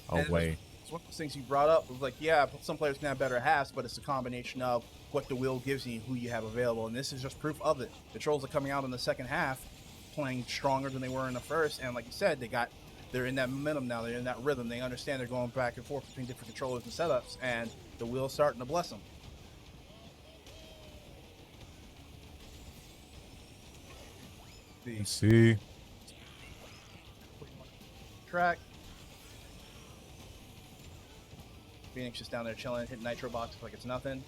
away.
It's one of those things you brought up. It was like, yeah, some players can have better halves, but it's a combination of what the wheel gives you and who you have available, and this is just proof of it. The Trollz are coming out in the second half playing stronger than they were in the first, and like you said, they're in that momentum now. They're in that rhythm. They understand they're going back and forth between different controllers and setups, and the wheel's starting to bless them.
Let's see.
Track. Phoenix just down there chilling, hitting nitro boxes like it's nothing.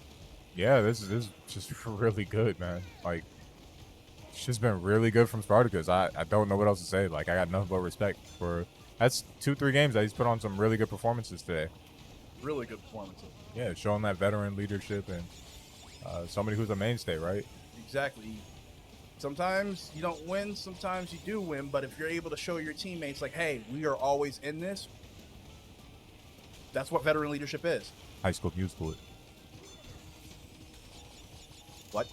Yeah, this is just really good, man. Like, it's just been really good from Spartacus. I don't know what else to say. Like, I got nothing but respect for. That's 2-3 games that he's put on some really good performances today.
Really good performances.
Yeah, showing that veteran leadership and somebody who's a mainstay, right?
Exactly. Sometimes you don't win, sometimes you do win, but if you're able to show your teammates, like, hey, we are always in this, that's what veteran leadership is.
High School Musical.
What?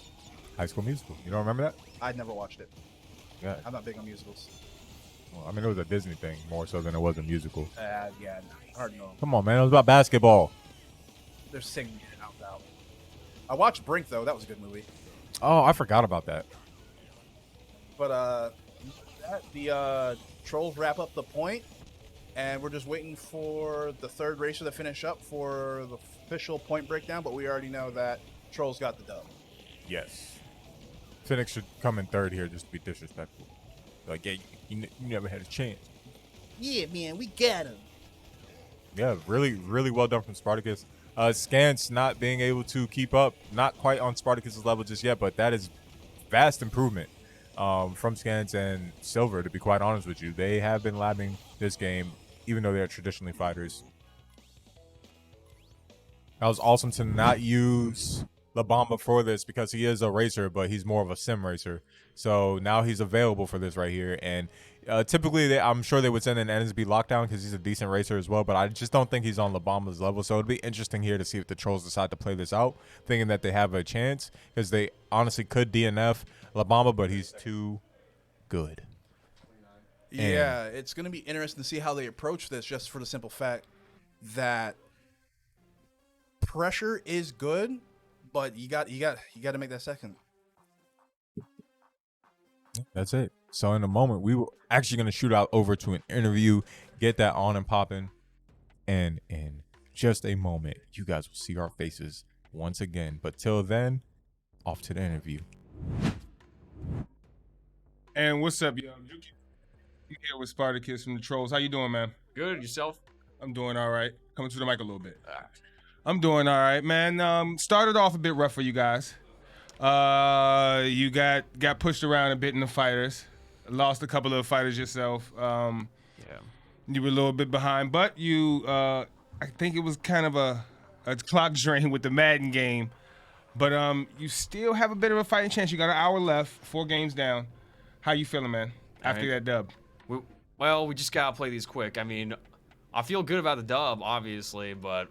High School Musical. You don't remember that?
I never watched it.
Yeah.
I'm not big on musicals.
Well, I mean, it was a Disney thing more so than it was a musical.
Yeah, hard to know.
Come on, man. It was about basketball.
They're singing it out loud. I watched Brink, though. That was a good movie.
Oh, I forgot about that.
But the Trollz wrap up the point, and we're just waiting for the third racer to finish up for the official point breakdown, but we already know that Trollz got the dub.
Yes. Phoenix should come in third here just to be disrespectful. Like, yeah, you never had a chance.
Yeah, man, we got him.
Yeah, really, really well done from Spartacus. Scance not being able to keep up, not quite on Spartacus's level just yet, but that is vast improvement from Scance and Silver, to be quite honest with you. They have been labbing this game, even though they're traditionally fighters. That was awesome to not use La Bamba for this because he is a racer, but he's more of a sim racer. So now he's available for this right here. And typically, I'm sure they would send an NSB lockdown because he's a decent racer as well. But I just don't think he's on La Bamba's level. So it'd be interesting here to see if the Trollz decide to play this out, thinking that they have a chance because they honestly could DNF La Bamba, but he's too good.
Yeah, it's going to be interesting to see how they approach this, just for the simple fact that pressure is good, but you got to make that second.
That's it. So in a moment, we were actually going to shoot out over to an interview, get that on and popping. And in just a moment, you guys will see our faces once again. But till then, off to the interview.
And what's up, yo? You here with Spartacus from the Trollz. How you doing, man?
Good. Yourself?
I'm doing all right. Coming to the mic a little bit. I'm doing all right, man. Started off a bit rough for you guys. You got pushed around a bit in the fighters. Lost a couple of fighters yourself.
Yeah.
You were a little bit behind, but you, I think it was kind of a clock drain with the Madden game. But you still have a bit of a fighting chance. You got an hour left, 4 games down. How you feeling, man, after that dub?
Well, we just gotta play these quick. I mean, I feel good about the dub, obviously, but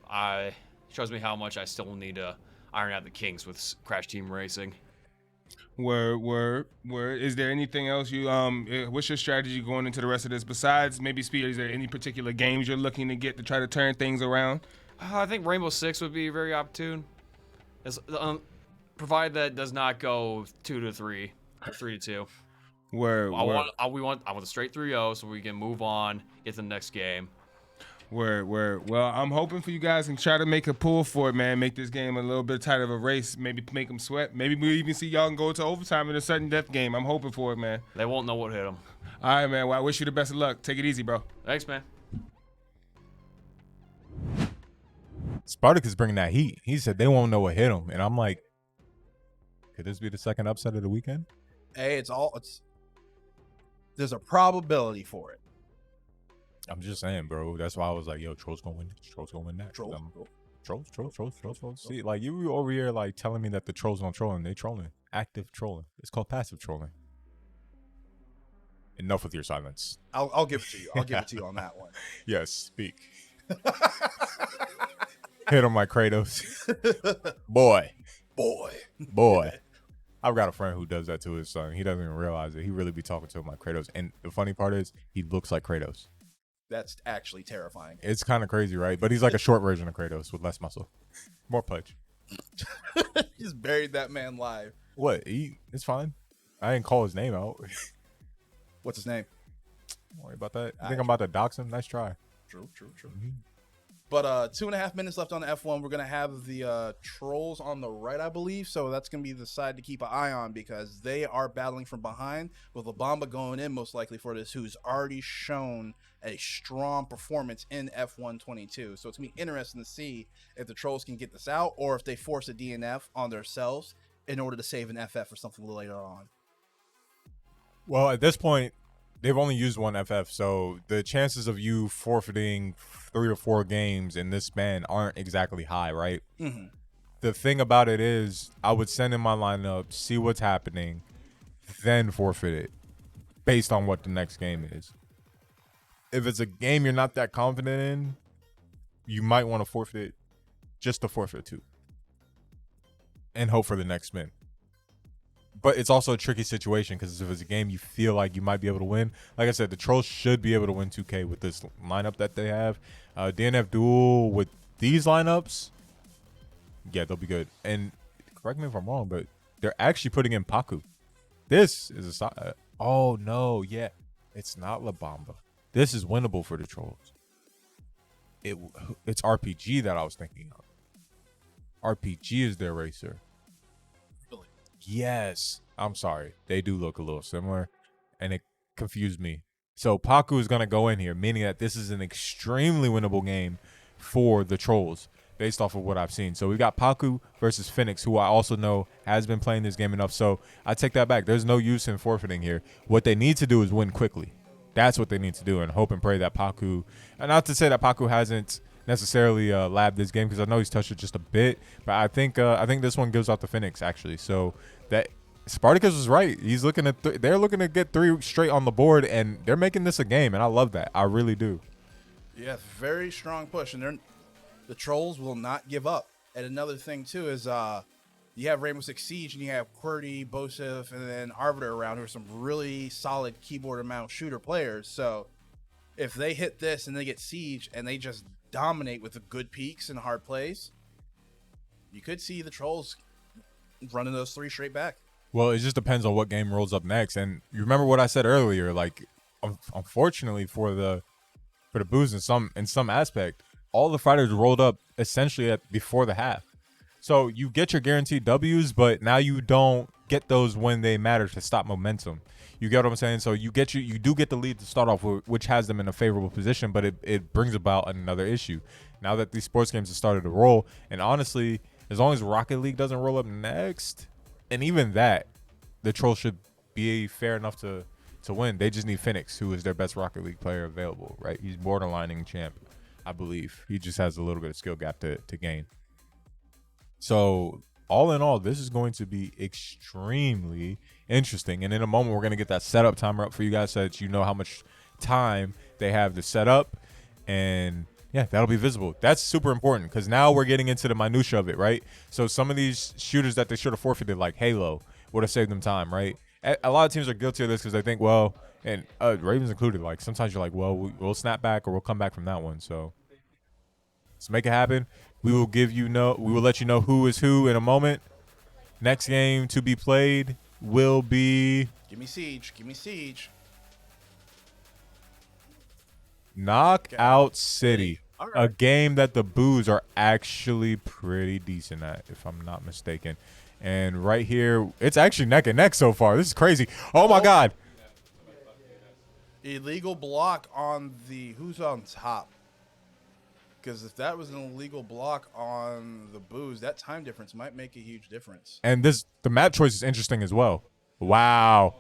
shows me how much I still need to iron out the kinks with Crash Team Racing.
Word. Is there anything else you what's your strategy going into the rest of this besides maybe speed? Is there any particular games you're looking to get to try to turn things around?
I think Rainbow Six would be very opportune, provided that it does not go 2-3 or 3-2. I want a straight 3-0 so we can move on, get to the next game.
Word. Well, I'm hoping for you guys and try to make a pull for it, man. Make this game a little bit tighter of a race. Maybe make them sweat. Maybe we'll even see y'all go to overtime in a sudden death game. I'm hoping for it, man.
They won't know what hit them.
All right, man. Well, I wish you the best of luck. Take it easy, bro.
Thanks, man.
Spartacus bringing that heat. He said they won't know what hit him. And I'm like, could this be the second upset of the weekend?
Hey, there's a probability for it.
I'm just saying, bro. That's why I was like, yo, Trollz gonna win this. Trollz gonna win that. Trollz. See, like, you were over here, like, telling me that the Trollz don't trolling. They trolling. Active trolling. It's called passive trolling. Enough with your silence.
I'll give it to you. I'll give it to you on that one.
Yes, speak. Hit him like Kratos. Boy. I've got a friend who does that to his son. He doesn't even realize it. He really be talking to him like Kratos. And the funny part is, he looks like Kratos.
That's actually terrifying.
It's kind of crazy, right? But he's like a short version of Kratos with less muscle. More pledge.
Just buried that man live.
What? It's fine. I didn't call his name out.
What's his name?
Don't worry about that. You think I'm about to dox him? Nice try.
True.
Mm-hmm.
But 2.5 minutes left on the F1. We're going to have the Trollz on the right, I believe. So that's going to be the side to keep an eye on because they are battling from behind with Labamba going in most likely for this, who's already shown a strong performance in F1 22. So it's going to be interesting to see if the Trollz can get this out or if they force a DNF on themselves in order to save an FF or something later on.
Well, at this point, they've only used one FF, so the chances of you forfeiting 3 or 4 games in this span aren't exactly high, right?
Mm-hmm.
The thing about it is, I would send in my lineup, see what's happening, then forfeit it based on what the next game is. If it's a game you're not that confident in, you might want to forfeit just to forfeit 2 and hope for the next spin. But it's also a tricky situation because if it's a game you feel like you might be able to win, like I said, the Trollz should be able to win 2K with this lineup that they have. DNF Duel with these lineups, yeah, they'll be good. And correct me if I'm wrong, but they're actually putting in Paku. This is a oh no, yeah, it's not Labamba. This is winnable for the Trollz. It's RPG that I was thinking of. RPG is their racer. Yes. I'm sorry. They do look a little similar, and it confused me. So Paku is going to go in here, meaning that this is an extremely winnable game for the Trollz based off of what I've seen. So we got Paku versus Phoenix, who I also know has been playing this game enough. So I take that back. There's no use in forfeiting here. What they need to do is win quickly. That's what they need to do, and hope and pray that Paku, and not to say that Paku hasn't necessarily labbed this game because I know he's touched it just a bit, but I think this one gives out the Phoenix actually. So that Spartacus was right. He's looking at they're looking to get 3 straight on the board, and they're making this a game, and I love that. I really do.
Yeah, very strong push, and the Trollz will not give up. And another thing too is you have Rainbow Six Siege and you have QWERTY, Bosif, and then Arbiter around, who are some really solid keyboard and mouse shooter players. So if they hit this and they get Siege and they just dominate with the good peaks and hard plays, you could see the Trollz running those 3 straight back.
Well, it just depends on what game rolls up next. And you remember what I said earlier, like unfortunately for the Buus in some aspect, all the fighters rolled up essentially before the half. So you get your guaranteed W's, but now you don't get those when they matter to stop momentum. You get what I'm saying? So you do get the lead to start off with, which has them in a favorable position, but it brings about another issue. Now that these sports games have started to roll, and honestly, as long as Rocket League doesn't roll up next, and even that, the Trollz should be fair enough to win. They just need Phoenix, who is their best Rocket League player available, right? He's borderlining champ, I believe. He just has a little bit of skill gap to gain. So all in all, this is going to be extremely interesting. And in a moment, we're going to get that setup timer up for you guys so that you know how much time they have to set up. And yeah, that'll be visible. That's super important because now we're getting into the minutia of it, right? So some of these shooters that they should have forfeited, like Halo, would have saved them time, right? A lot of teams are guilty of this because they think, well, and Ravens included, like sometimes you're like, well, we'll snap back or we'll come back from that one. So let's make it happen. We will let you know who is who in a moment. Next game to be played will be
Give me Siege.
Knockout City. A game that the Buus are actually pretty decent at, if I'm not mistaken. And right here, it's actually neck and neck so far. This is crazy. Oh my God.
Illegal block on who's on top. Because if that was an illegal block on the Buus, that time difference might make a huge difference.
And the map choice is interesting as well. Wow.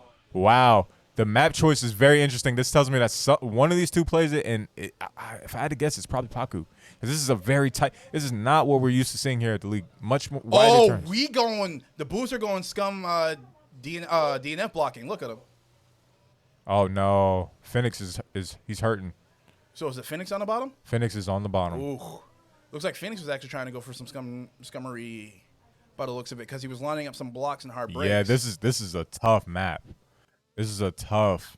The map choice is very interesting. This tells me that one of these two plays it, and if I had to guess, it's probably Paku. Because this is a very tight. This is not what we're used to seeing here at the league. Much more wider turns.
The Buus are going scum DNF blocking. Look at him.
Oh no, Phoenix he's hurting.
So is it Phoenix on the bottom?
Phoenix is on the bottom.
Ooh. Looks like Phoenix was actually trying to go for some scummery by the looks of it because he was lining up some blocks and hard breaks.
Yeah, this is a tough map. This is a tough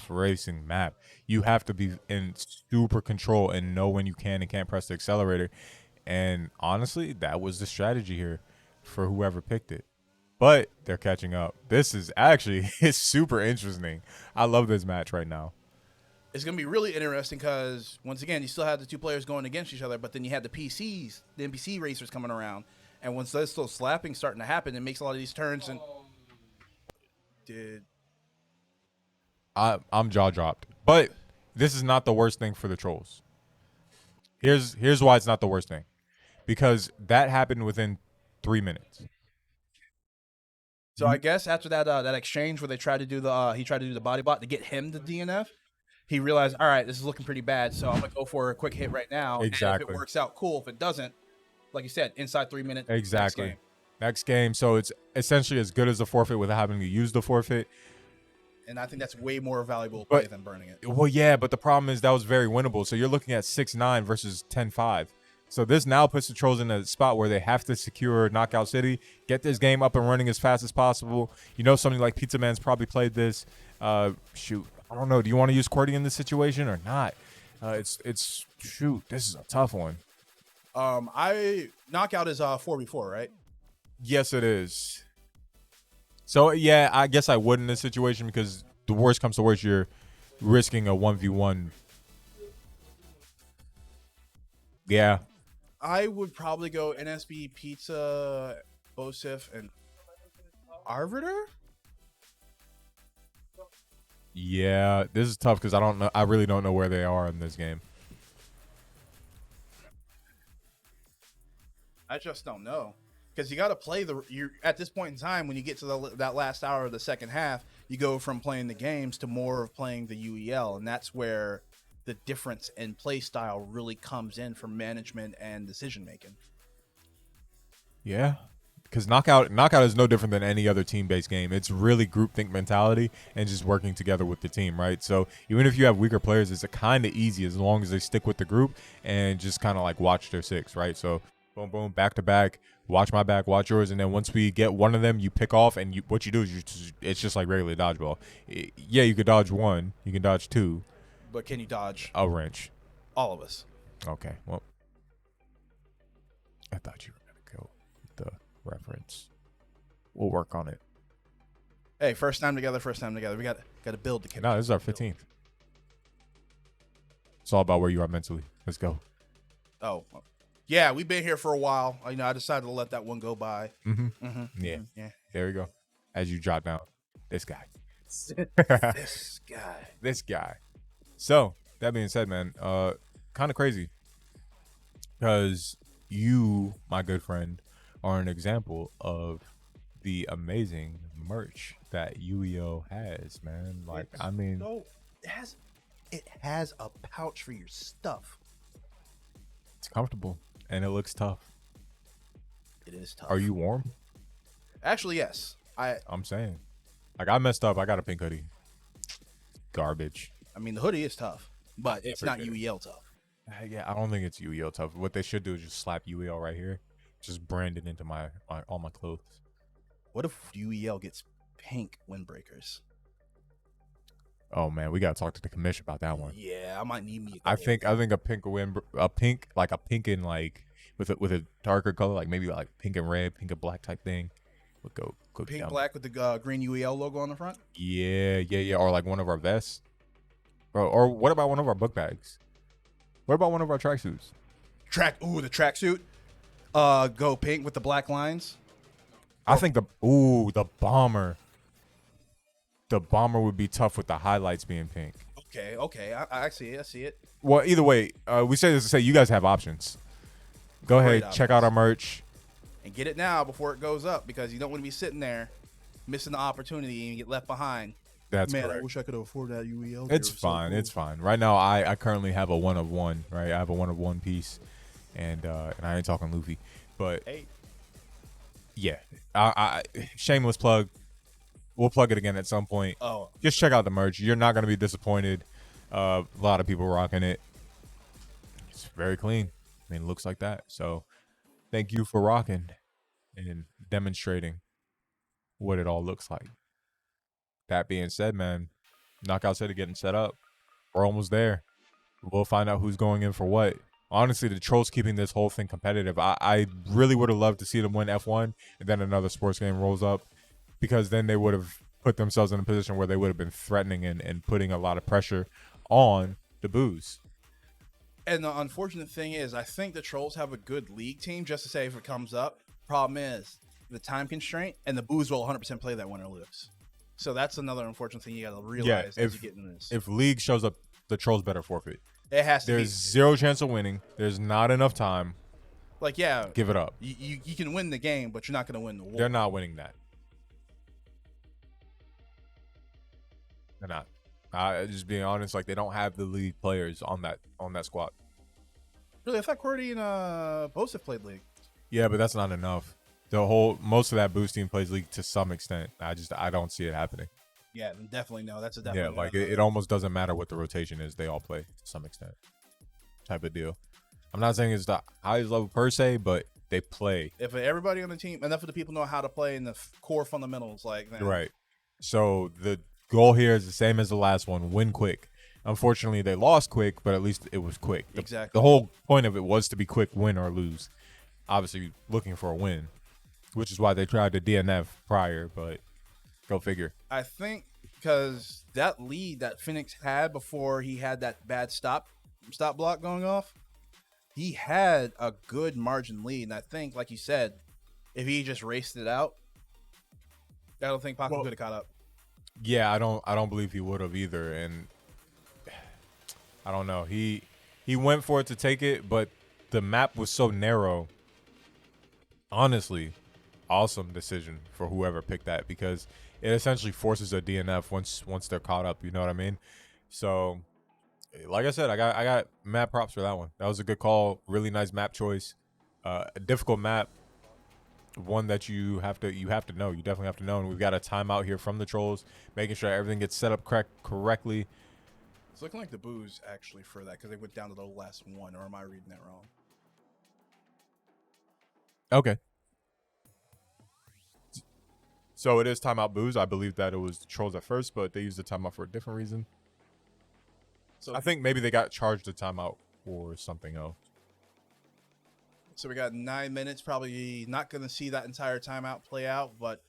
racing map. You have to be in super control and know when you can and can't press the accelerator. And honestly, that was the strategy here for whoever picked it. But they're catching up. This is actually it's super interesting. I love this match right now.
It's going to be really interesting because, once again, you still had the two players going against each other, but then you had the PCs, the NPC racers coming around. And once there's still slapping starting to happen, it makes a lot of these turns. And
I'm jaw dropped. But this is not the worst thing for the Trolls. Here's why it's not the worst thing. Because that happened within 3 minutes.
So I guess after that exchange where they tried to do he tried to do the body block to get him to DNF, he realized, all right, this is looking pretty bad, so I'm gonna go for a quick hit right now.
Exactly.
And if it works out, cool. If it doesn't, like you said, inside 3 minutes.
Exactly. Next game. So it's essentially as good as a forfeit without having to use the forfeit.
And I think that's way more valuable play than burning it.
Well, yeah, but the problem is that was very winnable. So you're looking at 6-9 versus 10-5. So this now puts the Trolls in a spot where they have to secure Knockout City, get this game up and running as fast as possible. You know, something like Pizza Man's probably played this. Shoot, I don't know. Do you want to use QWERTY in this situation or not? Shoot, this is a tough one.
Knockout is 4v4, right?
Yes, it is. So, yeah, I guess I would in this situation because the worst comes to worst, you're risking a 1v1. Yeah.
I would probably go NSB, Pizza, Bosif, and Arbiter?
Yeah, this is tough because I don't know. I really don't know where they are in this game.
I just don't know. Because you got to play you at this point in time, when you get to that last hour of the second half, you go from playing the games to more of playing the UEL, and that's where the difference in play style really comes in for management and decision making.
Yeah, because knockout is no different than any other team-based game. It's really groupthink mentality and just working together with the team, right? So even if you have weaker players, it's kind of easy as long as they stick with the group and just kind of like watch their six, right? So boom, boom, back to back. Watch my back, watch yours, and then once we get one of them, you pick off, and what you do is it's just like regular dodgeball. Yeah, you could dodge one, you can dodge two.
But can you dodge
a wrench?
All of us.
Okay, well, I thought you were going to go with the reference. We'll work on it.
Hey, first time together. We got to build the chemistry.
No, this is our 15th. It's all about where you are mentally. Let's go.
Oh, yeah, we've been here for a while. I decided to let that one go by.
Yeah. There we go. As you jot down, this guy. This guy. So that being said, man, kind of crazy because you, my good friend, are an example of the amazing merch that UEO has, man. Like, I mean,
so it has a pouch for your stuff.
It's comfortable and it looks tough.
It is tough.
Are you warm?
Actually, yes.
I'm saying, like, I messed up. I got a pink hoodie. Garbage.
I mean, the hoodie is tough, but it's not UEL tough.
Yeah, I don't think it's UEL tough. What they should do is just slap UEL right here, just brand it into all my clothes.
What if UEL gets pink windbreakers?
Oh man, we gotta talk to the commission about that one.
Yeah, I might need me.
I think a pink and like with a darker color, like maybe like pink and red, pink and black type thing would go
pink
down.
Black with the green UEL logo on the front.
Yeah, or like one of our vests, bro. Or what about one of our book bags? What about one of our tracksuits?
The tracksuit. Go pink with the black lines.
I think the bomber. The bomber would be tough with the highlights being pink.
Okay. I see it.
Well, either way, we say this to say you guys have options. Go ahead, check out our merch.
And get it now before it goes up, because you don't want to be sitting there missing the opportunity and get left behind.
That's
Man,
correct.
I wish I could afford that UEL.
It's fine. It's fine. Right now, I currently have a 1 of 1. Right, I have a 1 of 1 piece, and I ain't talking Luffy, but
hey,
yeah, I shameless plug. We'll plug it again at some point.
Oh,
just check out the merch. You're not gonna be disappointed. A lot of people rocking it. It's very clean. I mean, it looks like that. So, thank you for rocking and demonstrating what it all looks like. That being said, man, Knockout City getting set up. We're almost there. We'll find out who's going in for what. Honestly, the Trolls keeping this whole thing competitive. I really would have loved to see them win F1 and then another sports game rolls up, because then they would have put themselves in a position where they would have been threatening and putting a lot of pressure on the Buus.
And the unfortunate thing is, I think the Trollz have a good league team just to say if it comes up. Problem is the time constraint, and the Buus will 100% play that win or lose. So that's another unfortunate thing you got to realize as you get into this.
If league shows up, the Trollz better forfeit.
It has to
There's zero chance of winning. There's not enough time.
Like, yeah.
Give it up.
You can win the game, but you're not going to win the war.
They're not winning that. They're not. Just being honest, like they don't have the league players on that squad.
Really, I thought Cordy and Buus played league.
Yeah, but that's not enough. Most of that Buus team plays league to some extent. I don't see it happening.
Yeah, definitely no. That's a definitely.
Yeah, like it almost doesn't matter what the rotation is. They all play to some extent. Type of deal. I'm not saying it's the highest level per se, but they play.
If everybody on the team, enough of the people know how to play in the core fundamentals, like man.
Right. So the goal here is the same as the last one: win quick. Unfortunately, they lost quick, but at least it was quick.
Exactly.
The whole point of it was to be quick, win or lose. Obviously, looking for a win, which is why they tried to DNF prior, but go figure.
I think because that lead that Phoenix had before he had that bad stop block going off, he had a good margin lead. And I think, like you said, if he just raced it out, I don't think Paco could have caught up.
Yeah, I don't believe he would have either, and I don't know. He went for it to take it, but the map was so narrow. Honestly, awesome decision for whoever picked that because it essentially forces a DNF once they're caught up. You know what I mean? So, like I said, I got mad props for that one. That was a good call. Really nice map choice. A difficult map. One that you have to know. You definitely have to know. And we've got a timeout here from the Trollz, making sure everything gets set up correctly.
It's looking like the Buus actually for that because they went down to the last one, or am I reading that wrong?
Okay. So it is timeout Buus. I believe that it was the Trollz at first, but they used the timeout for a different reason. So I think maybe they got charged a timeout for something else.
So we got 9 minutes. Probably not going to see that entire timeout play out, but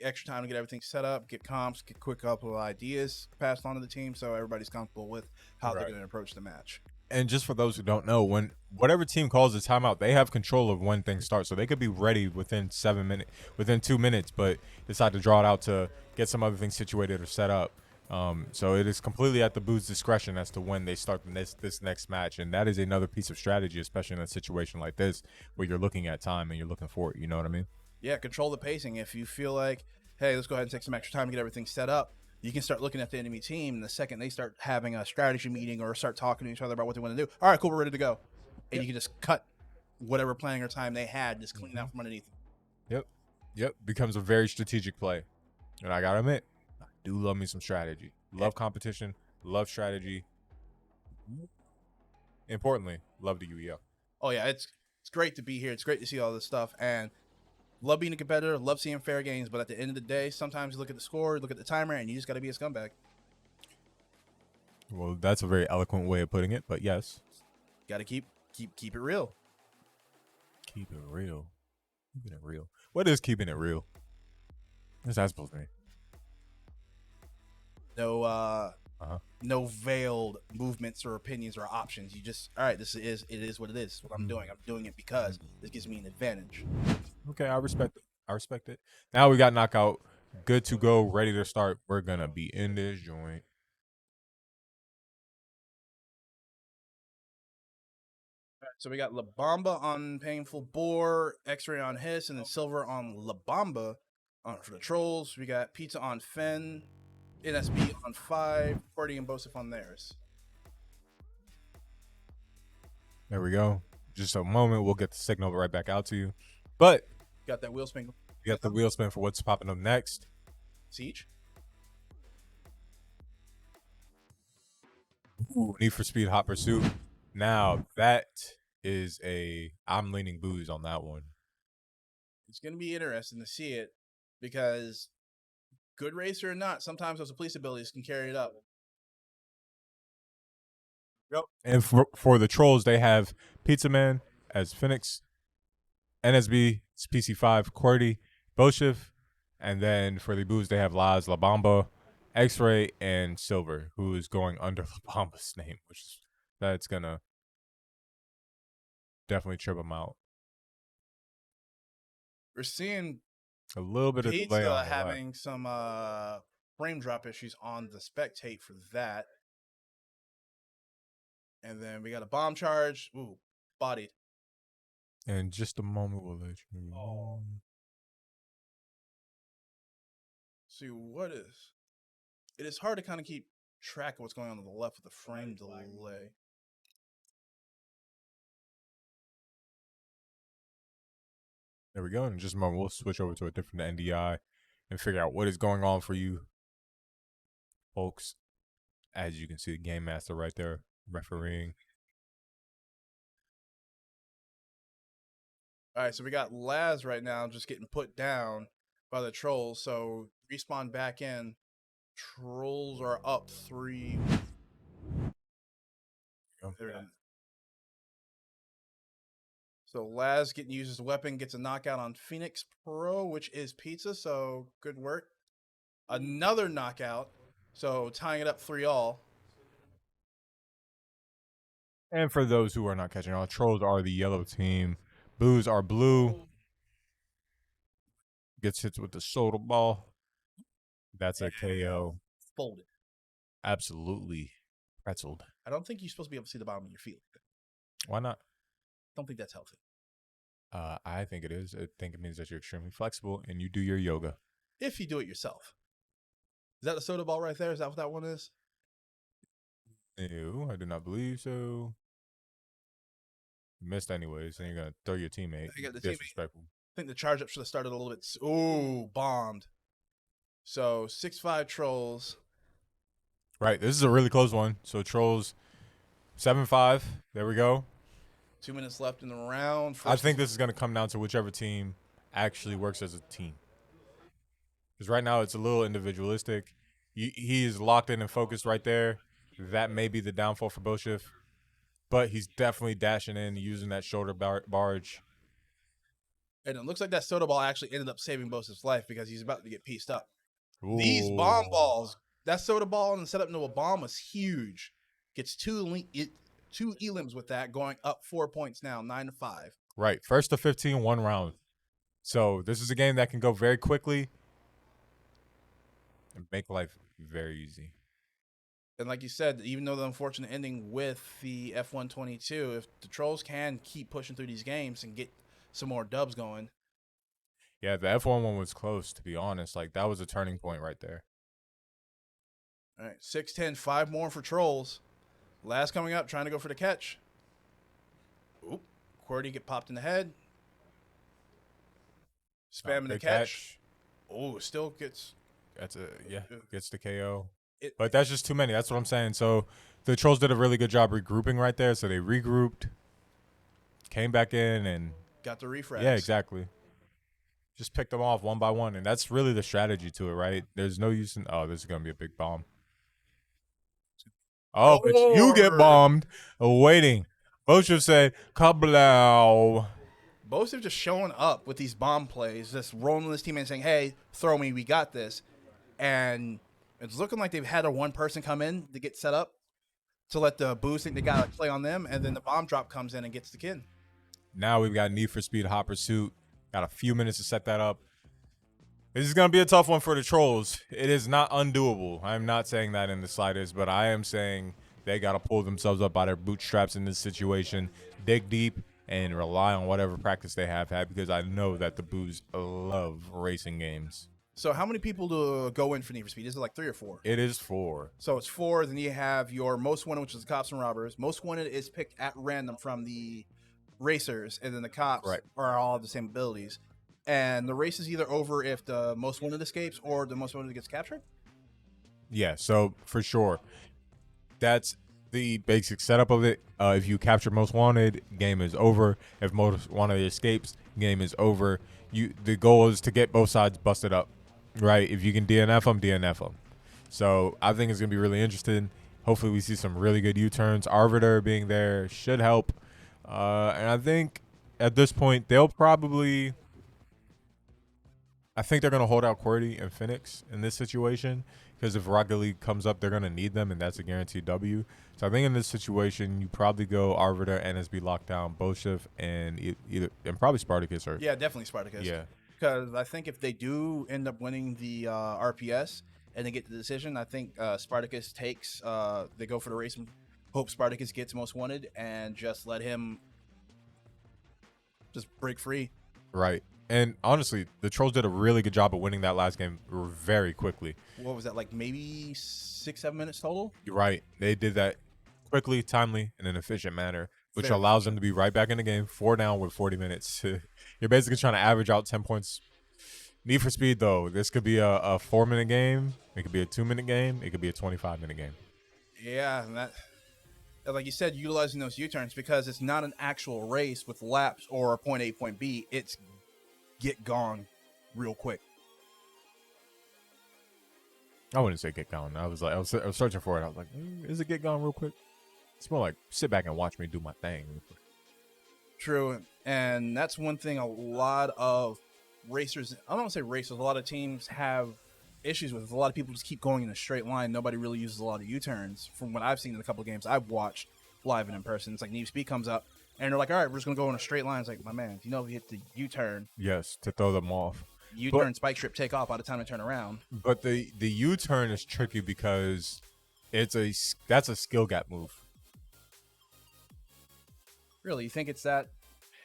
extra time to get everything set up, get comps, get quick couple of ideas passed on to the team so everybody's comfortable with how they're going to approach the match.
And just for those who don't know, when whatever team calls a timeout, they have control of when things start. So they could be ready within 2 minutes, but decide to draw it out to get some other things situated or set up. So it is completely at the Buus' discretion as to when they start this next match. And that is another piece of strategy, especially in a situation like this where you're looking at time and you're looking for it. You know what I mean?
Yeah, control the pacing. If you feel like, hey, let's go ahead and take some extra time to get everything set up, you can start looking at the enemy team. And the second they start having a strategy meeting or start talking to each other about what they want to do, all right, cool, we're ready to go. And you can just cut whatever planning or time they had, just clean out from underneath.
Yep. Becomes a very strategic play. And I got to admit, I do love me some strategy. Love competition. Love strategy. Importantly, love the UEL.
Oh, yeah, it's great to be here. It's great to see all this stuff. And love being a competitor, love seeing fair games, but at the end of the day, sometimes you look at the score, look at the timer, and you just got to be a scumbag.
Well, that's a very eloquent way of putting it, but yes.
Got to keep it real.
Keep it real. Keeping it real. What is keeping it real? What's that supposed to mean?
No veiled movements or opinions or options. You just, all right, it is what it is. What I'm doing. I'm doing it because this gives me an advantage.
Okay, I respect it. Now we got knockout. Good to go. Ready to start. We're going to be in this joint.
All right, so we got La Bamba on Painful Boar, X-Ray on Hiss, and then Silver on La Bamba. For the Trollz, we got Pizza on Fen, NSB on 5, Cordy and Bosif on theirs.
There we go. Just a moment. We'll get the signal right back out to you. But
Got that wheel spin.
you got the wheel spin for what's popping up next.
Siege.
Ooh, Need for Speed Hot Pursuit. Now, that is I'm leaning Buus on that one.
It's going to be interesting to see it because good racer or not, sometimes those police abilities can carry it up.
Yep. And for the Trollz, they have Pizza Man as Phoenix, NSB, PC5, Cordy, Boshif, and then for the Buus, they have Laz, La Bamba, X-Ray and Silver, who is going under Labamba's name, that's gonna definitely trip him out.
We're seeing
A little bit of delay
Pizza
on the
having some frame drop issues on the spectate for that. And then we got a bomb charge. Ooh, bodied.
In just a moment, we'll let you know.
See, what is... It is hard to kind of keep track of what's going on the left with the frame delay.
There we go. In just a moment, we'll switch over to a different NDI and figure out what is going on for you folks. As you can see, the Game Master right there refereeing.
All right, so we got Laz right now just getting put down by the Trollz. So respawn back in. Trollz are up 3. There we go. So Laz getting used as a weapon, gets a knockout on Phoenix Pro, which is Pizza. So good work. Another knockout. So tying it up 3-all.
And for those who are not catching on, Trollz are the yellow team. Buus are blue. Gets hit with the soda ball. That's a KO.
Folded.
Absolutely pretzeled.
I don't think you're supposed to be able to see the bottom of your feet.
Why not?
Don't think that's healthy.
I think it is. I think it means that you're extremely flexible and you do your yoga.
If you do it yourself. Is that the soda ball right there? Is that what that one is?
No, I do not believe so. Missed anyways, and you're going to throw your teammate.
I got the
Disrespectful.
I think the charge up should have started a little bit. Ooh, bombed. So 6-5 Trollz.
Right, this is a really close one. So Trollz 7-5. There we go.
2 minutes left in the round.
I think this is going to come down to whichever team actually works as a team. Because right now it's a little individualistic. He is locked in and focused right there. That may be the downfall for Boshif. But he's definitely dashing in, using that shoulder barge.
And it looks like that soda ball actually ended up saving Boshif's life because he's about to get pieced up.
Ooh.
These bomb balls, that soda ball and set up into a bomb was huge. Gets two elims with that, going up 4 points now, 9-5.
Right, first to 15, 1 round. So this is a game that can go very quickly and make life very easy.
And like you said, even though the unfortunate ending with the F122, if the Trollz can keep pushing through these games and get some more dubs going.
Yeah, the F1 one was close, to be honest. Like, that was a turning point right there.
All right, 6-10, 5 more for Trollz. Last coming up, trying to go for the catch. Oop, QWERTY get popped in the head. Spamming the catch. Oh, still gets...
Gets the KO. But that's just too many. That's what I'm saying. So the Trollz did a really good job regrouping right there. So they regrouped, came back in, and
got the refresh.
Yeah, exactly. Just picked them off one by one, and that's really the strategy to it, right? There's no use in. Oh, this is gonna be a big bomb. Oh, but you get bombed. Waiting. Boshif said, "Kablow."
Boshif just showing up with these bomb plays, just rolling this team and saying, "Hey, throw me. We got this," and it's looking like they've had a one person come in to get set up to let the Buus think they got to play on them, and then the bomb drop comes in and gets the kid.
Now we've got Need for Speed Hot Pursuit. Got a few minutes to set that up. This is going to be a tough one for the Trollz. It is not undoable. I'm not saying that in the slightest, but I am saying they got to pull themselves up by their bootstraps in this situation, dig deep, and rely on whatever practice they have had, because I know that the Buus love racing games.
So how many people do go in for Need for Speed? Is it like 3 or 4?
It is 4.
So it's 4. Then you have your most wanted, which is the cops and robbers. Most wanted is picked at random from the racers, and then the cops are all the same abilities. And the race is either over if the most wanted escapes or the most wanted gets captured?
Yeah, so for sure. That's the basic setup of it. If you capture most wanted, game is over. If most wanted escapes, game is over. The goal is to get both sides busted up. Right, if you can DNF them, DNF them. So I think it's going to be really interesting. Hopefully we see some really good U-turns. Arbiter being there should help. And I think at this point, they'll probably... I think they're going to hold out QWERTY and Phoenix in this situation. because if Rocket League comes up, they're gonna need them, and that's a guaranteed W. So I think in this situation, you probably go Arbiter, NSB Lockdown, Boshif, and and probably Spartacus or
Yeah, definitely Spartacus.
yeah.
Because I think if they do end up winning the RPS and they get the decision, I think Spartacus takes. They go for the race and hope Spartacus gets most wanted and just let him just break free.
Right. And honestly, the Trolls did a really good job of winning that last game very quickly.
What was that, like maybe 6-7 minutes total?
You're right. They did that quickly, timely, in an efficient manner, which
Very
allows them to be right back in the game, 4 down with 40 minutes. You're basically trying to average out 10 points. Need for Speed, though, this could be a 4-minute game. It could be a 2-minute game. It could be a 25-minute game.
Yeah, and that, like you said, utilizing those U-turns because it's not an actual race with laps or a point A, point B. It's get gone real quick.
I wouldn't say get gone. I was searching for it. I was like, is it get gone real quick? It's more like sit back and watch me do my thing.
True, and that's one thing a lot of racers, I don't want to say racers, a lot of teams have issues with. A lot of people just keep going in a straight line. Nobody really uses a lot of U-turns. From what I've seen in a couple of games I've watched live and in person, it's like Need Speed comes up, and they're like, all right, we're just going to go in a straight line. It's like, my man, if you hit the U-turn.
Yes, to throw them off.
U-turn, spike strip, take off by the time they turn around.
But the U-turn is tricky because that's a skill gap move.
Really? You think it's that?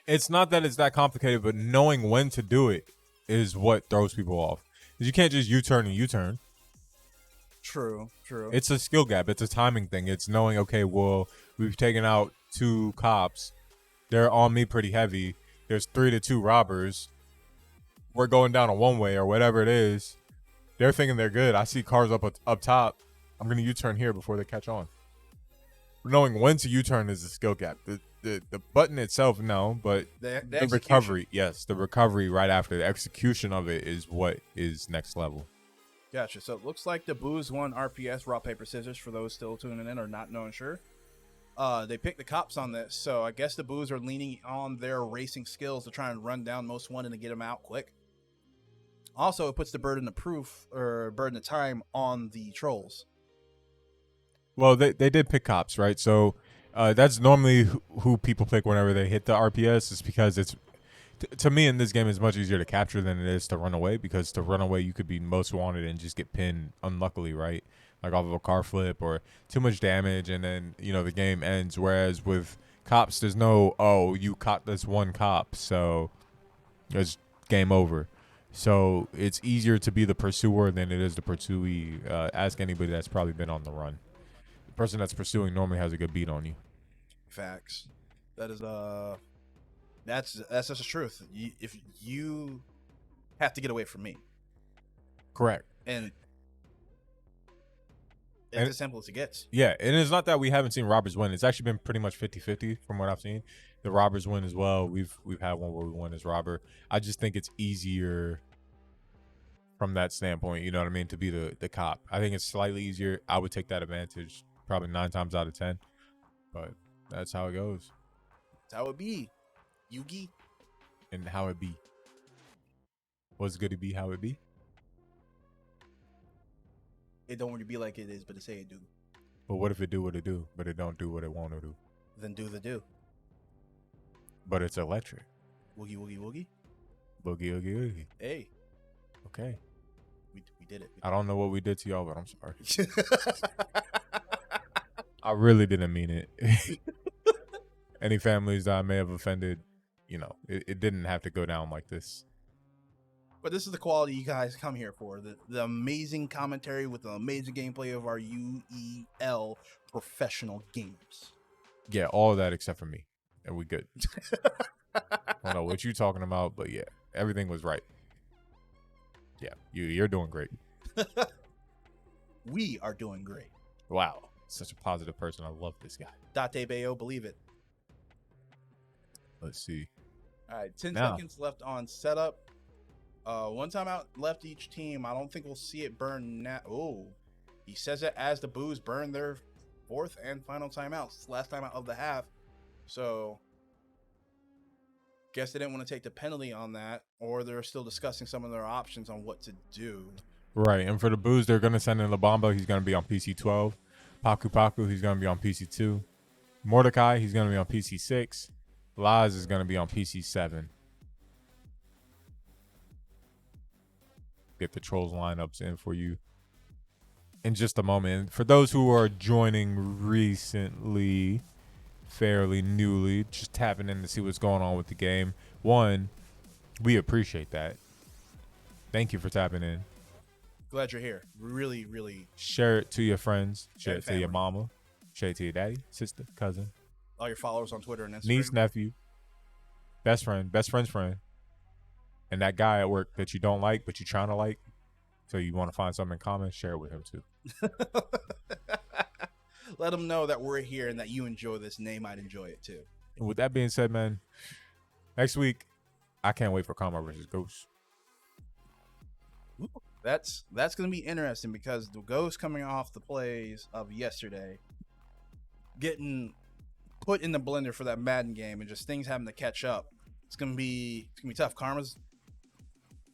It's not that it's that complicated, but knowing when to do it is what throws people off. Because you can't just U-turn and U-turn.
True.
It's a skill gap. It's a timing thing. It's knowing, okay, well, we've taken out 2 cops. They're on me pretty heavy. There's 3 to 2 robbers. We're going down a one-way or whatever it is. They're thinking they're good. I see cars up top. I'm going to U-turn here before they catch on. Knowing when to U-turn is a skill gap. The button itself, no, but
the
recovery, yes, the recovery right after the execution of it is what is next level.
Gotcha. So it looks like the Buus won RPS, rock, paper, scissors, for those still tuning in or not knowing sure. They picked the cops on this, so I guess the Buus are leaning on their racing skills to try and run down most wanted and get them out quick. Also, it puts the burden of proof or burden of time on the Trollz.
Well, they did pick cops, right? So that's normally who people pick whenever they hit the RPS, is because it's, to me in this game, it's much easier to capture than it is to run away, because to run away you could be most wanted and just get pinned unluckily, right? Like off of a car flip or too much damage, and then the game ends. Whereas with cops, there's no, oh, you caught this one cop, so it's game over. So it's easier to be the pursuer than it is the pursuee. Ask anybody that's probably been on the run. The person that's pursuing normally has a good beat on you.
Facts. That is that's just the truth. If you have to get away from me,
correct,
and it's as simple as it gets.
Yeah, and it's not that we haven't seen robbers win. It's actually been pretty much 50-50 from what I've seen. The robbers win as well. We've had one where we won as robber. I just think it's easier from that standpoint, you know what I mean, to be the cop. I think it's slightly easier. I would take that advantage probably 9 times out of 10. But that's how it goes.
That's how it be. Yugi.
And how it be. What's good to be how it be?
It don't really be like it is, but it say it do.
But what if it do what it do, but it don't do what it want to do?
Then do the do.
But it's electric.
Woogie, woogie, woogie.
Boogie, oogie, oogie.
Hey.
Okay.
We did it.
I don't know what we did to y'all, but I'm sorry. I really didn't mean it. Any families that I may have offended, it didn't have to go down like this.
But this is the quality you guys come here for. The amazing commentary with the amazing gameplay of our UEL professional gamers.
Yeah, all of that except for me. And we good. I don't know what you're talking about, but yeah, everything was right. Yeah, you're doing great.
We are doing great.
Wow. Such a positive person. I love this guy.
Date Bayo, believe it.
Let's see.
All right, 10 seconds left on setup. 1 timeout left each team. I don't think we'll see it burn now. Oh, he says it as the Buus burn their 4th and final timeouts. Last timeout of the half. So, guess they didn't want to take the penalty on that, or they're still discussing some of their options on what to do.
Right, and for the Buus, they're going to send in Labamba. He's going to be on PC 12. Paku Paku, he's going to be on PC 2. Mordecai, he's going to be on PC 6. Laz is going to be on PC 7. Get the Trollz lineups in for you in just a moment. For those who are joining recently, fairly newly, just tapping in to see what's going on with the game. One, we appreciate that. Thank you for tapping in.
Glad you're here. Really, really.
Share it to your friends. Share
And
it to your
family.
mama. Share it to your daddy, sister, cousin,
All your followers on Twitter and Instagram.
niece, nephew, best friend's friend, and that guy at work that you don't like but you're trying to like, so you want to find something in common, share it with him too.
Let them know that we're here and that you enjoy this and they might enjoy it too.
And with that being said, man, next week, I can't wait for Karma versus Ghost.
That's going to be interesting because the Ghost coming off the plays of yesterday, getting put in the blender for that Madden game and just things having to catch up. It's gonna be tough. Karma's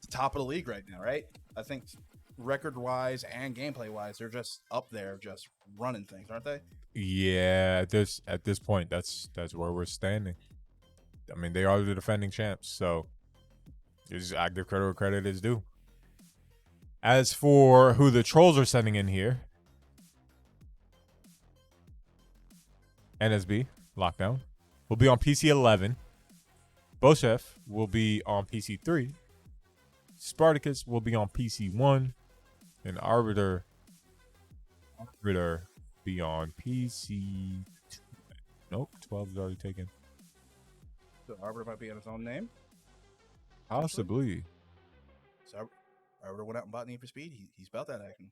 the top of the league right now, right? I think record wise and gameplay wise, they're just up there, just running things, aren't they?
Yeah, at this point, that's where we're standing. I mean, they are the defending champs, so I give credit where credit is due. As for who the Trollz are sending in here, NSB Lockdown will be on PC 11. Bochef will be on PC 3. Spartacus will be on PC 1, and Arbiter be on PC 2. Nope, 12 is already taken.
So Arbiter might be on his own name.
Possibly.
So Arbiter went out and bought Need for Speed. He's about that action.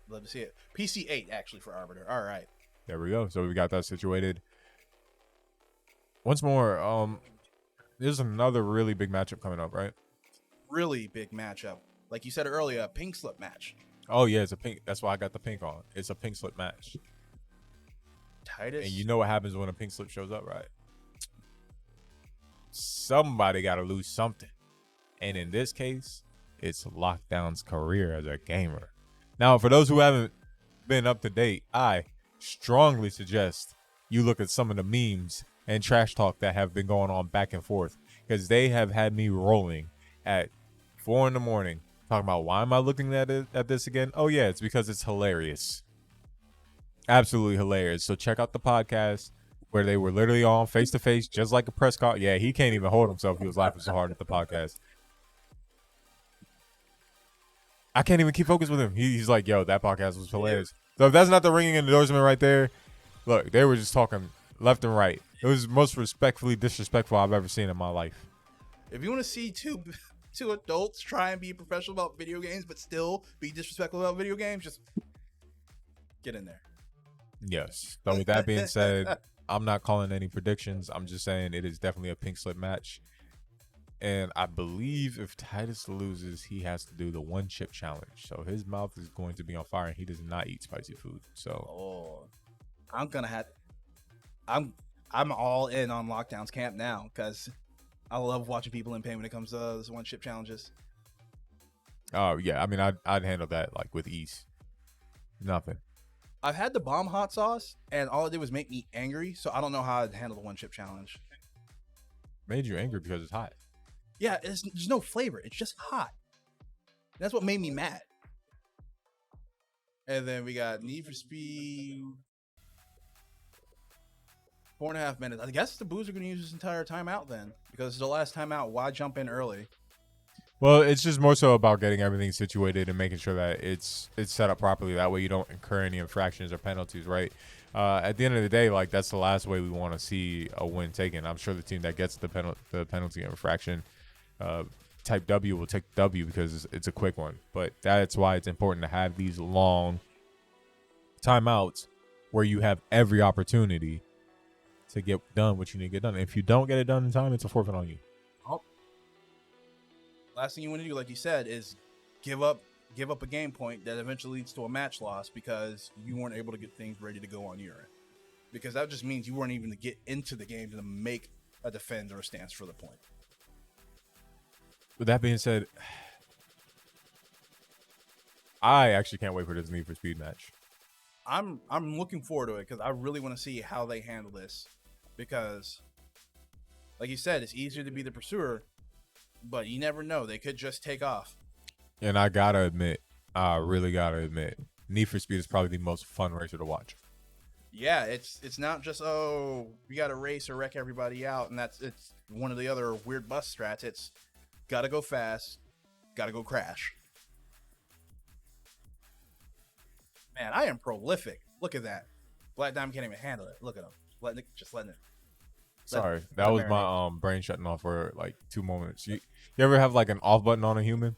Love to see it. PC 8 actually for Arbiter. All right.
There we go. So we got that situated. Once more, there's another really big matchup coming up, right?
Really big matchup. Like you said earlier, a pink slip match.
Oh yeah, it's a pink. That's why I got the pink on. It's a pink slip match.
Titus.
And you know what happens when a pink slip shows up, right? Somebody got to lose something. And in this case, it's Lockdown's career as a gamer. Now, for those who haven't been up to date, I strongly suggest you look at some of the memes and trash talk that have been going on back and forth, because they have had me rolling at 4 a.m. talking about, why am I looking at this again? Oh yeah, it's because it's hilarious. Absolutely hilarious. So check out the podcast where they were literally on face to face, just like a press call. Yeah, he can't even hold himself. He was laughing so hard at the podcast. I can't even keep focus with him. He's like, yo, that podcast was hilarious. So if that's not the ringing endorsement right there, look, they were just talking left and right. It was the most respectfully disrespectful I've ever seen in my life.
If you want to see two adults try and be professional about video games but still be disrespectful about video games, just get in there.
Yes. So with that being said, I'm not calling any predictions. I'm just saying it is definitely a pink slip match. And I believe if Titus loses, he has to do the 1 chip challenge. So his mouth is going to be on fire, and he does not eat spicy food. So
I'm all in on Lockdown's camp now because I love watching people in pain when it comes to those 1 chip challenges.
Oh yeah, I mean I'd handle that like with ease. Nothing.
I've had the bomb hot sauce, and all it did was make me angry. So I don't know how I'd handle the 1 chip challenge.
Made you angry because it's hot.
Yeah, there's no flavor. It's just hot. That's what made me mad. And then we got Need for Speed. 4.5 minutes. I guess the Buus are going to use this entire timeout then, because it's the last timeout. Why jump in early?
Well, it's just more so about getting everything situated and making sure that it's set up properly. That way you don't incur any infractions or penalties, right? At the end of the day, like, that's the last way we want to see a win taken. I'm sure the team that gets the penalty infraction type W will take the W because it's a quick one. But that's why it's important to have these long timeouts where you have every opportunity to get done what you need to get done. If you don't get it done in time, it's a forfeit on you.
Last thing you want to do, like you said, is give up a game point that eventually leads to a match loss because you weren't able to get things ready to go on your end. Because that just means you weren't even to get into the game to make a defend or a stance for the point.
With that being said, I actually can't wait for this Need for Speed match.
I'm looking forward to it because I really want to see how they handle this. Because, like you said, it's easier to be the pursuer, but you never know. They could just take off.
And I gotta admit, I really gotta admit, Need for Speed is probably the most fun racer to watch.
Yeah, it's not just you got to race or wreck everybody out, and it's one of the other weird bus strats. It's gotta go fast, gotta go crash. Man, I am prolific. Look at that. Black Diamond can't even handle it. Look at him. Just letting it.
Sorry, that was my brain shutting off for like 2 moments. You ever have like an off button on a human?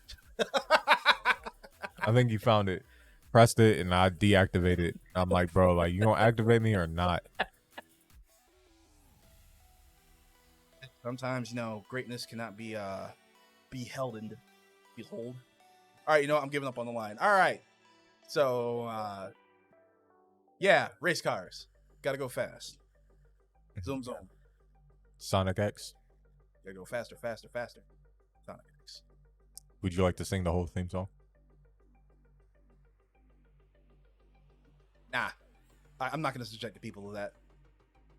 I think you found it. Pressed it and I deactivated it. I'm like, bro, like you gonna activate me or not?
Sometimes, greatness cannot be beheld and behold. All right, I'm giving up on the line. All right. So, yeah, race cars. Gotta go fast. Zoom, zoom.
Sonic X.
Gotta go faster, faster, faster. Sonic X.
Would you like to sing the whole theme song?
Nah. I'm not gonna subject the people to that.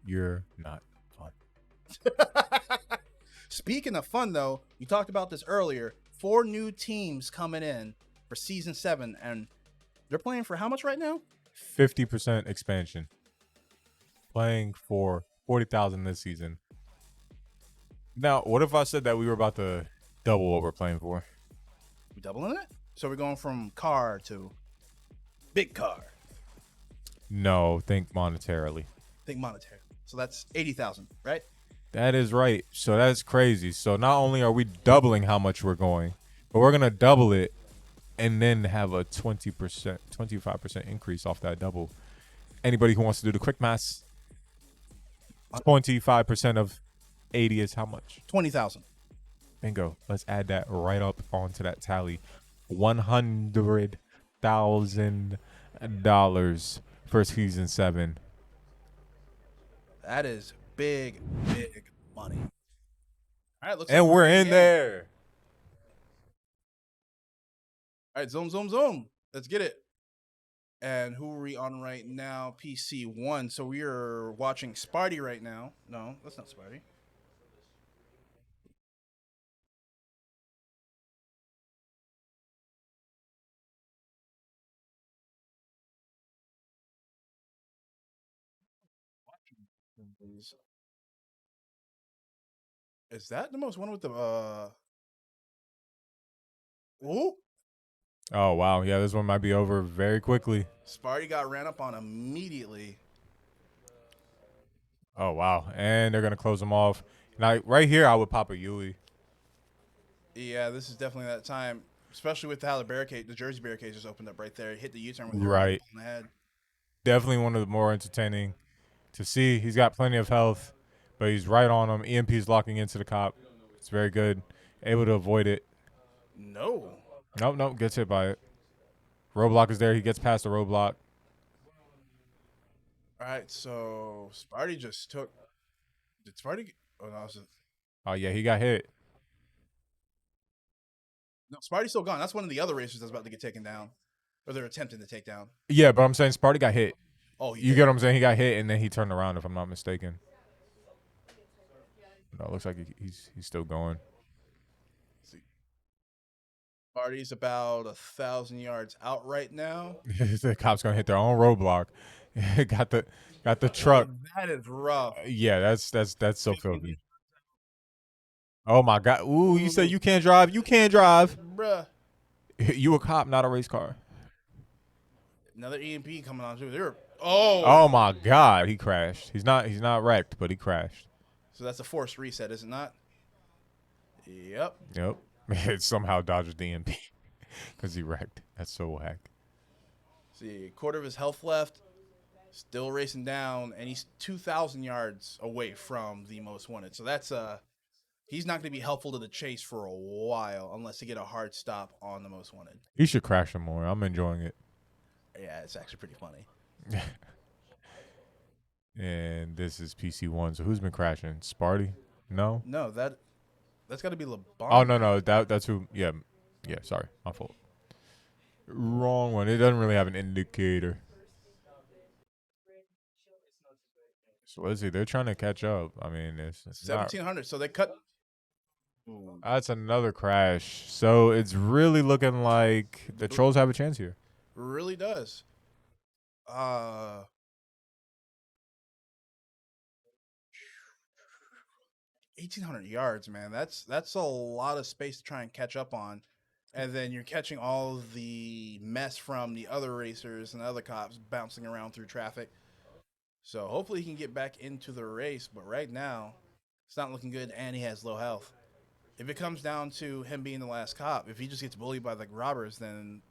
You're not fun.
Speaking of fun, though, you talked about this earlier. 4 new teams coming in for Season 7, and they're playing for how much right now?
50% expansion. Playing for 40,000 this season. Now, what if I said that we were about to double what we're playing for?
We doubling it? So we're going from car to big car.
No, think monetarily.
Think monetary. So that's 80,000, right?
That is right. So that's crazy. So not only are we doubling how much we're going, but we're going to double it and then have a 20%, 25% increase off that double. Anybody who wants to do the quick math, 25% of 80 is how much?
20,000.
Bingo. Let's add that right up onto that tally. $100,000 for Season 7.
That is big, big money. All right,
and we're in there.
All right, zoom, zoom, zoom. Let's get it. And who are we on right now? PC1. So we are watching Sparty right now. No, that's not Sparty. Is that the most one with the Ooh.
Oh, wow. Yeah, this one might be over very quickly.
Sparty got ran up on immediately.
Oh, wow. And they're going to close them off. Now, right here, I would pop a Yui.
Yeah, this is definitely that time, especially with how the Jersey barricade just opened up right there. Hit the U-turn with
right
on the head.
Definitely one of the more entertaining to see. He's got plenty of health, but he's right on him. EMP's locking into the cop. It's very good. Able to avoid it.
No.
Nope. Gets hit by it. Roadblock is there. He gets past the roadblock.
All right, so Sparty just took. Did Sparty? Oh no,
Oh yeah, he got hit.
No, Sparty's still gone. That's one of the other racers that's about to get taken down, or they're attempting to take down.
Yeah, but I'm saying Sparty got hit.
Oh,
you get what I'm saying? He got hit and then he turned around, if I'm not mistaken. No, it looks like he's still going.
Sparty's about 1,000 yards out right now.
The cops gonna hit their own roadblock. got the truck.
That is rough.
Yeah, that's so filthy. Oh my God! Ooh, you said you can't drive. You can't drive,
bruh.
You a cop, not a race car.
Another EMP coming on too.
Oh my God! He crashed. He's not wrecked, but he crashed.
So that's a forced reset, is it not? Yep.
It somehow dodged the EMP because he wrecked. That's so whack.
See, a quarter of his health left. Still racing down, and he's 2,000 yards away from the most wanted. So that's he's not going to be helpful to the chase for a while unless they get a hard stop on the most wanted.
He should crash him more. I'm enjoying it.
Yeah, it's actually pretty funny.
And this is PC1. So who's been crashing? Sparty? No,
that's got to be LeBron.
Oh no, that's who. Yeah. Sorry, my fault. Wrong one. It doesn't really have an indicator. So let's see. They're trying to catch up. I mean, it's not.
1700. So they cut.
That's another crash. So it's really looking like the Trolls have a chance here.
Really does. 1,800 yards, man. That's a lot of space to try and catch up on. And then you're catching all the mess from the other racers and other cops bouncing around through traffic. So hopefully he can get back into the race. But right now, it's not looking good, and he has low health. If it comes down to him being the last cop, if he just gets bullied by the robbers, then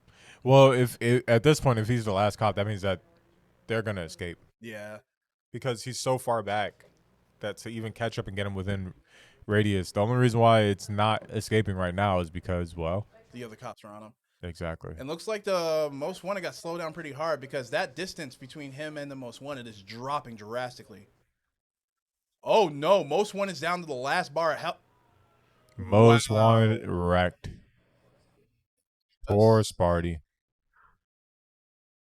Well, if at this point, if he's the last cop, that means that they're gonna escape
yeah.
because he's so far back that to even catch up and get him within radius. The only reason why it's not escaping right now is because, well,
The other cops are on him.
exactly.
And looks like the most wanted got slowed down pretty hard because that distance between him and the most wanted is dropping drastically. Oh no, most wanted is down to the last bar.
Most wanted wrecked. Poor Sparty.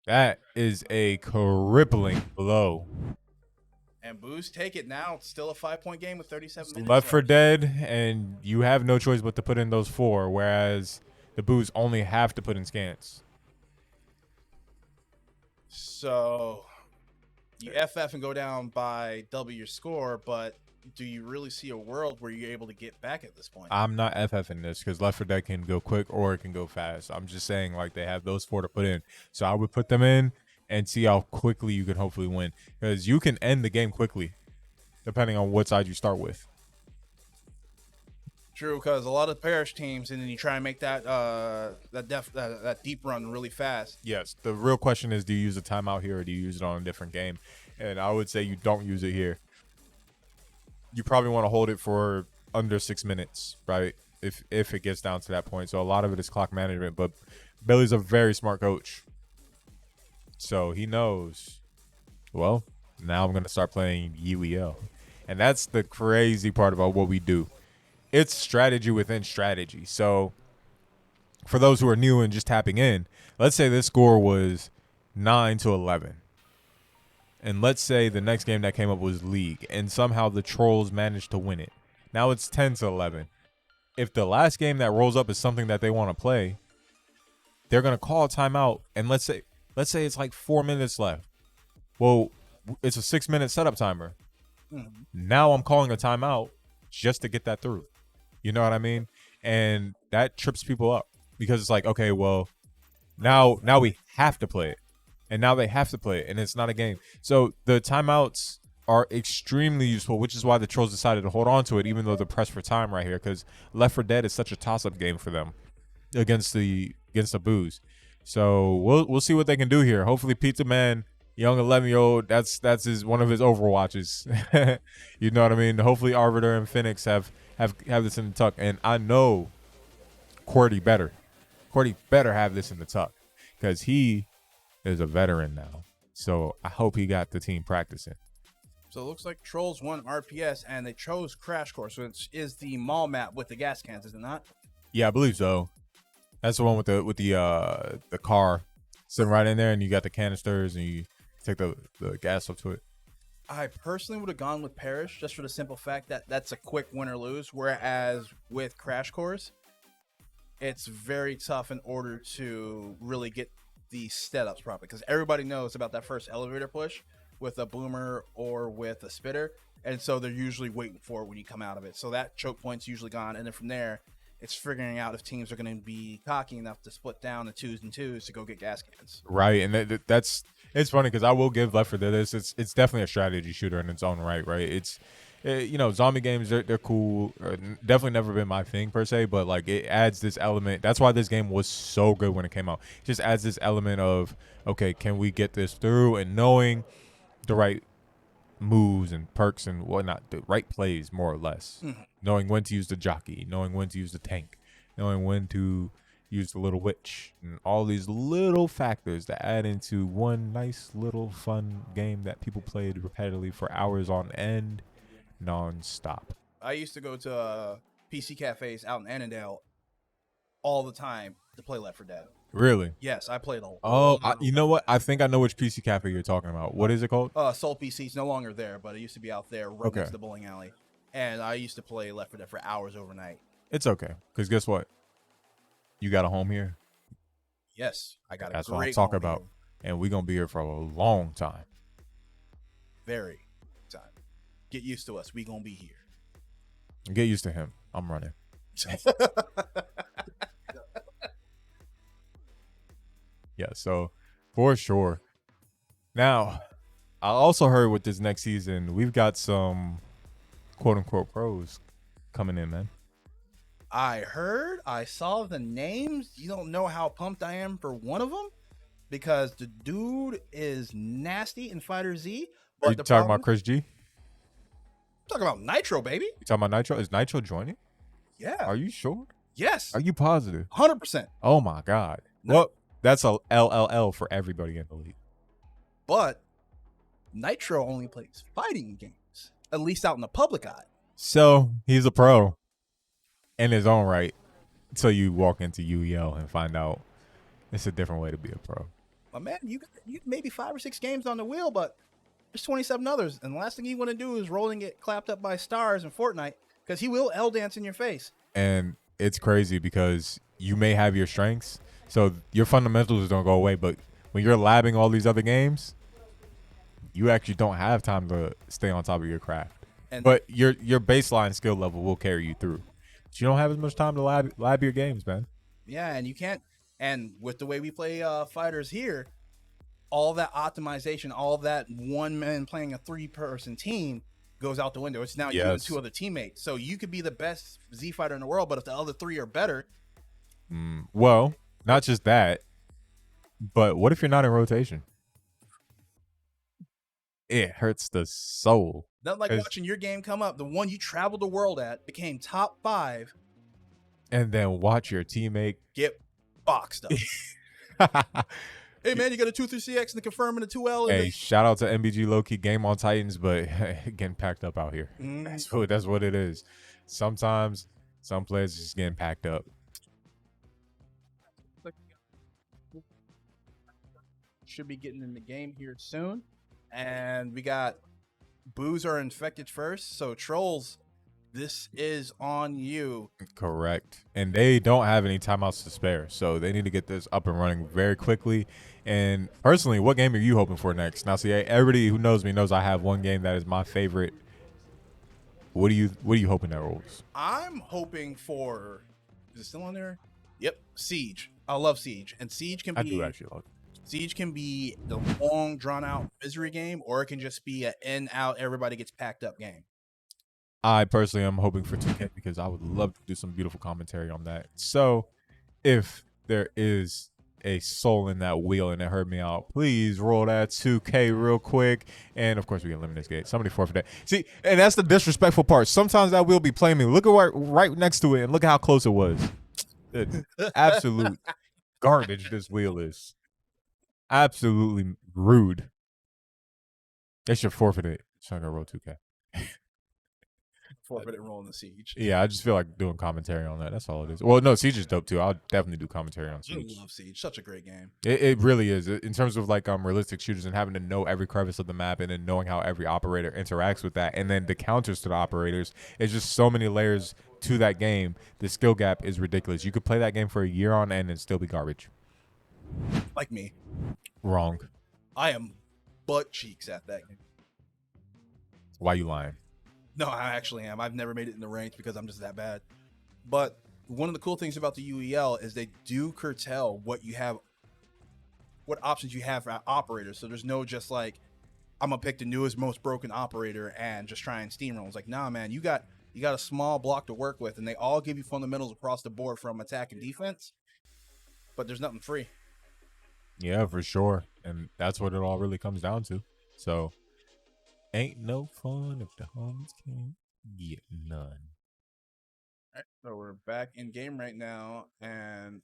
That is a crippling blow.
And Buus take it now. It's still a 5-point game with 37 minutes
Left for dead, and you have no choice but to put in those 4, whereas the Buus only have to put in scans.
So you FF and go down by double your score, but do you really see a world where you're able to get back at this point?
I'm not FFing this because Left 4 Dead can go quick or it can go fast. I'm just saying, like, they have those 4 to put in. So I would put them in and see how quickly you can hopefully win, because you can end the game quickly depending on what side you start with.
True, because a lot of parish teams, and then you try and make that that deep run really fast.
Yes, the real question is, do you use a timeout here or do you use it on a different game? And I would say you don't use it here. You probably want to hold it for under 6 minutes, right? If it gets down to that point. So a lot of it is clock management, but Billy's a very smart coach. So he knows, well, now I'm going to start playing UEL. And that's the crazy part about what we do. It's strategy within strategy. So for those who are new and just tapping in, let's say this score was 9-11. And let's say the next game that came up was League, and somehow the Trolls managed to win it. Now it's 10-11. If the last game that rolls up is something that they want to play, they're going to call a timeout, and let's say it's like 4 minutes left. Well, it's a 6-minute setup timer. Now I'm calling a timeout just to get that through. You know what I mean? And that trips people up because it's like, okay, well, now we have to play it. And now they have to play it, and it's not a game. So the timeouts are extremely useful, which is why the Trolls decided to hold on to it, even though they're pressed for time right here, because Left 4 Dead is such a toss-up game for them against the Buus. So we'll see what they can do here. Hopefully Pizza Man, young 11-year-old, that's one of his overwatches. You know what I mean? Hopefully Arbiter and Phoenix have this in the tuck, and I know Qwerty better have this in the tuck because he is a veteran now. So I hope he got the team practicing.
So it looks like Trollz won RPS, and they chose Crash Course, which is the mall map with the gas cans, is it not?
Yeah, I believe so. That's the one with the car sitting right in there, and you got the canisters, and you take the gas up to it.
I personally would have gone with Parish just for the simple fact that that's a quick win or lose, whereas with Crash Course, it's very tough in order to really get the setups properly, because everybody knows about that first elevator push with a boomer or with a spitter, and so they're usually waiting for it when you come out of it. So that choke point's usually gone, and then from there, it's figuring out if teams are going to be cocky enough to split down the 2s and 2s to go get gas cans.
Right, and that's it's funny because I will give Left 4 Dead this. It's definitely a strategy shooter in its own right. It's zombie games, they're cool. Definitely never been my thing per se, but like it adds this element. That's why this game was so good when it came out. It just adds this element of, okay, can we get this through, and knowing the right moves and perks and whatnot, the right plays more or less. Knowing when to use the jockey, knowing when to use the tank, knowing when to use the little witch, and all these little factors that add into one nice little fun game that people played repetitively for hours on end, non-stop.
I used to go to PC cafes out in Annandale all the time to play Left 4 Dead.
Really?
Yes, I played a lot.
Oh, you know what? I think I know which PC cafe you're talking about. What is it called?
Soul PC's no longer there, but it used to be out there right next to the bowling alley. And I used to play Left 4 Dead for hours overnight.
It's okay, because guess what? You got a home here.
Yes, I got
That's
a
what I'm
great
talking
home
about.
here.
And we're going to be here for a long time.
Very time. Get used to us. We gonna be here.
Get used to him. I'm running. Yeah, so for sure. Now, I also heard with this next season, we've got some quote unquote pros coming in, man.
I heard, I saw the names. You don't know how pumped I am for one of them because the dude is nasty in Fighter Z.
Are you talking about Chris G?
Talking about Nitro, baby.
You talking about Nitro? Is Nitro joining?
Yeah.
Are you sure?
Yes.
Are you positive?
100%.
Oh my God.
No.
Well, that's a LLL for everybody in the league.
But Nitro only plays fighting games, at least out in the public eye.
So he's a pro in his own right until you walk into UEL and find out it's a different way to be a pro.
But man, you maybe 5 or 6 games on the wheel, but there's 27 others. And the last thing you want to do is roll and get clapped up by stars in Fortnite because he will L dance in your face.
And it's crazy because you may have your strengths, so your fundamentals don't go away. But when you're labbing all these other games, you actually don't have time to stay on top of your craft. But your baseline skill level will carry you through. But you don't have as much time to lab your games, man.
Yeah, and you can't. And with the way we play fighters here, all that optimization, all that one man playing a 3-person team goes out the window. It's now you and 2 other teammates. So you could be the best Z fighter in the world, but if the other 3 are better.
Well, not just that, but what if you're not in rotation? It hurts the soul.
Not like watching your game come up. The one you traveled the world at became top 5.
And then watch your teammate
get boxed up. Hey man, you got a 2-3CX and a confirm and a 2L.
Hey, shout out to MBG Low-Key Game on Titans, but getting packed up out here. That's what it is. Sometimes some players just getting packed up.
Should be getting in the game here soon. And we got Buus are infected first. So Trollz, this is on you.
Correct. And they don't have any timeouts to spare. So they need to get this up and running very quickly. And personally, what game are you hoping for next? Now, see, everybody who knows me knows I have one game that is my favorite. What are you hoping that rolls?
I'm hoping for, is it still on there? Yep, Siege. I love Siege. And Siege can be,
I do actually love it.
Siege can be the long, drawn-out misery game, or it can just be an in-out, everybody gets packed up game.
I personally am hoping for 2K because I would love to do some beautiful commentary on that. So if there is a soul in that wheel and it heard me out, please roll that 2K real quick. And of course we can limit this gate. Somebody forfeit that. See, and that's the disrespectful part. Sometimes that wheel be playing me. Look at right next to it and look at how close it was. Absolute garbage this wheel is. Absolutely rude. They should forfeit it. So I'm gonna roll 2K.
Forfeit it rolling the Siege.
Yeah, I just feel like doing commentary on that. That's all it is. Well, no, Siege is dope too. I'll definitely do commentary on Siege.
I love Siege. Such a great game.
It really is. In terms of like realistic shooters and having to know every crevice of the map and then knowing how every operator interacts with that, and then the counters to the operators. It's just so many layers to that game. The skill gap is ridiculous. You could play that game for a year on end and still be garbage.
Like me.
Wrong.
I am butt cheeks at that game.
Why you lying?
No, I actually am. I've never made it in the ranks because I'm just that bad. But one of the cool things about the UEL is they do curtail what you have, what options you have for operators. So there's no just like, I'm gonna pick the newest, most broken operator and just try and steamroll. It's like, nah, man, you got a small block to work with, and they all give you fundamentals across the board from attack and defense. But there's nothing free.
Yeah, for sure. And that's what it all really comes down to. So ain't no fun if the homies can't get none.
All right, so we're back in game right now, and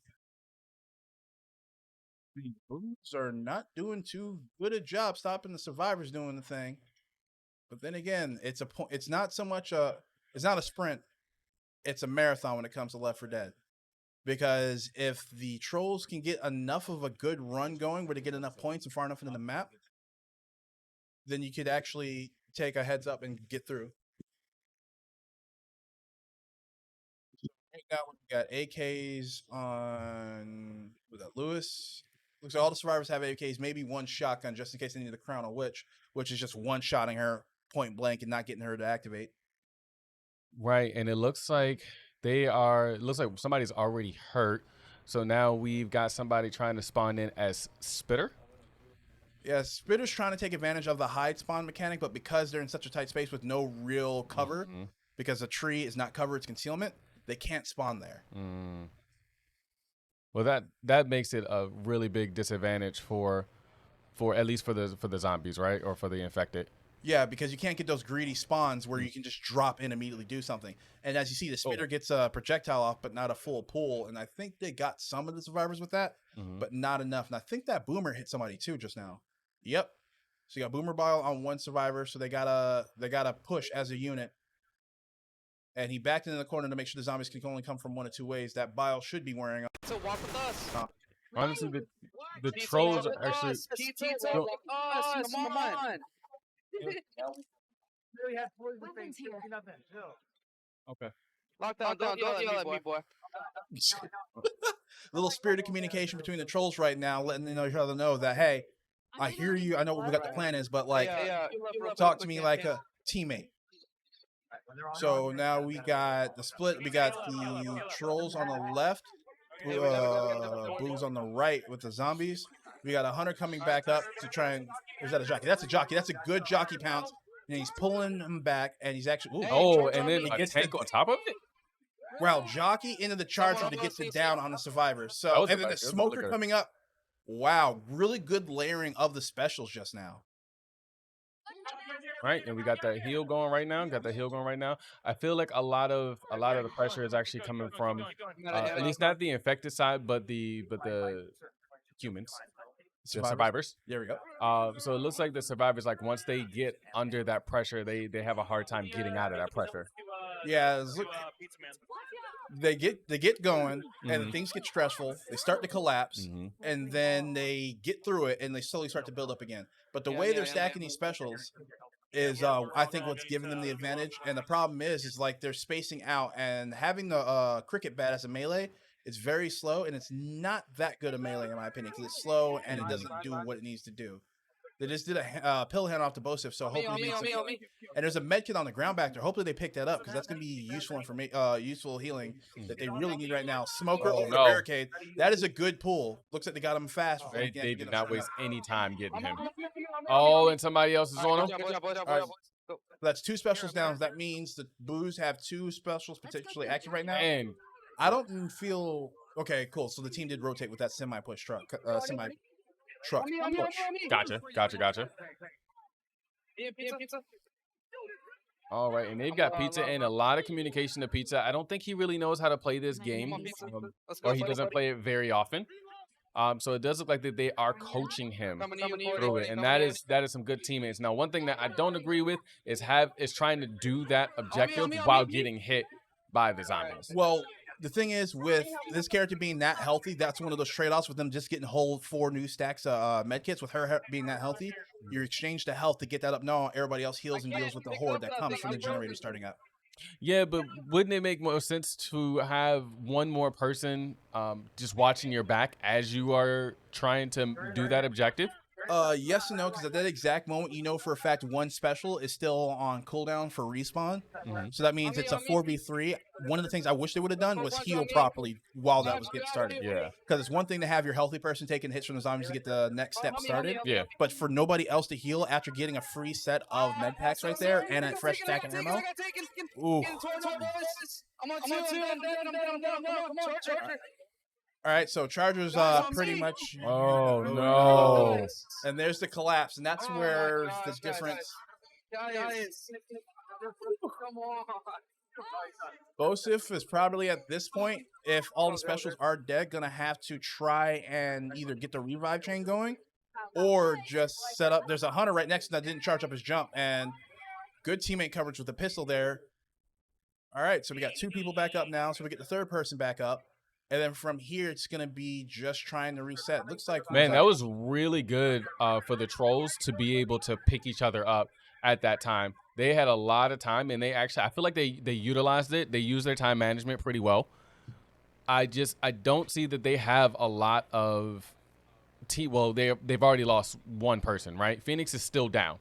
the Buus are not doing too good a job stopping the survivors doing the thing. But then again, it's not so much it's not a sprint, it's a marathon when it comes to Left 4 Dead. because if the Trolls can get enough of a good run going where they get enough points and far enough into the map, then you could actually take a heads up and get through. Right now we got AKs on Lewis. Looks like all the survivors have AKs, maybe one shotgun just in case they need the crown on which is just one shotting her point blank and not getting her to activate.
Right, and it looks like it looks like somebody's already hurt. So now we've got somebody trying to spawn in as Spitter.
Yeah, Spitter's trying to take advantage of the hide spawn mechanic, but because they're in such a tight space with no real cover, because the tree is not cover, it's concealment, they can't spawn there.
Well, that makes it a really big disadvantage for at least for the zombies, right? Or for the infected.
Yeah, because you can't get those greedy spawns where you can just drop in immediately do something. And as you see, the Spitter gets a projectile off, but not a full pull. And I think they got some of the survivors with that, but not enough. And I think that Boomer hit somebody too just now. Yep. So you got Boomer Bile on one survivor, so they gotta push as a unit. And he backed into the corner to make sure the zombies can only come from one of two ways. That Bile should be wearing.
So walk with us.
Honestly, the Trolls are actually.
Come on.
Really have poison face. Nothing. Chill.
Okay.
Lock down. Don't yell at me, boy.
Little spirited communication between the Trolls right now, letting each other know that, hey, I hear you. I know what the plan is, but like, talk to me like a teammate. So now we got the split. We got the Trolls on the left, Buus on the right with the zombies. We got a hunter coming back up to try and. Is that a jockey? That's a jockey. That's a good jockey pounce. And he's pulling him back, and he's actually.
And then he gets tank on top of it.
Well, jockey into the charger to get it down on the survivors. So, and then the smoker coming up. Wow, really good layering of the specials just now.
Right, and we got that heal going right now. I feel like a lot of the pressure is actually coming from at least not the infected side, but the humans. Survivors.
There we go.
So it looks like the survivors, like once they get under that pressure, they have a hard time getting out of that pressure.
Yeah, they get going, and things get stressful. They start to collapse, and then they get through it, and they slowly start to build up again. But the way they're stacking these specials is, I think, what's giving them the advantage. And the problem is like they're spacing out, and having the cricket bat as a melee. It's very slow, and it's not that good a melee, in my opinion, because it's slow and it doesn't do what it needs to do. They just did a pill hand off to Buus, so hopefully and there's a med kit on the ground back there. Hopefully they pick that up, because that's going to be useful healing that they really need right now. Smoker over the barricade. That is a good pull. Looks like they got him fast.
They did not waste any time getting him. Oh, and somebody else is on him.
Right. That's two specials down. That means the Buus have two specials potentially active right now.
And
I don't feel okay. Cool. So the team did rotate with that semi push truck. Push.
Gotcha. All right, and they've got Pizza and a lot of communication to Pizza. I don't think he really knows how to play this game, or he doesn't play it very often. So it does look like that they are coaching him through it, and that is some good teammates. Now, one thing that I don't agree with is trying to do that objective while getting hit by the zombies.
Well, the thing is, with this character being that healthy, that's one of those trade-offs with them just getting whole 4 new stacks of medkits. With her being that healthy, you exchange the health to get that up. No, everybody else heals and deals with the horde that comes from the generator starting up.
Yeah, but wouldn't it make more sense to have one more person just watching your back as you are trying to do that objective?
Yes and no, because at that exact moment, you know for a fact one special is still on cooldown for respawn. So that means it's a 4v3. One of the things I wish they would have done was heal properly while that was getting started.
Yeah.
Because it's one thing to have your healthy person taking hits from the zombies to get the next step started.
Yeah.
But for nobody else to heal after getting a free set of med packs right there and a fresh stack of ammo. Ooh. All right, so Chargers pretty much.
Oh no!
And there's the collapse, and that's where the difference. Bosif is probably at this point, if all the specials are dead, gonna have to try and either get the revive chain going, or just set up. There's a hunter right next to that didn't charge up his jump, and good teammate coverage with the pistol there. All right, so we got 2 people back up now, so we get the third person back up. And then from here, it's going to be just trying to reset. Looks like
Man, that was really good for the Trolls to be able to pick each other up at that time. They had a lot of time, and they actually, I feel like they utilized it. They used their time management pretty well. I don't see that they have a lot of well, they've already lost one person, right? Phoenix is still down.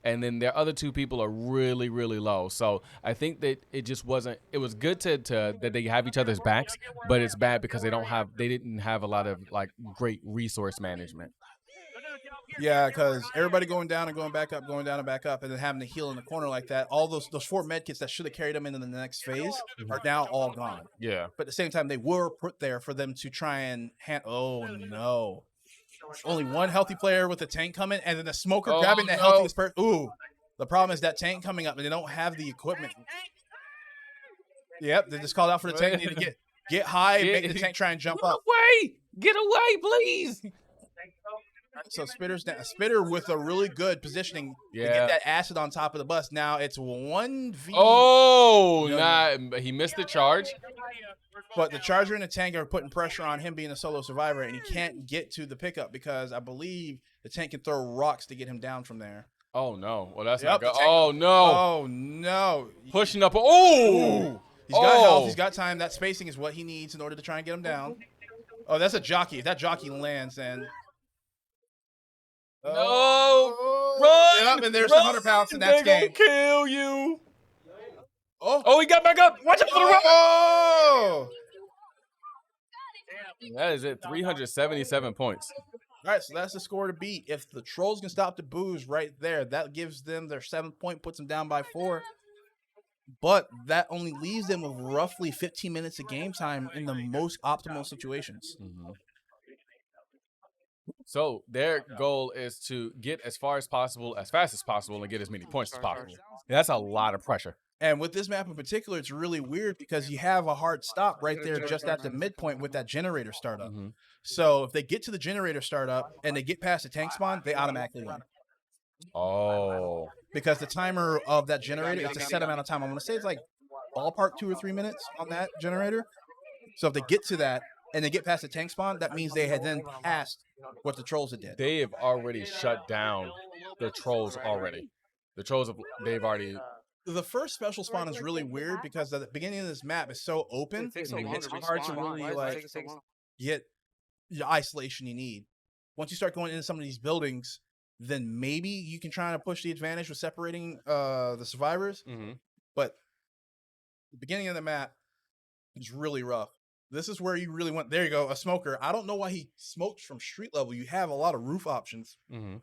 And then their other two people are really, really low. So I think that it just wasn't. It was good to that they have each other's backs, but it's bad because they didn't have a lot of like great resource management.
Yeah, because everybody going down and going back up, going down and back up, and then having to heal in the corner like that. All those 4 med kits that should have carried them into the next phase are now all gone.
Yeah.
But at the same time, they were put there for them to try and oh no. Only one healthy player with a tank coming, and then the smoker grabbing the healthiest person. Ooh, the problem is that tank coming up, and they don't have the equipment. Yep, they just called out for the tank. They need to get high and make the tank try and jump up.
Get away, please.
So Spitter's down. Spitter with a really good positioning to get that acid on top of the bus. Now it's 1v.
Oh, he missed the charge.
But the Charger and the tank are putting pressure on him being a solo survivor, and he can't get to the pickup because I believe the tank can throw rocks to get him down from there.
Oh, no. Well, that's not good. Oh, no.
Oh, no.
Pushing up. Oh!
He's got health. He's got time. That spacing is what he needs in order to try and get him down. Oh, that's a jockey. If that jockey lands, then...
No! Run!
Yep, and there's the 100 pounds in that game.
They gonna kill you.
Oh,
he got back up. Watch out for the rock.
Oh!
That is it. 377 points.
All right, so that's the score to beat. If the Trolls can stop the Buus right there, that gives them their 7th point, puts them down by 4. But that only leaves them with roughly 15 minutes of game time in the most optimal situations.
Mm-hmm. So their goal is to get as far as possible, as fast as possible, and get as many points as possible. That's a lot of pressure.
And with this map in particular, it's really weird because you have a hard stop right there just at the midpoint with that generator startup.
Mm-hmm.
So if they get to the generator startup and they get past the tank spawn, they automatically win.
Oh.
Because the timer of that generator, it's a set amount of time. I'm going to say it's like ballpark 2 or 3 minutes on that generator. So if they get to that and they get past the tank spawn, that means they had then passed what the Trolls had did.
They have already shut down the Trolls already. The Trolls, they've already...
The first special spawn is really weird because the beginning of this map is so open, it's hard to really like get the isolation you need. Once you start going into some of these buildings, then maybe you can try to push the advantage with separating the survivors.
Mm-hmm.
But the beginning of the map is really rough. This is where you really want. There you go, a smoker. I don't know why he smoked from street level. You have a lot of roof options.
Mm-hmm.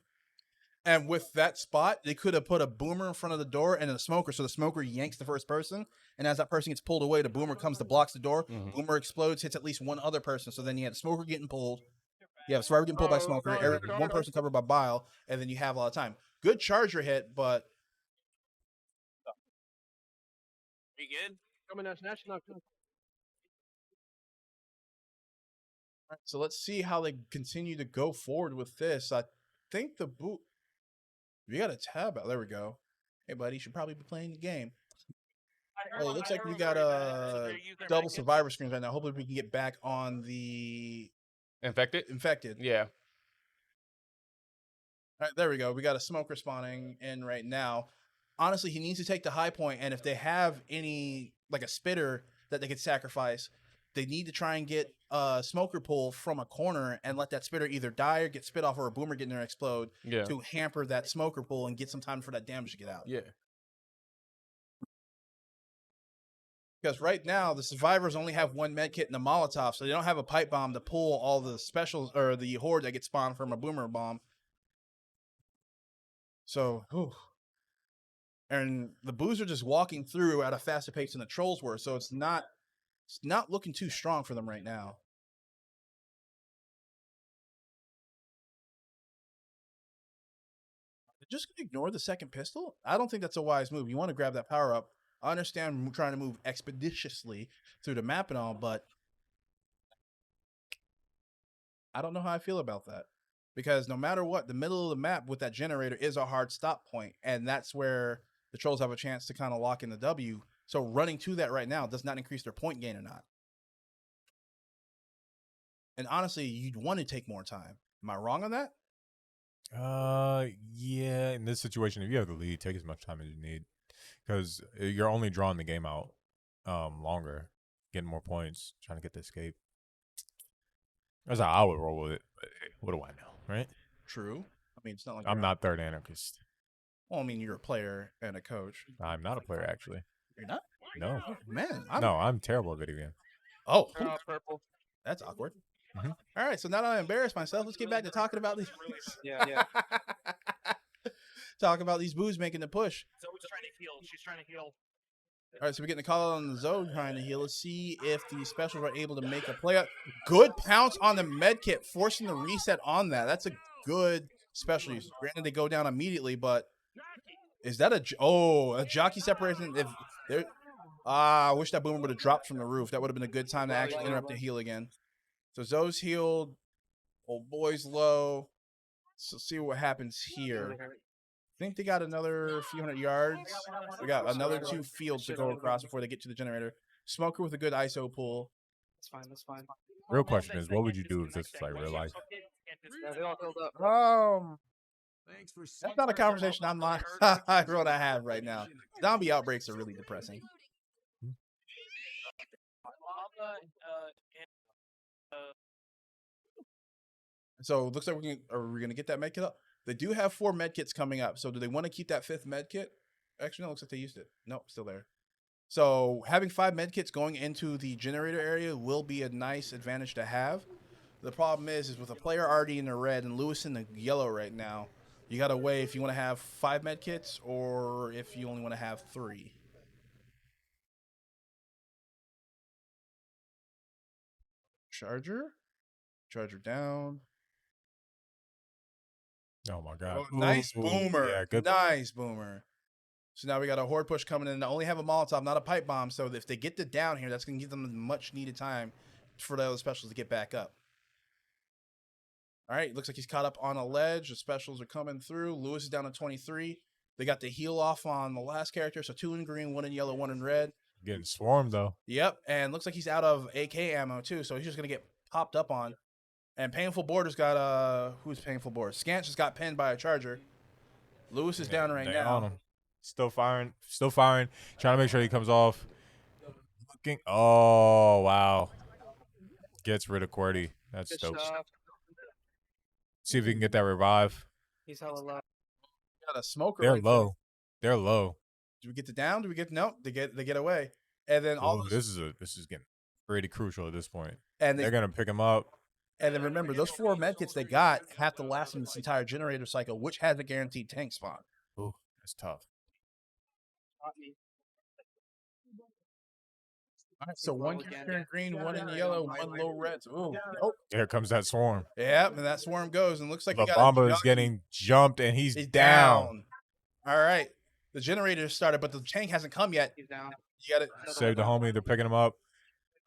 And with that spot, they could have put a boomer in front of the door and a smoker. So the smoker yanks the first person. And as that person gets pulled away, the boomer comes to blocks the door.
Mm-hmm.
Boomer explodes, hits at least one other person. So then you have the smoker getting pulled. You have a survivor getting pulled by smoker. One person covered by bile. And then you have a lot of time. Good charger hit, but...
You good? Coming out national.
So let's see how they continue to go forward with this. I think the boot... You got a tab out. There we go. Hey, buddy, you should probably be playing the game. Oh, it looks like we got a double survivor screens right now. Hopefully we can get back on the... Infected.
Yeah.
All right, there we go. We got a smoker spawning in right now. Honestly, he needs to take the high point, and if they have any, like a spitter that they could sacrifice, they need to try and get a smoker pull from a corner and let that spitter either die or get spit off or a boomer get in there and explode to hamper that smoker pull and get some time for that damage to get out.
Yeah.
Because right now, the survivors only have one med kit and a Molotov, so they don't have a pipe bomb to pull all the specials or the horde that gets spawned from a boomer bomb. So, whew. And the Buus are just walking through at a faster pace than the Trolls were, so it's not looking too strong for them right now. They're just going to ignore the second pistol? I don't think that's a wise move. You want to grab that power up. I understand trying to move expeditiously through the map and all, but I don't know how I feel about that. Because no matter what, the middle of the map with that generator is a hard stop point, and that's where the Trolls have a chance to kind of lock in the W. So running to that right now does not increase their point gain or not. And honestly, you'd want to take more time. Am I wrong on that?
Yeah. In this situation, if you have the lead, take as much time as you need, because you're only drawing the game out longer, getting more points, trying to get the escape. That's how I would roll with it. But hey, what do I know, right?
True. I mean, it's not like
I'm not third anarchist.
Well, I mean, you're a player and a coach.
I'm not a player, actually.
You're not?
No.
Oh, man.
I'm terrible at video games.
Oh.
Purple.
That's awkward.
Mhm.
All right, so now that I embarrassed myself, let's get back to talking about these.
Yeah.
Talk about these Buus making the push.
Zoe's trying to heal. She's trying to heal.
All right, so we're getting a call on the zone trying to heal. Let's see if the specials are able to make a play. Good pounce on the med kit, forcing the reset on that. That's a good special use. Granted, they go down immediately, but is that a jockey separation? If there, I wish that boomer would have dropped from the roof. That would have been a good time to actually interrupt the heal again. So Zoe's healed. Old boy's low. So see what happens here. I think they got another few hundred yards. We got another 2 fields to go across before they get to the generator. Smoker with a good ISO pull.
That's fine.
Real question is, what would you do if this was like real life?
Yeah, they all filled up.
That's not a conversation I'm not I want to have right now. Zombie outbreaks are really depressing. So it looks like we're gonna get that med kit up. They do have 4 med kits coming up. So do they want to keep that 5th med kit? Actually, no, it looks like they used it. Nope, still there. So having 5 med kits going into the generator area will be a nice advantage to have. The problem is with a player already in the red and Lewis in the yellow right now, you got to weigh if you want to have 5 med kits or if you only want to have 3. Charger down.
Oh my god!
Oh, nice
Ooh,
boomer.
Yeah, good.
Nice boomer. So now we got a horde push coming in. They only have a Molotov, not a pipe bomb. So if they get it down here, that's going to give them much needed time for the other specials to get back up. All right, looks like he's caught up on a ledge. The specials are coming through. Lewis is down to 23. They got the heal off on the last character. So 2 in green, 1 in yellow, 1 in red.
Getting swarmed though.
Yep, and looks like he's out of AK ammo too. So he's just going to get popped up on. And Painful Border's got who's Painful Border? Scant just got pinned by a charger. Lewis is down right now.
On him. Still firing. Trying to make sure he comes off. Looking. Oh wow. Gets rid of QWERTY. That's dope. See if we can get that revive.
He's hella low.
Got a smoker.
They're
right
low.
there.
They're low.
Do we get the down? Do we get no? They get away. And then all
this is getting pretty crucial at this point.
And
they're gonna pick him up.
And then remember, those 4 medkits they got have to last in this entire generator cycle, which has a guaranteed tank spot.
Ooh, that's tough.
All right, so 1 character in green, 1 in yellow, 1 low red. Ooh, nope.
Here comes that swarm.
Yeah, and that swarm goes, and looks like
The bomber is getting jumped, and he's down.
All right, the generator started, but the tank hasn't come yet.
He's down.
You got it.
Save the homie. They're picking him up.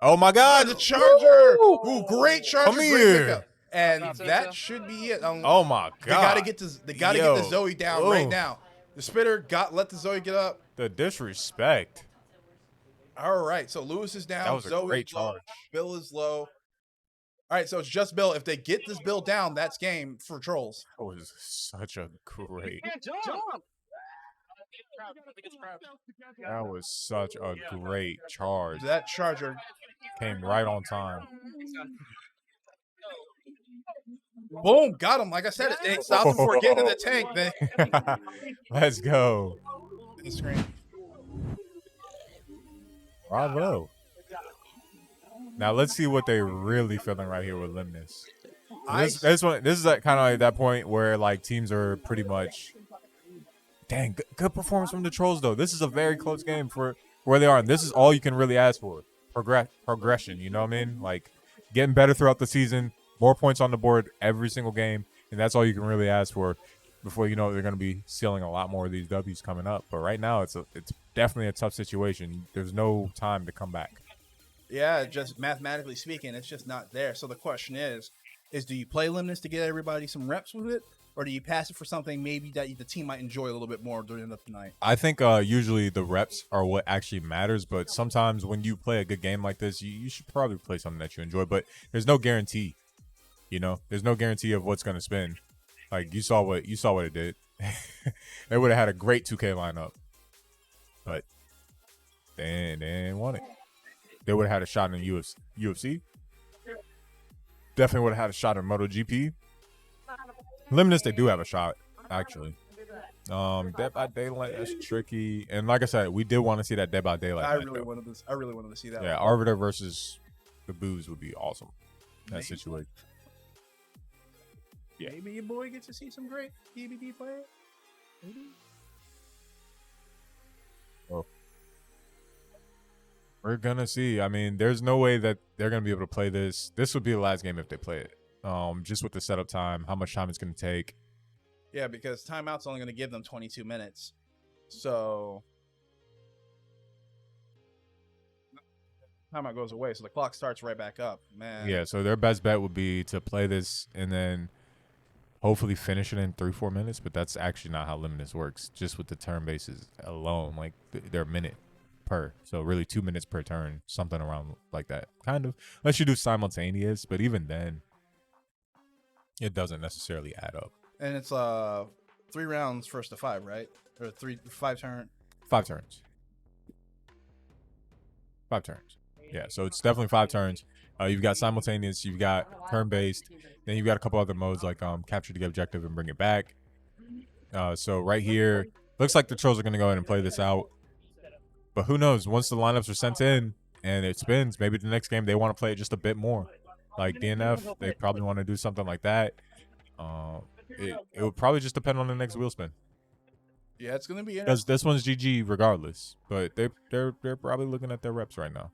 Oh my God!
The charger! Ooh, great charger!
Come
great
here.
pickup. And that should be it.
Oh my God!
They gotta get the Zoe down right now. The spitter let the Zoe get up.
The disrespect.
All right, so Lewis is down.
That was a
Zoe's
great
low.
charge.
Bill is low. All right, so it's just Bill. If they get this Bill down, that's game for Trollz.
That was such a great. That was such a great charge.
That charger
came right on time.
Boom, got him. Like I said, it stopped him before getting in the tank.
Let's go.
The screen.
Bravo. Now let's see what they're really feeling right here with Limnus. This is like kind of like that point where like teams are pretty much. Dang, good performance from the Trollz though. This is a very close game for where they are, and this is all you can really ask for. Progression, you know what I mean? Like getting better throughout the season, more points on the board every single game, and that's all you can really ask for before you know they're going to be sealing a lot more of these W's coming up. But right now, it's definitely a tough situation. There's no time to come back.
Yeah, just mathematically speaking, it's just not there. So the question is do you play Limnus to get everybody some reps with it, or do you pass it for something maybe that the team might enjoy a little bit more during the night?
I think usually the reps are what actually matters, but sometimes when you play a good game like this, you should probably play something that you enjoy. But there's no guarantee, there's no guarantee of what's gonna spin. Like you saw what it did. They would have had a great 2K lineup, but they didn't want it. They would have had a shot in UFC. Definitely would have had a shot in MotoGP. Limitless, they do have a shot, actually. Dead by Daylight, that's tricky. And like I said, we did want to see that Dead by Daylight.
I really wanted to see that.
Yeah, Arbiter versus the Buus would be awesome. That situation. Yeah.
Maybe your boy gets to see some great DBD play. Maybe.
Well, we're gonna see. I mean, there's no way that they're gonna be able to play this. This would be the last game if they play it. Just with the setup time, how much time it's gonna take.
Yeah, because timeout's only going to give them 22 minutes. So timeout goes away, so the clock starts right back up. Man.
Yeah, so their best bet would be to play this and then hopefully finish it in 3-4 minutes, but that's actually not how Limitless works. Just with the turn bases alone, like they're a minute per. So really 2 minutes per turn, something around like that. Kind of. Unless you do simultaneous, but even then, it doesn't necessarily add up.
And it's 3 rounds first to 5, right? Or 5 turn.
5 turns. 5 turns. Yeah, so it's definitely 5 turns. You've got simultaneous, you've got turn-based, then you've got a couple other modes like capture the objective and bring it back. So right here, looks like the Trollz are going to go ahead and play this out. But who knows? Once the lineups are sent in and it spins, maybe the next game they want to play it just a bit more. Like DNF, they probably want to do something like that. It would probably just depend on the next wheel spin.
Yeah, it's gonna be
Because
interesting.
this one's GG regardless, but they're probably looking at their reps right now.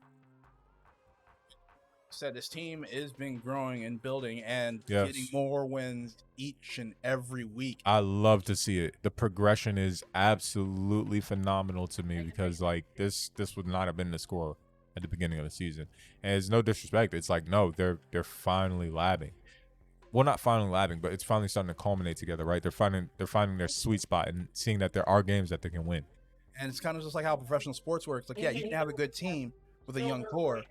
Said this team has been growing and building and
Yes.
getting more wins each and every week.
I love to see it. The progression is absolutely phenomenal to me because like this would not have been the score at the beginning of the season. And it's no disrespect. It's like no, they're finally labbing. Well, not finally labbing, but it's finally starting to culminate together, right? They're finding their sweet spot and seeing that there are games that they can win.
And it's kind of just like how professional sports works. Like, yeah, you can have a good team with a young core,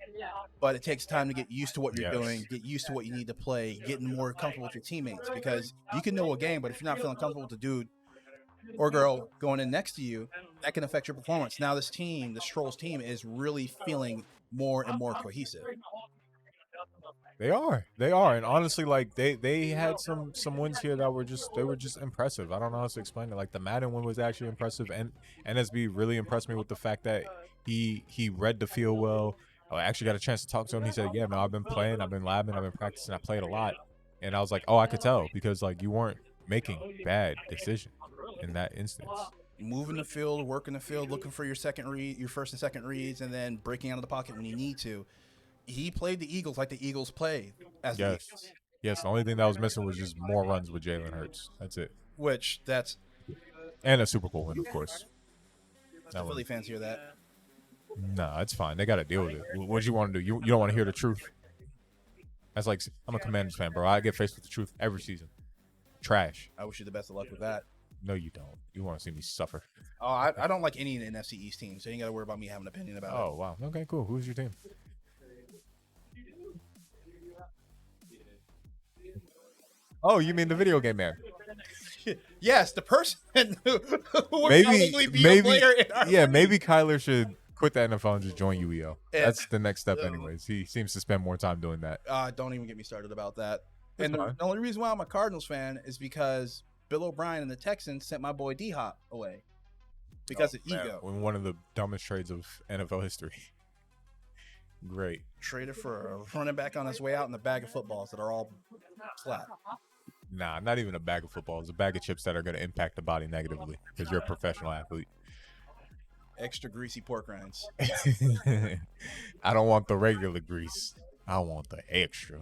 but it takes time to get used to what you're doing, get used to what you need to play, getting more comfortable with your teammates. Because you can know a game, but if you're not feeling comfortable with the dude or girl going in next to you, that can affect your performance. Now this team, this Trollz team, is really feeling more and more cohesive.
They are, and honestly, like they had some wins here that were just impressive. I don't know how to explain it. Like the Madden win was actually impressive, and NSB really impressed me with the fact that he read the field well. I actually got a chance to talk to him. He said, "Yeah, man, I've been playing, I've been labbing, I've been practicing, I played a lot," and I was like, "Oh, I could tell because like you weren't making bad decisions in that instance."
Moving the field, working the field, looking for your second read, your first and second reads, and then breaking out of the pocket when you need to. He played the Eagles like the Eagles play. As the Eagles.
Yes. The only thing that was missing was just more runs with Jalen Hurts. That's it. And a Super Bowl win, of course.
The Philly fans hear that.
Nah, it's fine. They got to deal with it. What do you want to do? You don't want to hear the truth. That's like I'm a Commanders fan, bro. I get faced with the truth every season. Trash.
I wish you the best of luck with that.
No, you don't. You want to see me suffer.
Oh, I don't like any of the NFC East teams, so you ain't got to worry about me having an opinion about it.
Oh, wow. Okay, cool. Who's your team? Oh, you mean the video game man?
Yes, the person who would probably be a player in our league.
Maybe Kyler should quit the NFL and just join UEL. That's the next step anyways. He seems to spend more time doing that.
Don't even get me started about that.
That's
And the
fine.
only reason why I'm a Cardinals fan is because Bill O'Brien and the Texans sent my boy D-Hop away because of ego.
One of the dumbest trades of NFL history. Great.
Traded for a running back on his way out and a bag of footballs that are all flat.
Nah, not even a bag of footballs. A bag of chips that are going to impact the body negatively because you're a professional athlete.
Extra greasy pork rinds.
I don't want the regular grease. I want the extra.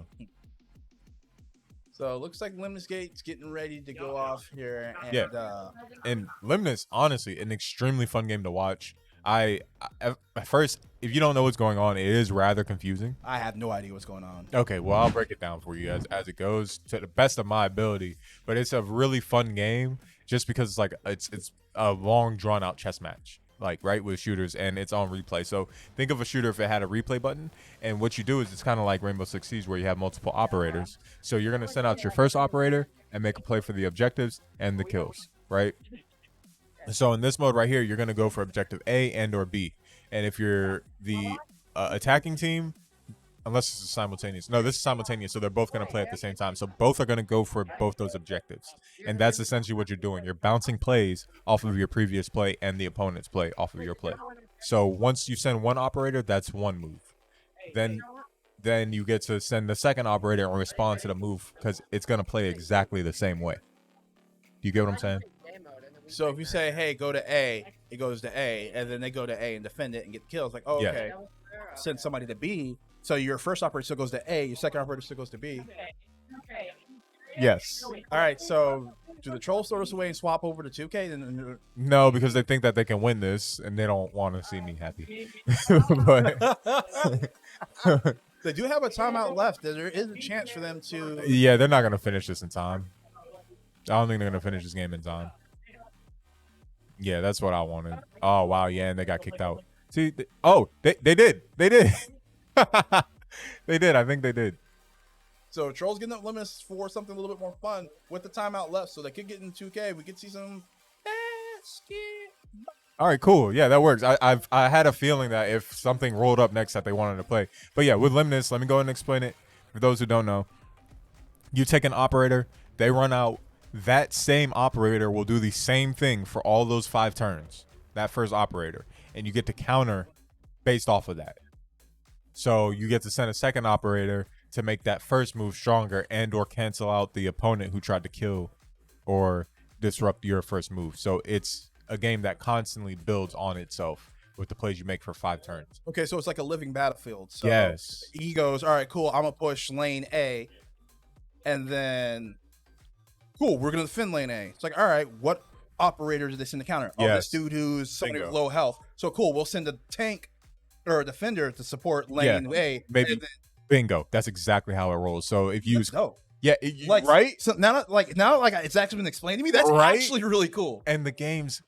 So it looks like Lemnis Gate's getting ready to go off here. And,
Yeah. And Limnus, honestly, an extremely fun game to watch. At first, if you don't know what's going on, it is rather confusing.
I have no idea what's going on.
Okay, well, I'll break it down for you as it goes to the best of my ability. But it's a really fun game just because it's like it's a long drawn out chess match, like right with shooters, and it's on replay. So think of a shooter if it had a replay button, and what you do is it's kind of like Rainbow Six Siege where you have multiple operators. So you're gonna send out your first operator and make a play for the objectives and the kills, right? So in this mode right here, you're gonna go for objective A and or B, and if you're the attacking team, unless this is simultaneous. No, this is simultaneous, so they're both going to play at the same time. So both are going to go for both those objectives. And that's essentially what you're doing. You're bouncing plays off of your previous play and the opponent's play off of your play. So once you send one operator, that's one move. Then you get to send the second operator and respond to the move because it's going to play exactly the same way. Do you get what I'm saying?
So if you say, hey, go to A, it goes to A, and then they go to A and defend it and get kills. Like, oh,
Yeah.
okay, send somebody to B. So your first operator still goes to A, your second operator still goes to B.
Yes.
All right, so do the Trolls throw us away and swap over to 2K? Then
No, because they think that they can win this, and they don't want to see me happy. But
they do have a timeout left. There is a chance for them to.
yeah, they're not going to finish this in time. I don't think they're going to finish this game in time. Yeah, that's what I wanted. Oh, wow, yeah, and they got kicked out. See, they did. They did. They did. I think they did.
So Trolls getting up limits for something a little bit more fun with the timeout left, so they could get in 2K. We could see some basketball.
All right, cool. Yeah, that works. I had a feeling that if something rolled up next that they wanted to play. But yeah, with Limnus, let me go ahead and explain it for those who don't know. You take an operator, they run out. That same operator will do the same thing for all those 5 turns, that first operator, and you get to counter based off of that. So you get to send a second operator to make that first move stronger and or cancel out the opponent who tried to kill or disrupt your first move. So it's a game that constantly builds on itself with the plays you make for 5 turns.
Okay, so it's like a living battlefield. So
Yes.
he goes, all right, cool, I'm going to push lane A, and then, cool, we're going to defend lane A. It's like, all right, what operators did they send to counter? Oh,
Yes.
this dude who's somebody with
Bingo.
low health. So cool, we'll send a tank or a defender to support lane A.
Maybe.
and then-
Bingo. That's exactly how it rolls. So if you use
no.
Yeah,
like,
right?
So now it's actually been explained to me. That's
Right?
actually really cool.
And the games,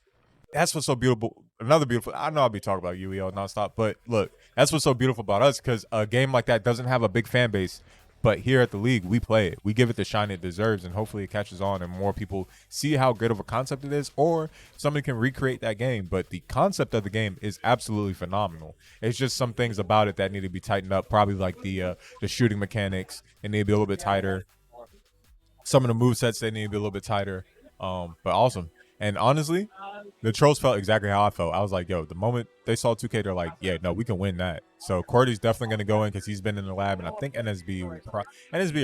that's what's so beautiful. Another beautiful, I know I'll be talking about UEO nonstop, but look, that's what's so beautiful about us because a game like that doesn't have a big fan base. But here at the league, we play it. We give it the shine it deserves, and hopefully it catches on and more people see how good of a concept it is, or somebody can recreate that game. But the concept of the game is absolutely phenomenal. It's just some things about it that need to be tightened up, probably like the shooting mechanics. They need to be a little bit tighter. Some of the movesets, they need to be a little bit tighter. But awesome. And honestly, the Trolls felt exactly how I felt. I was like, yo, the moment they saw 2K, they're like, yeah, no, we can win that. So Cordy's definitely going to go in because he's been in the lab, and I think NSB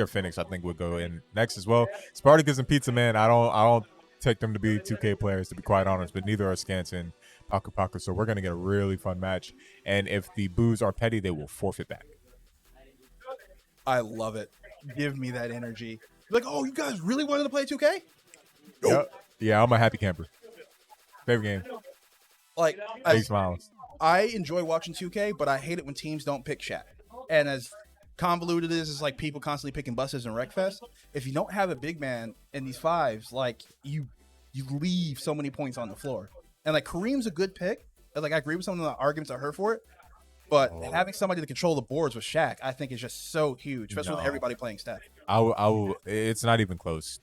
or Phoenix, I think, would go in next as well. Spartacus and Pizza Man, I don't take them to be 2K players, to be quite honest, but neither are Scans and Paku Paku. So we're going to get a really fun match. And if the Buus are petty, they will forfeit back.
I love it. Give me that energy. Like, oh, you guys really wanted to play 2K?
Yep. Yeah, I'm a happy camper. Favorite game.
Like,
Big smiles.
I enjoy watching 2K, but I hate it when teams don't pick Shaq. And as convoluted it is, it's like people constantly picking buses in Wreckfest. If you don't have a big man in these fives, like you leave so many points on the floor. And like Kareem's a good pick. And, like I agree with some of the arguments I heard for it. But having somebody to control the boards with Shaq, I think is just so huge, especially with everybody playing Steph.
I will. It's not even close.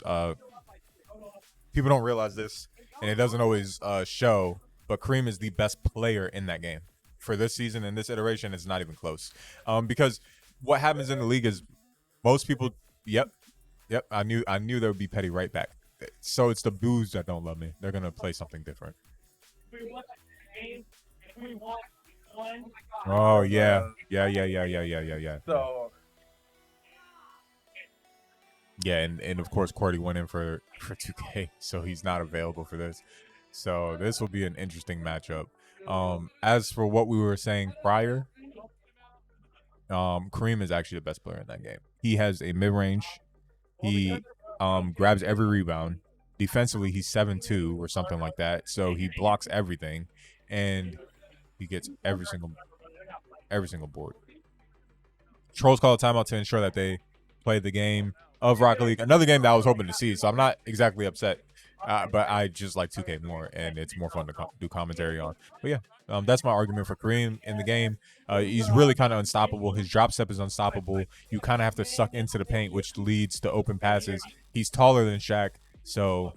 People don't realize this, and it doesn't always show. But Kareem is the best player in that game for this season and this iteration. It's not even close. Because what happens in the league is most people. Yep. I knew there would be petty right back. So it's the Buus that don't love me. They're gonna play something different. Oh yeah.
So
yeah, and of course Cordy went in for 2K, so he's not available for this. So this will be an interesting matchup. As for what we were saying prior, Kareem is actually the best player in that game. He has a mid-range. He grabs every rebound. Defensively, he's 7'2" or something like that. So he blocks everything. And he gets every single board. Trollz called a timeout to ensure that they play the game of Rocket League, another game that I was hoping to see. So I'm not exactly upset, but I just like 2K more, and it's more fun to do commentary on. But yeah, that's my argument for Kareem in the game. He's really kind of unstoppable. His drop step is unstoppable. You kind of have to suck into the paint, which leads to open passes. He's taller than Shaq, so.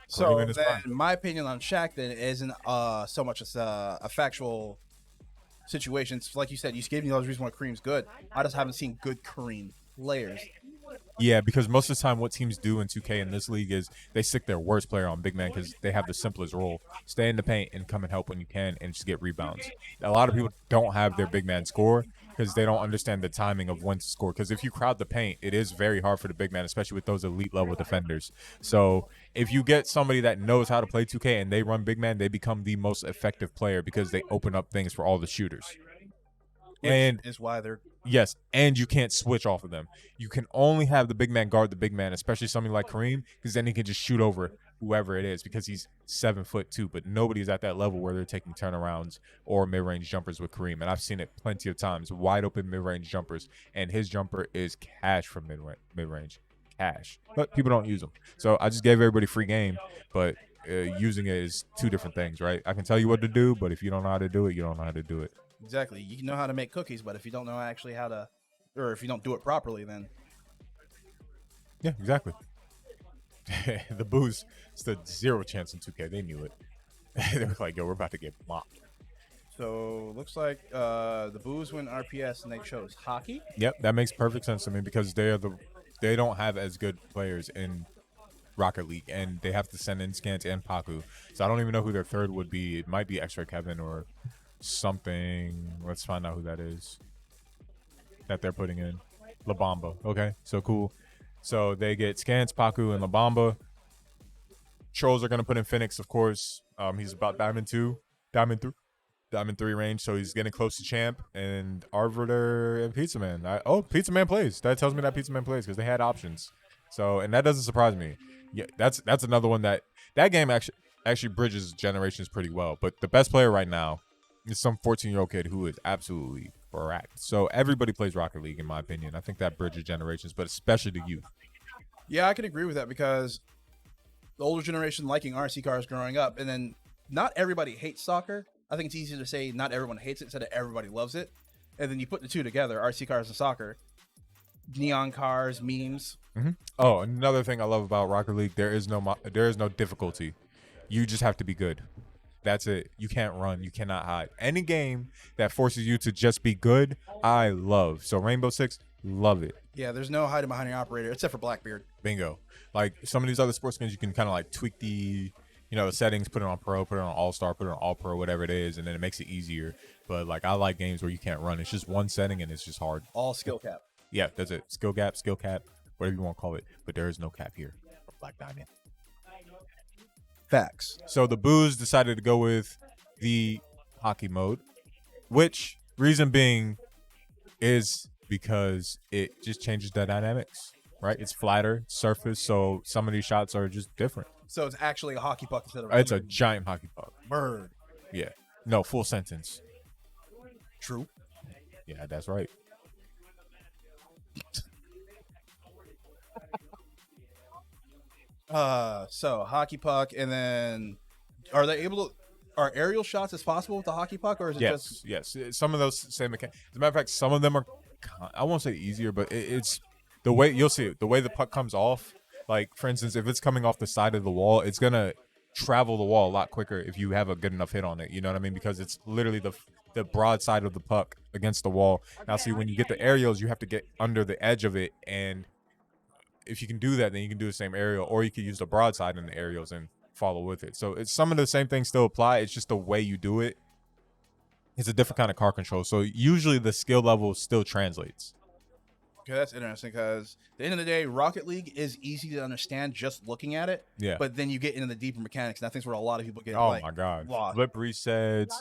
So then, my opinion on Shaq then isn't so much as a factual situation. It's like you said, you gave me all the reasons why Kareem's good. I just haven't seen good Kareem players.
Yeah, because most of the time what teams do in 2K in this league is they stick their worst player on big man because they have the simplest role. Stay in the paint and come and help when you can and just get rebounds. A lot of people don't have their big man score because they don't understand the timing of when to score. Because if you crowd the paint, it is very hard for the big man, especially with those elite level defenders. So if you get somebody that knows how to play 2K and they run big man, they become the most effective player because they open up things for all the shooters.
Which is why they're
yes, and you can't switch off of them. You can only have the big man guard the big man, especially something like Kareem, because then he can just shoot over whoever it is because he's 7'2". But nobody's at that level where they're taking turnarounds or mid-range jumpers with Kareem, and I've seen it plenty of times, wide open mid-range jumpers, and his jumper is cash from mid-range, cash. But people don't use them, so I just gave everybody free game, but using it is two different things, right? I can tell you what to do, but if you don't know how to do it, you don't know how to do it.
Exactly. You can know how to make cookies, but if you don't know actually how to, or if you don't do it properly, then
yeah, exactly. The Buus stood zero chance in 2K. They knew it. They were like, "Yo, we're about to get mopped."
So looks like the Buus win RPS and they chose hockey.
Yep, that makes perfect sense to me because they don't have as good players in Rocket League, and they have to send in Scant and Paku. So I don't even know who their third would be. It might be X-Ray Kevin or something. Let's find out who that is that they're putting in. La Bamba. Okay, so cool. So they get Scans, Paku, and La Bamba. Trollz are going to put in Phoenix, of course. He's about Diamond 3 range, so he's getting close to Champ. And Arbiter and Pizza Man. Pizza Man plays. That tells me that Pizza Man plays because they had options. So, and that doesn't surprise me. Yeah, that's another one that game actually bridges generations pretty well. But the best player right now is some 14-year-old kid who is absolutely cracked. So everybody plays Rocket League, in my opinion. I think that bridges generations, but especially the youth.
Yeah, I can agree with that because the older generation liking RC cars growing up, and then not everybody hates soccer. I think it's easier to say not everyone hates it instead of everybody loves it. And then you put the two together, RC cars and soccer, neon cars, memes.
Mm-hmm. Oh, another thing I love about Rocket League, there is no difficulty. You just have to be good. That's it. You can't run. You cannot hide. Any game that forces you to just be good, I love. So Rainbow Six, love it.
Yeah, there's no hiding behind your operator except for Blackbeard.
Bingo. Like some of these other sports games, you can kind of like tweak the settings, put it on pro, put it on all-star, put it on all-pro, whatever it is, and then it makes it easier. But like I like games where you can't run. It's just one setting and it's just hard.
All skill cap.
Yeah, that's it. Skill cap, whatever you want to call it. But there is no cap here for Black Diamond.
Facts.
So the Buus decided to go with the hockey mode, which reason being is because it just changes the dynamics, right? It's flatter surface, so some of these shots are just different.
So it's actually a hockey puck instead of
It's a giant hockey puck.
Bird.
Yeah. No, full sentence.
True.
Yeah, that's right.
So hockey puck, and then are aerial shots as possible with the hockey puck, or is it just?
Yes. Some of those same mechanics. As a matter of fact, some of them are, I won't say easier, but it's the way you'll see it. The way the puck comes off, like for instance, if it's coming off the side of the wall, it's gonna travel the wall a lot quicker if you have a good enough hit on it. You know what I mean? Because it's literally the broad side of the puck against the wall. Now, see, when you get the aerials, you have to get under the edge of it, and if you can do that, then you can do the same aerial, or you can use the broadside in the aerials and follow with it. So it's some of the same things still apply. It's just the way you do it. It's a different kind of car control. So usually the skill level still translates.
Okay, that's interesting because at the end of the day, Rocket League is easy to understand just looking at it.
Yeah.
But then you get into the deeper mechanics, and I think where a lot of people get
my God,
lost.
Flip resets,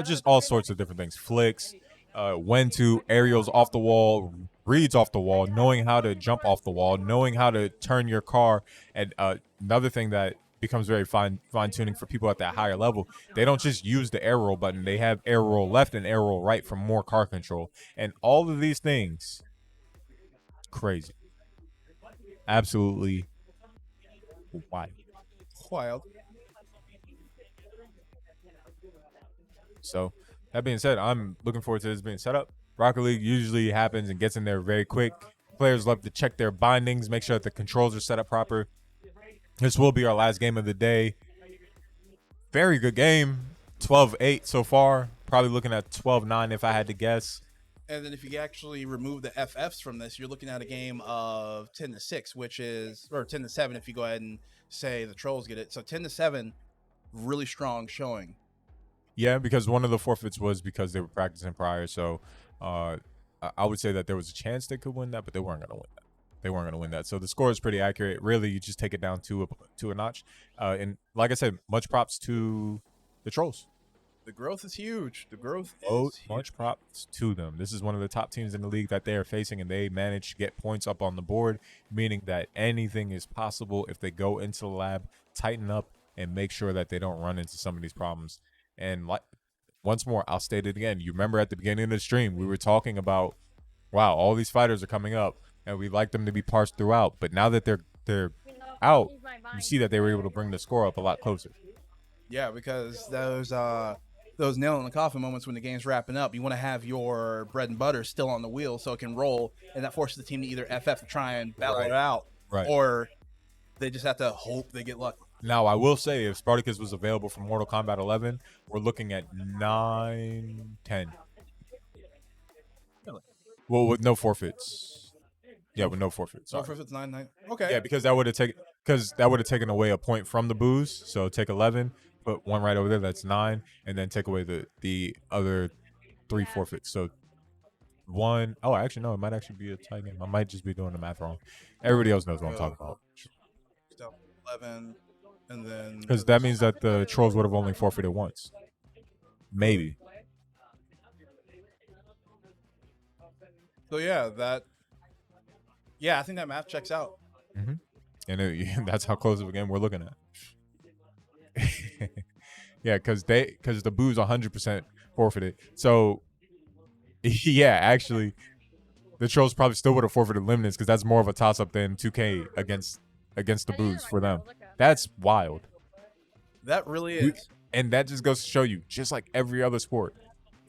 just all sorts of different things. Flicks, when to, aerials off the wall, reads off the wall, knowing how to jump off the wall, knowing how to turn your car. And another thing that becomes very fine tuning for people at that higher level. They don't just use the air roll button. They have air roll left and air roll right for more car control. And all of these things, crazy. Absolutely wild.
Wild.
So that being said, I'm looking forward to this being set up. Rocket League usually happens and gets in there very quick. Players love to check their bindings, make sure that the controls are set up proper. This will be our last game of the day. Very good game. 12-8 so far. Probably looking at 12-9 if I had to guess.
And then if you actually remove the FFs from this, you're looking at a game of 10-6, which is, or 10-7 if you go ahead and say the Trolls get it. So 10-7, really strong showing.
Yeah, because one of the forfeits was because they were practicing prior. So I would say that there was a chance they could win that, but they weren't going to win that. They weren't going to win that. So the score is pretty accurate. Really, you just take it down to a notch. And like I said, much props to the Trolls.
The growth is huge. The growth
Oh,
is
much props to them. This is one of the top teams in the league that they are facing, and they managed to get points up on the board, meaning that anything is possible if they go into the lab, tighten up, and make sure that they don't run into some of these problems. And like, once more, I'll state it again. You remember at the beginning of the stream, we were talking about, wow, all these fighters are coming up, and we'd like them to be parsed throughout. But now that they're out, you see that they were able to bring the score up a lot closer.
Yeah, because those nail in the coffin moments when the game's wrapping up, you want to have your bread and butter still on the wheel so it can roll, and that forces the team to either FF to try and battle it out, or they just have to hope they get lucky.
Now, I will say, if Spartacus was available for Mortal Kombat 11, we're looking at 9-10.
Really?
Well, with no forfeits. Yeah, with no forfeits.
No forfeits, 9-9. Okay.
Yeah, because that would have taken away a point from the Buus. So take 11, put one right over there. That's 9, and then take away the other 3 forfeits. So 1. Oh, actually, no, it might actually be a tie game. I might just be doing the math wrong. Everybody else knows what I'm talking about.
11, and then
Because that means that the Trolls would have only forfeited once. Maybe.
So yeah, I think that math checks out.
Mm-hmm. And that's how close of a game we're looking at. Yeah, because the Buus 100% forfeited. So yeah, actually, the Trolls probably still would have forfeited Limnus because that's more of a toss up than 2K against the Buus for them. That's wild.
That really is.
And that just goes to show you, just like every other sport,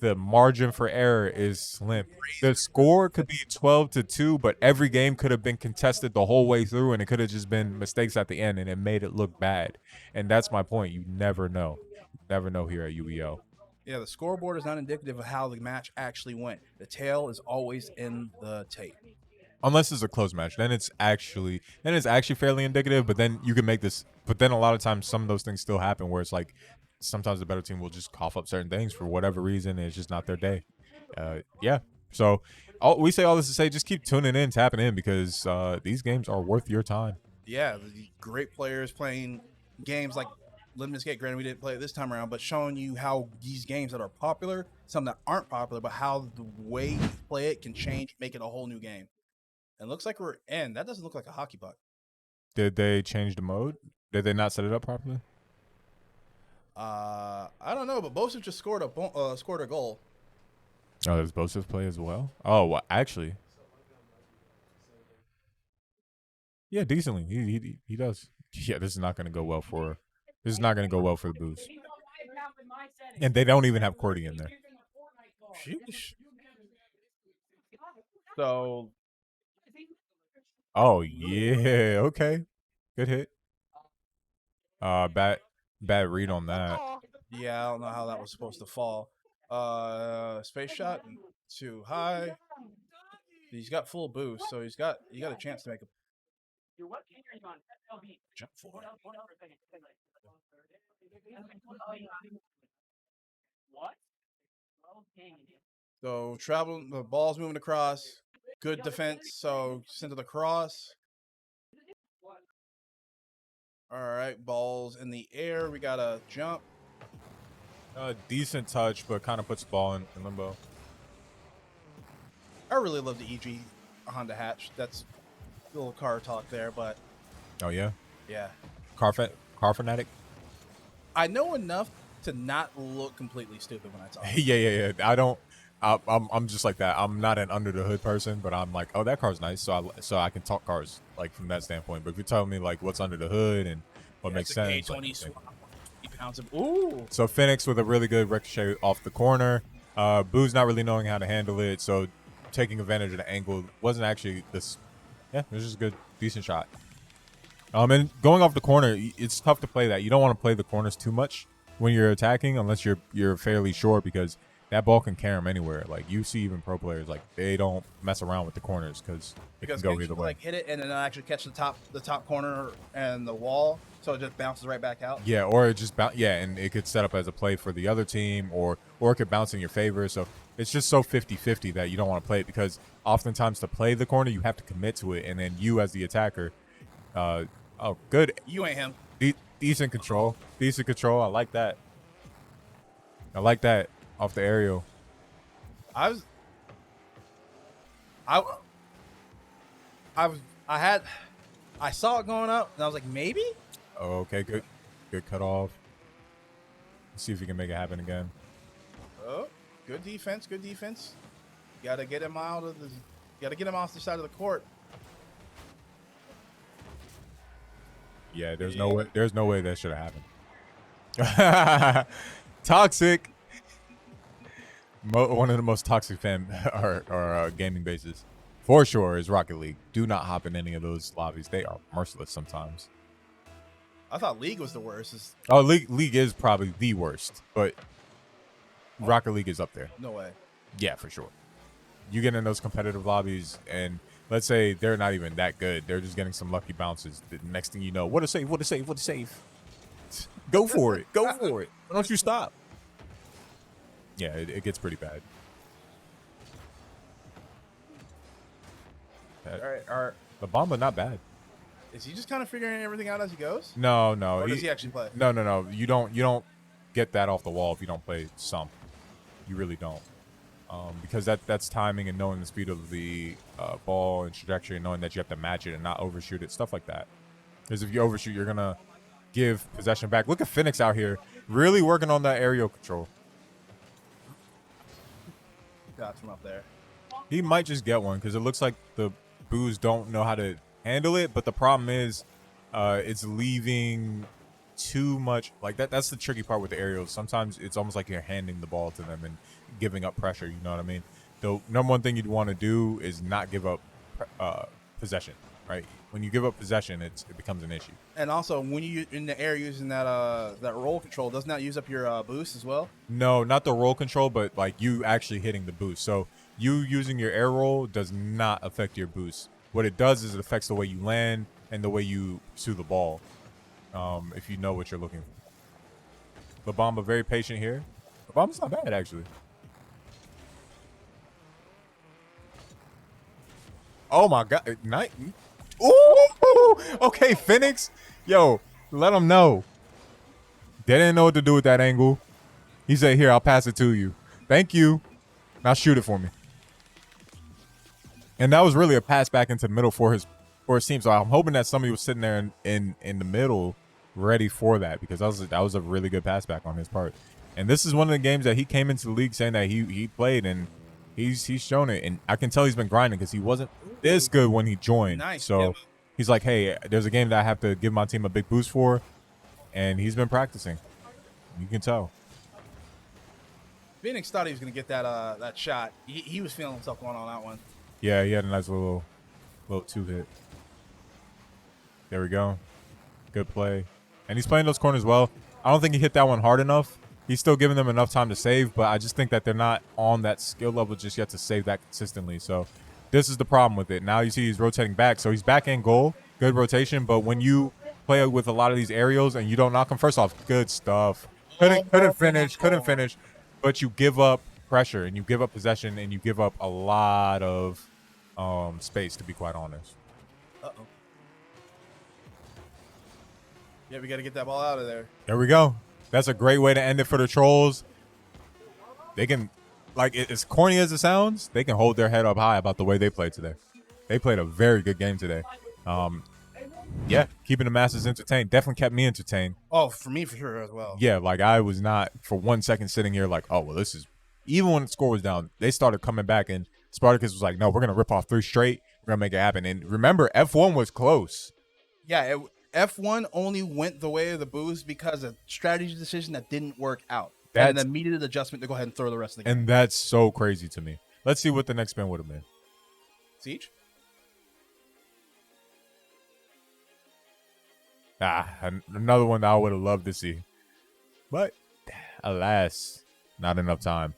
the margin for error is slim. The score could be 12-2, but every game could have been contested the whole way through, and it could have just been mistakes at the end, and it made it look bad. And that's my point. You never know. You never know here at UEL.
Yeah, the scoreboard is not indicative of how the match actually went. The tail is always in the tape.
Unless it's a close match, then it's actually fairly indicative. But then you can make this. But then a lot of times, some of those things still happen where it's like sometimes the better team will just cough up certain things for whatever reason. And it's just not their day. Yeah. So we say all this to say, just keep tuning in, tapping in, because these games are worth your time.
Yeah, the great players playing games like Limnus Gate. Granted, we didn't play it this time around, but showing you how these games that are popular, some that aren't popular, but how the way you play it can change, make it a whole new game. And looks like we're in. That doesn't look like a hockey puck.
Did they change the mode? Did they not set it up properly?
I don't know, but Buus just scored a goal.
Oh, does Buus play as well? Oh, well, actually, yeah, decently. He does. Yeah, this is not going to go well for the Buus. And they don't even have Cordy in there.
Sheesh. So.
Oh yeah, okay, good hit. Bad read on that.
Yeah, I don't know how that was supposed to fall. Space shot too high. He's got full boost, so you got a chance to make a jump for it. So traveling, the ball's moving across. Good defense, so send it across. All right, ball's in the air. We got a jump.
Decent touch, but kind of puts the ball in limbo.
I really love the EG Honda hatch. That's a little car talk there, but
Oh yeah,
yeah.
car car fanatic.
I know enough to not look completely stupid when I talk.
Yeah. I don't. I'm just like that. I'm not an under the hood person, but I'm like, oh, that car's nice, so I can talk cars like from that standpoint. But if you tell me like what's under the hood and what makes sense,
Ooh.
So Phoenix with a really good ricochet off the corner. Buus not really knowing how to handle it, so taking advantage of the angle wasn't actually this. Yeah, it was just a good, decent shot. And going off the corner, it's tough to play that. You don't want to play the corners too much when you're attacking, unless you're fairly sure, because that ball can carry them anywhere. Like you see, even pro players, like they don't mess around with the corners because it can go either way.
Like hit it and then actually catch the top corner and the wall, so it just bounces right back out.
Yeah, or it just and it could set up as a play for the other team, or it could bounce in your favor. So it's just so 50-50 that you don't want to play it, because oftentimes to play the corner you have to commit to it, and then you as the attacker, oh good,
You ain't him.
Decent control. I like that. Off the aerial.
I saw it going up and I was like, maybe.
Oh, okay, good cut off. Let's see if we can make it happen again.
Oh, good defense. Gotta get him out of the. Gotta get him off the side of the court.
Yeah, there's no way that should have happened. Toxic. One of the most toxic fan or gaming bases, for sure, is Rocket League. Do not hop in any of those lobbies. They are merciless sometimes.
I thought League was the worst.
Oh, League is probably the worst, but Rocket League is up there.
No way.
Yeah, for sure. You get in those competitive lobbies, and let's say they're not even that good. They're just getting some lucky bounces. The next thing you know, what a save. Go for it. Why don't you stop? Yeah, it gets pretty bad.
All right.
The Bomba, not bad.
Is he just kind of figuring everything out as he goes?
No.
Or does he actually play?
No. You don't get that off the wall if you don't play some. You really don't. Because that's timing and knowing the speed of the ball and trajectory, and knowing that you have to match it and not overshoot it, stuff like that. Because if you overshoot, you're gonna give possession back. Look at Phoenix out here, really working on that aerial control.
Got him up there.
He might just get one because it looks like the Buus don't know how to handle it. But the problem is, it's leaving too much. Like that's the tricky part with the aerials. Sometimes it's almost like you're handing the ball to them and giving up pressure. You know what I mean? The number one thing you'd want to do is not give up possession. Right? When you give up possession, it becomes an issue.
And also, when you in the air using that roll control, doesn't that use up your boost as well?
No, not the roll control, but like you actually hitting the boost. So you using your air roll does not affect your boost. What it does is it affects the way you land and the way you pursue the ball. If you know what you're looking for. La Bamba very patient here. La Bamba's not bad actually. Oh my God! Night. Ooh! Okay, Phoenix. Yo, let him know. They didn't know what to do with that angle. He said, "Here, I'll pass it to you. Thank you. Now shoot it for me." And that was really a pass back into the middle for his team. So I'm hoping that somebody was sitting there in the middle, ready for that, because that was a really good pass back on his part. And this is one of the games that he came into the league saying that he played, and he's shown it. And I can tell he's been grinding because he wasn't this good when he joined.
Nice.
So he's like, hey, there's a game that I have to give my team a big boost for, and he's been practicing. You can tell.
Phoenix thought he was going to get that shot. He was feeling himself going on that one.
Yeah, he had a nice little two hit. There we go. Good play. And he's playing those corners well. I don't think he hit that one hard enough. He's still giving them enough time to save, but I just think that they're not on that skill level just yet to save that consistently. So this is the problem with it. Now you see he's rotating back. So he's back in goal. Good rotation. But when you play with a lot of these aerials and you don't knock him, first off, good stuff. Couldn't finish. But you give up pressure and you give up possession and you give up a lot of space, to be quite honest.
Uh-oh. Yeah, we got to get that ball out of there.
There we go. That's a great way to end it for the Trollz. They can, like, as corny as it sounds, they can hold their head up high about the way they played today. They played a very good game today. Yeah, keeping the masses entertained definitely kept me entertained.
Oh, for me, for sure as well.
Yeah, like I was not for 1 second sitting here like, oh well, this is. Even when the score was down, they started coming back, and Spartacus was like, no, we're gonna rip off 3 straight. We're gonna make it happen. And remember, F1 was close.
Yeah, F1 only went the way of the Buus because of strategy decision that didn't work out. And an immediate adjustment to go ahead and throw the rest of the game.
And that's so crazy to me. Let's see what the next spin would have been.
Siege?
Another one that I would have loved to see. But, alas, not enough time.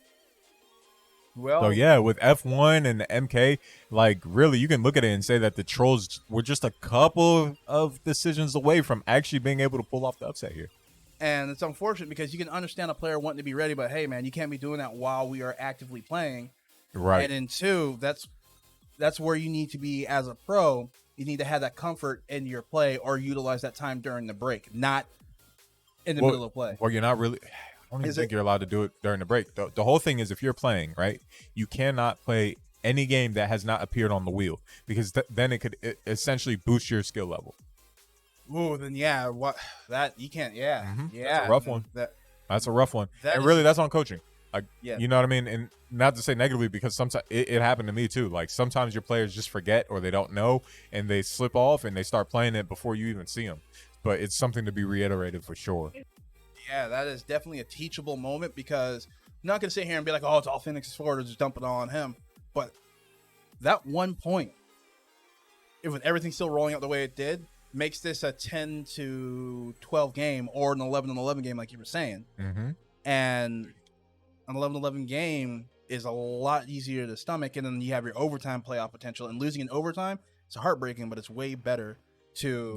Well,
so yeah, with F1 and the MK, like really, you can look at it and say that the Trollz were just a couple of decisions away from actually being able to pull off the upset here.
And it's unfortunate because you can understand a player wanting to be ready, but hey, man, you can't be doing that while we are actively playing.
Right.
And then 2, that's where you need to be as a pro. You need to have that comfort in your play or utilize that time during the break, not in the middle of play.
Or you're not really. I don't even think you're allowed to do it during the break. The whole thing is if you're playing, right, you cannot play any game that has not appeared on the wheel because then it could essentially boost your skill level.
Ooh, then yeah, that you can't. Yeah, yeah,
That's a rough one. That's a rough one. And really, that's on coaching. Like,
yeah.
You know what I mean? And not to say negatively because sometimes it happened to me too. Like sometimes your players just forget or they don't know and they slip off and they start playing it before you even see them. But it's something to be reiterated for sure.
Yeah, that is definitely a teachable moment because I'm not going to sit here and be like, oh, it's all Phoenix's fault or just dump it all on him. But that 1 point, if with everything still rolling out the way it did, makes this a 10-12 game or an 11-11 game like you were saying.
Mm-hmm.
And an 11-11 game is a lot easier to stomach, and then you have your overtime playoff potential. And losing in overtime, it's heartbreaking, but it's way better to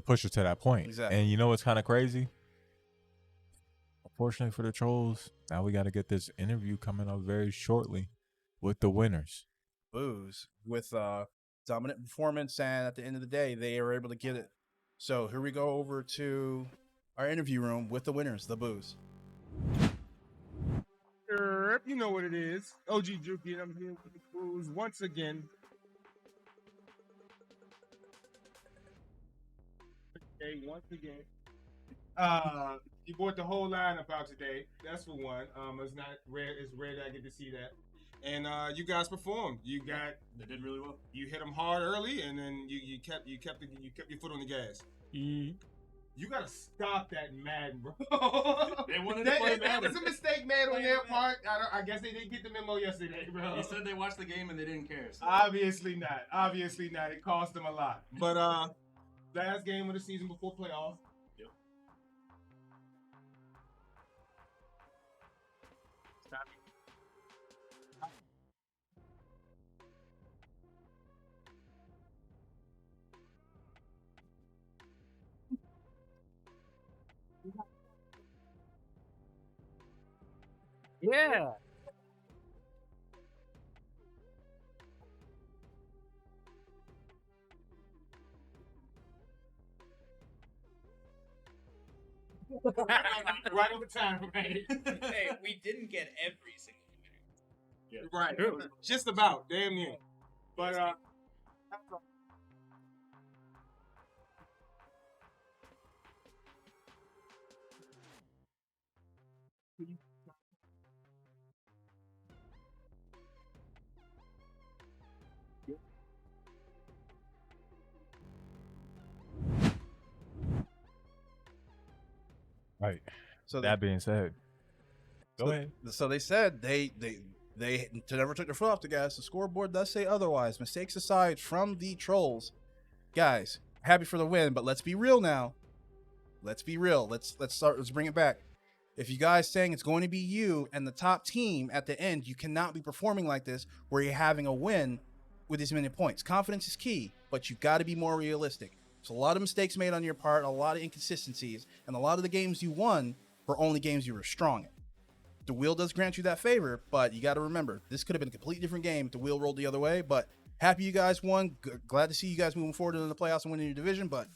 push it to that point.
Exactly.
And you know what's kind of crazy? Unfortunately for the Trollz, now we got to get this interview coming up very shortly with the winners.
Buus with dominant performance, and at the end of the day, they were able to get it. So here we go over to our interview room with the winners, the Buus.
You know what it is. OG Juki, and I'm here with the Buus once again. Okay, once again. You brought the whole lineup out today. That's for one. It's not rare. It's rare that I get to see that. And you guys performed. They did really well. You hit them hard early, and then you kept your foot on the gas.
Mm-hmm.
You gotta stop that Madden, bro.
They wanted to play
That
Madden.
was a mistake made on their part. I guess they didn't get the memo yesterday, bro.
He said they watched the game and they didn't care. So.
Obviously not. Obviously not. It cost them a lot. But last game of the season before playoffs.
Yep.
Yeah.
Right over time, right?
Hey, we didn't get every single winner.
Right. Just about. Damn near. But
Right.
So
that being said, go ahead.
So they said they never took their foot off the gas. The scoreboard does say otherwise. Mistakes aside from the Trollz, guys, happy for the win, but let's be real now. Let's be real. Let's bring it back. If you guys saying it's going to be you and the top team at the end, you cannot be performing like this where you're having a win with this many points. Confidence is key, but you got to be more realistic. There's a lot of mistakes made on your part, a lot of inconsistencies, and a lot of the games you won were only games you were strong in. The wheel does grant you that favor, but you got to remember, this could have been a completely different game if the wheel rolled the other way, but happy you guys won. Glad to see you guys moving forward in the playoffs and winning your division, but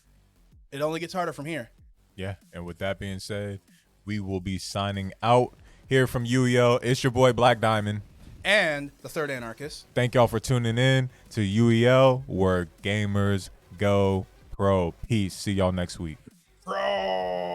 it only gets harder from here.
Yeah, and with that being said, we will be signing out here from UEL. It's your boy Black Diamond.
And the third anarchist.
Thank y'all for tuning in to UEL, where gamers go Bro, peace. See y'all next week.
Bro.